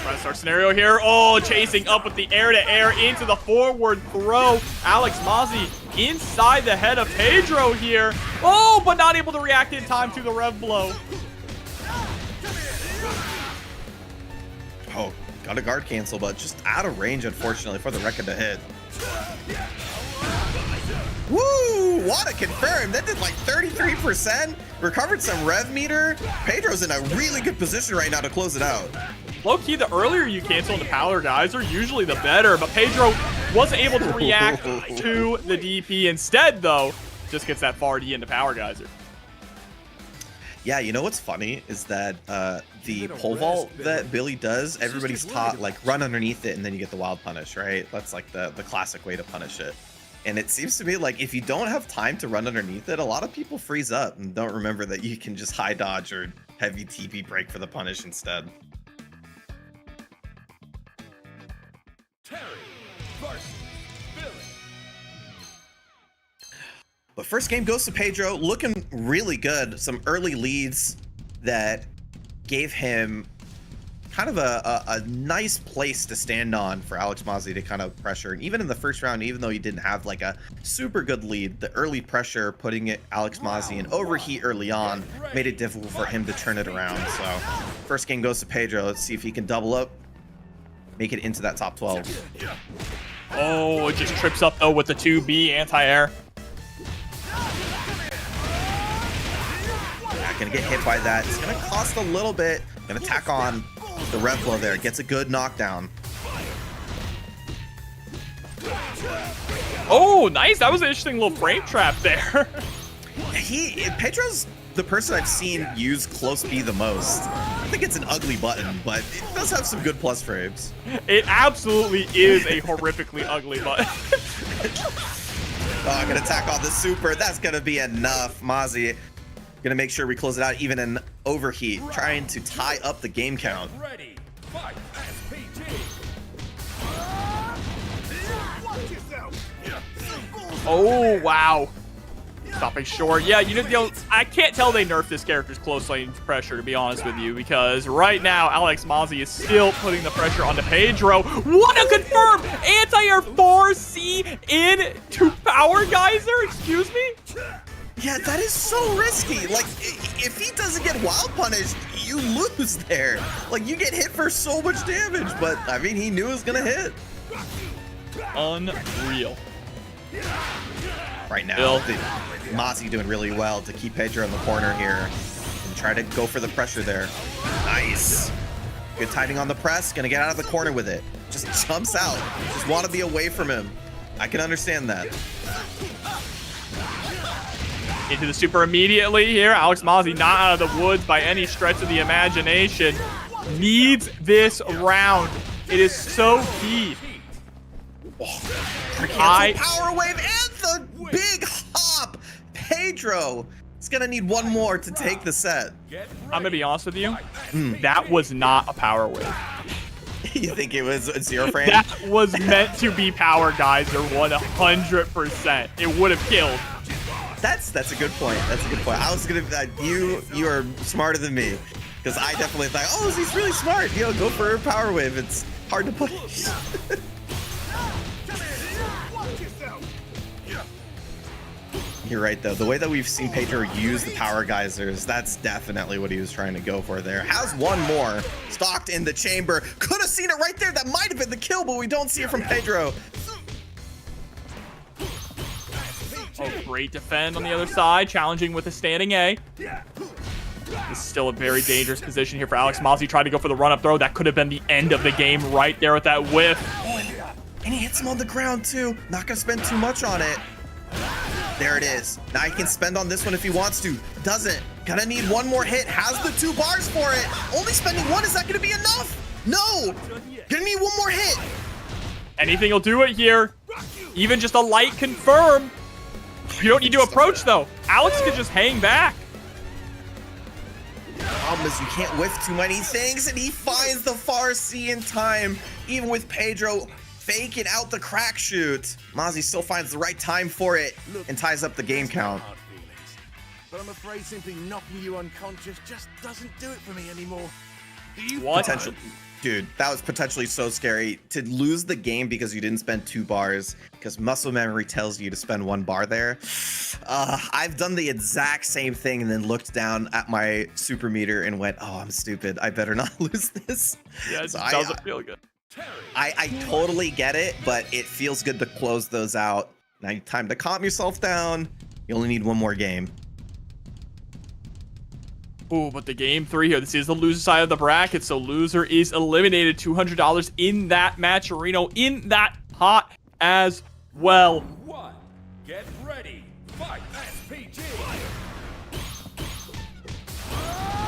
Trying to start scenario here. Oh, chasing up with the air-to-air into the forward throw. Alex Mazzi inside the head of Pedro here. Oh, but not able to react in time to the rev blow. Oh, got a guard cancel, but just out of range, unfortunately, for the record to hit. Woo! What a confirm. That did like 33%. Recovered some rev meter. Pedro's in a really good position right now to close it out. Low-key, the earlier you cancel the power geyser, usually the better, but Pedro wasn't able to react to the DP. Instead, though, just gets that far D into power geyser. Yeah, you know what's funny is that the pole vault that Billy does, everybody's taught like run underneath it and then you get the wild punish, right? That's like the classic way to punish it. And it seems to me like if you don't have time to run underneath it, a lot of people freeze up and don't remember that you can just high dodge or heavy TP break for the punish instead. Terry versus Billy. But first game goes to Pedro, looking really good. Some early leads that gave him kind of a nice place to stand on for Alex Mazzi to kind of pressure. And even in the first round, even though he didn't have like a super good lead, the early pressure putting it Alex Mazzi in overheat early on made it difficult for him to turn it around. So first game goes to Pedro. Let's see if he can double up, make it into that top 12. Oh, it just trips up though with the 2B anti-air. Not gonna get hit by that. It's gonna cost a little bit. Gonna tack on the rev blow there. Gets a good knockdown. Oh, nice. That was an interesting little frame trap there. Pedro's the person I've seen use close B the most. I think it's an ugly button, but it does have some good plus frames. It absolutely is a horrifically ugly button. Oh, I'm gonna tack on the super. That's gonna be enough. Mazzi gonna make sure we close it out even in overheat, trying to tie up the game count. Ready. Fight. SPG. Oh, wow. Stopping short. Yeah, you know, I can't tell they nerfed this character's close range pressure, to be honest with you, because right now, Alex Mazzi is still putting the pressure onto Pedro. What a confirm! Anti-air 4C into power geyser, excuse me? Yeah, that is so risky. Like, if he doesn't get wild punished, you lose there. Like, you get hit for so much damage, but, I mean, he knew it was gonna hit. Unreal. Right now, Mazzi doing really well to keep Pedro in the corner here and try to go for the pressure there. Nice. Good timing on the press. Gonna get out of the corner with it. Just jumps out. Just want to be away from him. I can understand that. Into the super immediately here. Alex Mazzi not out of the woods by any stretch of the imagination. Needs this round. It is so key. Power wave and the big hop. Pedro is gonna need one more to take the set. I'm gonna be honest with you. That was not a power wave. You think it was a zero frame? That was meant to be power geyser 100%. It would have killed. That's a good point. That's a good point. I was gonna you are smarter than me, because I definitely thought, oh, he's really smart. You know, go for a power wave. It's hard to punish. You're right, though. The way that we've seen Pedro use the power geysers, that's definitely what he was trying to go for there. Has one more. Stalked in the chamber. Could have seen it right there. That might have been the kill, but we don't see it from Pedro. Oh, great defend on the other side. Challenging with a standing A. This is still a very dangerous position here for Alex Mazzi. Tried to go for the run-up throw. That could have been the end of the game right there with that whiff. And he hits him on the ground, too. Not going to spend too much on it. There it is. Now he can spend on this one if he wants to. Doesn't. Gonna need one more hit. Has the 2 bars for it. Only spending 1. Is that gonna be enough? No. Gonna need one more hit. Anything will do it here. Even just a light confirm. You don't need to approach, though. Alex could just hang back. problem is you can't whiff too many things, and he finds the far C in time, even with Pedro faking out the crack shoot. Mozzie still finds the right time for it and ties up the game count. But I'm afraid simply knocking you unconscious just doesn't do it for me anymore. Do you Potential, dude, that was potentially so scary to lose the game because you didn't spend 2 bars, because muscle memory tells you to spend 1 bar there. I've done the exact same thing and then looked down at my super meter and went, oh, I'm stupid. I better not lose this. Yeah, it So doesn't feel good. I totally get it, but it feels good to close those out. Now, time to calm yourself down. You only need 1 more game. Ooh, but the game 3 here, this is the loser side of the bracket, so loser is eliminated. $200 in that matcherino, in that pot as well. 1. Get ready. Fight SPG.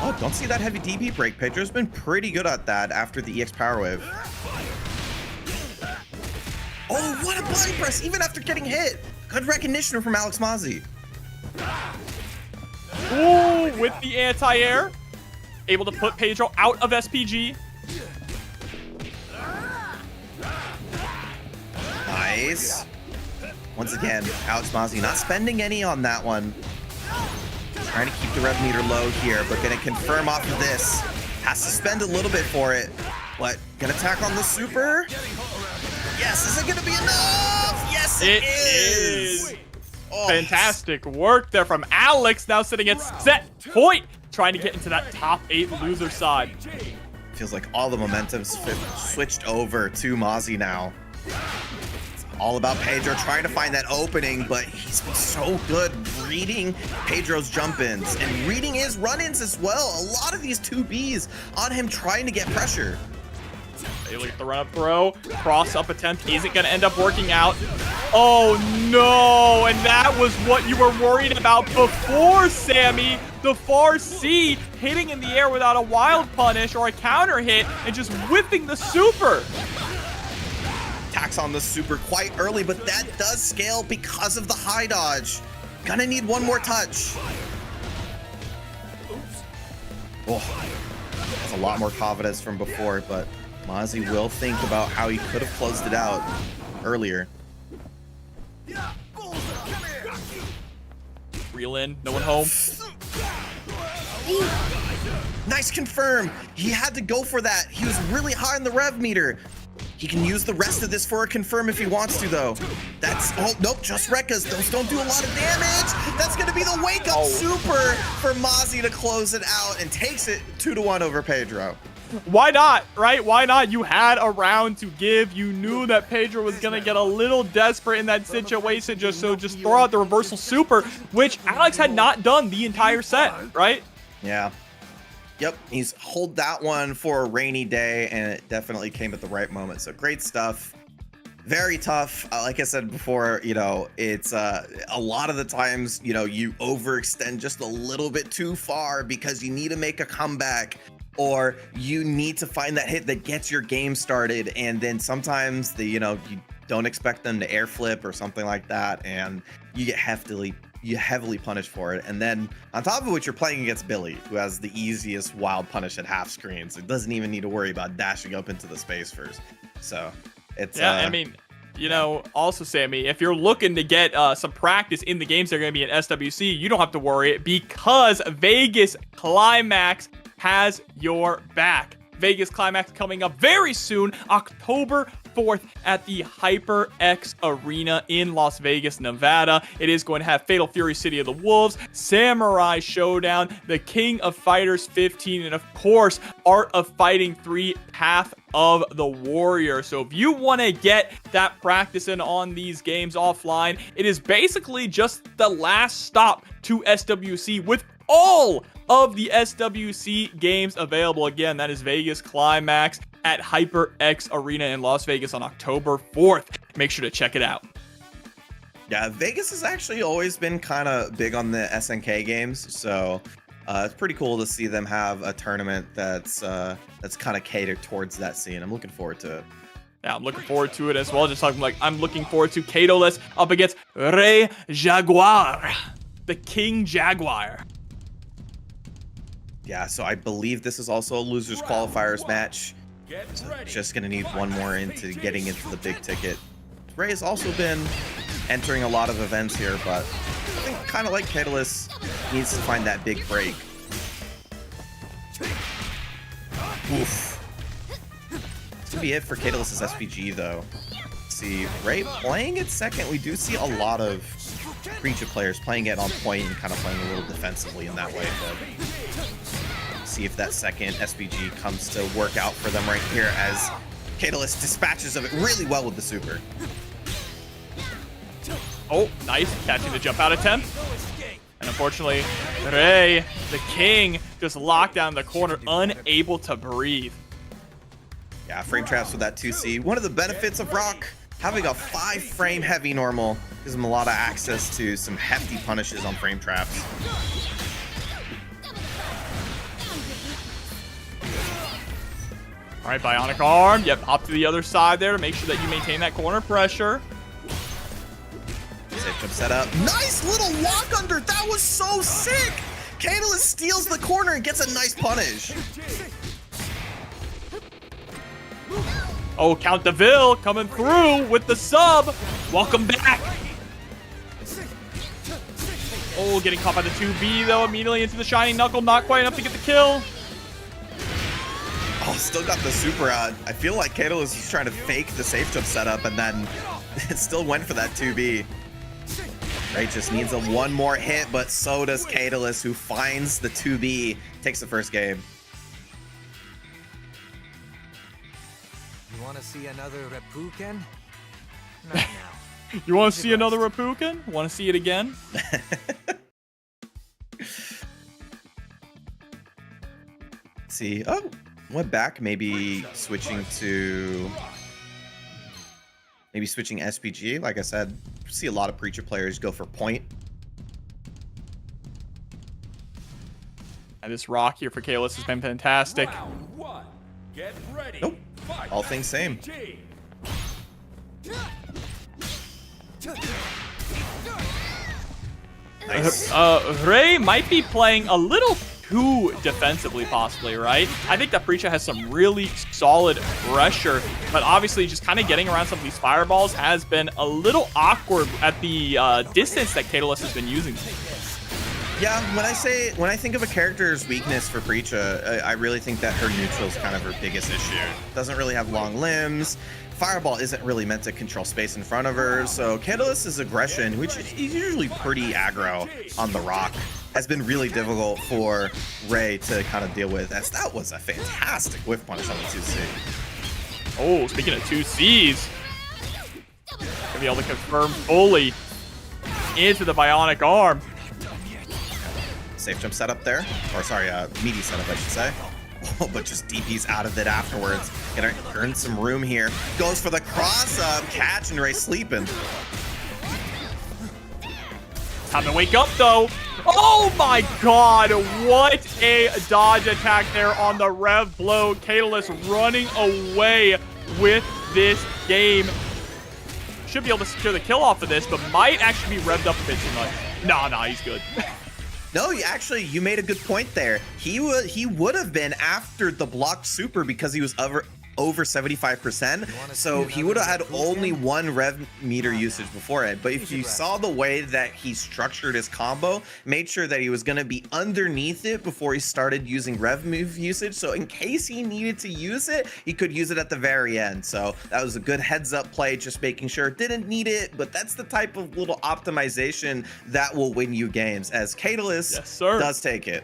Oh, don't see that heavy DP break. Pedro's been pretty good at that after the EX Power Wave. Oh, what a button press, even after getting hit. Good recognition from Alex Mozzie. Ooh, with the anti-air. Able to put Pedro out of SPG. Nice. Once again, Alex Mozzie not spending any on that one. Trying to keep the rev meter low here, but gonna confirm off of this. Has to spend a little bit for it, but gonna attack on the super. Yes, is it gonna be enough? Yes, it is. Oh, Fantastic work there from Alex, now sitting at set point, trying to get into that top 8 loser side. feels like all the momentum's switched over to Mozzie now. It's all about Pedro trying to find that opening, but he's been so good reading Pedro's jump-ins and reading his run-ins as well. A lot of these 2Bs on him trying to get pressure. Able to get the run-up throw. Cross-up attempt isn't going to end up working out. Oh, no. And that was what you were worried about before, Sammy. The far C hitting in the air without a wild punish or a counter hit and just whipping the super. Attacks on the super quite early, but that does scale because of the high dodge. Gonna need one more touch. Oh, that's a lot more confidence from before, but Mozzie will think about how he could have closed it out earlier. Reel in, no one home. Nice confirm. He had to go for that. He was really high on the rev meter. He can use the rest of this for a confirm if he wants to, though. That's, oh, nope, just Rekkas. Those don't do a lot of damage. That's going to be the wake-up super for Mozzie to close it out and takes it 2-1 over Pedro. Why not, right? Why not? You had a round to give. You knew that Pedro was going to get a little desperate in that situation, just throw out the reversal super, which Alex had not done the entire set, right? Yeah. Yep, he's hold that one for a rainy day, and it definitely came at the right moment. So great stuff. Very tough. Like I said before, you know, it's a lot of the times, you know, you overextend just a little bit too far because you need to make a comeback, or you need to find that hit that gets your game started, and then sometimes you don't expect them to air flip or something like that, and you get heavily punished for it. And then on top of which, you're playing against Billy, who has the easiest wild punish at half screen, so it doesn't even need to worry about dashing up into the space first. So it's I mean, you know, also Sammy, if you're looking to get some practice in the games that are going to be in SWC, you don't have to worry because Vegas Climax has your back. Vegas Climax coming up very soon, October 4th at the HyperX Arena in Las Vegas, Nevada. It is going to have Fatal Fury City of the Wolves, Samurai Showdown, the King of Fighters 15, and of course, Art of Fighting 3, Path of the Warrior. So if you want to get that practice in on these games offline, it is basically just the last stop to SWC with all of the SWC games available. Again, that is Vegas Climax at HyperX Arena in Las Vegas on October 4th. Make sure to check it out. Yeah, Vegas has actually always been kind of big on the SNK games, so it's pretty cool to see them have a tournament that's kind of catered towards that scene. I'm looking forward to it. Yeah, I'm looking forward to it as well. Just talking like I'm looking forward to Kato-less up against Rey Jaguar, the King Jaguar. Yeah, so I believe this is also a losers qualifiers match. So just gonna need one more into getting into the big ticket. Ray has also been entering a lot of events here, but I think kind of like Catalyst needs to find that big break. Oof. This could be it for Catalyst's SPG though. Let's see, Ray playing it second. We do see a lot of Preacher players playing it on point and kind of playing a little defensively in that way, but see if that second SPG comes to work out for them right here as Catalyst dispatches of it really well with the super. Oh, nice. Catching the jump out attempt. And unfortunately, Ray, the king, just locked down the corner, unable to breathe. Yeah, frame traps with that 2C. One of the benefits of Rock, having a 5-frame heavy normal gives him a lot of access to some hefty punishes on frame traps. All right, bionic arm. Yep, up to the other side there to make sure that you maintain that corner pressure. Safe jump set up. Nice little lock under. That was so sick. Catalyst steals the corner and gets a nice punish. Oh, Count DeVille coming through with the sub. Welcome back. Oh, getting caught by the 2B though, immediately into the Shining Knuckle. Not quite enough to get the kill. Oh, still got the super out. I feel like Catalyst is trying to fake the safe jump setup and then it still went for that 2B. Right, just needs a one more hit, but so does Catalyst, who finds the 2B, takes the first game. You want to see another Reppuken? Not now. You want to see another Reppuken? Want to see it again? See, oh, went back, maybe switching SPG. Like I said, see a lot of Preacher players go for point. And this rock here for Kalis has been fantastic. Round one. Get ready. Nope, all things same. Nice. Ray might be playing a little too defensively, possibly, right? I think that Preacher has some really solid pressure, but obviously just kind of getting around some of these fireballs has been a little awkward at the distance that Catalyst has been using. Yeah, when I think of a character's weakness for Preacher, I really think that her neutral is kind of her biggest issue. Doesn't really have long limbs. Fireball isn't really meant to control space in front of her, so Catalyst's aggression, which is usually pretty aggro on the rock, has been really difficult for Ray to kind of deal with, as that was a fantastic whiff punish on the 2C. Oh, speaking of 2Cs, gonna be able to confirm fully into the bionic arm. Safe jump setup there, or sorry, meaty setup I should say. Oh, but just DP's out of it afterwards. Gonna earn some room here. Goes for the cross up catch and Ray sleeping. Time to wake up though. Oh my god, what a dodge attack there on the rev blow. Catalyst running away with this game. Should be able to secure the kill off of this, but might actually be revved up a bit too much. Nah, he's good. No, you made a good point there. He would have been after the blocked super because he was over 75%. So he would have had only one rev meter usage before it. But if you saw the way that he structured his combo, made sure that he was going to be underneath it before he started using rev move usage. So in case he needed to use it, he could use it at the very end. So that was a good heads up play, just making sure it didn't need it. But that's the type of little optimization that will win you games, as Catalyst does take it.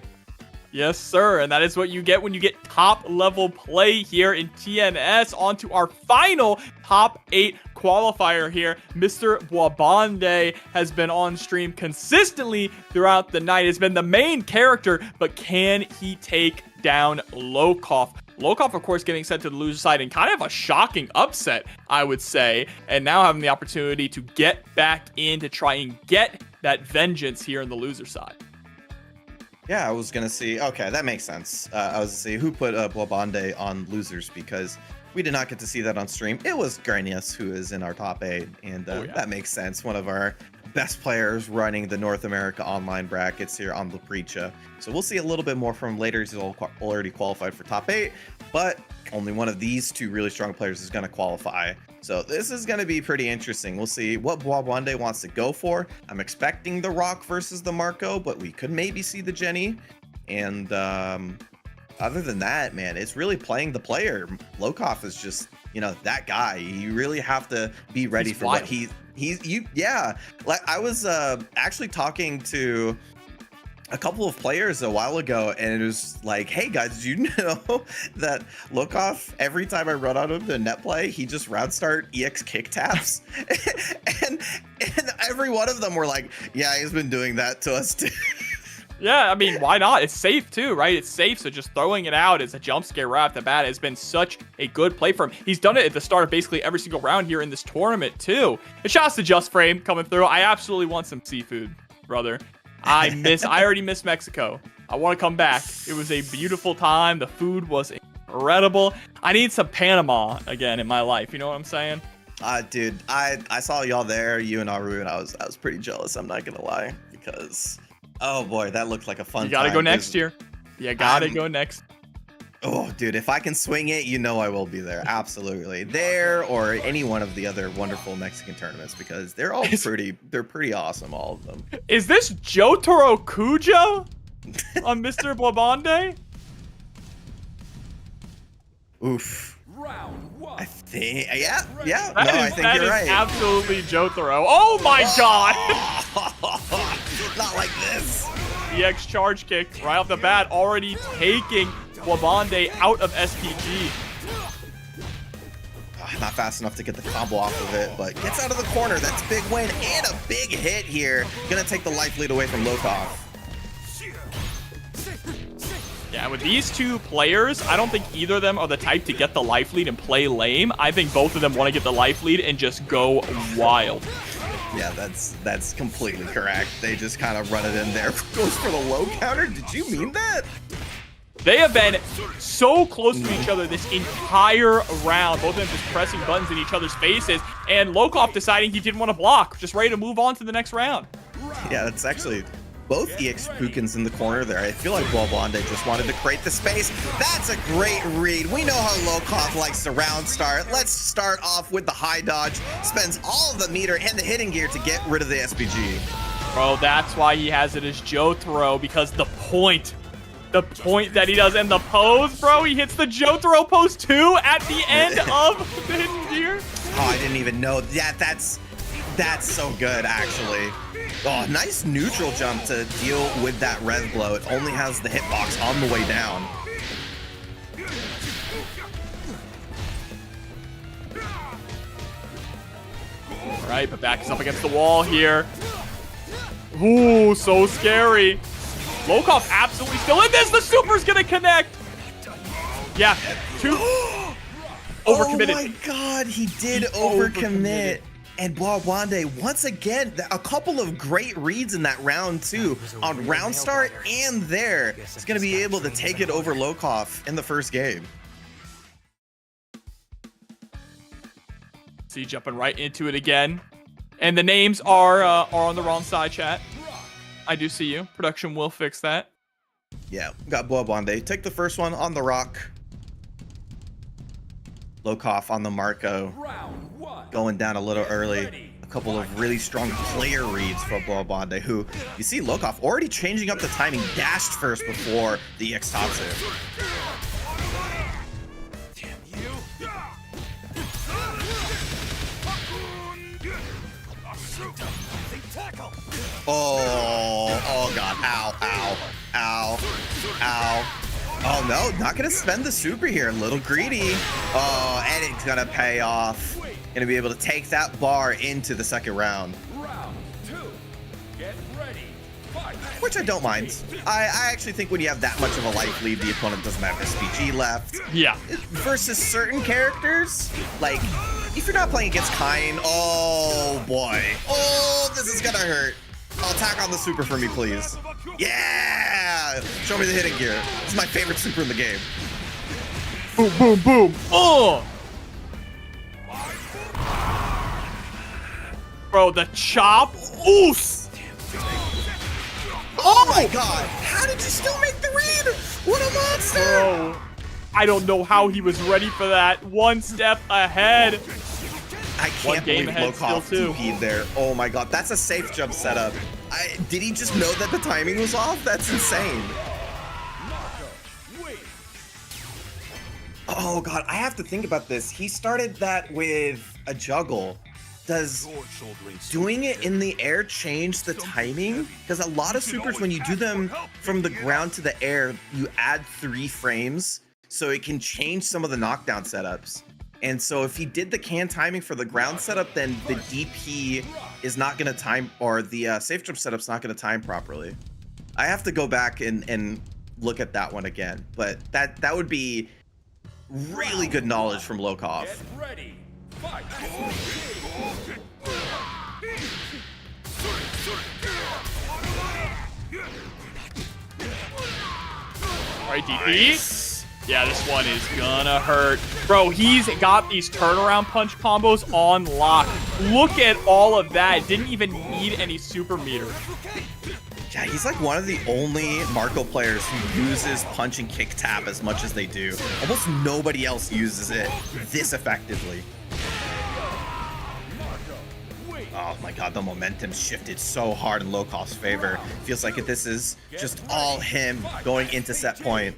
Yes, sir. And that is what you get when you get top level play here in TNS. On to our final top 8 qualifier here. Mr. Bwabande has been on stream consistently throughout the night. Has been the main character, but can he take down Lokov? Lokov, of course, getting sent to the loser side in kind of a shocking upset, I would say. And now having the opportunity to get back in to try and get that vengeance here in the loser side. Yeah, I was gonna see. Okay, that makes sense. I was gonna see who put Bwabande on losers, because we did not get to see that on stream. It was Granius who is in our top 8, and that makes sense. One of our best players running the North America online brackets here on La Precha. So we'll see a little bit more from him later. He's already qualified for top 8, but only one of these 2 really strong players is going to qualify. So this is going to be pretty interesting. We'll see what Bwabwande wants to go for. I'm expecting the Rock versus the Marco, but we could maybe see the Jenny. And other than that, man, it's really playing the player. Lokov is just, you know, that guy. You really have to be ready for what yeah. Like I was actually talking to a couple of players a while ago, and it was like, hey guys, did you know that Lokov, every time I run on him to net play, he just round start EX kick taps? and every one of them were like, yeah, he's been doing that to us too. Yeah, I mean, why not? It's safe too, right? It's safe, so just throwing it out as a jump scare right off the bat has been such a good play for him. He's done it at the start of basically every single round here in this tournament too. And shouts to Just Frame coming through. I absolutely want some seafood, brother. I already miss Mexico. I want to come back. It was a beautiful time. The food was incredible. I need some Panama again in my life. You know what I'm saying? Dude, I saw y'all there, you and Aru, and I was pretty jealous. I'm not gonna lie, because oh boy, that looked like a fun. You gotta time. go next year. You gotta go next. Oh, dude, if I can swing it, you know I will be there. Absolutely, there or any one of the other wonderful Mexican tournaments, because they're all pretty awesome, all of them. Is this Jotaro Kujo on Mr. Bwabwande? Oof. I think, yeah. I think you're right. Absolutely Jotaro. Oh my god! Not like this. EX charge kick right off the bat, already taking Bwabwande out of SPG. Not fast enough to get the combo off of it, but gets out of the corner. That's a big win and a big hit here. Gonna take the life lead away from Lokov. Yeah, with these 2 players, I don't think either of them are the type to get the life lead and play lame. I think both of them want to get the life lead and just go wild. Yeah, that's completely correct. They just kind of run it in there. Goes for the low counter. Did you mean that? They have been so close to each other this entire round. Both of them just pressing buttons in each other's faces. And Lokov deciding he didn't want to block. Just ready to move on to the next round. Yeah, that's actually both EX Pukins in the corner there. I feel like Bwabwande just wanted to create the space. That's a great read. We know how Lokov likes to round start. Let's start off with the high dodge. Spends all of the meter and the hitting gear to get rid of the SPG. Bro, that's why he has it as Jotaro, because the point that he does and the pose, bro, he hits the Jotaro pose too at the end of the hidden gear. Oh, I didn't even know that. That's so good, actually. Oh, nice neutral jump to deal with that res blow. It only has the hitbox on the way down. All right, but back is up against the wall here. Ooh, so scary. Lokov absolutely still in this. The super's gonna connect. Yeah, 2. Overcommitted. Oh my god, he did overcommit. And Bwabwande, once again, a couple of great reads in that round too. On round start and there. He's going to be able to take it over Lokov in the first game. See, jumping right into it again. And the names are on the wrong side, chat. I do see you. Production will fix that. Yeah, got Bwabwande. Take the first one on the Rock. Lokov on the Marco. Going down a little early. A couple of really strong player reads for Bwabwande, who you see Lokov already changing up the timing. Dashed first before the EX Tatsu. Oh god. Ow, ow, ow, ow. Oh no, not gonna spend the super here. A little greedy. Oh, and it's gonna pay off. Gonna be able to take that bar into the second round. Which I don't mind. I actually think when you have that much of a life lead, the opponent doesn't have SPG left. Yeah. Versus certain characters, like if you're not playing against Kain, oh boy. Oh, this is gonna hurt. Attack on the super for me, please. Yeah! Show me the hitting gear. This is my favorite super in the game. Boom, boom, boom. Oh! Bro, the chop. Oof. Oh my god! How did you still make the read? What a monster! Bro, I don't know how he was ready for that. One step ahead. I One can't game believe ahead Lokov still, too. TP'd there. Oh my god, that's a safe jump setup. Did he just know that the timing was off? That's insane. Oh god, I have to think about this. He started that with a juggle. Does doing it in the air change the timing? Because a lot of supers, when you do them from the ground to the air, you add 3 frames, so it can change some of the knockdown setups. And so if he did the can timing for the ground setup, then the DP is not going to time, or the safe jump setup's not going to time properly. I have to go back and look at that one again, but that would be really good knowledge from Lokov. Ready. Fight. All right, DP. Yeah, this one is gonna hurt. Bro, he's got these turnaround punch combos on lock. Look at all of that. Didn't even need any super meter. Yeah, he's like one of the only Marco players who uses punch and kick tap as much as they do. Almost nobody else uses it this effectively. Oh my god, the momentum shifted so hard in Lokov's favor. Feels like this is just all him going into set point.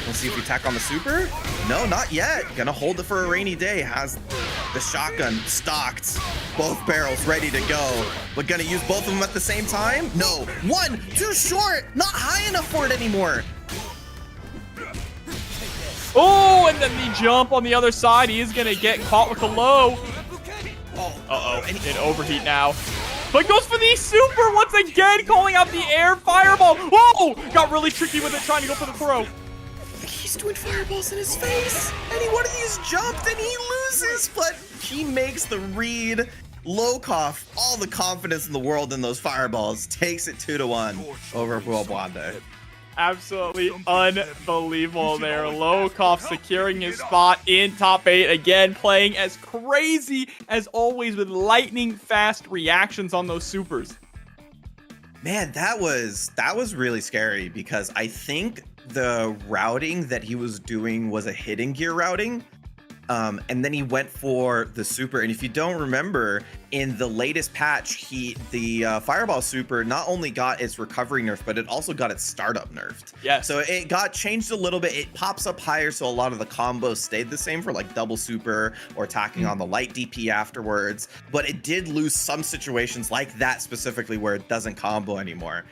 Let's see if we attack on the super. No, not yet. Gonna hold it for a rainy day. Has the shotgun stocked. Both barrels ready to go. But gonna use both of them at the same time? No. One, too short. Not high enough for it anymore. Oh, and then the jump on the other side. He is gonna get caught with the low. Uh-oh, in overheat now. But goes for the super once again, calling out the air fireball. Whoa! Got really tricky with it, trying to go for the throw. He's doing fireballs in his face. Any one of these jumped and he loses, but he makes the read. Lokov, all the confidence in the world in those fireballs, takes it 2-1 over Buelbande. Absolutely unbelievable there. Lokov securing his spot in top 8 again, playing as crazy as always with lightning fast reactions on those supers. Man, that was really scary because I think the routing that he was doing was a hidden gear routing. And then he went for the super. And if you don't remember, in the latest patch, the Fireball super not only got its recovery nerfed, but it also got its startup nerfed. Yes. So it got changed a little bit. It pops up higher, so a lot of the combos stayed the same for like double super or attacking on the light DP afterwards. But it did lose some situations like that specifically where it doesn't combo anymore.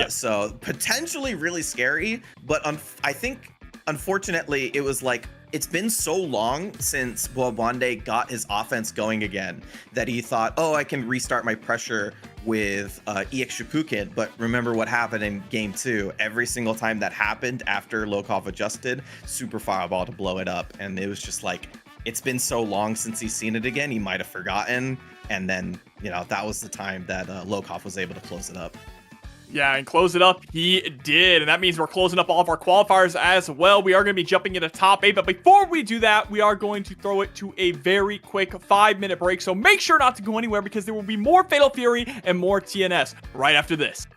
So potentially really scary, but I think unfortunately it was like, it's been so long since Buelbande got his offense going again that he thought, oh, I can restart my pressure with EX Shippuden. But remember what happened in game 2. Every single time that happened after Lokov adjusted, super fireball to blow it up. And it was just like, it's been so long since he's seen it again, he might have forgotten. And then, you know, that was the time that Lokov was able to close it up. Yeah, and close it up, he did. And that means we're closing up all of our qualifiers as well. We are going to be jumping into top 8. But before we do that, we are going to throw it to a very quick 5-minute break. So make sure not to go anywhere because there will be more Fatal Fury and more TNS right after this.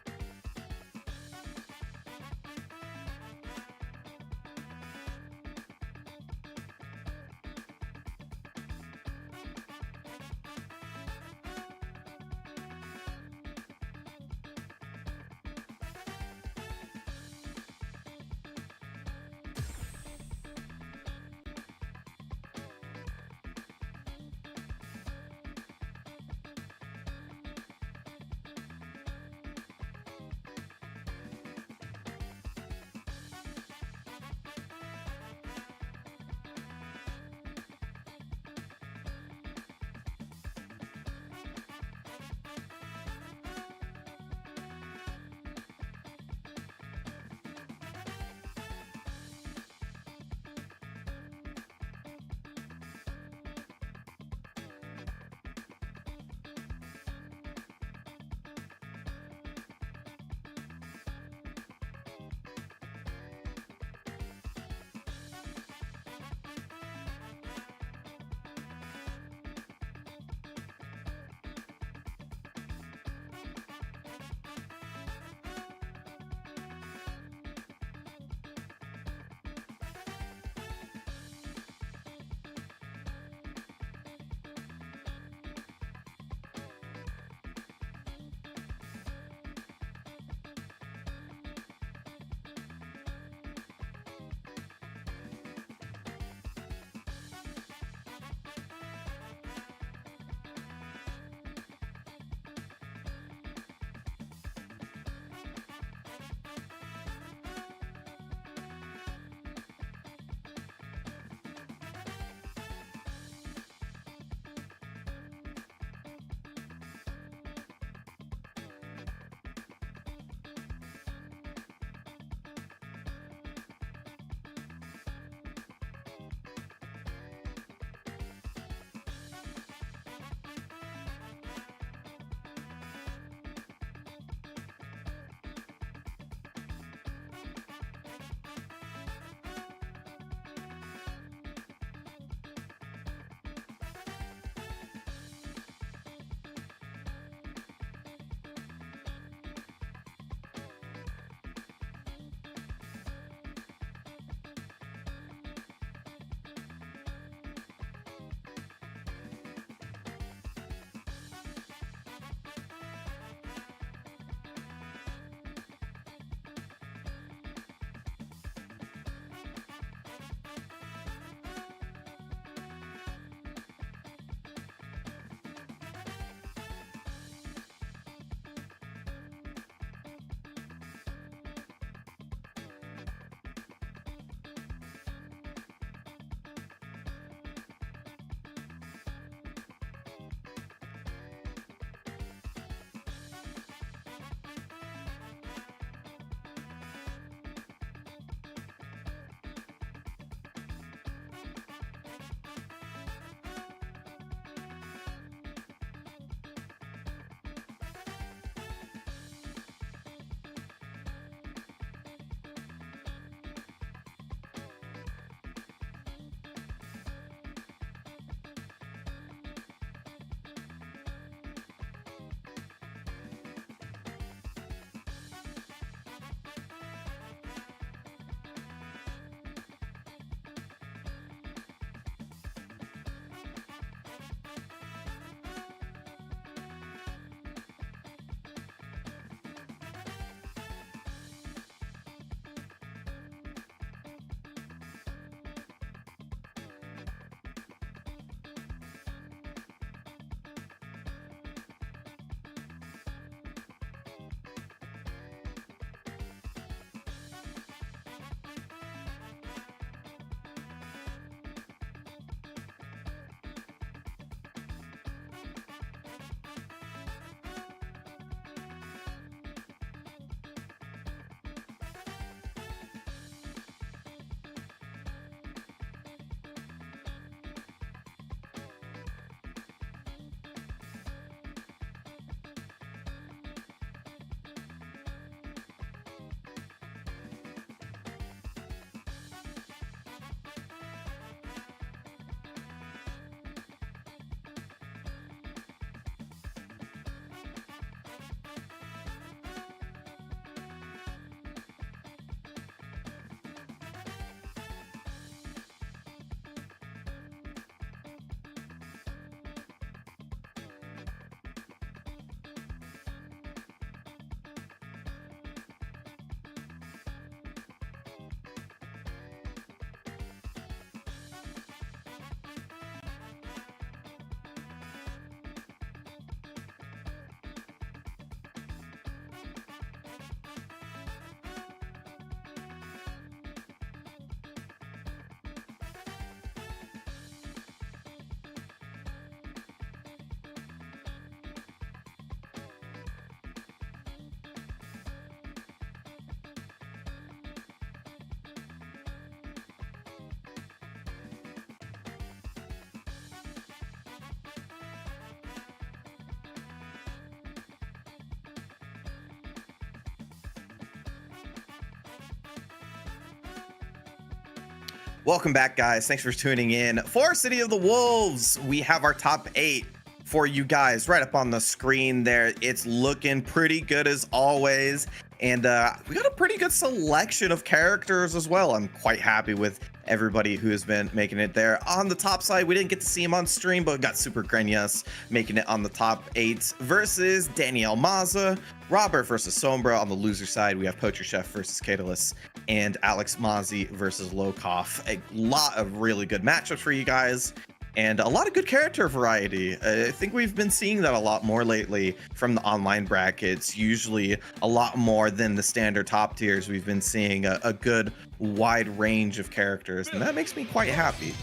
Welcome back, guys. Thanks for tuning in. For City of the Wolves, we have our top 8 for you guys right up on the screen there. It's looking pretty good as always. And we got a pretty good selection of characters as well. I'm quite happy with everybody who has been making it there. On the top side, we didn't get to see him on stream, but we got Super Grenyas making it on the top 8 versus Daniel Maza. Robert versus Sombra. On the loser side, we have Poacher Chef versus Catalyst and Alex Mozzie versus Lokoff. A lot of really good matchups for you guys. And a lot of good character variety. I think we've been seeing that a lot more lately from the online brackets. Usually a lot more than the standard top tiers. We've been seeing a good wide range of characters, and that makes me quite happy.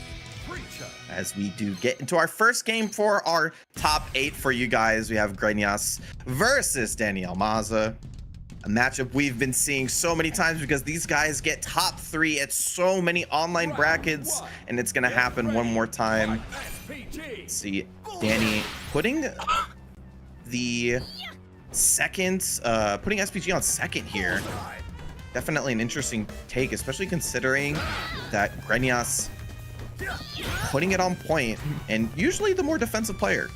As we do get into our first game for our top 8 for you guys, we have Grenyas versus Daniel Maza. A matchup we've been seeing so many times because these guys get top 3 at so many online brackets, and it's gonna happen one more time. Let's see, Danny putting the second, putting SPG on second here. Definitely an interesting take, especially considering that Grenyas putting it on point, and usually the more defensive player.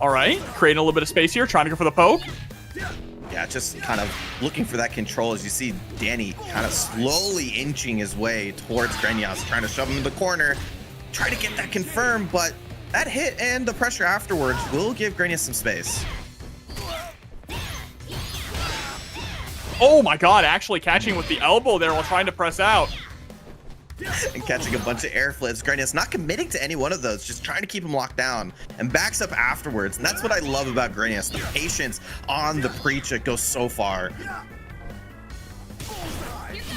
All right, creating a little bit of space here, trying to go for the poke. Yeah, just kind of looking for that control as you see Danny kind of slowly inching his way towards Grenyas, trying to shove him in the corner, try to get that confirmed, but that hit and the pressure afterwards will give Grenyas some space. Oh my god, actually catching with the elbow there while trying to press out. And catching a bunch of air flips. Grenyas not committing to any one of those, just trying to keep him locked down and backs up afterwards. And that's what I love about Grenyas. The patience on the Preacher goes so far.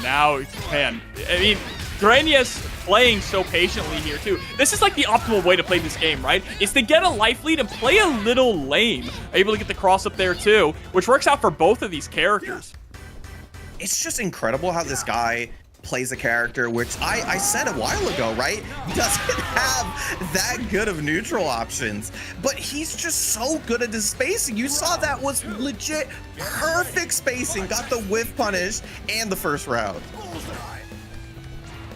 Now, man, I mean, Grenyas playing so patiently here too. This is like the optimal way to play this game, right? Is to get a life lead and play a little lame. Able to get the cross up there too, which works out for both of these characters. It's just incredible how this guy plays a character which I said a while ago, right? Doesn't have that good of neutral options, but he's just so good at his spacing. You saw that was legit perfect spacing, got the whiff punish and the first round.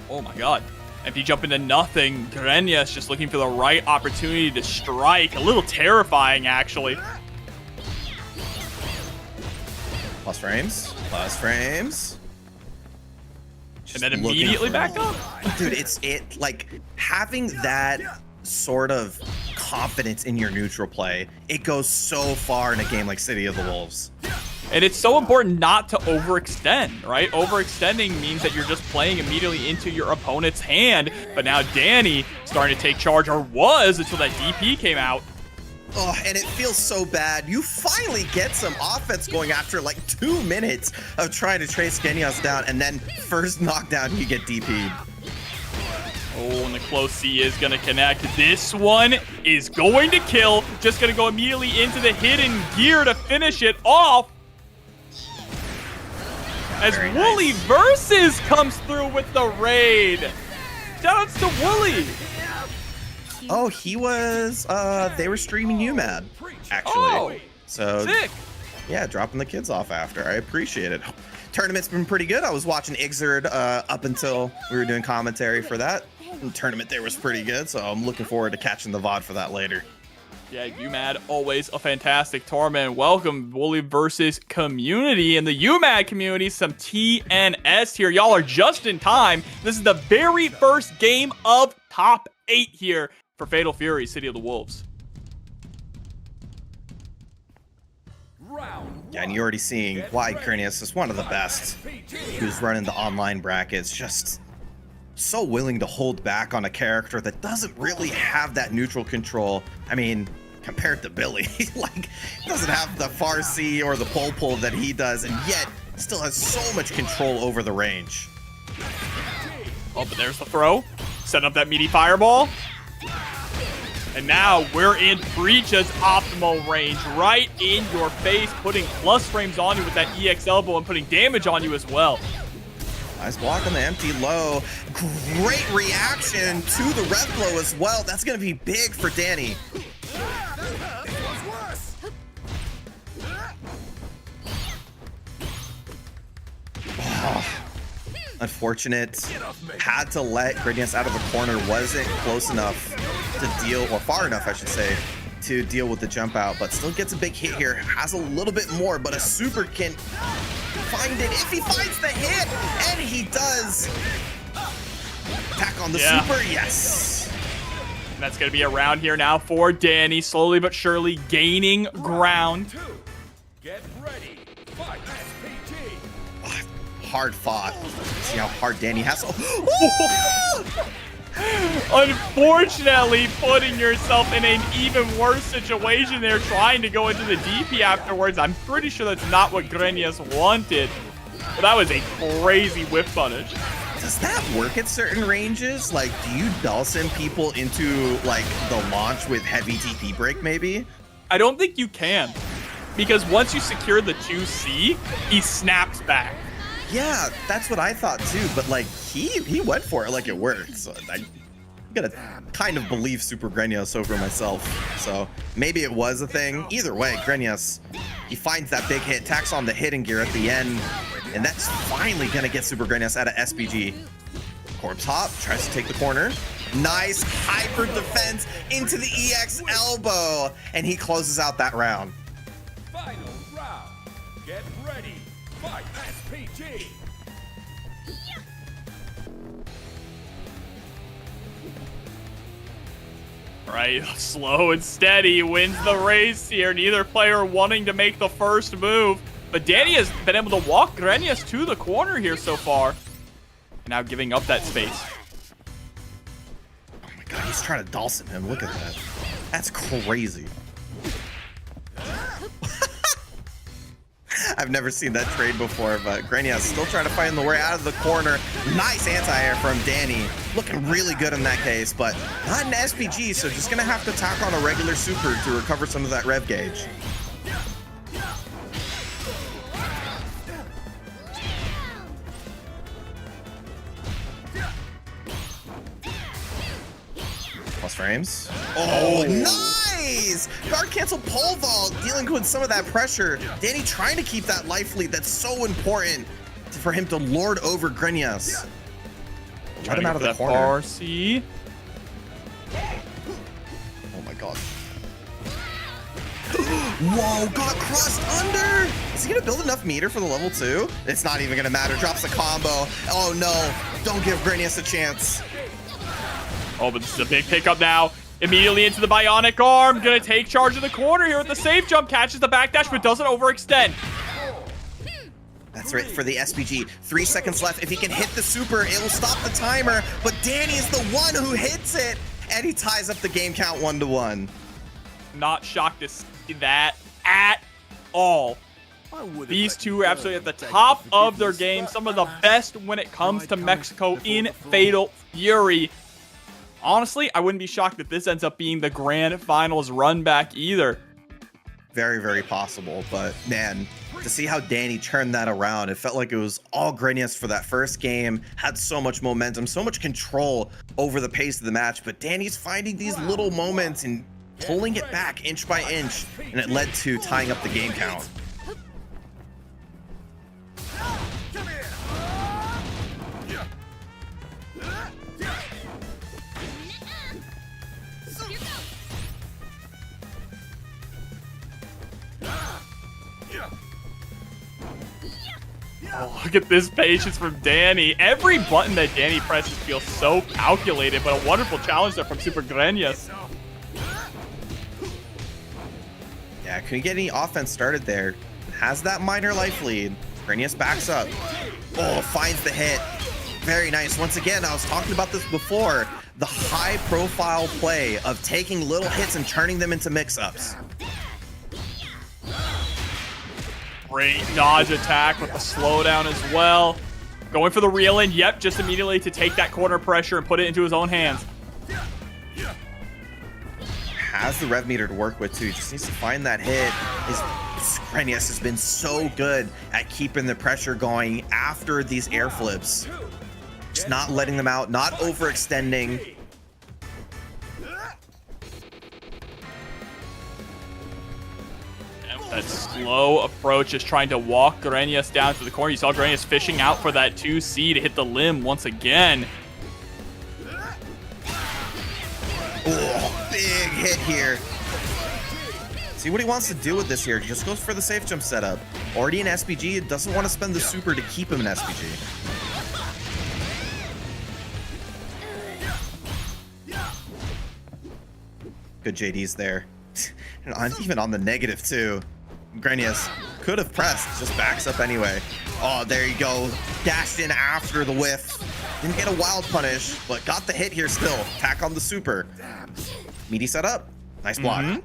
Oh my god. If you jump into nothing, Grenyas just looking for the right opportunity to strike. A little terrifying, actually. Plus frames, plus frames. And then immediately back up. Dude, it's like having that sort of confidence in your neutral play. It goes so far in a game like City of the Wolves. And it's so important not to overextend, right? Overextending means that you're just playing immediately into your opponent's hand. But now Danny starting to take charge, or was until that DP came out. Oh, and it feels so bad. You finally get some offense going after like 2 minutes of trying to trace Grenyas down, and then first knockdown, you get DP'd. Oh, and the close C is going to connect. This one is going to kill. Just going to go immediately into the hidden gear to finish it off. As Very Wooly nice. Versus comes through with the raid. Shoutouts to Wooly. Oh, he was, they were streaming UMAD, actually. Oh, so, sick. yeah, dropping the kids off after. I appreciate it. Tournament's been pretty good. I was watching Ixerd up until we were doing commentary for that. The tournament there was pretty good, so I'm looking forward to catching the VOD for that later. Yeah, UMAD, always a fantastic tournament. Welcome, Wooly Versus community. In the UMAD community, some TNS here. Y'all are just in time. This is the very first game of top 8 here for Fatal Fury, City of the Wolves. Yeah, and you're already seeing why Grenyas is one of the best who's running the online brackets. Just so willing to hold back on a character that doesn't really have that neutral control. I mean, compared to Billy, like, doesn't have the far C or the pole pull that he does, and yet still has so much control over the range. Oh, but there's the throw. Setting up that meaty fireball. And now we're in Breach's optimal range, right in your face, putting plus frames on you with that EX elbow and putting damage on you as well. Nice block on the empty low. Great reaction to the red blow as well. That's going to be big for Danny. Oh, Unfortunate. Had to let Gradius out of the corner. Wasn't close enough to deal, or far enough, I should say, to deal with the jump out, but still gets a big hit here. Has a little bit more, but a super can find it if he finds the hit, and he does. Attack on the super, yes. And that's going to be around here now for Danny, slowly but surely gaining ground. Get ready. Fight SPG. Hard fought. See how hard Danny has to. Unfortunately, putting yourself in an even worse situation there, trying to go into the DP afterwards. I'm pretty sure that's not what Grenius wanted. But that was a crazy whip punish. Does that work at certain ranges? Like, do you Dawson people into, like, the launch with heavy TP break, maybe? I don't think you can. Because once you secure the 2C, he snaps back. Yeah, that's what I thought too, but like he went for it like it worked. So I gotta kind of believe Super Grenius over myself. So maybe it was a thing. Either way, Grenius, he finds that big hit, tacks on the hidden gear at the end, and that's finally gonna get Super Grenius out of SPG. Corpse hop, tries to take the corner. Nice hyper defense into the EX elbow, and he closes out that round. Final round. Get ready. Fight SPG. Right, slow and steady wins the race here. Neither player wanting to make the first move. But Danny has been able to walk Grenius to the corner here so far. Now giving up that space. Oh my god, he's trying to Dawson him. Look at that. That's crazy. I've never seen that trade before, but Grenius still trying to find the way out of the corner. Nice anti-air from Danny. Looking really good in that case, but not an SPG, so just gonna have to tack on a regular super to recover some of that rev gauge. Plus frames. Oh, nice! Guard cancel pole vault, dealing with some of that pressure. Danny trying to keep that life lead. That's so important for him to lord over Grenius. Let him out of the corner. RC. Oh my god. Whoa, got crushed under! Is he gonna build enough meter for the level 2? It's not even gonna matter. Drops the combo. Oh no, don't give Grenius a chance. Oh, but this is a big pickup now. Immediately into the bionic arm. Gonna take charge of the corner here with the safe jump. Catches the backdash, but doesn't overextend. That's right for the SPG. 3 seconds left. If he can hit the super, it will stop the timer. But Danny is the one who hits it. And he ties up the game count 1-1. Not shocked to see that at all. These two are absolutely at the top of their game. Some of the best when it comes to Mexico in Fatal Fury. Honestly, I wouldn't be shocked if this ends up being the grand finals run back either. Very, very possible. But man, to see how Danny turned that around, it felt like it was all Grenius for that first game. Had so much momentum, so much control over the pace of the match. But Danny's finding these little moments and pulling it back inch by inch. And it led to tying up the game count. Oh, look at this patience from Danny. Every button that Danny presses feels so calculated, but a wonderful challenge there from Super Grenius. Yeah, couldn't get any offense started there. Has that minor life lead. Grenius backs up. Oh, finds the hit. Very nice. Once again, I was talking about this before. The high profile play of taking little hits and turning them into mix-ups. Great dodge attack with the slowdown as well. Going for the reel in. Yep, just immediately to take that corner pressure and put it into his own hands. Has the rev meter to work with too. Just needs to find that hit. Grenius has been so good at keeping the pressure going after these air flips. Just not letting them out, not overextending. That slow approach, just trying to walk Grenius down to the corner. You saw Grenius fishing out for that 2C to hit the limb once again. Oh, big hit here. See what he wants to do with this here. He just goes for the safe jump setup. Already in SPG, doesn't want to spend the super to keep him in SPG. Good JDs there. And even on the negative too. Grenius could have pressed, just backs up anyway. Oh, there you go. Dashed in after the whiff. Didn't get a wild punish, but got the hit here still. Attack on the super. Meaty setup. Nice block.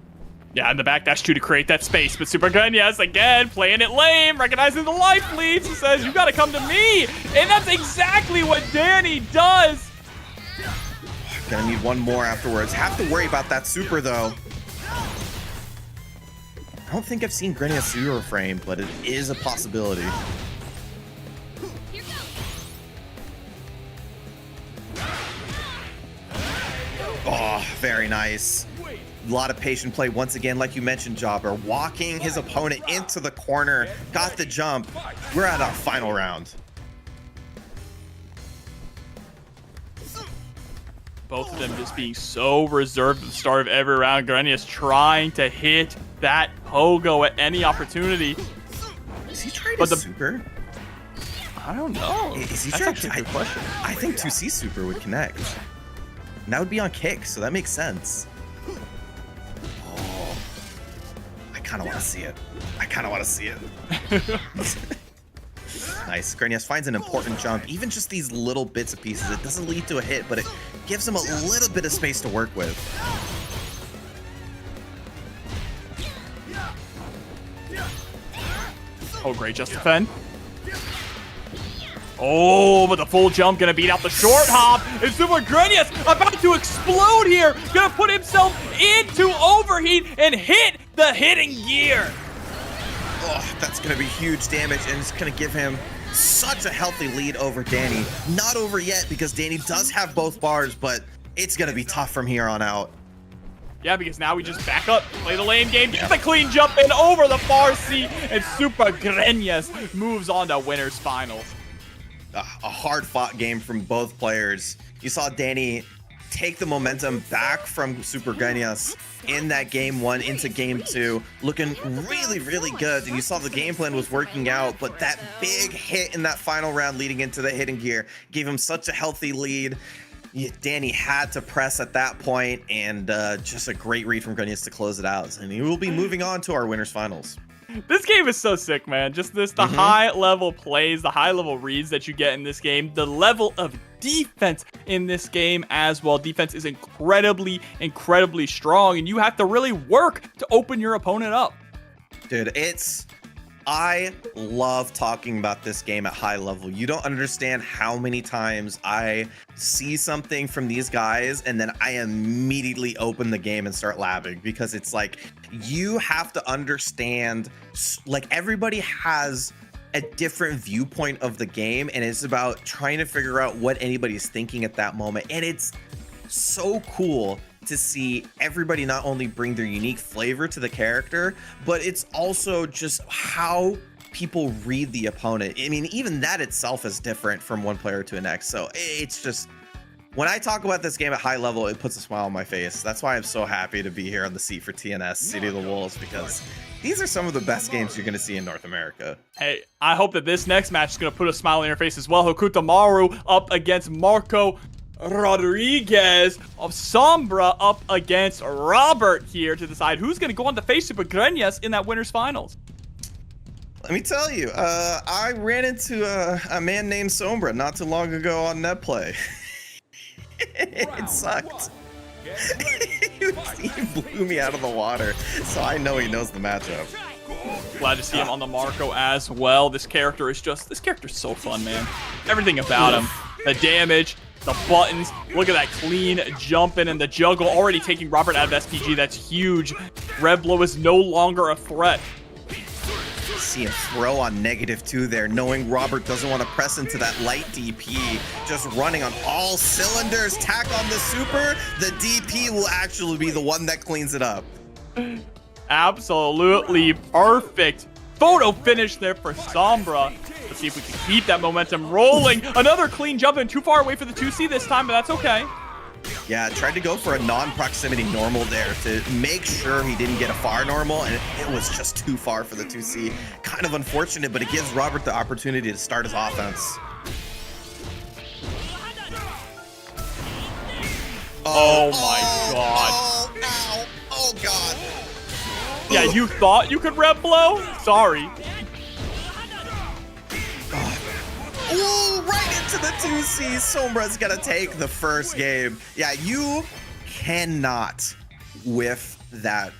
Yeah, in the back dash 2 to create that space, but Super Grenius again playing it lame, recognizing the life leads. He says, "You got to come to me," and that's exactly what Danny does. Gonna need one more afterwards. Have to worry about that super though. I don't think I've seen Grenius zero frame, but it is a possibility. Oh, very nice. A lot of patient play once again, like you mentioned, Jobber. Walking his opponent into the corner, got the jump. We're at our final round. Both of them just being so reserved at the start of every round. Grenius trying to hit that pogo at any opportunity. Is he trying to super? I don't know. Is he That's trying actually a good question. I think 2C super would connect. And that would be on kick, so that makes sense. Oh, I kind of want to see it. I kind of want to see it. Nice. Grenius finds an important jump. Even just these little bits and pieces. It doesn't lead to a hit, but it gives him a little bit of space to work with. Oh, great. Just defend. Oh, but the full jump gonna beat out the short hop. And Super Grenius about to explode here. Gonna put himself into overheat and hit the hitting gear. Oh, that's going to be huge damage, and it's going to give him such a healthy lead over Danny. Not over yet, because Danny does have both bars, but it's going to be tough from here on out. Yeah, because now we just back up, play the lane game, get the clean jump in over the far seat, and Super Grenius moves on to winners finals. A hard-fought game from both players. You saw Danny take the momentum back from Super Grenius in that game 1 into game 2, looking really, really good. And you saw the game plan was working out, but that big hit in that final round leading into the hidden gear gave him such a healthy lead. Danny had to press at that point, and just a great read from Grenius to close it out. And he will be moving on to our winners finals. This game is so sick, man. Just the high level plays, the high level reads that you get in this game, the level of defense in this game as well. Defense is incredibly, incredibly strong, and you have to really work to open your opponent up. Dude, I love talking about this game at high level. You don't understand how many times I see something from these guys and then I immediately open the game and start labbing, because it's like, you have to understand, like, everybody has a different viewpoint of the game, and it's about trying to figure out what anybody's thinking at that moment. And it's so cool to see everybody not only bring their unique flavor to the character, but it's also just how people read the opponent. I mean, even that itself is different from one player to the next. So it's just, when I talk about this game at high level, it puts a smile on my face. That's why I'm so happy to be here on the seat for TNS City of the Wolves, because these are some of the best games you're going to see in North America. Hey, I hope that this next match is going to put a smile on your face as well. Hokuto Maru up against Marco Rodriguez of Sombra up against Robert here to decide who's going to go on to face Super Grenius in that winners finals. Let me tell you, I ran into a man named Sombra not too long ago on NetPlay. It sucked. He blew me out of the water, so I know he knows the matchup. Glad to see him on the Marco as well. This character's so fun, man. Everything about him, the damage, the buttons, look at that clean jump in and the juggle, already taking Robert out of SPG. That's huge. Red Blow is no longer a threat. See him throw on -2 there, knowing Robert doesn't want to press into that light DP, just running on all cylinders. Tack on the super, the DP will actually be the one that cleans it up. Absolutely perfect photo finish there for Sombra. Let's see if we can keep that momentum rolling. Another clean jump and too far away for the 2C this time, but that's okay. Yeah, tried to go for a non-proximity normal there to make sure he didn't get a far normal, and it was just too far for the 2C. Kind of unfortunate, but it gives Robert the opportunity to start his offense. Oh my god. Oh, ow. Oh god. Yeah, you thought you could rep blow? Sorry. Ooh, right into the 2C. Sombra's gonna take the first game. Yeah, you cannot whiff that.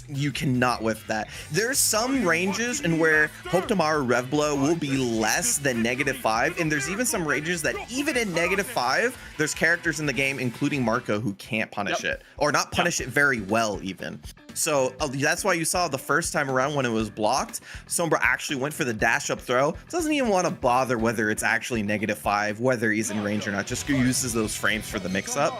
You cannot whiff that. There's some ranges in where Hope Tomorrow Rev Blow will be less than -5, and there's even some ranges that even in -5, there's characters in the game, including Marco, who can't punish it, or not punish it very well even. So that's why you saw the first time around when it was blocked, Sombra actually went for the dash up throw. Doesn't even want to bother whether it's actually -5, whether he's in range or not, just uses those frames for the mix up.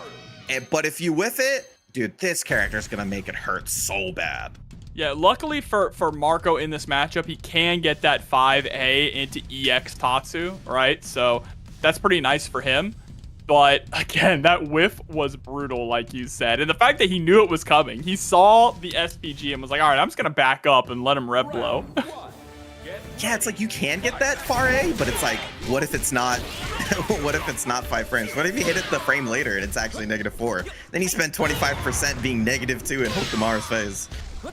But if you whiff it, dude, this character is gonna make it hurt so bad. Yeah, luckily for Marco in this matchup, he can get that 5A into EX Tatsu, right? So that's pretty nice for him. But again, that whiff was brutal, like you said. And the fact that he knew it was coming, he saw the SPG and was like, all right, I'm just gonna back up and let him rev blow. Yeah, it's like you can get that far A, but it's like, what if it's not? What if it's not 5 frames? What if you hit it the frame later and it's actually -4? Then you spend 25% being -2 and Hope Tomorrow's phase. Oh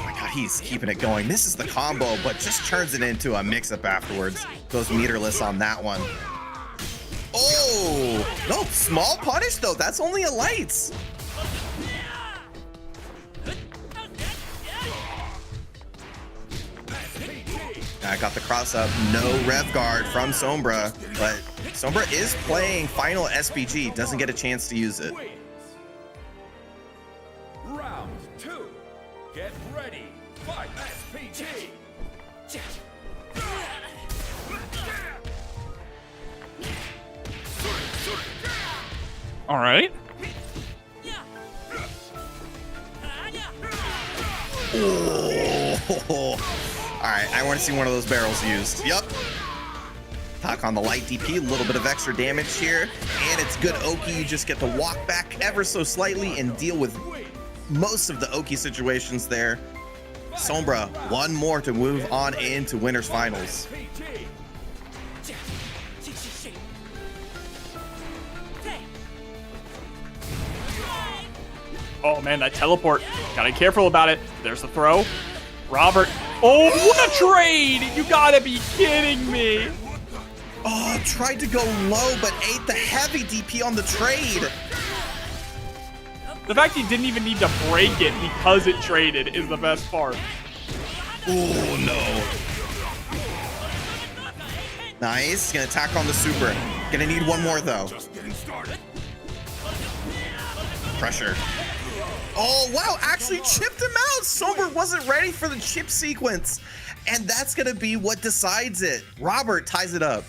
my god, he's keeping it going. This is the combo, but just turns it into a mix-up afterwards. Goes meterless on that one. Oh, no, small punish though. That's only a lights. I got the cross up, no rev guard from Sombra, but Sombra is playing final SPG, doesn't get a chance to use it. Round 2. Get ready. Fight SPG. All right. Oh. All right, I want to see one of those barrels used. Yep. Talk on the light DP, a little bit of extra damage here, and it's good Oki. You just get to walk back ever so slightly and deal with most of the Oki situations there. Sombra, one more to move on into winners finals. Oh man, that teleport. Gotta be careful about it. There's the throw. Robert. Oh, what a trade! You gotta be kidding me. Oh, tried to go low, but ate the heavy DP on the trade. The fact he didn't even need to break it because it traded is the best part. Oh, no. Nice. Gonna attack on the super. Gonna need one more, though. Pressure. Oh, wow. Actually chipped him out. Sombra wasn't ready for the chip sequence. And that's gonna be what decides it. Robert ties it up.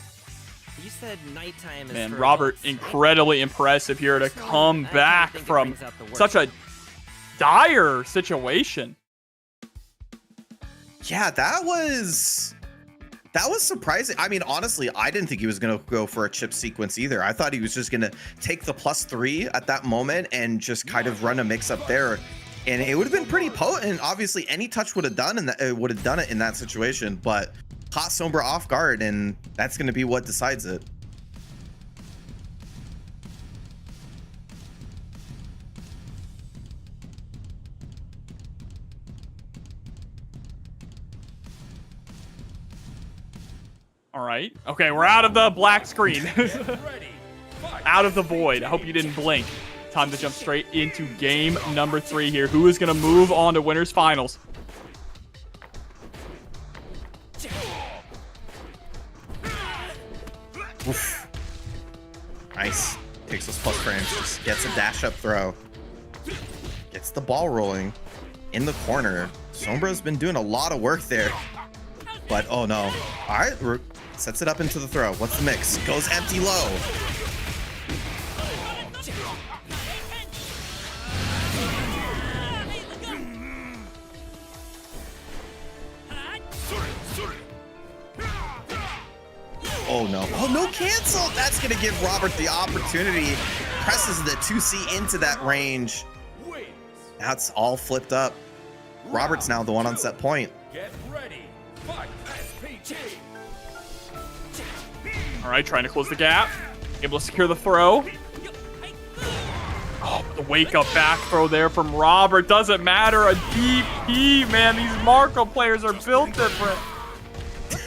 You said nighttime is Man, for Robert, adults. incredibly impressive here to come back from such a dire situation. Yeah, that was surprising. I mean, honestly, I didn't think he was going to go for a chip sequence either. I thought he was just going to take the +3 at that moment and just kind of run a mix up there. And it would have been pretty potent. Obviously, any touch would have done it in that situation, but caught Sombra off guard, and that's going to be what decides it. All right. Okay, we're out of the black screen. Out of the void. I hope you didn't blink. Time to jump straight into game number 3 here. Who is going to move on to winners finals? Oof. Nice. Takes those plus frames. Just gets a dash up throw. Gets the ball rolling in the corner. Sombra's been doing a lot of work there. But, oh no. All right. Sets it up into the throw. What's the mix? Goes empty low. Oh no. Oh no, cancel. That's going to give Robert the opportunity. Presses the 2C into that range. That's all flipped up. Robert's now the one on set point. Get ready. Fight SPG. All right, trying to close the gap. Able to secure the throw. Oh, the wake-up back throw there from Robert. Doesn't matter. A DP, man. These Marco players are built different.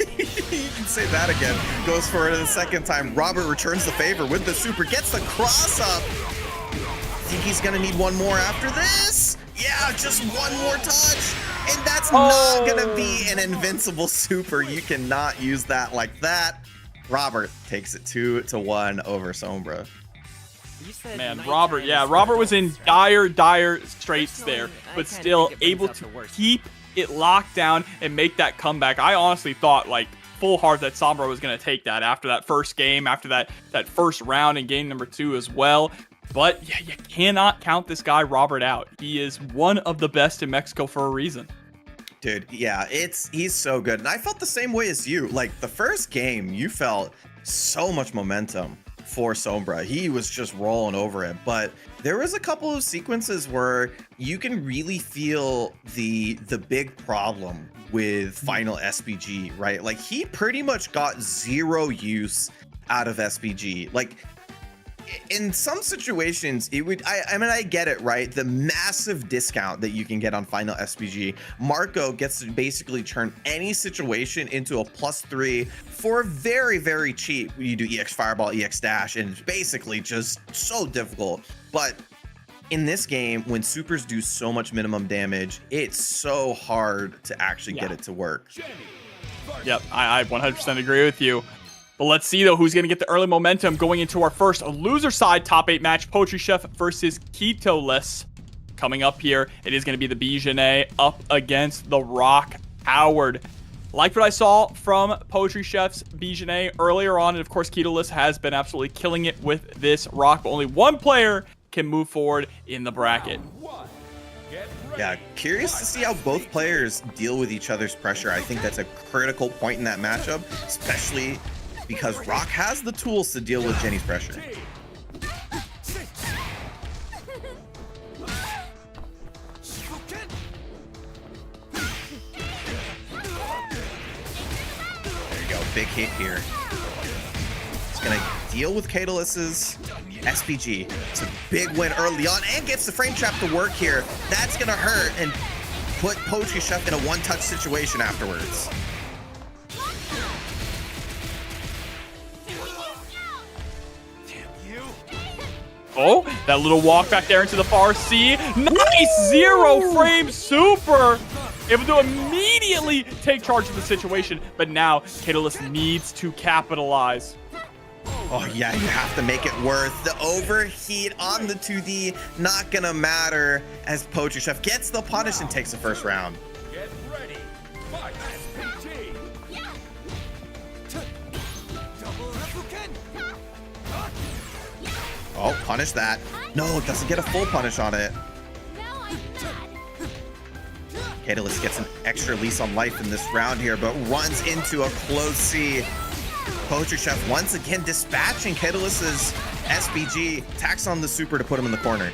You can say that again. Goes for it a second time. Robert returns the favor with the super. Gets the cross up. Think he's going to need one more after this? Yeah, just one more touch. And that's not going to be an invincible super. You cannot use that like that. Robert takes it 2-1 over Sombra. Man, Robert, yeah, Robert was in dire straits there, but still able to keep it locked down and make that comeback. I honestly thought, like, full heart that Sombra was going to take that after that first game, after that first round in game number 2 as well. But yeah, you cannot count this guy Robert out. He is one of the best in Mexico for a reason. Dude, yeah, he's so good. And I felt the same way as you. Like, the first game, you felt so much momentum for Sombra. He was just rolling over it. But there was a couple of sequences where you can really feel the big problem with Final SPG, right? Like, he pretty much got 0 use out of SPG. Like, in some situations, it would, I mean, I get it, right? The massive discount that you can get on Final SPG. Marco gets to basically turn any situation into a +3 for very, very cheap. You do EX Fireball, EX Dash, and it's basically just so difficult. But in this game, when supers do so much minimum damage, it's so hard to actually get it to work. Yep, I 100% agree with you. But let's see, though, who's going to get the early momentum going into our first loser side top 8 match. Poetry Chef versus Ketoless. Coming up here, it is going to be the Bijane up against the Rock Howard. Like what I saw from Poetry Chef's Bijane earlier on, and of course, Ketoless has been absolutely killing it with this Rock, but only one player can move forward in the bracket. Yeah, curious to see how both players deal with each other's pressure. I think that's a critical point in that matchup, especially because Rock has the tools to deal with Jenny's pressure. There you go, big hit here. It's gonna deal with Ketoless's SPG. It's a big win early on and gets the frame trap to work here. That's gonna hurt and put Poetry Chef in a one-touch situation afterwards. Oh, that little walk back there into the far C. Nice 0 frame super. Able to immediately take charge of the situation, but now Ketoless needs to capitalize. Oh yeah, you have to make it worth. The overheat on the 2D, not gonna matter as Poetry Chef gets the punish and takes the first round. Get ready. Fight SPG. Oh, punish that. No, it doesn't get a full punish on it. Ketoless gets an extra lease on life in this round here, but runs into a close C. Poetry Chef once again dispatching Ketoless's SPG, tacks on the super to put him in the corner.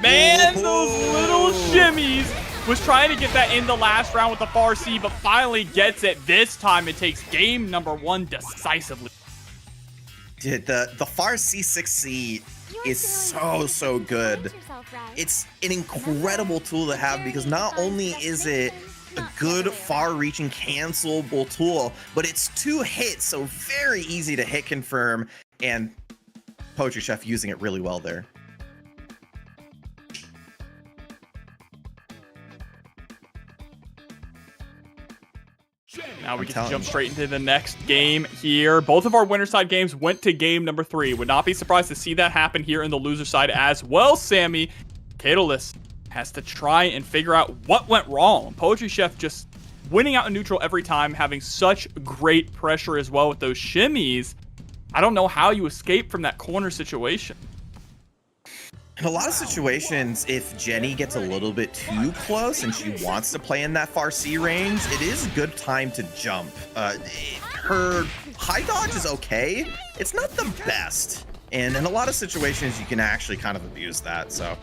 Man, those little shimmies. Was trying to get that in the last round with the far C, but finally gets it. This time it takes game number 1 decisively. Dude, the far C6C is so good. It's an incredible tool to have because not only is it a good far-reaching cancelable tool, but it's 2 hits, so very easy to hit confirm, and Poetry Chef using it really well there. Now we get to jump straight into the next game here. Both of our winner side games went to game number 3. Would not be surprised to see that happen here in the loser side as well, Sammy. Ketoless has to try and figure out what went wrong. Poetry Chef just winning out in neutral every time, having such great pressure as well with those shimmies. I don't know how you escape from that corner situation. In a lot of situations, if Jenny gets a little bit too close and she wants to play in that far C range, it is a good time to jump. Her high dodge is okay. It's not the best. And in a lot of situations, you can actually kind of abuse that. So,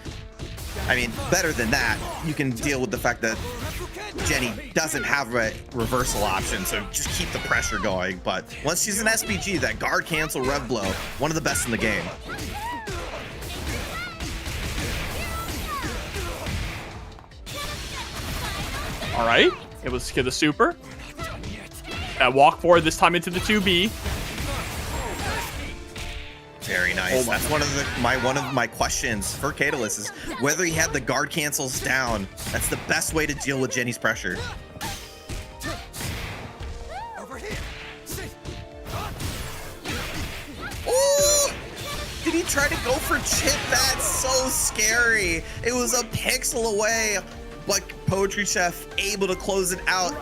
I mean, better than that, you can deal with the fact that Jenny doesn't have a reversal option, so just keep the pressure going. But once she's an SPG, that guard cancel rev blow, one of the best in the game. All right, it was the super. Walk forward this time into the 2B. Very nice. Oh, that's one of my questions for Catalyst is whether he had the guard cancels down. That's the best way to deal with Jenny's pressure. Ooh! Did he try to go for chip? That's so scary. It was a pixel away, but Poetry Chef able to close it out.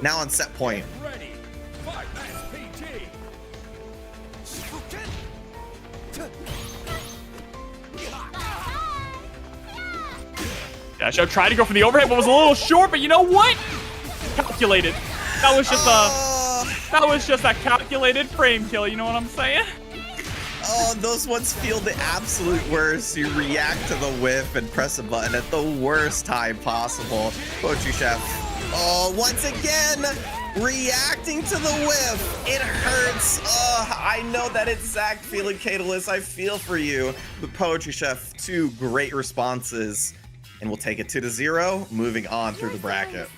Now on set point. Dash out, tried to go for the overhead, but was a little short. But you know what? Calculated. That was just a calculated frame kill. You know what I'm saying? Oh, those ones feel the absolute worst. You react to the whiff and press a button at the worst time possible. Poetry Chef. Oh, once again, reacting to the whiff. It hurts. Oh, I know that exact feeling, Catalyst. I feel for you. But Poetry Chef, 2 great responses. And we'll take it 2-0, moving on through the bracket.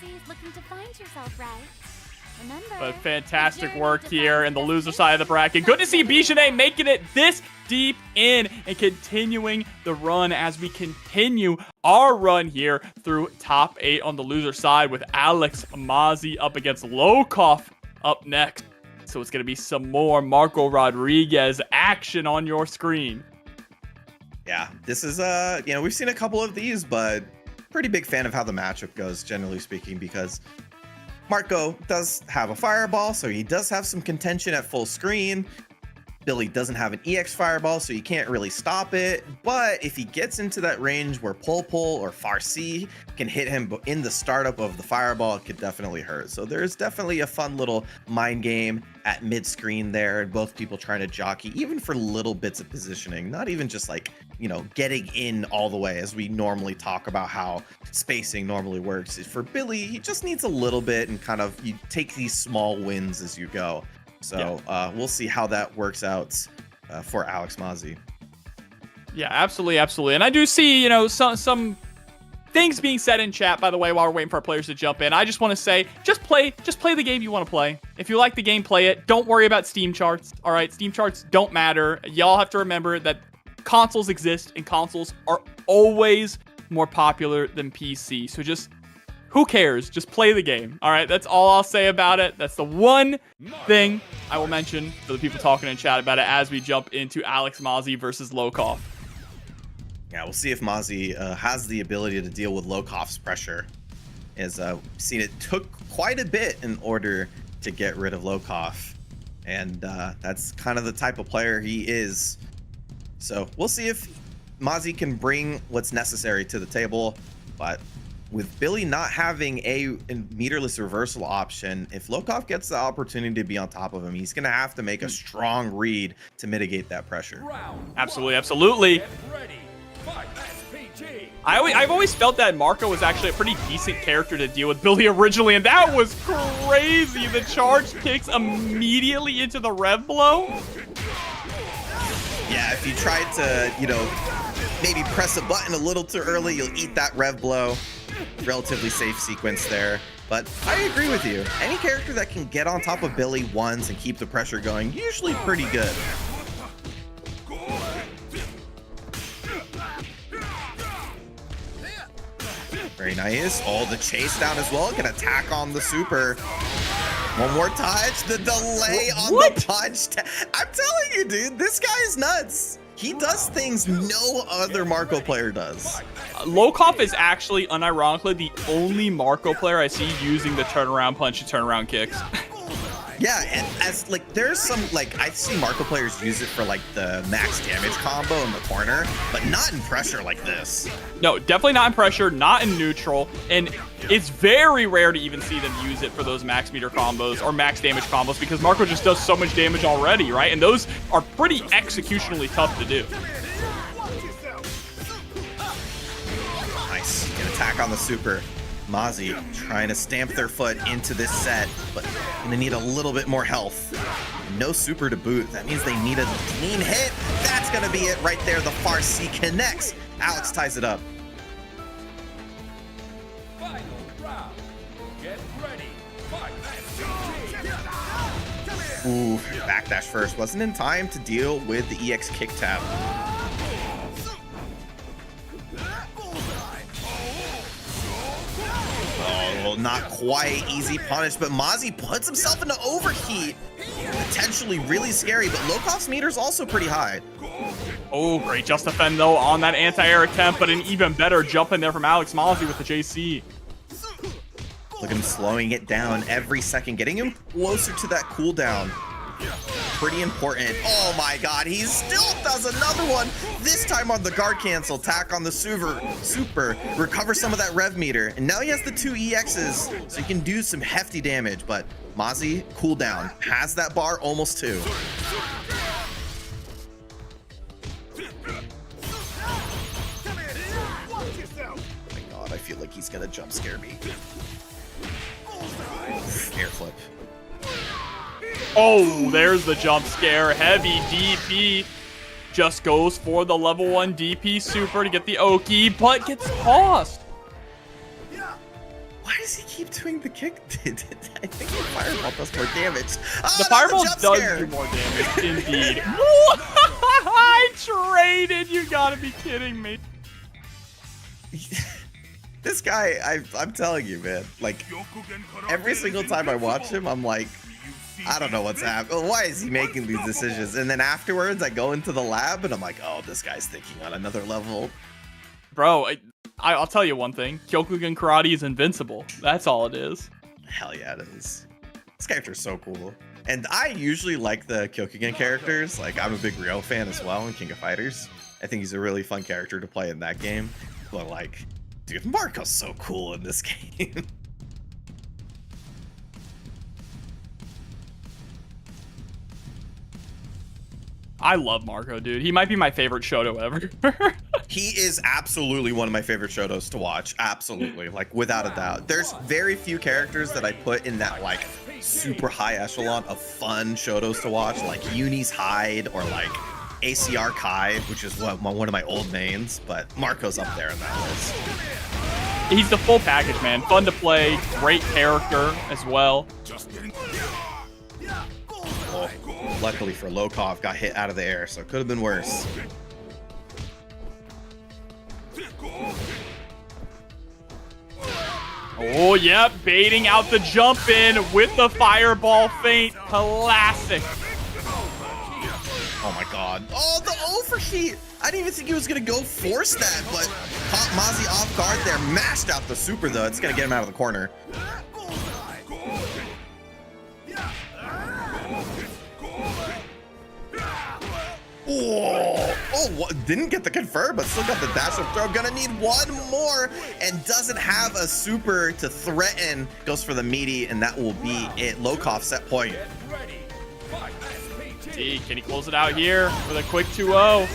But fantastic work here in the loser side of the bracket. Good to see Bichette making it this deep in and continuing the run as we continue our run here through top 8 on the loser side with Alex Mazzi up against Lokov up next. So it's going to be some more Marco Rodriguez action on your screen. Yeah, this is, we've seen a couple of these, but pretty big fan of how the matchup goes, generally speaking, because Marco does have a fireball, so he does have some contention at full screen. Billy doesn't have an EX fireball, so you can't really stop it. But if he gets into that range where pull or far C can hit him in the startup of the fireball, it could definitely hurt. So there's definitely a fun little mind game at mid screen there, and both people trying to jockey, even for little bits of positioning, not even just like, getting in all the way as we normally talk about how spacing normally works. For Billy, he just needs a little bit and kind of you take these small wins as you go. So we'll see how that works out for Alex Mazzi. Yeah, absolutely. And I do see, some things being said in chat, by the way, while we're waiting for our players to jump in. I just want to say, just play the game you want to play. If you like the game, play it. Don't worry about Steam charts. All right, Steam charts don't matter. Y'all have to remember that consoles exist and consoles are always more popular than PC. So just who cares? Just play the game. All right, that's all I'll say about it. That's the one thing I will mention for the people talking in chat about it as we jump into Alex Mazzi versus Lokov. Yeah, we'll see if Mazzi has the ability to deal with Lokov's pressure. As we've seen, it took quite a bit in order to get rid of Lokov. And that's kind of the type of player he is. So we'll see if Mazzi can bring what's necessary to the table. But with Billy not having a meterless reversal option, if Lokov gets the opportunity to be on top of him, he's going to have to make a strong read to mitigate that pressure. Absolutely. I've always felt that Marco was actually a pretty decent character to deal with Billy originally, and that was crazy. The charge kicks immediately into the rev blow. Yeah, if you tried to, maybe press a button a little too early, you'll eat that rev blow. Relatively safe sequence there, but I agree with you. Any character that can get on top of Billy once and keep the pressure going, usually pretty good. Very nice. Oh, the chase down as well. Can attack on the super. One more touch. The delay on the punch. I'm telling you, dude, this guy is nuts. He does things no other Marco player does. Lokov is actually, unironically, the only Marco player I see using the turnaround punch and turnaround kicks. Yeah, and as like there's some like I've seen Marco players use it for like the max damage combo in the corner, but not in pressure like this. No, definitely not in pressure, not in neutral, and it's very rare to even see them use it for those max meter combos or max damage combos because Marco just does so much damage already, right? And those are pretty executionally tough to do. Nice, can attack on the super. Mozzie trying to stamp their foot into this set, but gonna need a little bit more health. No super to boot. That means they need a clean hit. That's gonna be it right there. The far C connects. Alex ties it up. Ooh, backdash first. Wasn't in time to deal with the EX kick tap. Oh, not quite easy punish, but Mozzie puts himself into overheat. Potentially really scary, but Lokoff's meter is also pretty high. Oh, great just defend though on that anti-air attempt, but an even better jump in there from Alex Mozzie with the JC. Look at him slowing it down every second, getting him closer to that cooldown. Pretty important. Oh my god, he still does another one. This time on the guard cancel, tack on the super, recover some of that rev meter. And now he has the 2 EXs, so he can do some hefty damage. But Mozzie, cooldown, has that bar almost 2. Oh my god, I feel like he's gonna jump scare me. Air flip. Oh, there's the jump scare. Heavy DP just goes for the level 1 DP super to get the Oki, but gets tossed. Why does he keep doing the kick? I think the fireball does more damage. Oh, The fireball jump does scare. do more damage, indeed. I traded. You gotta be kidding me. This guy, I'm telling you, man. Like, every single time I watch him, I'm like, I don't know what's happening. Why is he making these decisions? And then afterwards, I go into the lab, and I'm like, oh, this guy's thinking on another level. Bro, I'll tell you one thing. Kyokugen Karate is invincible. That's all it is. Hell yeah, it is. This character's so cool. And I usually like the Kyokugen characters. Like, I'm a big Ryo fan as well in King of Fighters. I think he's a really fun character to play in that game. But, like, dude, Marco's so cool in this game. I love Marco, dude. He might be my favorite Shoto ever. He is absolutely one of my favorite Shotos to watch. Absolutely. Like, without a doubt. There's very few characters that I put in that, like, super high echelon of fun Shotos to watch. Like, Uni's Hyde or, like, ACR Kai, which is one of my old mains. But Marco's up there in that list. He's the full package, man. Fun to play. Great character as well. Oh, luckily for Lokoff, got hit out of the air, so it could have been worse. Oh, yep. Baiting out the jump in with the fireball feint. Classic. Oh my god. Oh, the overheat! I didn't even think he was gonna go force that, but caught Mozzie off guard there. Mashed out the super, though. It's gonna get him out of the corner. Didn't get the confirm, but still got the dash up throw. Gonna need one more, and doesn't have a super to threaten. Goes for the meaty, and that will be it. Lokoff set point. See, can he close it out here with a quick 2-0?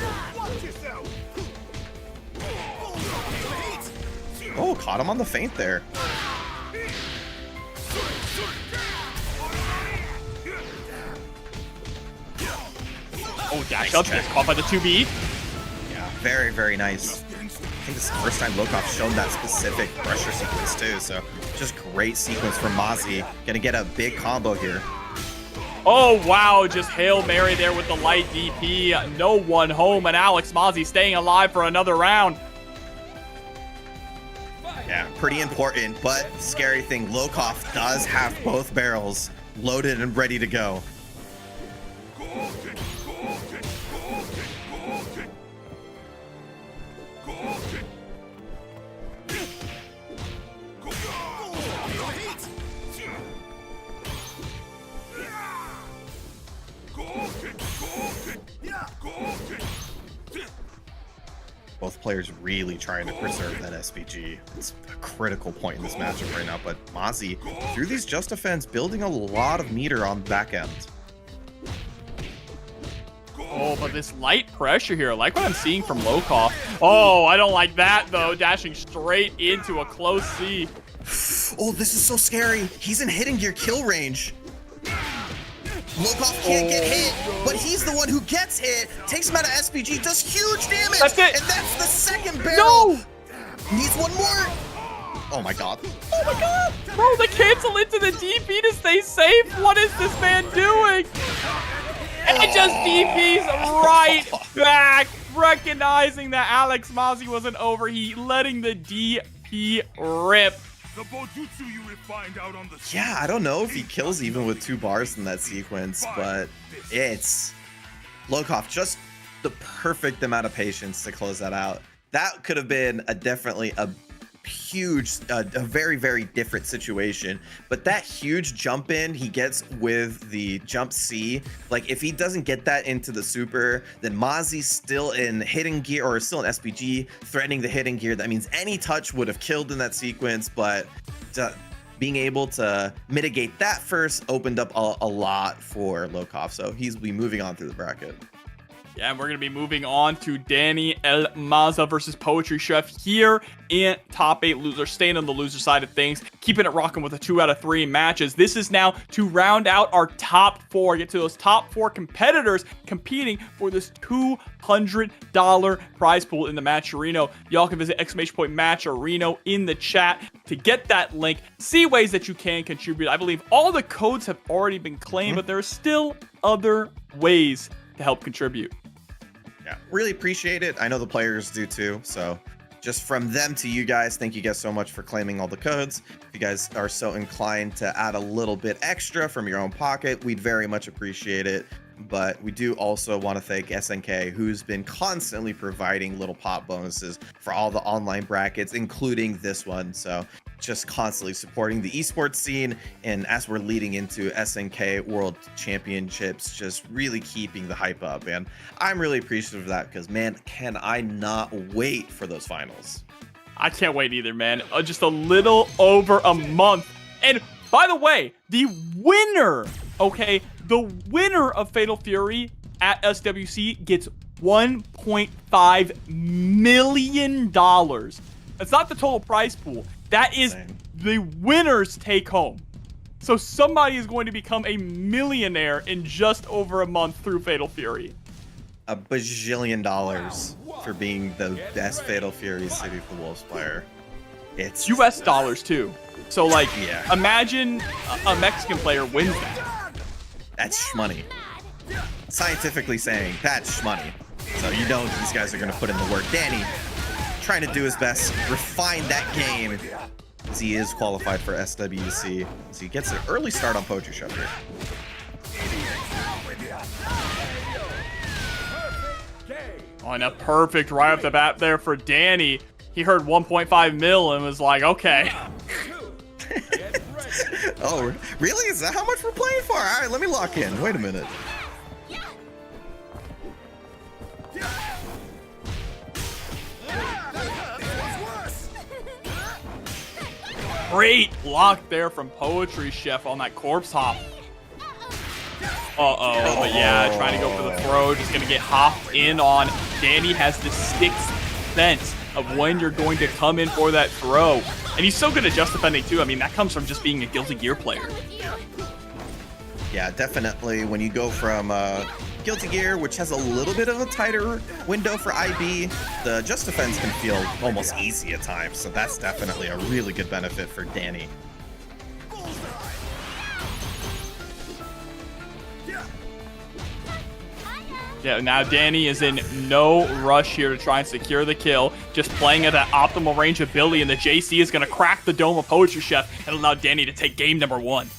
Oh, caught him on the feint there. Oh, dash up, gets caught by the 2B. Yeah, very, very nice. I think this is the first time Lokoff's shown that specific pressure sequence too, so just great sequence from Mozzie. Gonna get a big combo here. Oh, wow, just Hail Mary there with the light DP. No one home, and Alex Mozzie staying alive for another round. Yeah, pretty important, but scary thing, Lokoff does have both barrels loaded and ready to go. Both players really trying to preserve that SPG. It's a critical point in this matchup right now, but Mozzie, through these just defense, building a lot of meter on the back end. Oh, but this light pressure here, I like what I'm seeing from LACC. Oh, I don't like that, though. Dashing straight into a close C. Oh, this is so scary. He's in hitting gear kill range. LACC can't get hit, but he's the one who gets hit, takes him out of SPG, does huge damage, That's it. and that's the second barrel. No! Needs one more. Oh my god. Oh my god! Bro, the cancel into the DP to stay safe. What is this man doing? And it just DPs right back, recognizing that Alex Mozzie wasn't overheat, letting the DP rip. The Bojutsu you refined out on the Yeah, I don't know if he kills even with 2 bars in that sequence, but it's LACC, just the perfect amount of patience to close that out. That could have been definitely a huge, a very, very different situation, but that huge jump in he gets with the jump C, like if he doesn't get that into the super, then Mozzie's still in hitting gear, or still in SPG, threatening the hitting gear. That means any touch would have killed in that sequence, but being able to mitigate that first opened up a lot for LACC, so he's be moving on through the bracket. Yeah, and we're going to be moving on to Danny El Maza versus Poetry Chef here in top 8 loser, staying on the loser side of things, keeping it rocking with a 2 out of 3 matches. This is now to round out our top 4, get to those top 4 competitors competing for this $200 prize pool in the matcherino. Y'all can visit !matcherino in the chat to get that link, see ways that you can contribute. I believe all the codes have already been claimed, but there are still other ways to help contribute. Yeah, really appreciate it. I know the players do too. So just from them to you guys, thank you guys so much for claiming all the codes. If you guys are so inclined to add a little bit extra from your own pocket, we'd very much appreciate it. But we do also want to thank SNK, who's been constantly providing little pop bonuses for all the online brackets, including this one. So just constantly supporting the esports scene, and as we're leading into SNK World Championships, just really keeping the hype up. And I'm really appreciative of that because, man, can I not wait for those finals. I can't wait either, man. Just a little over a month. And by the way, the winner, okay, the winner of Fatal Fury at SWC gets $1.5 million. That's not the total prize pool. That is the winner's take home. So somebody is going to become a millionaire in just over a month through Fatal Fury. $1 bajillion for being the best Fatal Fury City of the Wolves player. It's US dollars too. So like, yeah. Imagine a Mexican player wins that. That's shmoney. Scientifically saying, that's shmoney. So you know these guys are going to put in the work. Danny trying to do his best, refine that game, as he is qualified for SWC. So he gets an early start on Poetry Chef here. Oh, and a perfect right off the bat there for Danny. He heard 1.5 mil and was like, okay. Oh, really? Is that how much we're playing for? All right, let me lock in. Wait a minute. Great block there from Poetry Chef on that corpse hop. Uh-oh, but yeah, trying to go for the throw, just gonna get hopped in on. Danny has the sixth sense of when you're going to come in for that throw. And he's so good at just defending too. I mean, that comes from just being a Guilty Gear player. Yeah, definitely. When you go from Guilty Gear, which has a little bit of a tighter window for IB, the Just Defense can feel almost easy at times. So that's definitely a really good benefit for Danny. Yeah, now Danny is in no rush here to try and secure the kill. Just playing at that optimal range of Billy, and the JC is going to crack the dome of Poetry Chef and allow Danny to take game number 1.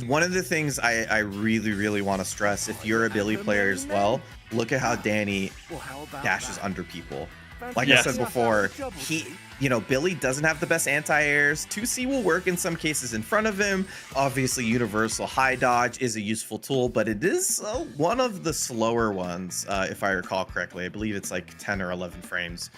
One of the things I really, really want to stress, if you're a Billy player as well, look at how Danny dashes under people. Like I said before, Billy doesn't have the best anti-airs. 2C will work in some cases in front of him. Obviously, universal high dodge is a useful tool, but it is one of the slower ones, if I recall correctly. I believe it's like 10 or 11 frames.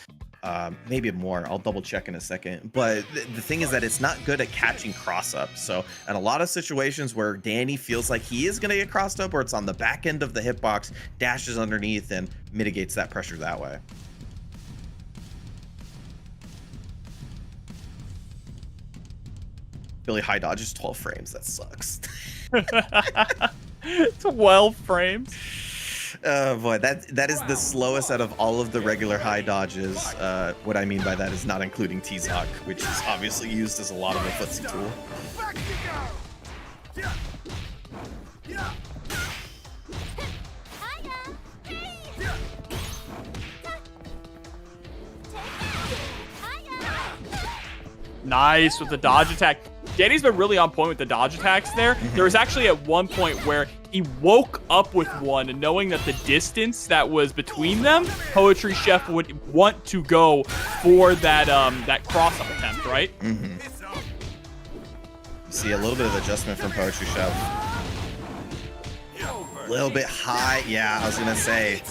Maybe more. I'll double check in a second. But the thing is that it's not good at catching cross up. So in a lot of situations where Danny feels like he is going to get crossed up, or it's on the back end of the hitbox, dashes underneath and mitigates that pressure that way. Billy high dodge is 12 frames. That sucks. 12 frames. Oh boy, that is the slowest out of all of the regular high dodges. What I mean by that is not including T-Zoc, which is obviously used as a lot of a footsie tool. Nice with the dodge attack. Danny's been really on point with the dodge attacks there. There was actually at one point where he woke up with one, and knowing that the distance that was between them, Poetry Chef would want to go for that that cross-up attempt, right? Mm-hmm. See a little bit of adjustment from Poetry Chef. A little bit high. Yeah, I was going to say,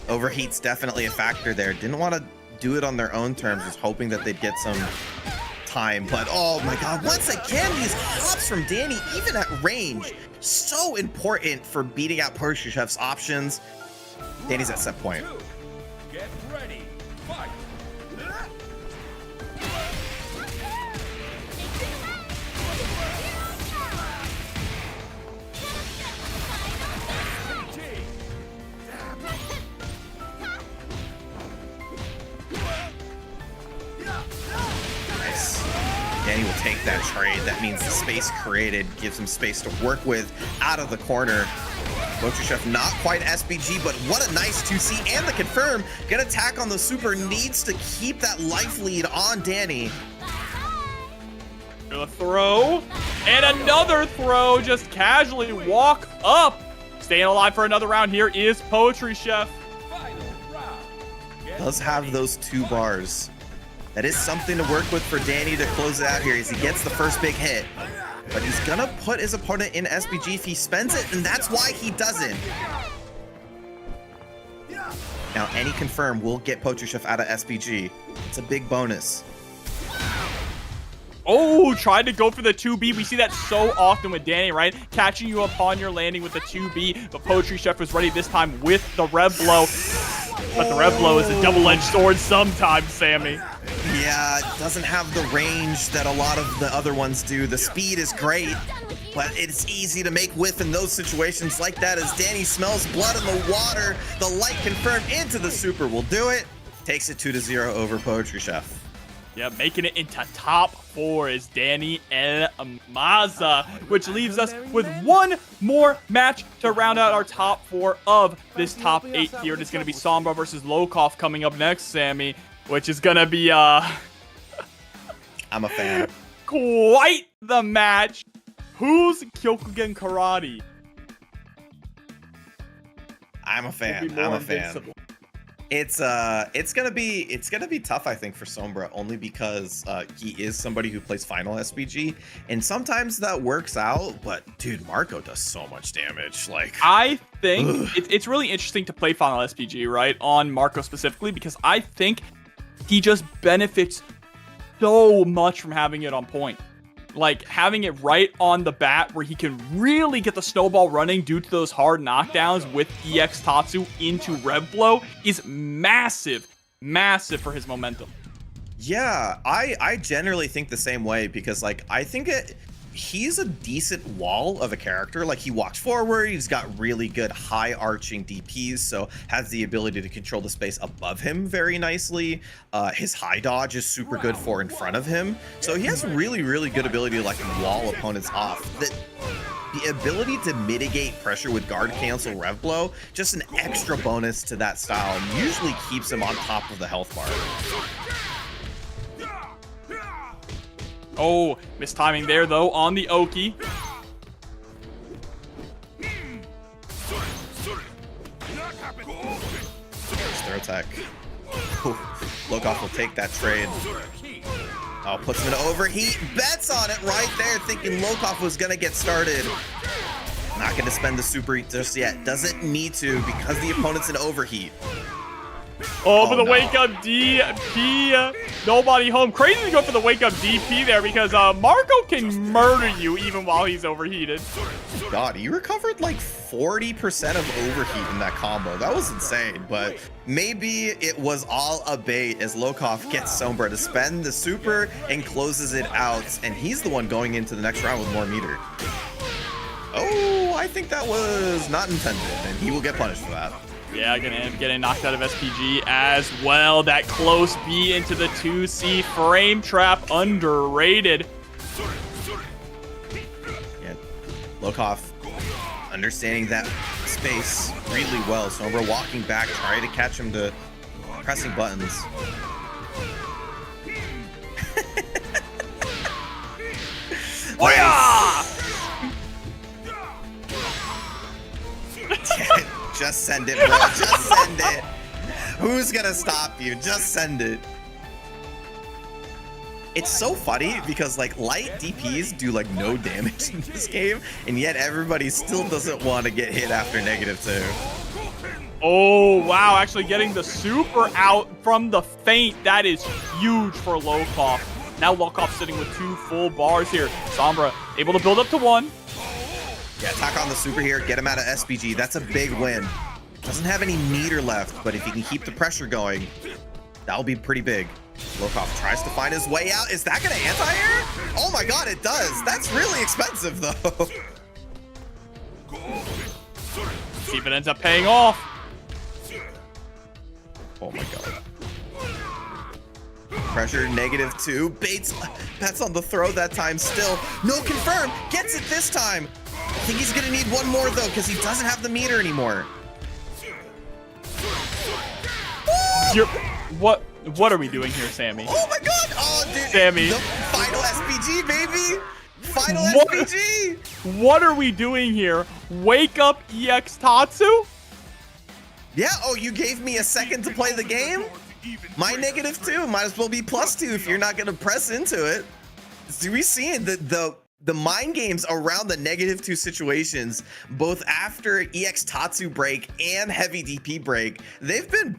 overheat's definitely a factor there. Didn't want to do it on their own terms, was hoping that they'd get some time, but oh my god, once again these hops from Danny, even at range, so important for beating out Poetry Chef's options. Danny's at set point. Get ready. Fight. Nice. Danny will take that trade. That means the space created gives him space to work with out of the corner. Poetry Chef not quite SBG, but what a nice 2C, and the confirm. Good attack on the super, needs to keep that life lead on Danny. A throw, and another throw, just casually walk up. Staying alive for another round here is Poetry Chef. Does have those 2 bars. That is something to work with for Danny to close it out here as he gets the first big hit. But he's gonna put his opponent in SBG if he spends it, and that's why he doesn't. Now, any confirm will get Poetry Chef out of SBG. It's a big bonus. Oh, tried to go for the 2B. We see that so often with Danny, right? Catching you upon your landing with the 2B, but Poetry Chef was ready this time with the Rev Blow. But the Rev Blow is a double-edged sword sometimes, Sammy. Yeah, it doesn't have the range that a lot of the other ones do. The speed is great, but it's easy to make whiff in those situations like that as Danny smells blood in the water. The light confirmed into the super will do it. Takes it 2-0 over Poetry Chef. Yeah, making it into top 4 is Danny El Maza, which leaves us with one more match to round out our top 4 of this top 8 here. It is going to be Sombra versus Lokov coming up next, Sammy, which is going to be I'm a fan. quite the match. Who's Kyokugen Karate? I'm a fan. I'm a fan. It's gonna be tough, I think, for Sombra, only because he is somebody who plays final SBG, and sometimes that works out. But dude, Marco does so much damage. Like, I think it's really interesting to play final SPG, right, on Marco specifically, because I think he just benefits so much from having it on point. Like, having it right on the bat where he can really get the snowball running due to those hard knockdowns with EX Tatsu into Rev Blow is massive, massive for his momentum. yeah, I generally think the same way, because like I think he's a decent wall of a character. Like, he walks forward, he's got really good high arching DPs, so has the ability to control the space above him very nicely. His high dodge is super good for in front of him, so he has really good ability to like wall opponents off. The ability to mitigate pressure with guard cancel Rev Blow, just an extra bonus to that style, and usually keeps him on top of the health bar. Oh, mistiming there, though, on the Oki. Their attack. Lokoff will take that trade. Oh, puts him in overheat. Bets on it right there, thinking Lokoff was going to get started. Not going to spend the super just yet. Doesn't need to because the opponent's in overheat. Oh, for the wake up DP. Nobody home. Crazy to go for the wake up DP there because Marco can murder you even while he's overheated. God, you recovered like 40% of overheat in that combo. That was insane, but maybe it was all a bait as Lokoff gets Sombra to spend the super and closes it out, and he's the one going into the next round with more meter. Oh, I think that was not intended, and he will get punished for that. Yeah, gonna end up getting knocked out of SPG as well. That close B into the 2C frame trap, underrated. Yeah, Lokoff understanding that space really well. So we're walking back, trying to catch him to pressing buttons. Just send it, bro. Just send it. Who's gonna stop you? Just send it. It's so funny because like light DPs do like no damage in this game, and yet everybody still doesn't want to get hit after -2. Oh, wow. Actually getting the super out from the feint. That is huge for Lokoff. Now Lokoff sitting with 2 full bars here. Sombra able to build up to 1. Yeah, attack on the super here, get him out of SPG. That's a big win. Doesn't have any meter left, but if he can keep the pressure going, that'll be pretty big. Lokoff tries to find his way out. Is that gonna anti-air? Oh my god, it does. That's really expensive though. See if it ends up paying off. Oh my god. Pressure, -2. Bates, that's on the throw that time still. No confirm, gets it this time. I think he's gonna need one more though, because he doesn't have the meter anymore. What are we doing here, Sammy? Oh my god! Oh, dude. Sammy. The final SPG, baby! Final SPG! What are we doing here? Wake up EX Tatsu? Yeah, oh, you gave me a second to play the game? My -2 might as well be +2 if you're not gonna press into it. Do we see it? The mind games around the -2 situations, both after EX Tatsu break and heavy DP break, they've been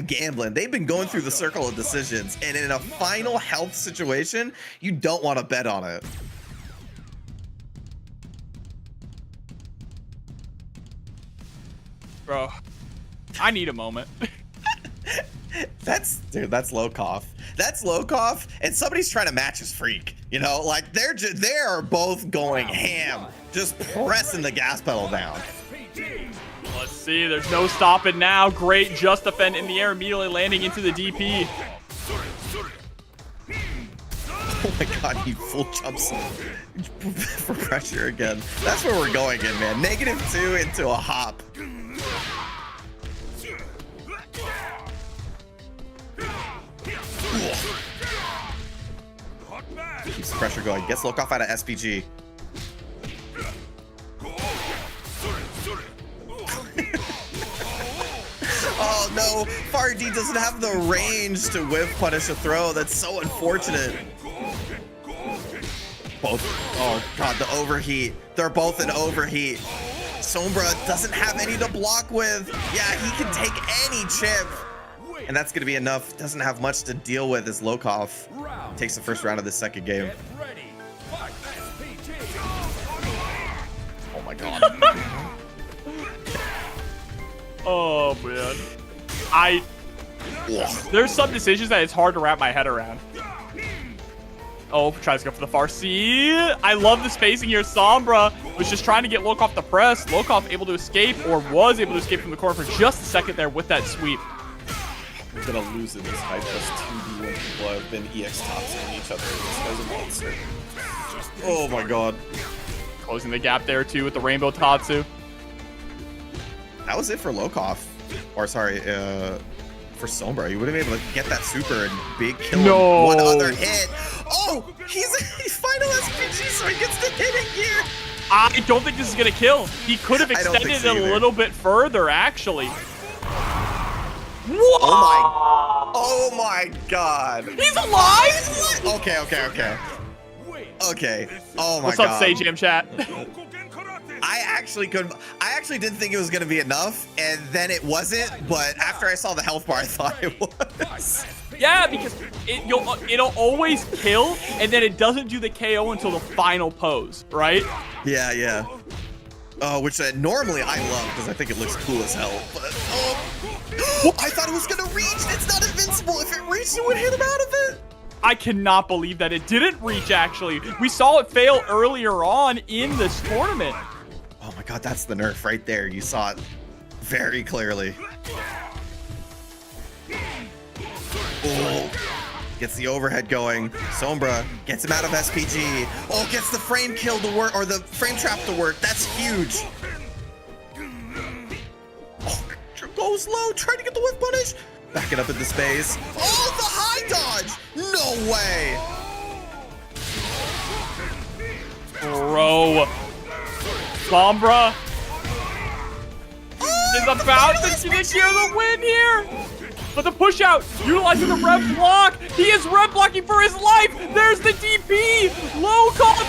gambling. They've been going through the circle of decisions, and in a final health situation, you don't want to bet on it. Bro, I need a moment. That's Lokoff. That's Lokoff, and somebody's trying to match his freak. You know, like they are both going ham, just pressing the gas pedal down. Let's see, there's no stopping now. Great just defend in the air, immediately landing into the DP. Oh my god, he full jumps for pressure again. That's where we're going in, man. -2 into a hop. Keeps the pressure going. Gets Lokoff out of SPG. Oh no, Fardy doesn't have the range to whiff punish a throw. That's so unfortunate. Both. Oh god, the overheat. They're both in overheat. Sombra doesn't have any to block with. Yeah, he can take any chip. And that's going to be enough. Doesn't have much to deal with as Lokoff takes the first round of the second game. Oh my god. Oh man. There's some decisions that it's hard to wrap my head around. Oh, tries to go for the far C. I love the spacing here. Sombra was just trying to get Lokoff to press. Lokoff able to escape, or was able to escape from the corner for just a second there with that sweep. We're gonna lose in this fight because 2D when people have been EX tops on each other. This guy's a monster. Oh my god. Closing the gap there too with the Rainbow Tatsu. That was it for Lokoff. Or sorry, for Sombra. You would have been able to get that super and big kill him. No. One other hit. Oh, he's final SPG, so he gets the hit in gear. I don't think this is gonna kill. He could have extended it a little bit further, actually. Oh my Oh my god. He's alive? Okay. Oh my What's god. up, Sage Chat? I actually didn't think it was gonna be enough, and then it wasn't. But after I saw the health bar, I thought it was. Yeah, because it'll always kill, and then it doesn't do the KO until the final pose, right? Yeah. Which normally I love because I think it looks cool as hell. But I thought it was gonna reach. It's not invincible. If it reached, it would hit him out of it. I cannot believe that it didn't reach, actually. We saw it fail earlier on in this tournament. Oh my god, that's the nerf right there. You saw it very clearly. Oh, gets the overhead going. Sombra gets him out of SPG. Oh, gets the frame kill to work, or the frame trap to work. That's huge. Oh, goes low, trying to get the whiff punish. Back it up into space. Oh, the high dodge. No way. Bro. Sombra is about to secure the win here. But the push out, utilizing the rev block. He is rev blocking for his life. There's the DP. Low cost.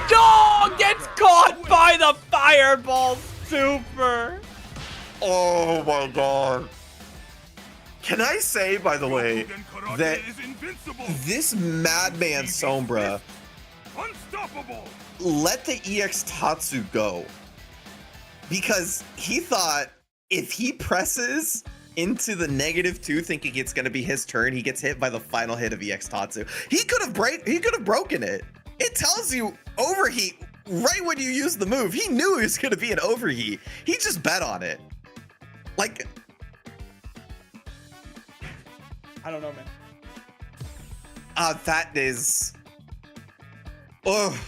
Dog gets caught by the fireball super. Oh my god. Can I say, by the way, that this madman Sombra let the EX Tatsu go because he thought if he presses into the -2 thinking it's going to be his turn, he gets hit by the final hit of EX Tatsu. He could have broken it. It tells you overheat right when you use the move. He knew it was going to be an overheat. He just bet on it. Like, I don't know, man. That is. Oh.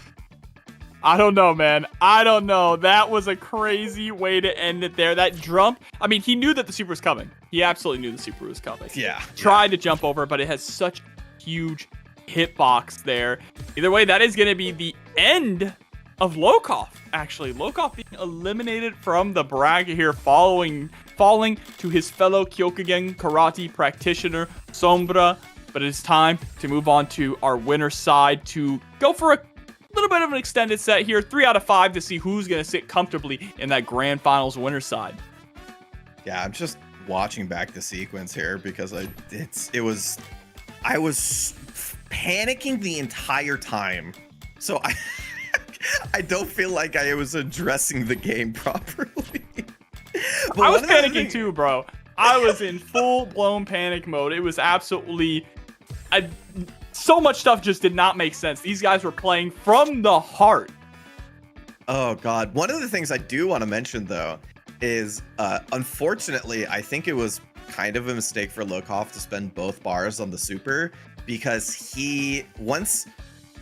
I don't know, man. I don't know. That was a crazy way to end it there. That jump. I mean, he knew that the super was coming. He absolutely knew the super was coming. Yeah. Tried to jump over, but it has such huge hitbox there. Either way, that is going to be the end of Lokov. Actually, Lokov being eliminated from the bracket here, falling to his fellow Kyokugen karate practitioner, Sombra. But it's time to move on to our winner side to go for a little bit of an extended set here, 3 out of 5 to see who's going to sit comfortably in that grand finals winner side. Yeah, I'm just watching back the sequence here because I was panicking the entire time. So I don't feel like I was addressing the game properly. I was panicking too, bro. I was in full-blown panic mode. It was absolutely... so much stuff just did not make sense. These guys were playing from the heart. Oh, God. One of the things I do want to mention, though, is unfortunately, I think it was kind of a mistake for Lokov to spend both bars on the super because once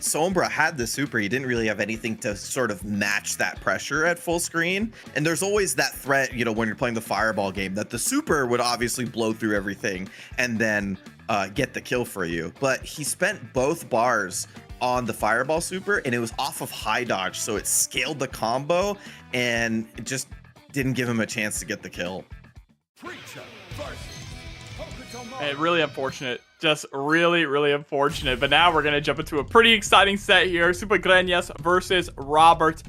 Sombra had the super, he didn't really have anything to sort of match that pressure at full screen. And there's always that threat, when you're playing the fireball game, that the super would obviously blow through everything and then get the kill for you. But he spent both bars on the fireball super and it was off of high dodge. So it scaled the combo and it just didn't give him a chance to get the kill. Hey, really unfortunate. Just really, really unfortunate. But now we're going to jump into a pretty exciting set here. Super Greñas versus Robert.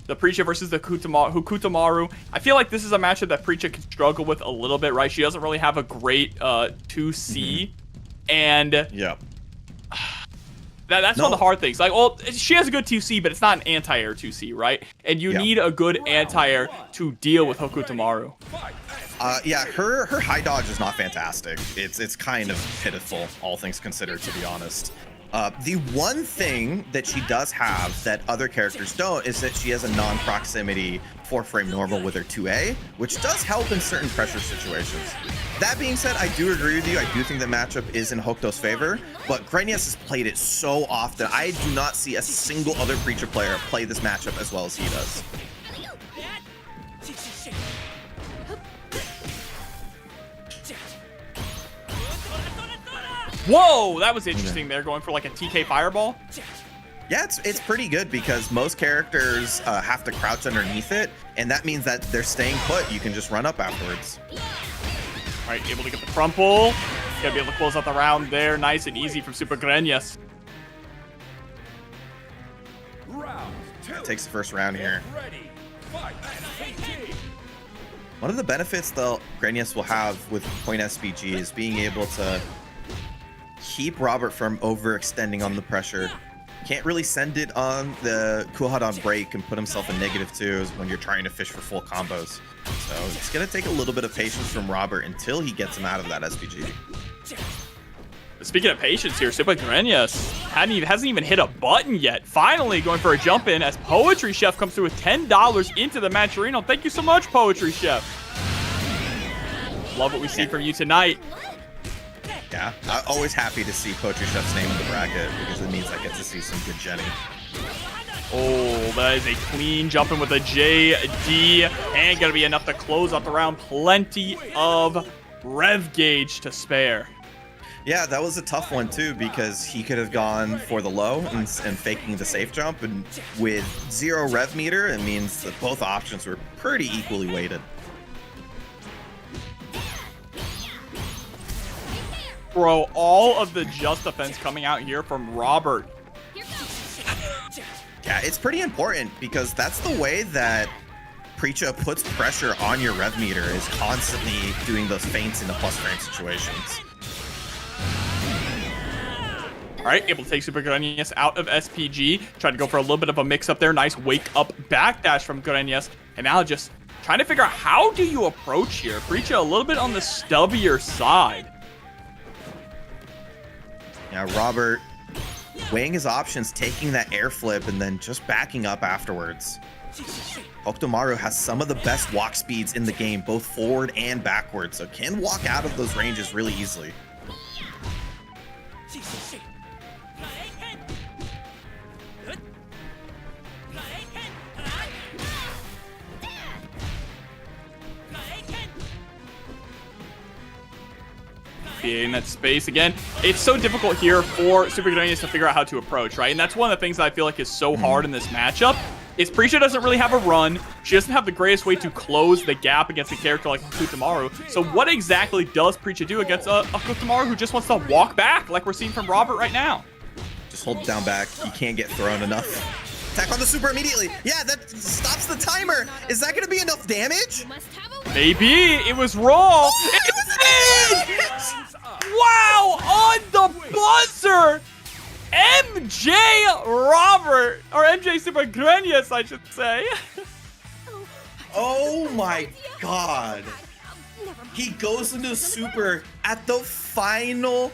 The Preacher versus the Hukutamaru. I feel like this is a matchup that Preacher can struggle with a little bit, right? She doesn't really have a great 2C. And yeah, that's one of the hard things. Like, well, she has a good 2C, but it's not an anti-air 2C, right? And you need a good anti-air to deal with Hukutamaru. Yeah, her high dodge is not fantastic. It's kind of pitiful, all things considered, to be honest. The one thing that she does have that other characters don't is that she has a non-proximity 4-frame normal with her 2A, which does help in certain pressure situations. That being said, I do agree with you. I do think the matchup is in Hokuto's favor, but Greñas has played it so often. I do not see a single other Preacher player play this matchup as well as he does. Whoa, that was interesting there, going for like a TK fireball. Yeah, it's pretty good because most characters have to crouch underneath it, and that means that they're staying put. You can just run up afterwards. All right, able to get the crumple. Gonna be able to close out the round there. Nice and easy from Super Greñas. Takes the first round here. One of the benefits though Greñas will have with point SPG is being able to keep Robert from overextending on the pressure. Can't really send it on the Kuhad on break and put himself in -2s when you're trying to fish for full combos. So it's gonna take a little bit of patience from Robert until he gets him out of that SPG. Speaking of patience here, Super Greñas hasn't even hit a button yet. Finally going for a jump in as Poetry Chef comes through with $10 into the matcherino. Thank you so much, Poetry Chef. Love what we see from you tonight. Yeah, I'm always happy to see Poetry Chef's name in the bracket because it means I get to see some good Jenny. Oh, that is a clean jump in with a JD. And gonna be enough to close out the round. Plenty of rev gauge to spare. Yeah, that was a tough one too because he could have gone for the low and faking the safe jump, and with 0 rev meter, it means that both options were pretty equally weighted. Bro, all of the just defense coming out here from Robert. Yeah, it's pretty important because that's the way that Preacha puts pressure on your rev meter, is constantly doing those feints into plus frame situations. All right, able to take Super Greñas out of SPG. Tried to go for a little bit of a mix-up there. Nice wake-up backdash from Greñas. And now just trying to figure out how do you approach here. Preacha a little bit on the stubbier side. Yeah, Robert weighing his options, taking that air flip, and then just backing up afterwards. Okutomaru has some of the best walk speeds in the game, both forward and backward, so can walk out of those ranges really easily. In that space again, it's so difficult here for Super Greñas to figure out how to approach, right? And that's one of the things that I feel like is so hard in this matchup. Is Preacha doesn't really have a run. She doesn't have the greatest way to close the gap against a character like Okutomaru. So what exactly does Preacha do against a Okutomaru who just wants to walk back, like we're seeing from Robert right now? Just hold it down back. You can't get thrown enough. Attack on the super immediately. Yeah, that stops the timer. Is that going to be enough damage? Maybe. It was raw. It was in! Wow, on the buzzer! MJ Robert, or MJ Super Greñas, I should say. Oh my god. He goes into super at the final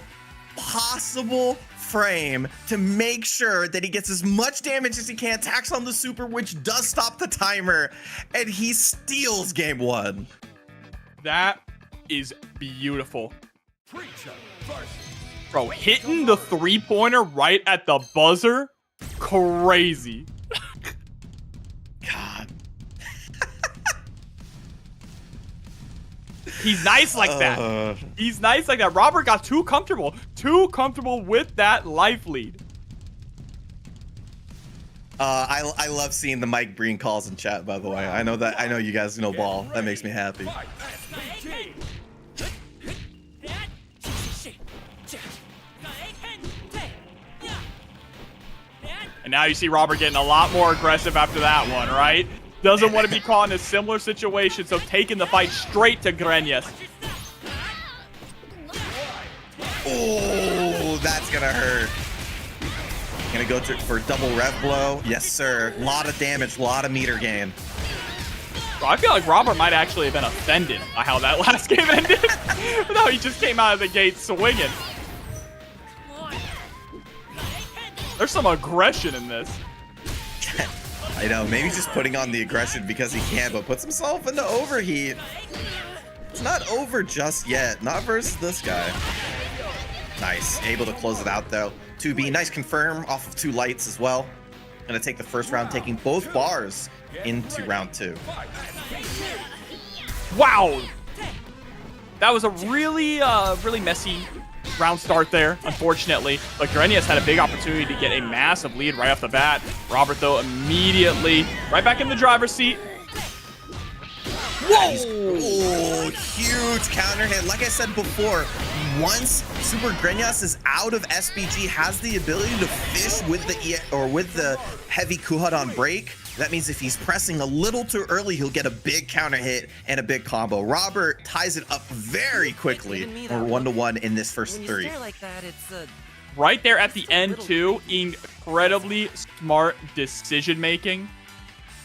possible frame to make sure that he gets as much damage as he can, attacks on the super, which does stop the timer, and he steals game 1. That is beautiful. Bro, hitting the 3-pointer right at the buzzer, crazy. God. He's nice like that. He's nice like that. Robert got too comfortable with that life lead. I love seeing the Mike Breen calls in chat, by the way. I know you guys know ball. That makes me happy. And now you see Robert getting a lot more aggressive after that one, right? Doesn't want to be caught in a similar situation, so taking the fight straight to Greñas. Oh, that's gonna hurt. Gonna go for double rev blow. Yes, sir. A lot of damage, a lot of meter gain. Bro, I feel like Robert might actually have been offended by how that last game ended. No, he just came out of the gate swinging. There's some aggression in this. I know, maybe just putting on the aggression because he can, but puts himself into overheat. It's not over just yet. Not versus this guy. Nice. Able to close it out, though. 2B. Nice confirm off of 2 lights as well. Gonna take the first round, taking both bars into round 2. Wow. That was a really messy round start there, unfortunately. But Greñas had a big opportunity to get a massive lead right off the bat. Robert, though, immediately right back in the driver's seat. Whoa! Oh, huge counter hit. Like I said before, once Super Grenyas is out of SBG, has the ability to fish with the heavy Kuhad on break. That means if he's pressing a little too early, he'll get a big counter hit and a big combo. Robert ties it up very quickly. We're 1-1 in this first When you 3. stare like that, it's Right there at the end, too, incredibly smart decision making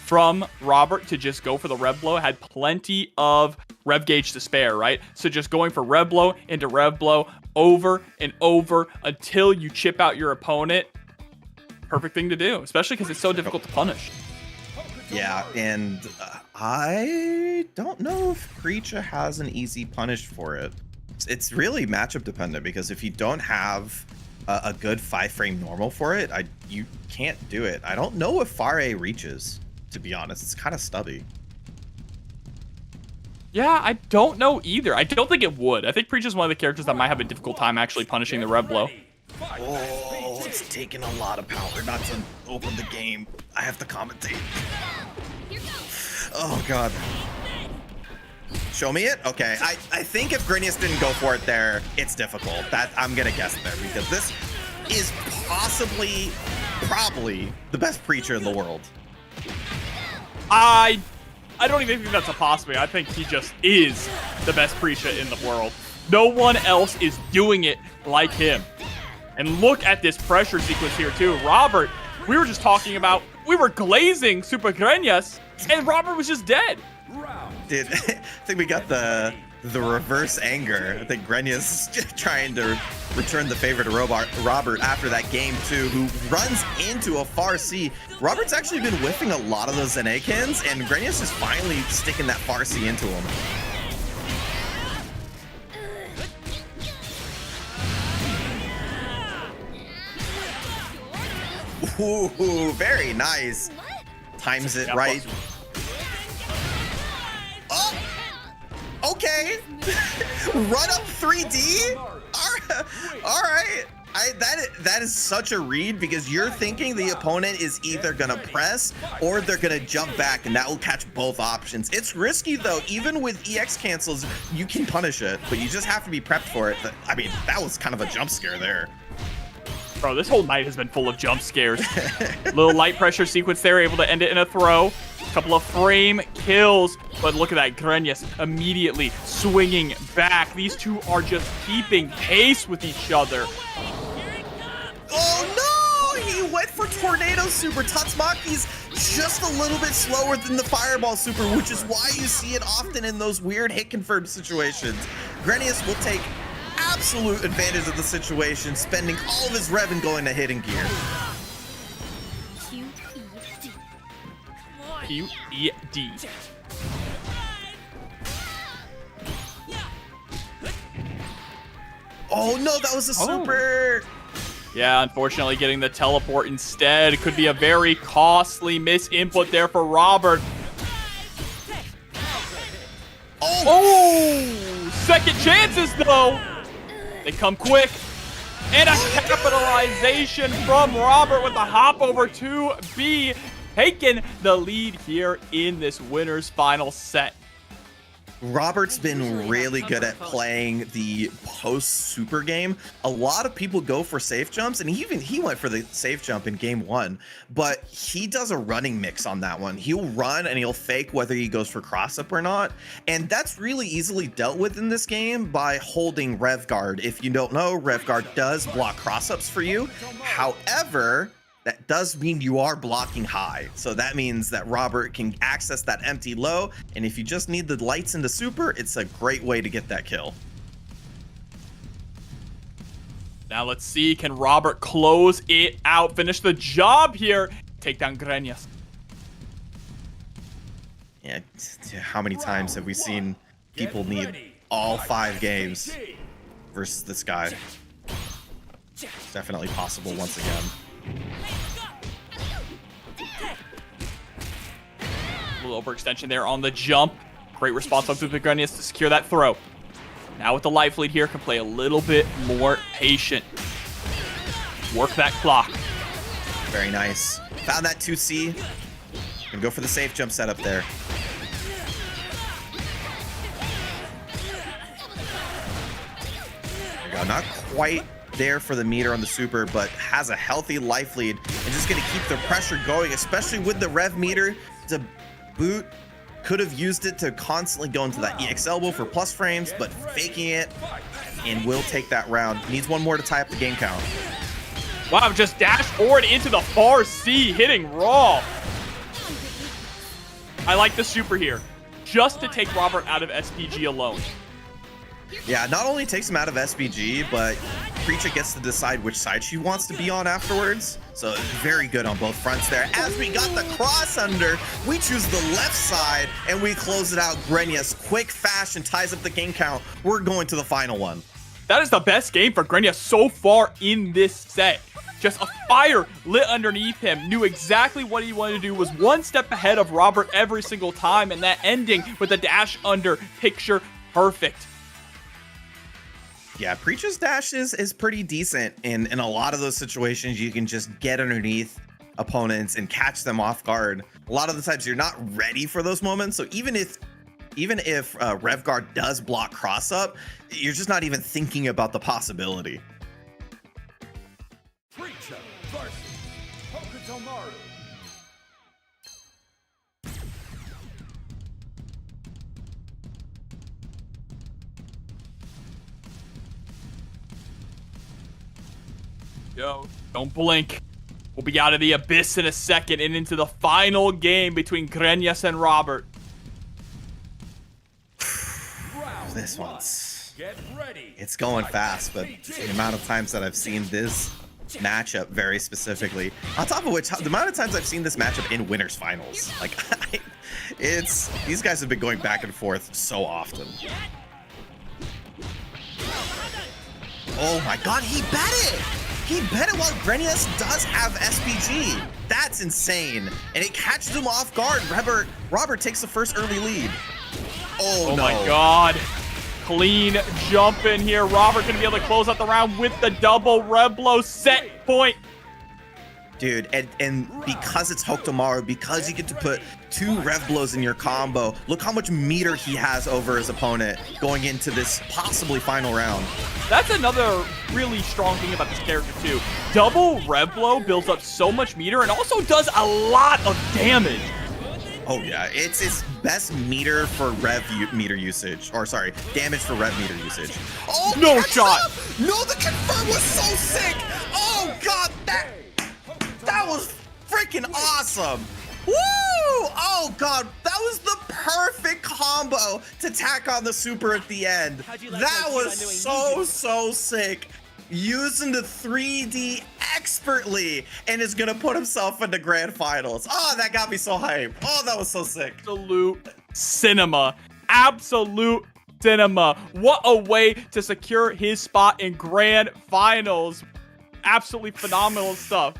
from Robert to just go for the rev blow. Had plenty of rev gauge to spare, right? So just going for rev blow into rev blow over and over until you chip out your opponent. Perfect thing to do, especially because it's so difficult to punish. Yeah, and I don't know if Preacha has an easy punish for it. It's really matchup dependent, because if you don't have a good 5-frame normal for it, you can't do it. I don't know if Fare reaches, to be honest. It's kind of stubby. Yeah, I don't know either. I don't think it would. I think Preach is one of the characters that might have a difficult time actually punishing the rev blow. Oh, it's taking a lot of power not to open the game. I have to commentate. Oh, God. Show me it? Okay, I think if Grenyas didn't go for it there, it's difficult. I'm gonna guess there, because this is probably the best Preacher in the world. I don't even think that's a possibility. I think he just is the best Preacher in the world. No one else is doing it like him. And look at this pressure sequence here, too. Robert, we were just talking about, we were glazing Super Grenyas, and Robert was just dead. Dude, I think we got the reverse anger. I think Grenyas is trying to return the favor to Robert after that game, too, who runs into a far C. Robert's actually been whiffing a lot of those NA cans, and Grenyas is finally sticking that far C into him. Ooh, very nice. Times it right. Oh, okay. Run up 3D. All right. That is such a read, because you're thinking the opponent is either gonna press or they're gonna jump back, and that will catch both options. It's risky though. Even with EX cancels, you can punish it, but you just have to be prepped for it. I mean, that was kind of a jump scare there. Bro, this whole night has been full of jump scares. Little light pressure sequence there, able to end it in a throw. Couple of frame kills, but look at that. Grenyas immediately swinging back. These two are just keeping pace with each other. Oh no! He went for Tornado Super. Tatsmaki's just a little bit slower than the Fireball Super, which is why you see it often in those weird hit confirmed situations. Grenyas will take absolute advantage of the situation, spending all of his rev and going to hidden gear. QED. Oh no, that was a super. Yeah, unfortunately getting the teleport instead could be a very costly misinput there for Robert. Oh, second chances though. They come quick. And a capitalization from Robert with a hop over to B, taking the lead here in this winner's final set. Robert's been really good at playing the post-super game. A lot of people go for safe jumps, and he went for the safe jump in game 1, but he does a running mix on that one. He'll run and he'll fake whether he goes for cross-up or not, and that's really easily dealt with in this game by holding Rev Guard. If you don't know, Rev Guard does block cross-ups for you. However, that does mean you are blocking high. So that means that Robert can access that empty low. And if you just need the lights into super, it's a great way to get that kill. Now let's see, can Robert close it out, finish the job here, take down Grenyas. Yeah, how many times have we seen people need all 5 games versus this guy? It's definitely possible once again. A little overextension there on the jump. Great response up to the Grenyas to secure that throw. Now with the life lead here, can play a little bit more patient. Work that clock. Very nice. Found that 2C. Gonna go for the safe jump setup there. Not quite there for the meter on the super, but has a healthy life lead and just going to keep the pressure going, especially with the rev meter to boot. Could have used it to constantly go into that EX elbow for plus frames, but faking it and will take that round. Needs one more to tie up the game count. Wow, just dash forward into the far C, hitting raw. I like the super here, just to take Robert out of SPG alone. Yeah, not only takes him out of SPG, but Preacher gets to decide which side she wants to be on afterwards. So very good on both fronts there. As we got the cross under, we choose the left side and we close it out. Grenius, quick fashion, ties up the game count. We're going to the final one. That is the best game for Grenius so far in this set. Just a fire lit underneath him. Knew exactly what he wanted to do. Was one step ahead of Robert every single time. And that ending with the dash under, picture perfect. Yeah, Preacher's dash is pretty decent. In a lot of those situations, you can just get underneath opponents and catch them off guard. A lot of the times you're not ready for those moments. So even if Rev Guard does block cross up, you're just not even thinking about the possibility. Preacher versus Commentators. Yo, don't blink. We'll be out of the abyss in a second and into the final game between Grenius and Robert. This one's... Get ready. It's going fast, but the amount of times that I've seen this matchup very specifically, on top of which, the amount of times I've seen this matchup in winners finals, like, these guys have been going back and forth so often. Oh my god, he bet it! He bet it while Grenius does have SPG. That's insane. And it catches him off guard. Robert takes the first early lead. Oh no. My god. Clean jump in here. Robert gonna be able to close out the round with the double rev blow. Set point. Dude, and because it's Hokutomaru, because you get to put 2 rev blows in your combo, look how much meter he has over his opponent going into this possibly final round. That's another really strong thing about this character too. Double rev blow builds up so much meter and also does a lot of damage. Oh yeah, it's his best meter for meter usage, or sorry, damage for rev meter usage. Oh, no shot. No, the confirm was so sick. Oh god, that was freaking awesome. Woo! Oh god, that was the perfect combo to tack on the super at the end. That was so sick. Using the 3D expertly and is gonna put himself into grand finals. Oh, that got me so hyped. Oh, that was so sick. Absolute cinema. Absolute cinema. What a way to secure his spot in grand finals. Absolutely phenomenal stuff.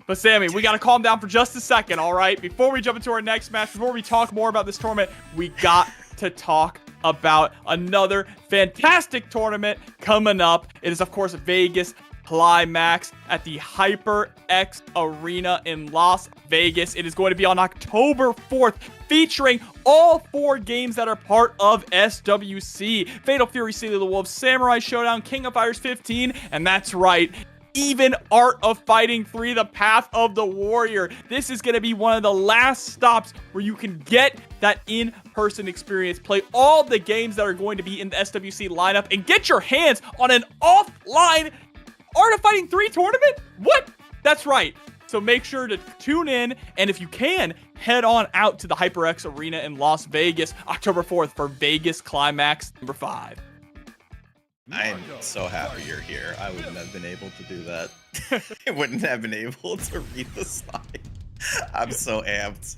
But Sammy, we got to calm down for just a second, all right? Before we jump into our next match, before we talk more about this tournament, we got to talk about another fantastic tournament coming up. It is, of course, Vegas Climax at the HyperX Arena in Las Vegas. It is going to be on October 4th, featuring all 4 games that are part of SWC. Fatal Fury, City of the Wolves, Samurai Showdown, King of Fighters 15, and that's right, even Art of Fighting 3, The Path of the Warrior. This is going to be one of the last stops where you can get that in-person experience, play all the games that are going to be in the SWC lineup, and get your hands on an offline Art of Fighting 3 tournament? What? That's right. So make sure to tune in, and if you can, head on out to the HyperX Arena in Las Vegas, October 4th for Vegas Climax number 5. I'm so happy you're here. I wouldn't have been able to do that. I wouldn't have been able to read the slide. I'm so amped.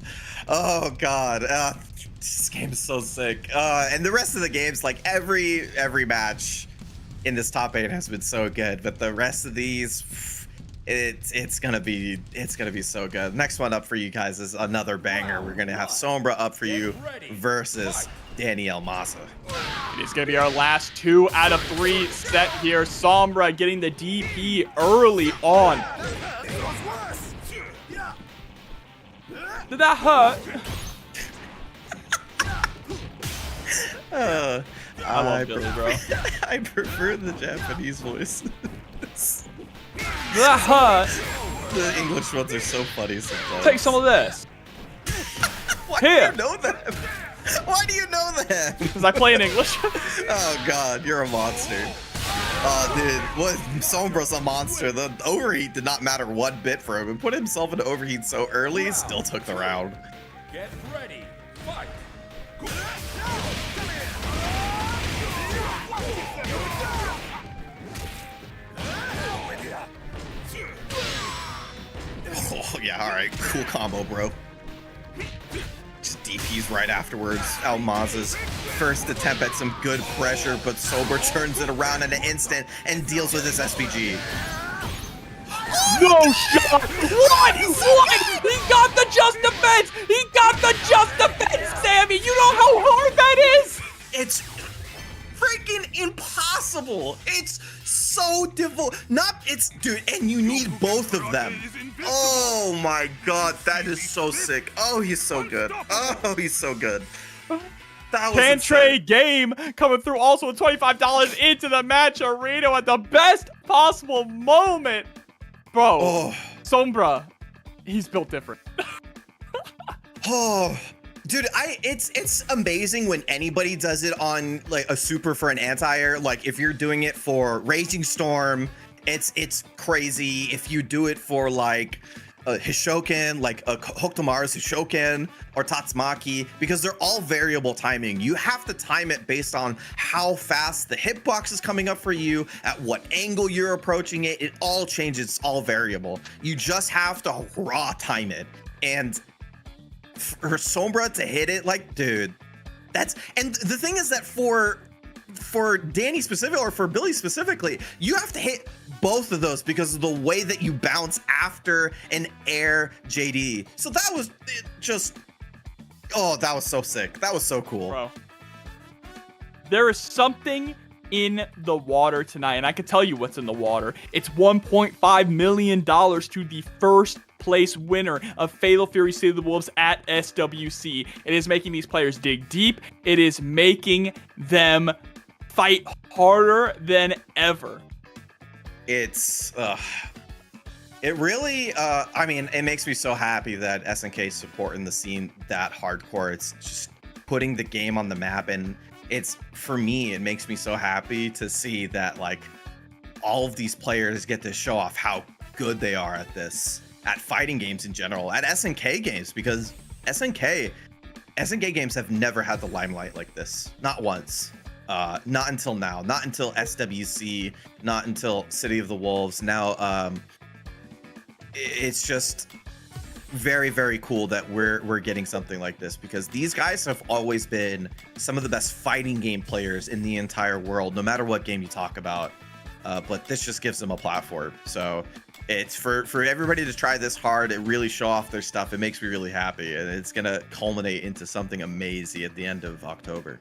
Oh god, this game is so sick. And the rest of the games, like every match in this top 8 has been so good, but the rest of these, it's gonna be so good. Next one up for you guys is another banger. We're gonna have Sombra up for you versus Danielle Massa. It is going to be our last 2 out of 3 set here. Sombra getting the DP early on. Did that hurt? I love Billy, bro. I prefer the Japanese voice. The English ones are so funny sometimes. Take some of this. Why Here. do you know that? Why do you know that? Because I play in English. Oh god, you're a monster. Dude, what? Sombra's a monster. The overheat did not matter one bit for him. And put himself into overheat so early, still took the round. Get ready. Fight. Oh yeah, all right, cool combo, bro. Just DPs right afterwards. Almaz's first attempt at some good pressure, but Sober turns it around in an instant and deals with his SPG. No shot! What? He got the just defense! He got the just defense, Sammy! You know how hard that is? It's freaking impossible. It's so difficult. Dude, and you need both of them. Oh my god, that is so sick. Oh, he's so good. Oh, he's so good. That was Pantray insane. game coming through also with $25 into the matcherino at the best possible moment. Bro, Oh. Sombra, he's built different. Oh, dude, it's amazing when anybody does it on like a super for an anti-air. Like if you're doing it for Raging Storm, it's crazy. If you do it for like Hishoken, like Hokutomaru's Hishoken or Tatsumaki, because they're all variable timing. You have to time it based on how fast the hitbox is coming up for you, at what angle you're approaching it. It all changes, it's all variable. You just have to raw time it. And for Sombra to hit it, like, dude, and the thing is that for Danny specifically, or for Billy specifically, you have to hit both of those because of the way that you bounce after an air JD. So that was that was so sick. That was so cool. Bro, there is something in the water tonight, and I can tell you what's in the water. It's $1.5 million to the first place winner of Fatal Fury City of the Wolves at SWC. It is making these players dig deep. It is making them fight harder than ever. It's it really I mean, it makes me so happy that SNK is supporting the scene that hardcore. It's just putting the game on the map, and it's, for me, it makes me so happy to see that like all of these players get to show off how good they are at this, at fighting games in general, at SNK games, because SNK games have never had the limelight like this, not once. Not until now, not until SWC, not until City of the Wolves. Now, it's just very, very cool that we're getting something like this, because these guys have always been some of the best fighting game players in the entire world, no matter what game you talk about. But this just gives them a platform. So it's for everybody to try this hard and really show off their stuff. It makes me really happy, and it's gonna culminate into something amazing at the end of October.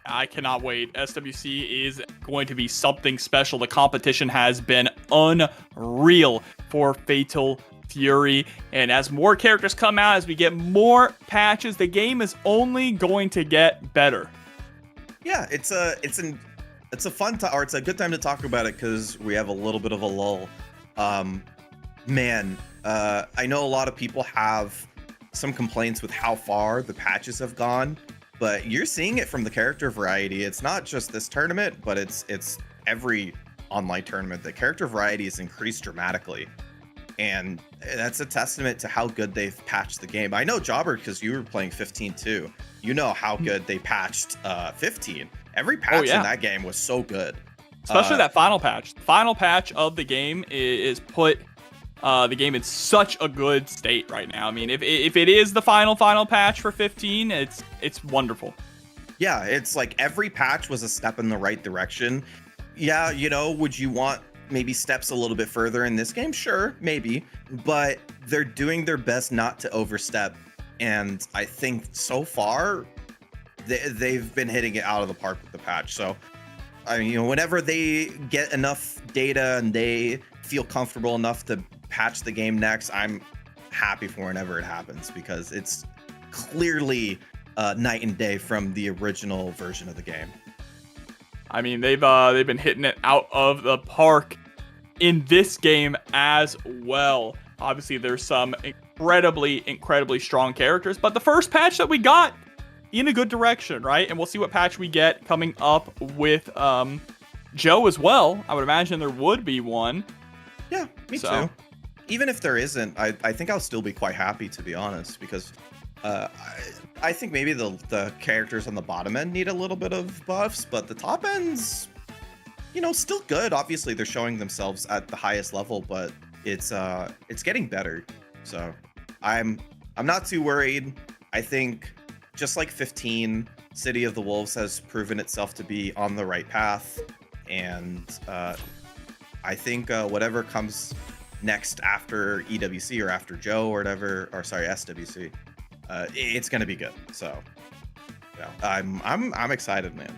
I cannot wait. SWC is going to be something special. The competition has been unreal for Fatal Fury. And as more characters come out, as we get more patches, the game is only going to get better. Yeah, it's a fun time, or it's a good time to talk about it, because we have a little bit of a lull. Man, I know a lot of people have some complaints with how far the patches have gone, but you're seeing it from the character variety. It's not just this tournament, but it's every online tournament. The character variety has increased dramatically, and that's a testament to how good they've patched the game. I know, Jobber, because you were playing 15 too. You know how good they patched 15. Every patch in that game was so good. Especially that final patch. The final patch of the game is put the game in such a good state right now. I mean, if it is the final patch for 15, it's wonderful. Yeah, it's like every patch was a step in the right direction. Yeah, you know, would you want maybe steps a little bit further in this game? Sure, maybe, but they're doing their best not to overstep. And I think so far they've been hitting it out of the park with the patch. So, I mean, you know, whenever they get enough data and they feel comfortable enough to patch the game next, I'm happy for whenever it happens, because it's clearly night and day from the original version of the game. I mean, they've been hitting it out of the park in this game as well. Obviously, there's some incredibly strong characters, but the first patch that we got in a good direction, right? And we'll see what patch we get coming up with Joe as well. I would imagine there would be one. Yeah, me too. Even if there isn't, I think I'll still be quite happy, to be honest, because I think maybe the characters on the bottom end need a little bit of buffs, but the top end's, you know, still good. Obviously, they're showing themselves at the highest level, but it's getting better. So I'm not too worried. I think just like 15, City of the Wolves has proven itself to be on the right path, and I think whatever comes next after EWC or after Joe or whatever, or sorry, SWC, it's gonna be good. So yeah, I'm excited, man.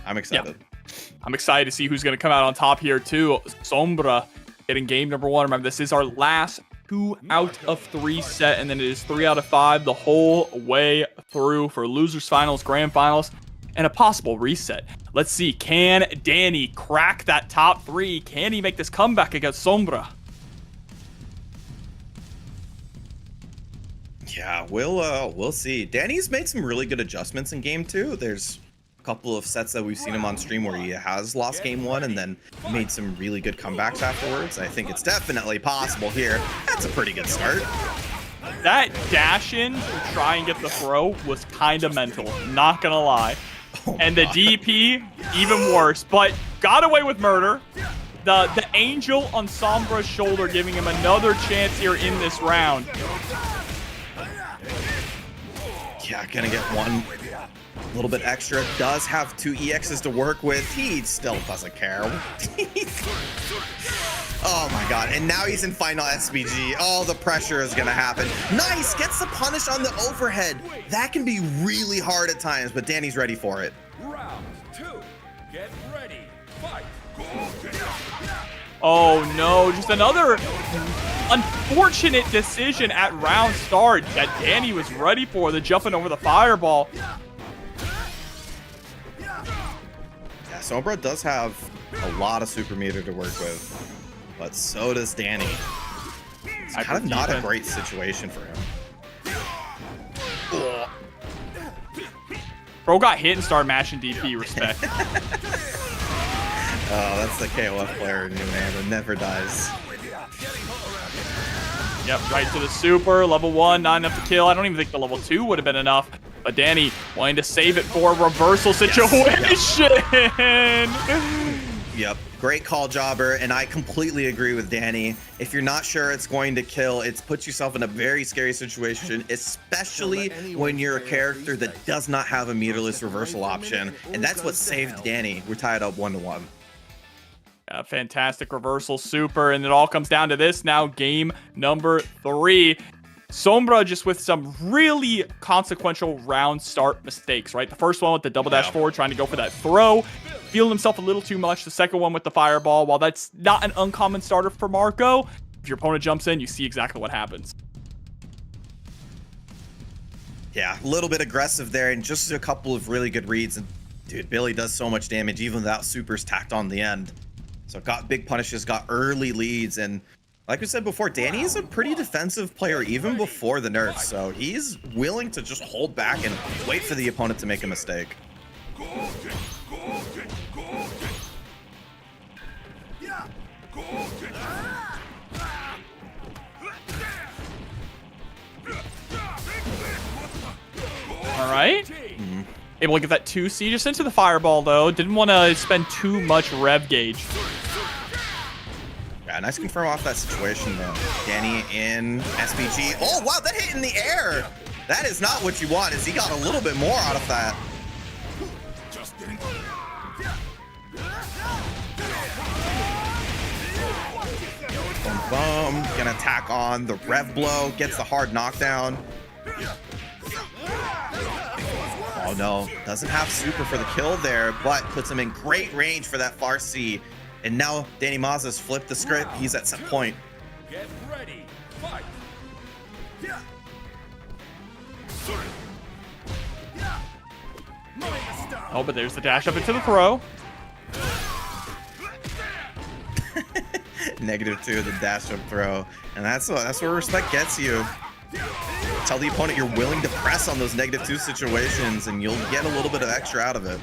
I'm excited. Yeah. I'm excited to see who's gonna come out on top here too. Sombra getting game number 1. Remember, this is our last 2 out of 3 set, and then it is 3 out of 5 the whole way through for losers finals, grand finals, and a possible reset. Let's see, can Danny crack that top 3? Can he make this comeback against Sombra? Yeah, we'll see. Danny's made some really good adjustments in game 2. There's a couple of sets that we've seen him on stream where he has lost game 1 and then made some really good comebacks afterwards. I think it's definitely possible here. That's a pretty good start. That dash in to try and get the throw was kind of mental, not gonna lie. Oh, and the DP, even worse, but got away with murder. The angel on Sombra's shoulder giving him another chance here in this round. Yeah, gonna get one a little bit extra. Does have 2 EXs to work with. He still doesn't care. Oh my god, and now he's in final SBG. Oh, the pressure is gonna happen. Nice, gets the punish on the overhead. That can be really hard at times, but Danny's ready for it. Round 2. Get ready. Fight. Oh no, just another unfortunate decision at round start that Danny was ready for, the jumping over the fireball. Yeah, Sombra does have a lot of super meter to work with, but so does Danny. It's kind of not a great situation for him. Bro got hit and started mashing DP, respect. Oh, that's the KOF player in you, man. It never dies. Yep, right to the super. Level 1, not enough to kill. I don't even think the level 2 would have been enough. But Danny wanting to save it for a reversal situation. Yep. Great call, Jobber, and I completely agree with Danny. If you're not sure it's going to kill, it puts yourself in a very scary situation, especially when you're a character that does not have a meterless reversal option. And that's what saved Danny. We're tied up 1-1. A fantastic reversal super, and it all comes down to this now, game number 3. Sombra just with some really consequential round start mistakes, right? The first one with the double dash forward, trying to go for that throw, feeling himself a little too much. The second one with the fireball, while that's not an uncommon starter for Marco, if your opponent jumps in, you see exactly what happens. Yeah, a little bit aggressive there, and just a couple of really good reads. And dude, Billy does so much damage, even without supers tacked on the end. So got big punishes, got early leads, and like we said before, Danny is a pretty defensive player even before the nerfs, so he's willing to just hold back and wait for the opponent to make a mistake. All right. Able to get that 2C just into the fireball, though. Didn't want to spend too much rev gauge. Yeah, nice confirm off that situation, though. Danny in SPG. Oh, wow, that hit in the air. That is not what you want, is he got a little bit more out of that. Boom, boom. Gonna attack on the rev blow. Gets the hard knockdown. Oh no, doesn't have super for the kill there, but puts him in great range for that far C. And now Danny Mazza's flipped the script. He's at some point. Get ready. Fight. Oh, but there's the dash up into the throw. -2, the dash up throw, and that's where respect gets you. Tell the opponent you're willing to press on those -2 situations, and you'll get a little bit of extra out of it.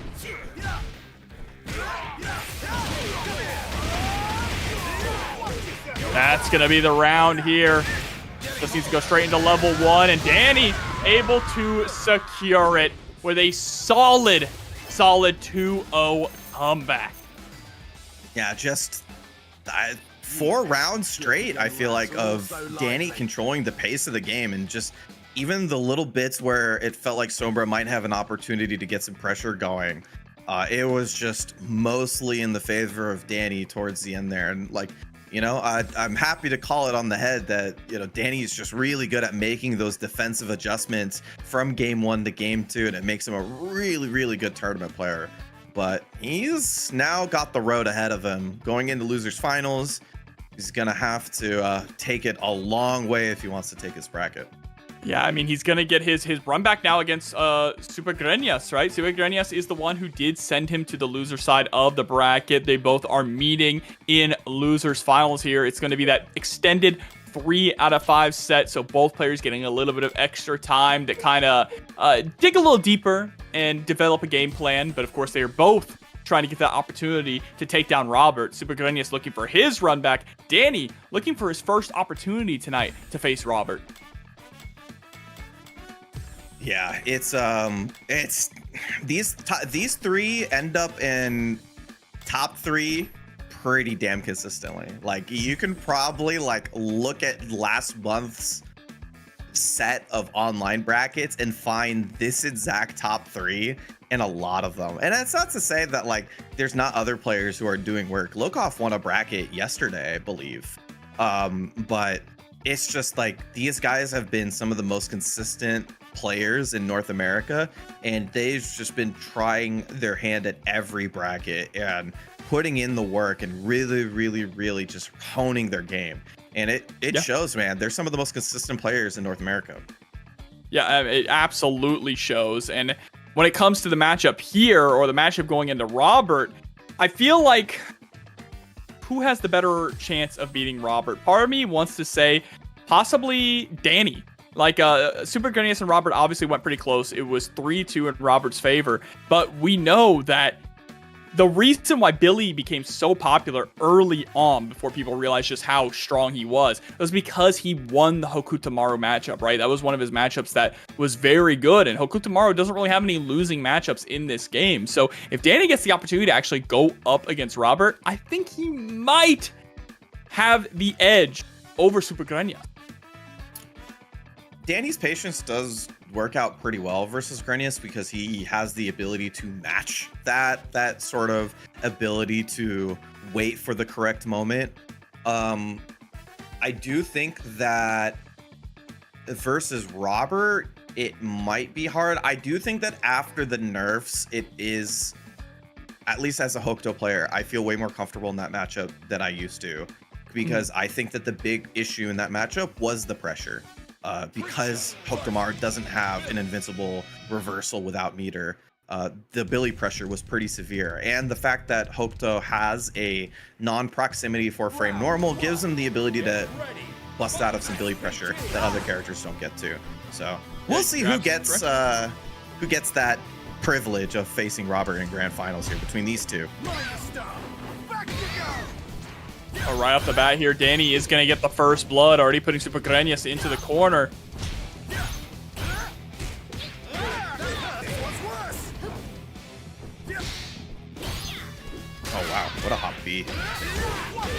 That's gonna be the round here. Just needs to go straight into level 1, and Danny able to secure it with a solid 2-0 comeback. Yeah, just 4 rounds straight, I feel like, of Danny controlling the pace of the game, and just even the little bits where it felt like Sombra might have an opportunity to get some pressure going. It was just mostly in the favor of Danny towards the end there. And like, you know, I'm happy to call it on the head that, you know, Danny is just really good at making those defensive adjustments from game 1 to game 2, and it makes him a really, really good tournament player. But he's now got the road ahead of him going into losers finals. He's gonna have to take it a long way if he wants to take his bracket. Yeah, I mean, he's going to get his run back now against Super Greñas, right? Super Greñas is the one who did send him to the loser side of the bracket. They both are meeting in losers finals here. It's going to be that extended 3 out of 5 set, so both players getting a little bit of extra time to kind of dig a little deeper and develop a game plan. But of course, they are both trying to get that opportunity to take down Robert. Super Greñas looking for his run back. Danny looking for his first opportunity tonight to face Robert. Yeah, it's these 3 end up in top 3 pretty damn consistently. Like, you can probably like look at last month's set of online brackets and find this exact top 3 in a lot of them. And that's not to say that like there's not other players who are doing work. Lokov won a bracket yesterday, I believe. But it's just like these guys have been some of the most consistent players in North America, and they've just been trying their hand at every bracket and putting in the work and really just honing their game. And it shows, man. They're some of the most consistent players in North America. Yeah, it absolutely shows. And when it comes to the matchup here, or the matchup going into Robert, I feel like who has the better chance of beating Robert? Part of me wants to say possibly Danny. Like, Super Greñas and Robert obviously went pretty close. It was 3-2 in Robert's favor. But we know that the reason why Billy became so popular early on, before people realized just how strong he was because he won the Hokutomaru matchup, right? That was one of his matchups that was very good. And Hokutomaru doesn't really have any losing matchups in this game. So if Danny gets the opportunity to actually go up against Robert, I think he might have the edge over Super Greñas. Danny's patience does work out pretty well versus Greñas because he has the ability to match that sort of ability to wait for the correct moment. I do think that versus Robert, it might be hard. I do think that after the nerfs, it is, at least as a Hokuto player, I feel way more comfortable in that matchup than I used to, because I think that the big issue in that matchup was the pressure. Because Hokutomaru doesn't have an invincible reversal without meter, the Billy pressure was pretty severe. And the fact that Hokuto has a non-proximity 4-frame normal gives him the ability to bust out of some Billy pressure that other characters don't get to. So we'll see who gets that privilege of facing Robert in grand finals here between these two. Right off the bat here, Danny is going to get the first blood, already putting Super Greñas into the corner. Oh wow, what a hop B.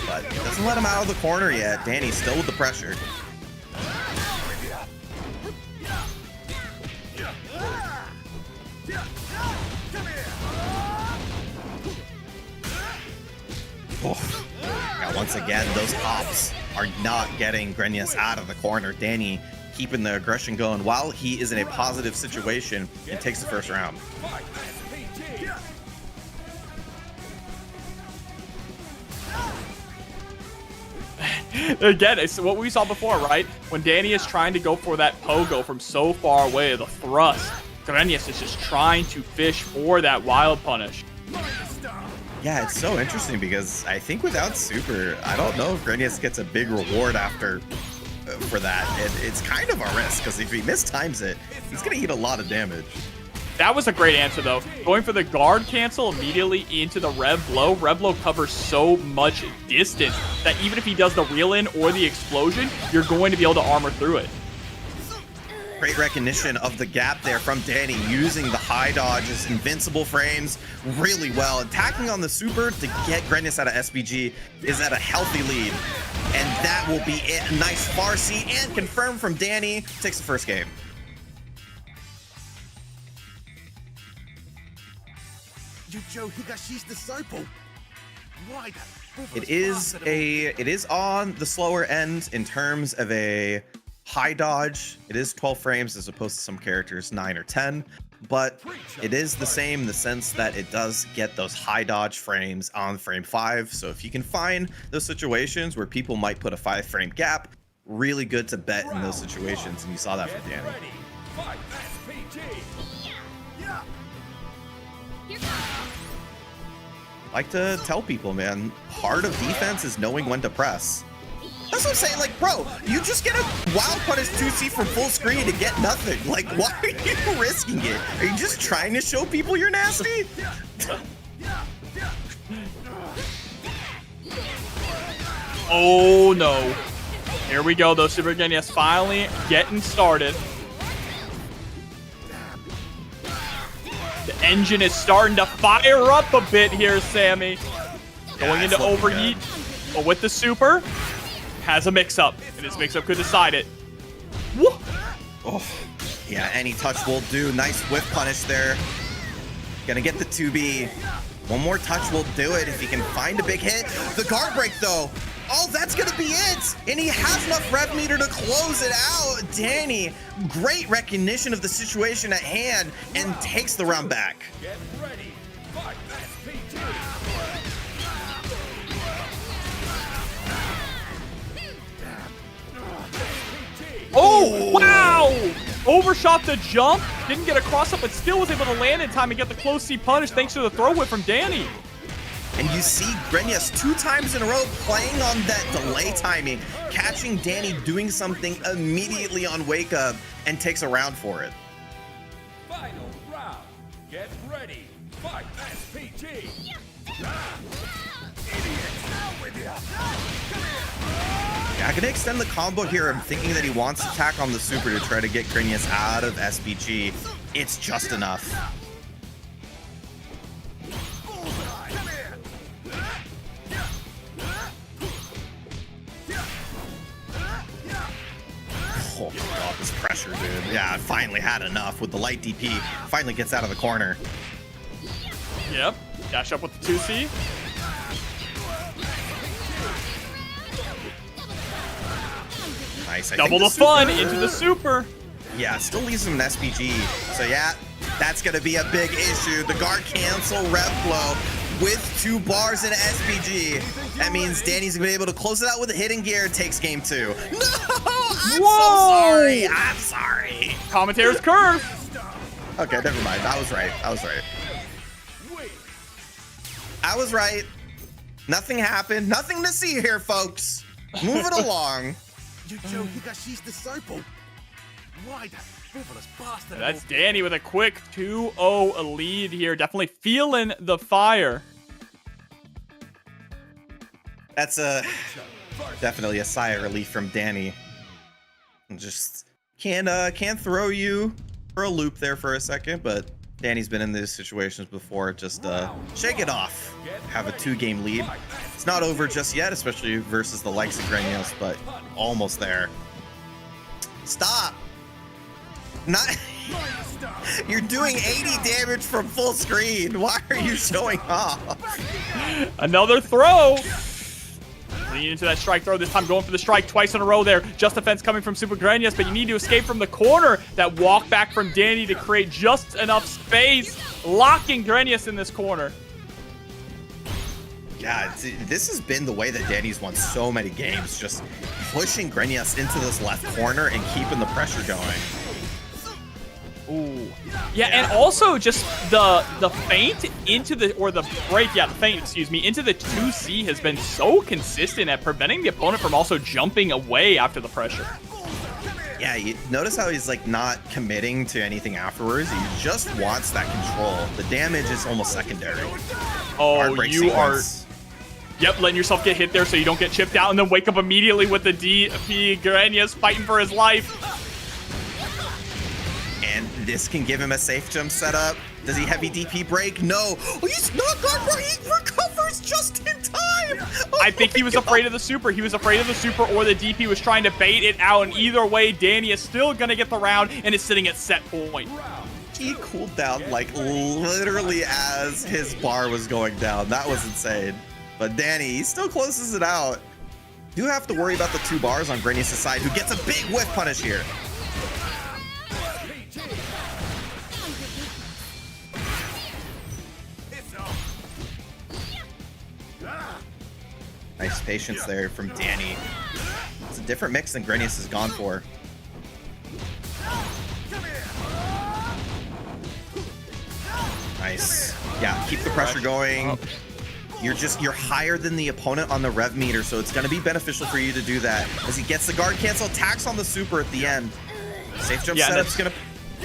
But it doesn't let him out of the corner yet. Danny's still with the pressure. Oh. Now, once again, those hops are not getting Greñas out of the corner. Danny keeping the aggression going while he is in a positive situation and takes the first round. Again, it's what we saw before, right? When Danny is trying to go for that pogo from so far away, the thrust, Greñas is just trying to fish for that wild punish. Yeah, it's so interesting because I think without super, I don't know if Grenius gets a big reward after for that. It's kind of a risk because if he mistimes it, he's gonna eat a lot of damage. That was a great answer, though. Going for the guard cancel immediately into the Rev Blow. Rev Blow covers so much distance that even if he does the reel-in or the explosion, you're going to be able to armor through it. Great recognition of the gap there from Danny, using the high dodges, invincible frames really well. Attacking on the super to get Grenius out of SPG is at a healthy lead. And that will be it. Nice Farsi and confirmed from Danny. Takes the first game. Yujo Higashi's disciple. Why that It is on the slower end in terms of a high dodge. It is 12 frames as opposed to some characters 9 or 10, but it is the same in the sense that it does get those high dodge frames on frame 5. So if you can find those situations where people might put a 5-frame gap, really good to bet in those situations, and you saw that from Danny. Like to tell people, man, part of defense is knowing when to press. That's what I'm saying. Like, bro, you just get a wild punish 2C from full screen to get nothing. Like, why are you risking it? Are you just trying to show people you're nasty? Oh, no. Here we go, though. Super Grenius finally getting started. The engine is starting to fire up a bit here, Sammy. Going into overheat, but with the super, has a mix-up, and this mix-up could decide it. Woo! Oh, yeah, any touch will do. Nice whiff punish there. Gonna get the 2B. One more touch will do it if he can find a big hit. The guard break, though. Oh, that's gonna be it! And he has enough rev meter to close it out. Danny, great recognition of the situation at hand and takes the round back. Get ready. Fight SPG. Oh, wow! Overshot the jump, didn't get a cross-up, but still was able to land in time and get the close C punish thanks to the throw whip from Danny. And you see Grenius 2 times in a row playing on that delay timing, catching Danny doing something immediately on wake up and takes a round for it. Final round. Get ready. Fight SPG. Yeah, gonna extend the combo here. I'm thinking that he wants to attack on the super to try to get Grenius out of SPG. It's just enough. Oh my god, this pressure, dude. Yeah, I finally had enough with the light DP. Finally gets out of the corner. Yep, dash up with the 2C. Nice. Double the fun into the super. Yeah, it still leaves him an SPG. So yeah, that's gonna be a big issue. The guard cancel rev blow with 2 bars in SPG. That means Danny's gonna be able to close it out with a hidden gear. Takes game 2. No! I'm so sorry. I'm sorry. Commentators curse. Okay, never mind. I was right. I was right. I was right. Nothing happened. Nothing to see here, folks. Move it along. Yujo Higashi's disciple. Why that frivolous bastard? That's Danny with a quick 2-0 lead here. Definitely feeling the fire. That's definitely a sigh of relief from Danny. Just can't throw you for a loop there for a second, but Danny's been in these situations before. Just shake it off. Have a 2-game lead. It's not over just yet, especially versus the likes of Grenius, but almost there. Stop. Not. You're doing 80 damage from full screen. Why are you showing off? Another throw. Lean into that strike throw, this time going for the strike twice in a row there. Just defense coming from Super Grenius, but you need to escape from the corner. That walk back from Danny to create just enough space, locking Grenius in this corner. Yeah, this has been the way that Danny's won so many games, just pushing Grenius into this left corner and keeping the pressure going. Ooh. Yeah, and also just the feint into the, or the break, yeah, the feint, excuse me, into the 2C has been so consistent at preventing the opponent from also jumping away after the pressure. Yeah, you notice how he's like not committing to anything afterwards. He just wants that control. The damage is almost secondary. Oh, Heartbreak you sequence. Yep, letting yourself get hit there so you don't get chipped out and then wake up immediately with the DP. Grenius fighting for his life. And this can give him a safe jump setup. Does he heavy DP break? No. Oh, he's not guard right. He recovers just in time. Oh, I think he was afraid of the super. He was afraid of the super, or the DP was trying to bait it out. And either way, Danny is still going to get the round and is sitting at set point. He cooled down like literally as his bar was going down. That was insane. But Danny, he still closes it out. Do have to worry about the 2 bars on Grenius' side, who gets a big whiff punish here. Nice patience there from Danny. It's a different mix than Grenius has gone for. Nice. Yeah, keep the pressure going. You're higher than the opponent on the rev meter, so it's gonna be beneficial for you to do that. As he gets the guard cancel, attacks on the super at the end. Safe jump setup's gonna.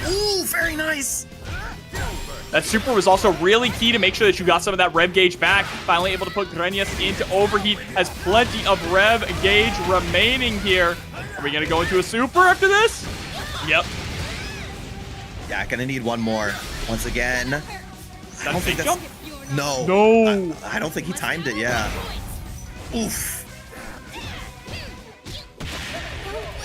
Ooh, very nice. That super was also really key to make sure that you got some of that rev gauge back. Finally able to put Grenius into overheat. Has plenty of rev gauge remaining here. Are we gonna go into a super after this? Yep. Yeah, gonna need one more. Once again. I don't think that's... jump? No. No. I don't think he timed it, yeah. Oof.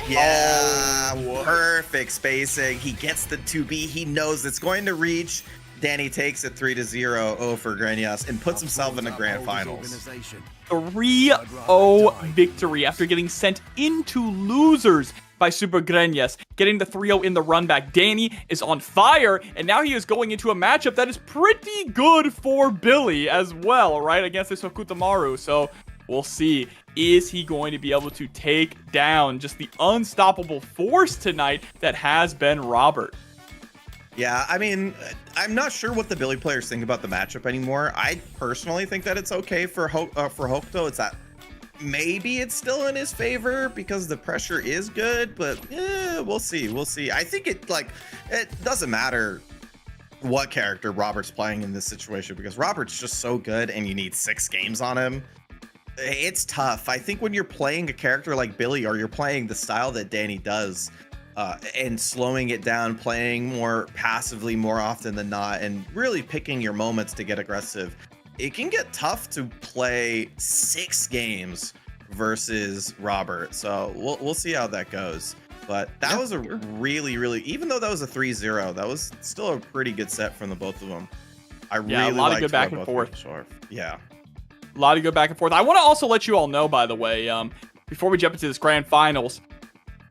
Yeah, perfect spacing. He gets the 2B. He knows it's going to reach. Danny takes it 3-0 over Grenius and puts himself in the grand finals. 3-0 victory after getting sent into losers by Super Grenius, getting the 3-0 in the run back. Danny is on fire, and now he is going into a matchup that is pretty good for Billy as well, right, against this Hokutamaru. So we'll see. Is he going to be able to take down just the unstoppable force tonight that has been Robert? Yeah, I mean, I'm not sure what the Billy players think about the matchup anymore. I personally think that it's okay for Hokuto. It's that maybe it's still in his favor because the pressure is good, but we'll see. We'll see. I think it doesn't matter what character Robert's playing in this situation because Robert's just so good and you need 6 games on him. It's tough. I think when you're playing a character like Billy or you're playing the style that Danny does, and slowing it down, playing more passively more often than not, and really picking your moments to get aggressive, it can get tough to play 6 games versus Robert. So we'll see how that goes. But that was a really, even though that was a 3-0, that was still a pretty good set from the both of them. I really a lot of good back and both forth. Yeah. A lot of good back and forth. I want to also let you all know, by the way, before we jump into this grand finals,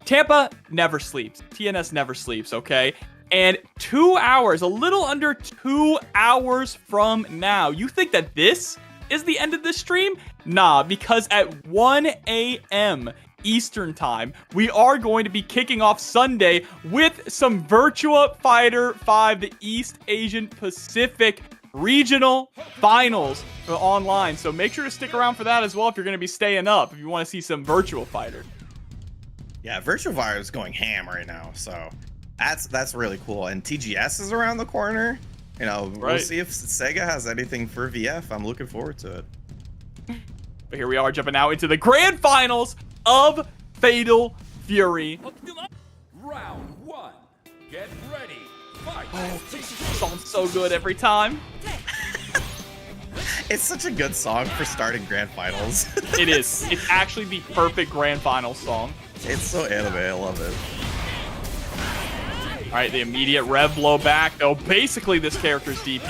Tampa never sleeps. TNS never sleeps, okay? And 2 hours, a little under 2 hours from now, you think that this is the end of this stream? Nah, because at 1 a.m. Eastern time, we are going to be kicking off Sunday with some Virtua Fighter 5, the East Asian Pacific Regional Finals online. So make sure to stick around for that as well if you're going to be staying up, if you want to see some Virtua Fighter. Yeah, Virtua Fighter is going ham right now, so that's really cool. And TGS is around the corner. You know, we'll see if Sega has anything for VF. I'm looking forward to it. But here we are jumping out into the grand finals of Fatal Fury. Round 1. Get ready. Fight. Oh, this song's so good every time. It's such a good song for starting grand finals. It is. It's actually the perfect grand finals song. It's so anime. I love it. All right, the immediate rev blow back, though. Basically, this character's DP.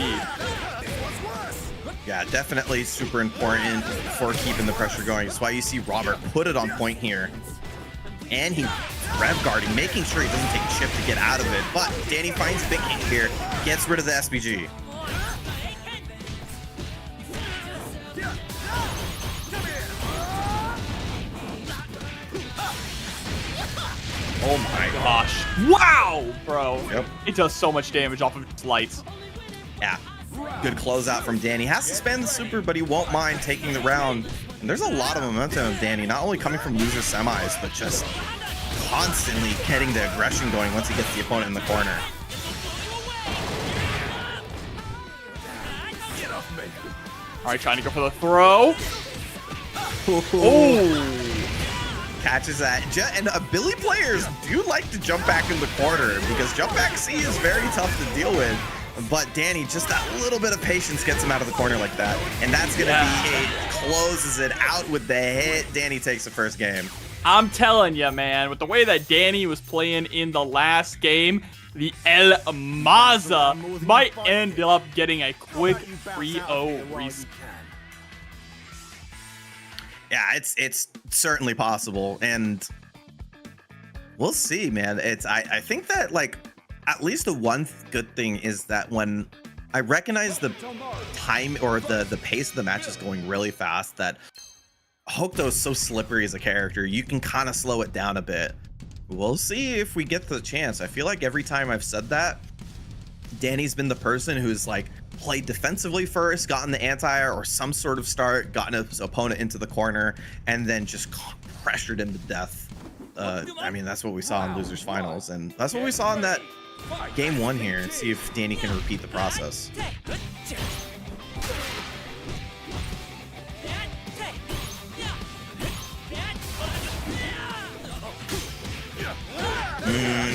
Yeah, definitely super important for keeping the pressure going. That's why you see Robert put it on point here. And he rev guarding, making sure he doesn't take a chip to get out of it. But Danny finds Big King here, gets rid of the SBG. Oh my Gosh. Wow, bro. Yep. It does so much damage off of its lights. Yeah. Good closeout from Danny. Has to spend the super, but he won't mind taking the round. And there's a lot of momentum of Danny, not only coming from loser semis, but just constantly getting the aggression going once he gets the opponent in the corner. All right, trying to go for the throw. Oh. Catches that. And Billy players do like to jump back in the corner because jump back C is very tough to deal with. But Danny, just that little bit of patience gets him out of the corner like that. And that's going to be a closes it out with the hit. Danny takes the first game. I'm telling you, man, with the way that Danny was playing in the last game, the El Maza might end up getting a quick 3-0 reset. Yeah, it's certainly possible, and we'll see, man. I think that, like, at least the one good thing is that when I recognize the time or the pace of the match is going really fast, that Hokuto is so slippery as a character, you can kind of slow it down a bit. We'll see if we get the chance. I feel like every time I've said that, Danny's been the person who's like played defensively first, gotten the anti-air or some sort of start, gotten his opponent into the corner, and then just pressured him to death. I mean, that's what we saw in Losers Finals, and that's what we saw in that game 1 here, and see if Danny can repeat the process.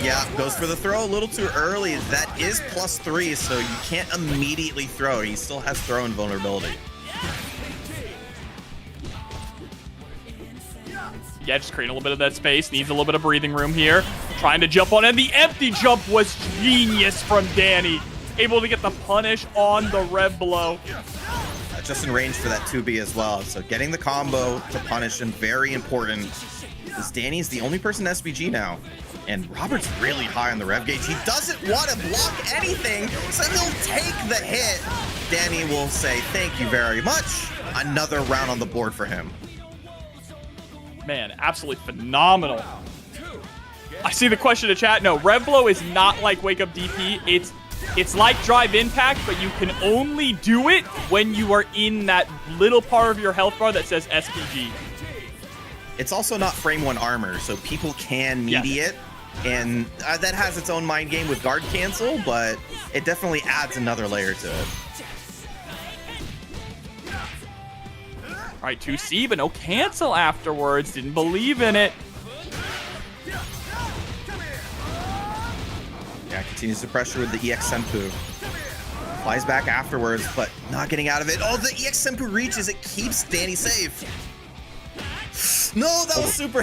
Yeah, goes for the throw a little too early. That is +3, so you can't immediately throw. He still has throw invulnerability. Yeah, just creating a little bit of that space. Needs a little bit of breathing room here. Trying to jump on, and the empty jump was genius from Danny. Able to get the punish on the rev blow. Just in range for that 2B as well. So getting the combo to punish him, very important. Because Danny's the only person in SBG now. And Robert's really high on the rev gauge. He doesn't want to block anything, so he'll take the hit. Danny will say, thank you very much. Another round on the board for him. Man, absolutely phenomenal. I see the question in chat. No, rev blow is not like wake up DP. It's like drive impact, but you can only do it when you are in that little part of your health bar that says SPG. It's also not frame 1 armor, so people can media it. And that has its own mind game with guard cancel, but it definitely adds another layer to it. All right, 2C, but no cancel afterwards. Didn't believe in it. Yeah, continues to pressure with the EX Senpu. Flies back afterwards, but not getting out of it. Oh, the EX Senpu reaches. It keeps Danny safe. No, that was super.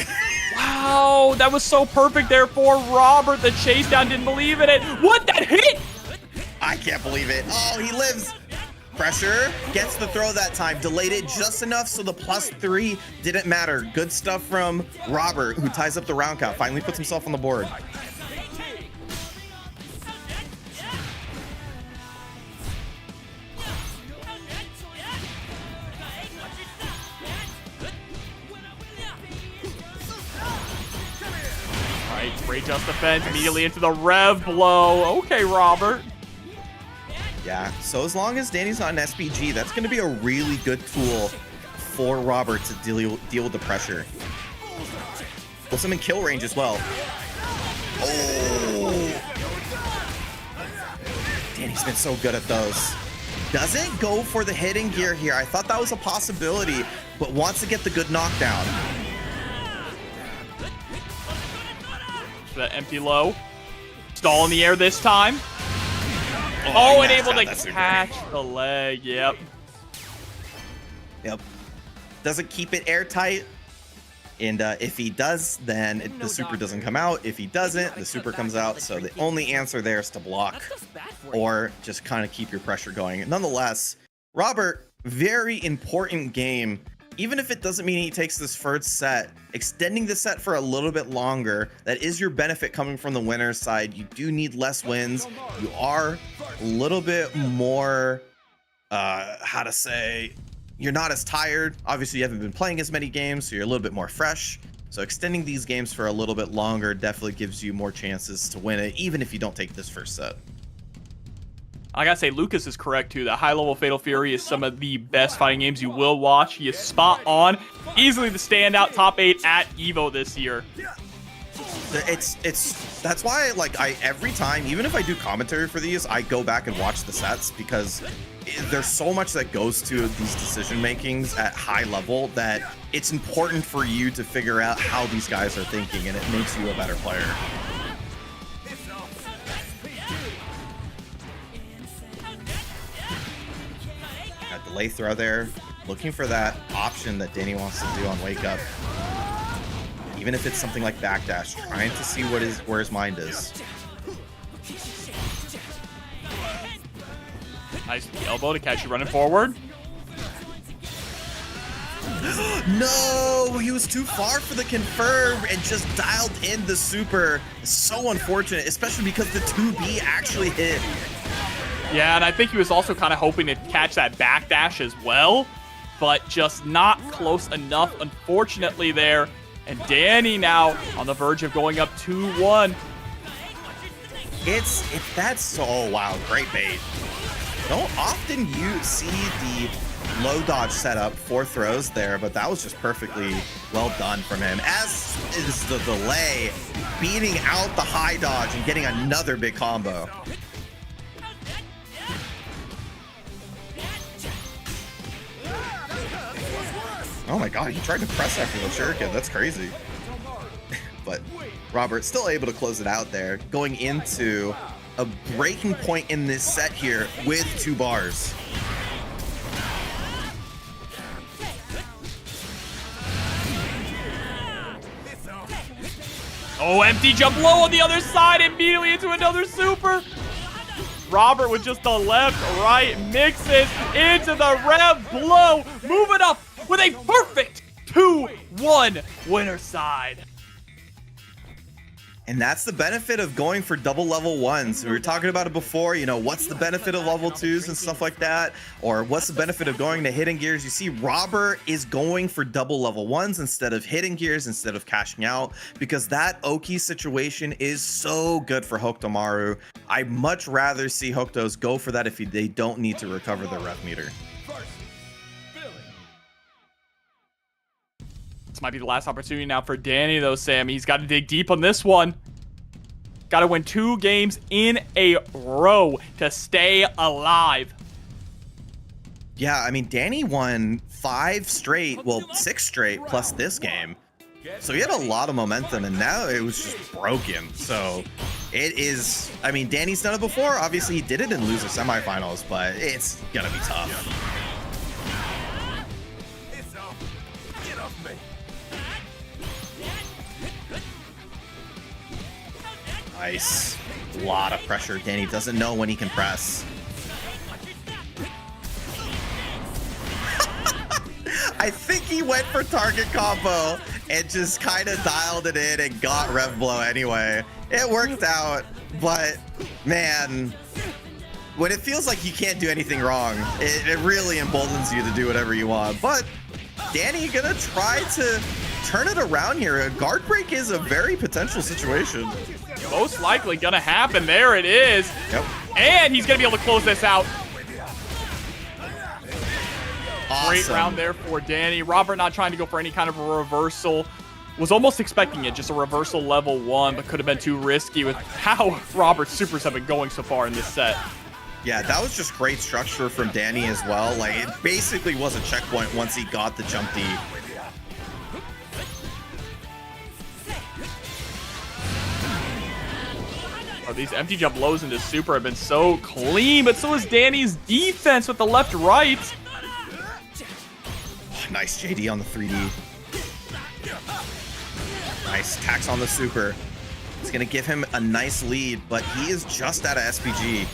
Wow, that was so perfect there for Robert. The chase down, didn't believe in it. What, that hit? I can't believe it. Oh, he lives. Pressure, gets the throw that time. Delayed it just enough so the +3 didn't matter. Good stuff from Robert, who ties up the round count. Finally puts himself on the board. Great just defense, immediately into the rev blow. Okay, Robert. Yeah, so as long as Danny's not an SPG, that's going to be a really good tool for Robert to deal with the pressure. Puts him in kill range as well. Oh! Danny's been so good at those. Doesn't go for the hidden gear here. I thought that was a possibility, but wants to get the good knockdown. That empty low. Stall in the air this time. Oh, and able to catch the leg. Yep. Yep. Doesn't keep it airtight. And if he does, then the super doesn't come out. If he doesn't, the super comes out. So the only answer there is to block or just kind of keep your pressure going. Nonetheless, Robert, very important game. Even if it doesn't mean he takes this first set, extending the set for a little bit longer, that is your benefit coming from the winner's side. You do need less wins. You are a little bit more, how to say, you're not as tired. Obviously, you haven't been playing as many games, so you're a little bit more fresh. So extending these games for a little bit longer definitely gives you more chances to win it, even if you don't take this first set. I gotta say, Lucas is correct too. That high-level Fatal Fury is some of the best fighting games you will watch. He is spot on. Easily the standout top 8 at EVO this year. That's why, like, every time, even if I do commentary for these, I go back and watch the sets, because there's so much that goes to these decision makings at high level that it's important for you to figure out how these guys are thinking, and it makes you a better player. Got delay throw there, looking for that option that Danny wants to do on wake up. Even if it's something like backdash, trying to see where his mind is. Nice elbow to catch you running forward. No, he was too far for the confirm and just dialed in the super. So unfortunate, especially because the 2B actually hit. Yeah, and I think he was also kind of hoping to catch that backdash as well, but just not close enough, unfortunately, there. And Danny now on the verge of going up 2-1. That's so, oh wow, great bait. Don't often you see the low dodge setup for throws there, but that was just perfectly well done from him. As is the delay, beating out the high dodge and getting another big combo. Oh my god, he tried to press after the shuriken. That's crazy. But Robert still able to close it out there, going into a breaking point in this set here with 2 bars. Oh, empty jump low on the other side, immediately into another super. Robert with just the left, right mixes into the rev blow, moving up with a perfect 2-1 winner side. And that's the benefit of going for double level 1s. We were talking about it before, you know, what's the benefit of level 2s and stuff like that? Or what's the benefit of going to hidden gears? You see, Robert is going for double level 1s instead of hidden gears, instead of cashing out, because that Oki situation is so good for Hokutomaru. I'd much rather see Hokutos go for that if they don't need to recover the rev meter. This might be the last opportunity now for Danny, though, Sam. He's got to dig deep on this one. Got to win 2 games in a row to stay alive. Yeah, I mean, Danny won 5 straight, well, 6 straight plus this game. So he had a lot of momentum, and now it was just broken. So it is, I mean, Danny's done it before. Obviously, he did it in loser semifinals, but it's going to be tough. Nice. A lot of pressure. Danny doesn't know when he can press. I think he went for target combo and just kind of dialed it in and got rev blow anyway. It worked out, but man, when it feels like you can't do anything wrong, it really emboldens you to do whatever you want. But Danny gonna try to turn it around here. A guard break is a very potential situation. Most likely gonna happen. There it is. Yep. And he's gonna be able to close this out. Awesome. Great round there for Danny. Robert not trying to go for any kind of a reversal. Was almost expecting it, just a reversal level 1, but could have been too risky with how Robert's supers have been going so far in this set. Yeah, that was just great structure from Danny as well. Like, it basically was a checkpoint once he got the jump D. Oh, these empty jump lows into super have been so clean, but so is Danny's defense with the left-right. Nice JD on the 3D. Nice tax on the super. It's going to give him a nice lead, but he is just out of SPG.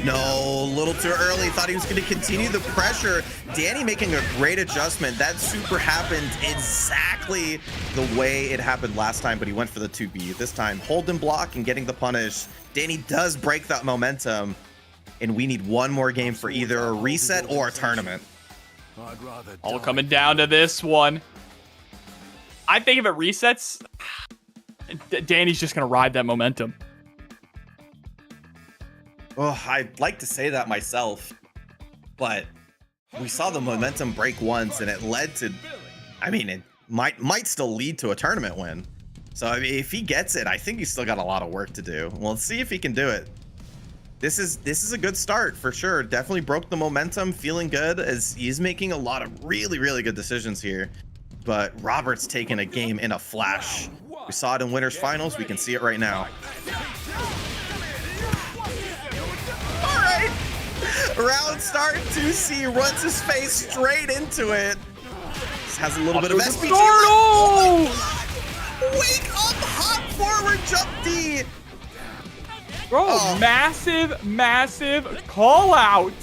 No, a little too early. Thought he was going to continue the pressure. Danny making a great adjustment. That super happened exactly the way it happened last time, but he went for the 2B. This time, hold and block and getting the punish. Danny does break that momentum, and we need one more game for either a reset or a tournament. All coming down to this one. I think if it resets, Danny's just going to ride that momentum. Oh, I'd like to say that myself, but we saw the momentum break once, and it led to, I mean, it might still lead to a tournament win. So I mean, if he gets it, I think he's still got a lot of work to do. Well, let's see if he can do it. This is a good start for sure. Definitely broke the momentum, feeling good as he's making a lot of really, really good decisions here. But Robert's taking a game in a flash. We saw it in winners finals. We can see it right now. Round start, 2C runs his face straight into it. This has a little bit of SPG. Oh! Wake up, hop forward, jump D. Bro, massive, massive call out.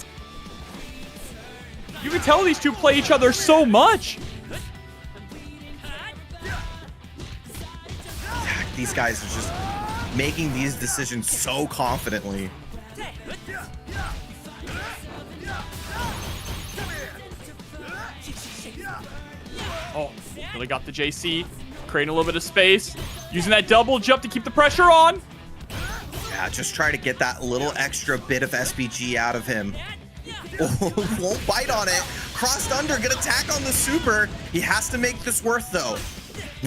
You can tell these two play each other so much. These guys are just making these decisions so confidently. Oh, really got the JC, creating a little bit of space, using that double jump to keep the pressure on. Yeah, just try to get that little extra bit of SPG out of him. Oh, won't bite on it. Crossed under, gonna attack on the super. He has to make this worth though.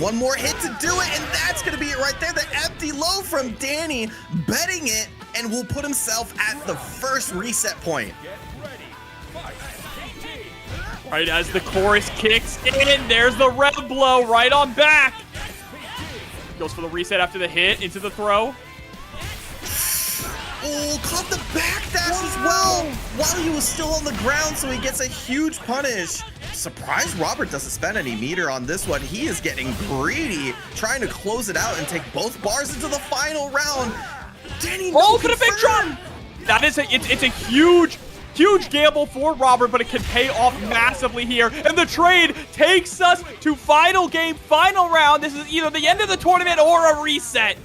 One more hit to do it, and that's gonna be it right there. The empty low from Danny, betting it, and will put himself at the first reset point. Right as the chorus kicks in, there's the red blow right on back. Goes for the reset after the hit, into the throw. Oh, caught the backdash as well while he was still on the ground, so he gets a huge punish. Surprised Robert doesn't spend any meter on this one. He is getting greedy, trying to close it out and take both bars into the final round. Danny, oh, for the big drum! That is it's a huge gamble for Robert, but it can pay off massively here. And the trade takes us to final game, final round. This is either the end of the tournament or a reset.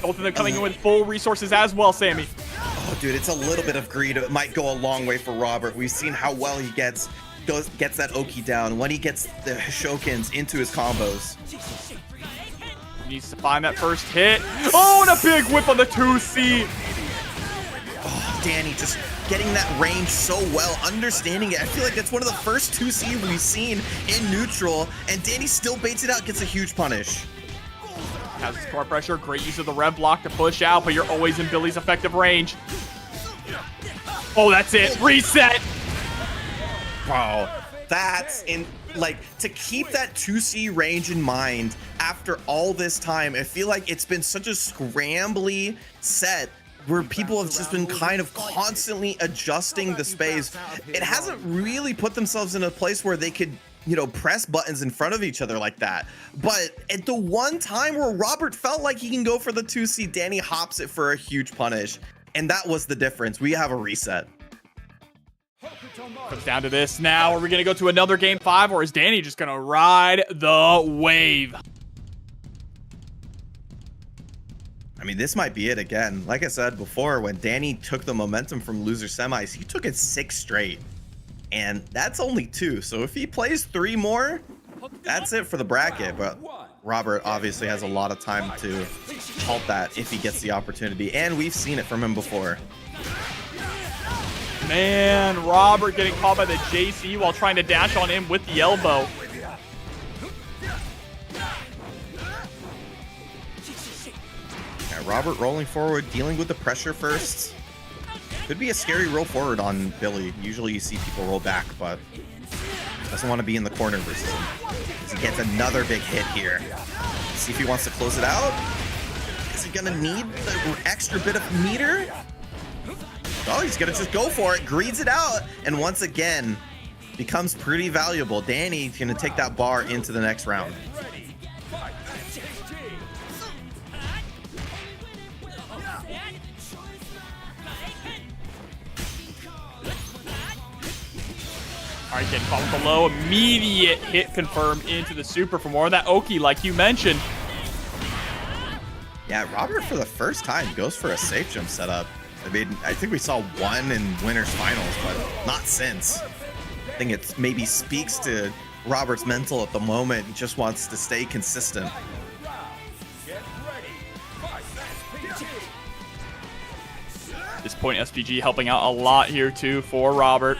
Both of them coming in with full resources as well, Sammy. Oh, dude, it's a little bit of greed. It might go a long way for Robert. We've seen how well he gets that Oki down when he gets the Shokins into his combos. He needs to find that first hit. Oh, and a big whip on the 2C. Oh, Danny just getting that range so well, understanding it. I feel like that's one of the first 2C we've seen in neutral, and Danny still baits it out, gets a huge punish. Has his core pressure, great use of the rev block to push out, but you're always in Billy's effective range. Oh, that's it. Reset. Wow, that's in, like, to keep that 2C range in mind after all this time, I feel like it's been such a scrambly set where people have just been kind of constantly adjusting the space. It hasn't really put themselves in a place where they could, you know, press buttons in front of each other like that. But at the one time where Robert felt like he can go for the 2C, Danny hops it for a huge punish. And that was the difference. We have a reset. Comes down to this now. Are we going to go to another game 5, or is Danny just going to ride the wave? I mean, this might be it again. Like I said before, when Danny took the momentum from loser semis, he took it 6 straight. And that's only 2. So if he plays 3 more, that's it for the bracket. But Robert obviously has a lot of time to halt that if he gets the opportunity. And we've seen it from him before. Man, Robert getting caught by the JC while trying to dash on him with the elbow. Yeah, Robert rolling forward, dealing with the pressure first. Could be a scary roll forward on Billy. Usually you see people roll back, but doesn't want to be in the corner versus him. As he gets another big hit here. See if he wants to close it out. Is he gonna need the extra bit of meter? Oh, he's gonna just go for it, greeds it out, and once again, becomes pretty valuable. Danny's gonna take that bar into the next round. All right, getting caught with the low. Immediate hit confirmed into the super for more of that Oki, like you mentioned. Yeah, Robert for the first time goes for a safe jump setup. I mean, I think we saw one in winners finals, but not since. I think it maybe speaks to Robert's mental at the moment. He just wants to stay consistent. At this point, SPG helping out a lot here too for Robert.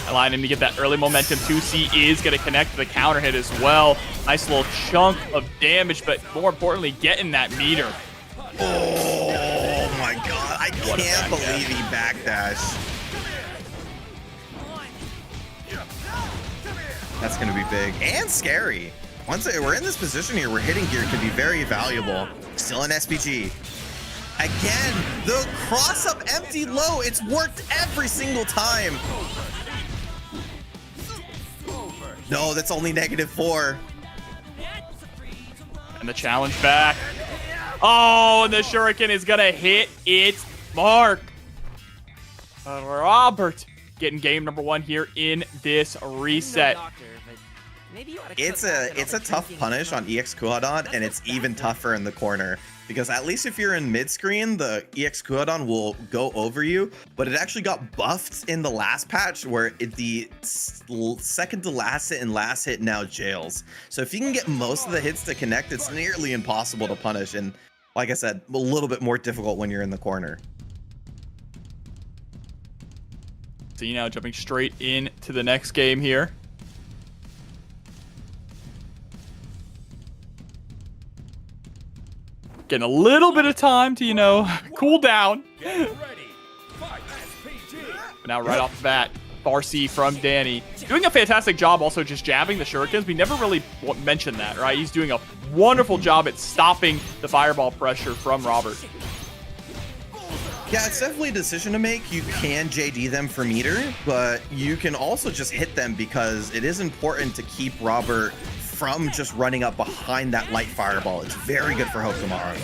Allowing him to get that early momentum. 2C is going to connect to the counter hit as well. Nice little chunk of damage, but more importantly, getting that meter. Oh my god, I can't believe he backdashed. That's going to be big and scary. Once we're in this position here, where hitting gear can be very valuable. Still an SPG. Again, the cross-up empty low. It's worked every single time. No, that's only -4. And the challenge back. Oh, and the Shuriken is going to hit its mark. Robert getting game number 1 here in this reset. It's a tough punish on EX Kuhadon, and it's even tougher in the corner. Because at least if you're in mid-screen, the EX Kuhadon will go over you, but it actually got buffed in the last patch where the second to last hit and last hit now jails. So if you can get most of the hits to connect, it's nearly impossible to punish, and like I said, a little bit more difficult when you're in the corner. So now jumping straight into the next game here. Getting a little bit of time to, you know, cool down. But now right off the bat, Farsi from Danny. Doing a fantastic job also just jabbing the shurikens. We never really mentioned that, right? He's doing a wonderful job at stopping the fireball pressure from Robert. Yeah, it's definitely a decision to make. You can JD them for meter, but you can also just hit them because it is important to keep Robert from just running up behind that light fireball. It's very good for Hope tomorrow.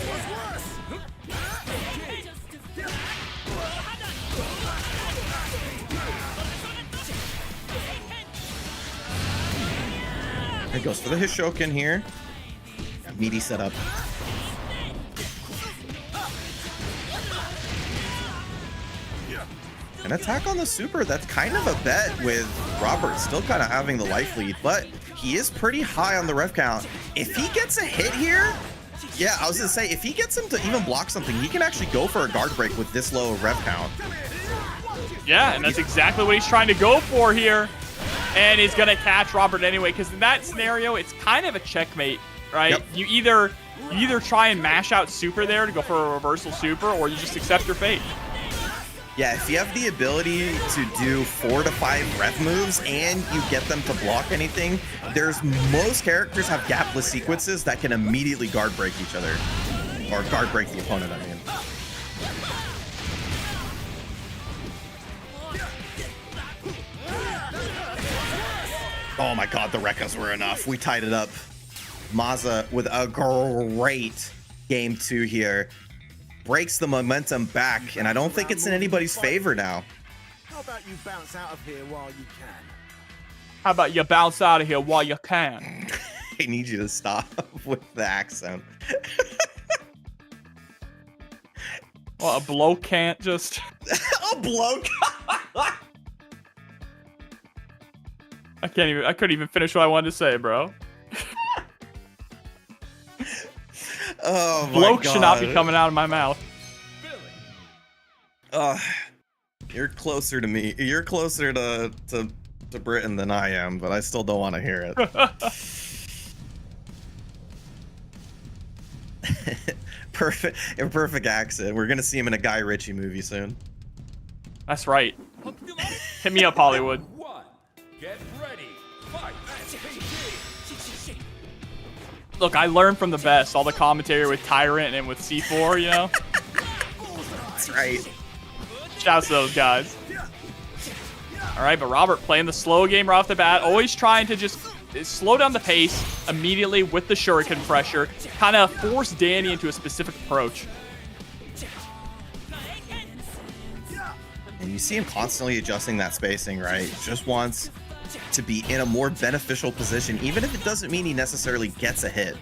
It goes for the Hishoken here. Meaty setup. An attack on the super, that's kind of a bet with Robert still kind of having the life lead, but he is pretty high on the rev count. If he gets a hit here, yeah, I was gonna say, if he gets him to even block something, he can actually go for a guard break with this low rev count. Yeah, and that's exactly what he's trying to go for here. And he's gonna catch Robert anyway, because in that scenario, it's kind of a checkmate, right? Yep. You either try and mash out super there to go for a reversal super, or you just accept your fate. Yeah, if you have the ability to do 4 to 5 rev moves and you get them to block anything, most characters have gapless sequences that can immediately guard break each other. Or guard break the opponent, I mean. Oh my god, the Rekkas were enough. We tied it up. Maza with a great game 2 here. Breaks the momentum back, and I don't think it's in anybody's favor now. How about you bounce out of here while you can? How about you bounce out of here while you can? I need you to stop with the accent. Well, a bloke can't just... A bloke? I couldn't even finish what I wanted to say, bro. Oh my bloke god. should not be coming out of my mouth. You're closer to me. You're closer to Britain than I am, but I still don't want to hear it. Perfect accent. We're gonna see him in a Guy Ritchie movie soon. That's right. Hit me up, Hollywood. Get ready. Fight. Look, I learned from the best. All the commentary with Tyrant and with C4, you know? That's right. Shouts to those guys. All right, but Robert playing the slow game right off the bat, always trying to just slow down the pace immediately with the shuriken pressure, kind of force Danny into a specific approach. And you see him constantly adjusting that spacing, right? Just wants to be in a more beneficial position, even if it doesn't mean he necessarily gets a hit.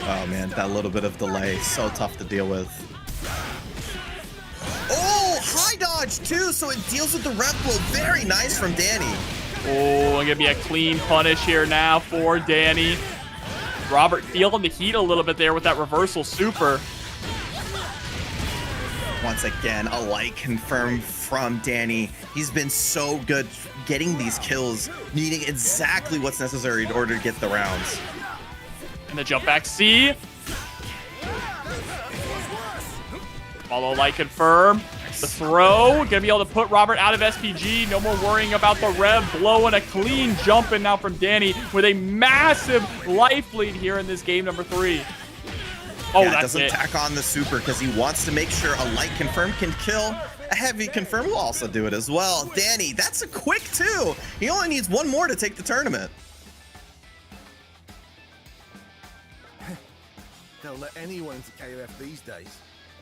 Oh man, that little bit of delay, so tough to deal with. Oh, high dodge too, so it deals with the rep blow. Very nice from Danny. Oh, gonna be a clean punish here now for Danny. Robert feeling the heat a little bit there with that reversal super. Once again, a light confirmed from Danny. He's been so good getting these kills, needing exactly what's necessary in order to get the rounds. And the jump back C. Follow light confirm. The throw, gonna be able to put Robert out of SPG. No more worrying about the rev blow, and a clean jump in now from Danny with a massive life lead here in this game number 3. Oh, yeah, that's doesn't it. tack on the super because he wants to make sure a light confirm can kill. A heavy confirm will also do it as well. Danny, that's a quick 2. He only needs 1 more to take the tournament. They'll let anyone into KOF these days.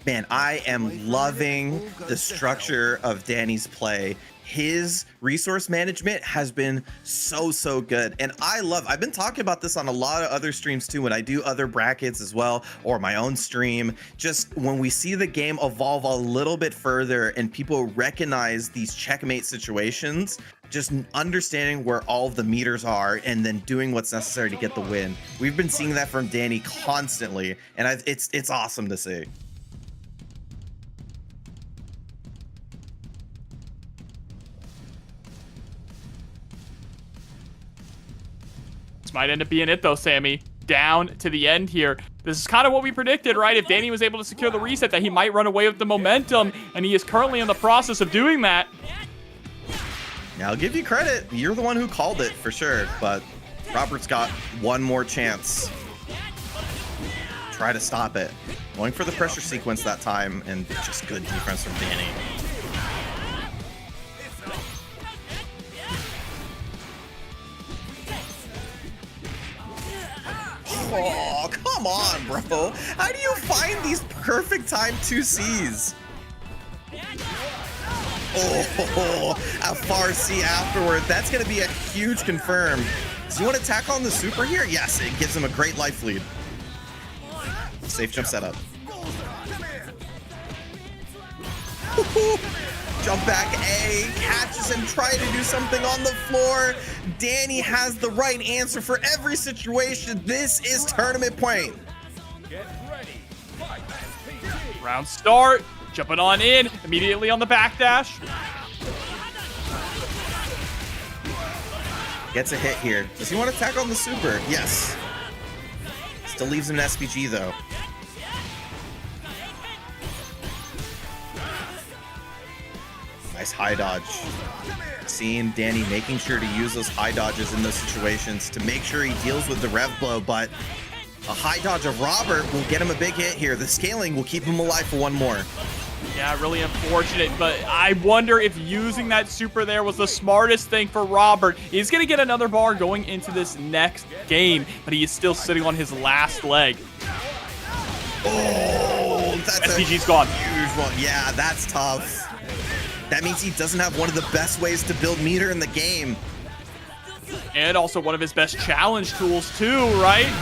Man, I am loving the structure of Danny's play. His resource management has been so good. And I've been talking about this on a lot of other streams too, when I do other brackets as well, or my own stream. Just when we see the game evolve a little bit further and people recognize these checkmate situations, just understanding where all of the meters are and then doing what's necessary to get the win. We've been seeing that from Danny constantly, and it's awesome to see. This might end up being it though, Sammy. Down to the end here. This is kind of what we predicted, right? If Danny was able to secure the reset, that he might run away with the momentum, and he is currently in the process of doing that. Now, I'll give you credit. You're the one who called it for sure, but Robert's got 1 more chance. Try to stop it. Going for the pressure sequence that time, and just good defense from Danny. Oh, come on, bro. How do you find these perfect time 2Cs? Oh, a far C afterward. That's going to be a huge confirm. Does he want to tack on the super here? Yes, it gives him a great life lead. Safe jump setup. Jump back A, catches him, trying to do something on the floor. Danny has the right answer for every situation. This is tournament point. Round start. Jumping on in. Immediately on the backdash. Gets a hit here. Does he want to tack on the super? Yes. Still leaves him an SPG though. Nice high dodge. Seeing Danny making sure to use those high dodges in those situations to make sure he deals with the rev blow, but a high dodge of Robert will get him a big hit here. The scaling will keep him alive for 1 more. Yeah, really unfortunate, but I wonder if using that super there was the smartest thing for Robert. He's going to get another bar going into this next game, but he is still sitting on his last leg. Oh, that's SPG's gone. Huge one. Yeah, that's tough. That means he doesn't have one of the best ways to build meter in the game. And also one of his best challenge tools too, right?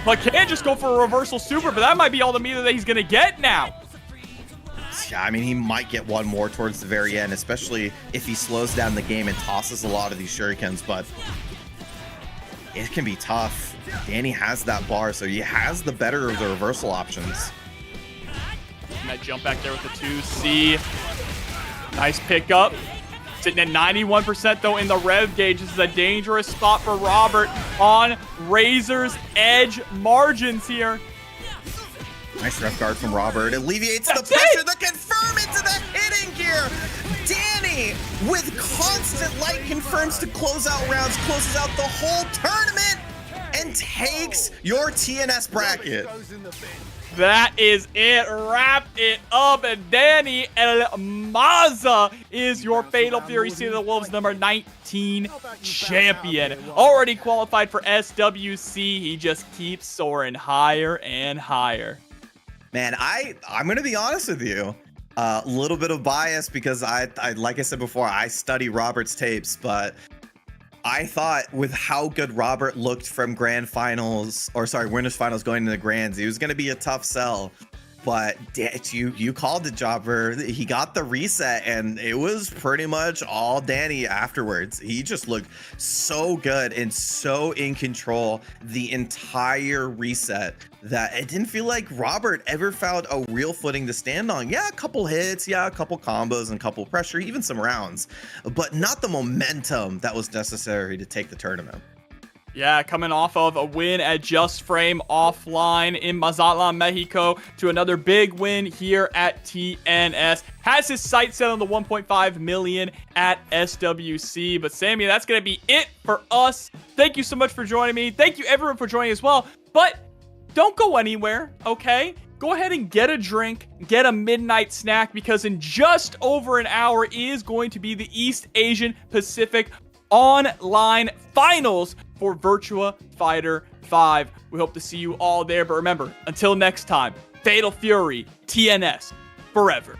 But can't just go for a reversal super, but that might be all the meter that he's going to get now. Yeah, I mean, he might get 1 more towards the very end, especially if he slows down the game and tosses a lot of these shurikens, but it can be tough. Danny has that bar, so he has the better of the reversal options. And that jump back there with the 2C. Nice pickup. Sitting at 91% though in the rev gauge. This is a dangerous spot for Robert on Razor's edge margins here. Nice ref guard from Robert. Alleviates That's the pressure. it. The confirm into the hitting gear. Danny with constant light confirms to close out rounds, closes out the whole tournament. and takes your TNS bracket. Goes in the bin. That is it. Wrap it up. And Danny El Maza is your Fatal Fury Seed of the Wolves number 19 champion. Already qualified for SWC. He just keeps soaring higher and higher. Man, I'm gonna be honest with you. A little bit of bias because I like I said before, I study Robert's tapes, but I thought with how good Robert looked from winners finals going into the grands, he was going to be a tough sell. But you called it, Jobber. He got the reset, and it was pretty much all Danny afterwards. He just looked so good and so in control the entire reset that it didn't feel like Robert ever found a real footing to stand on. Yeah, a couple hits, yeah, a couple combos and a couple pressure, even some rounds, but not the momentum that was necessary to take the tournament. Yeah, coming off of a win at Just Frame offline in Mazatlan, Mexico, to another big win here at TNS. Has his sights set on the 1.5 million at SWC. But Sammy, that's going to be it for us. Thank you so much for joining me. Thank you everyone for joining as well. But don't go anywhere, okay? Go ahead and get a drink, get a midnight snack, because in just over an hour is going to be the East Asian Pacific online finals for Virtua Fighter 5. We hope to see you all there. But remember, until next time, Fatal Fury, TNS, forever.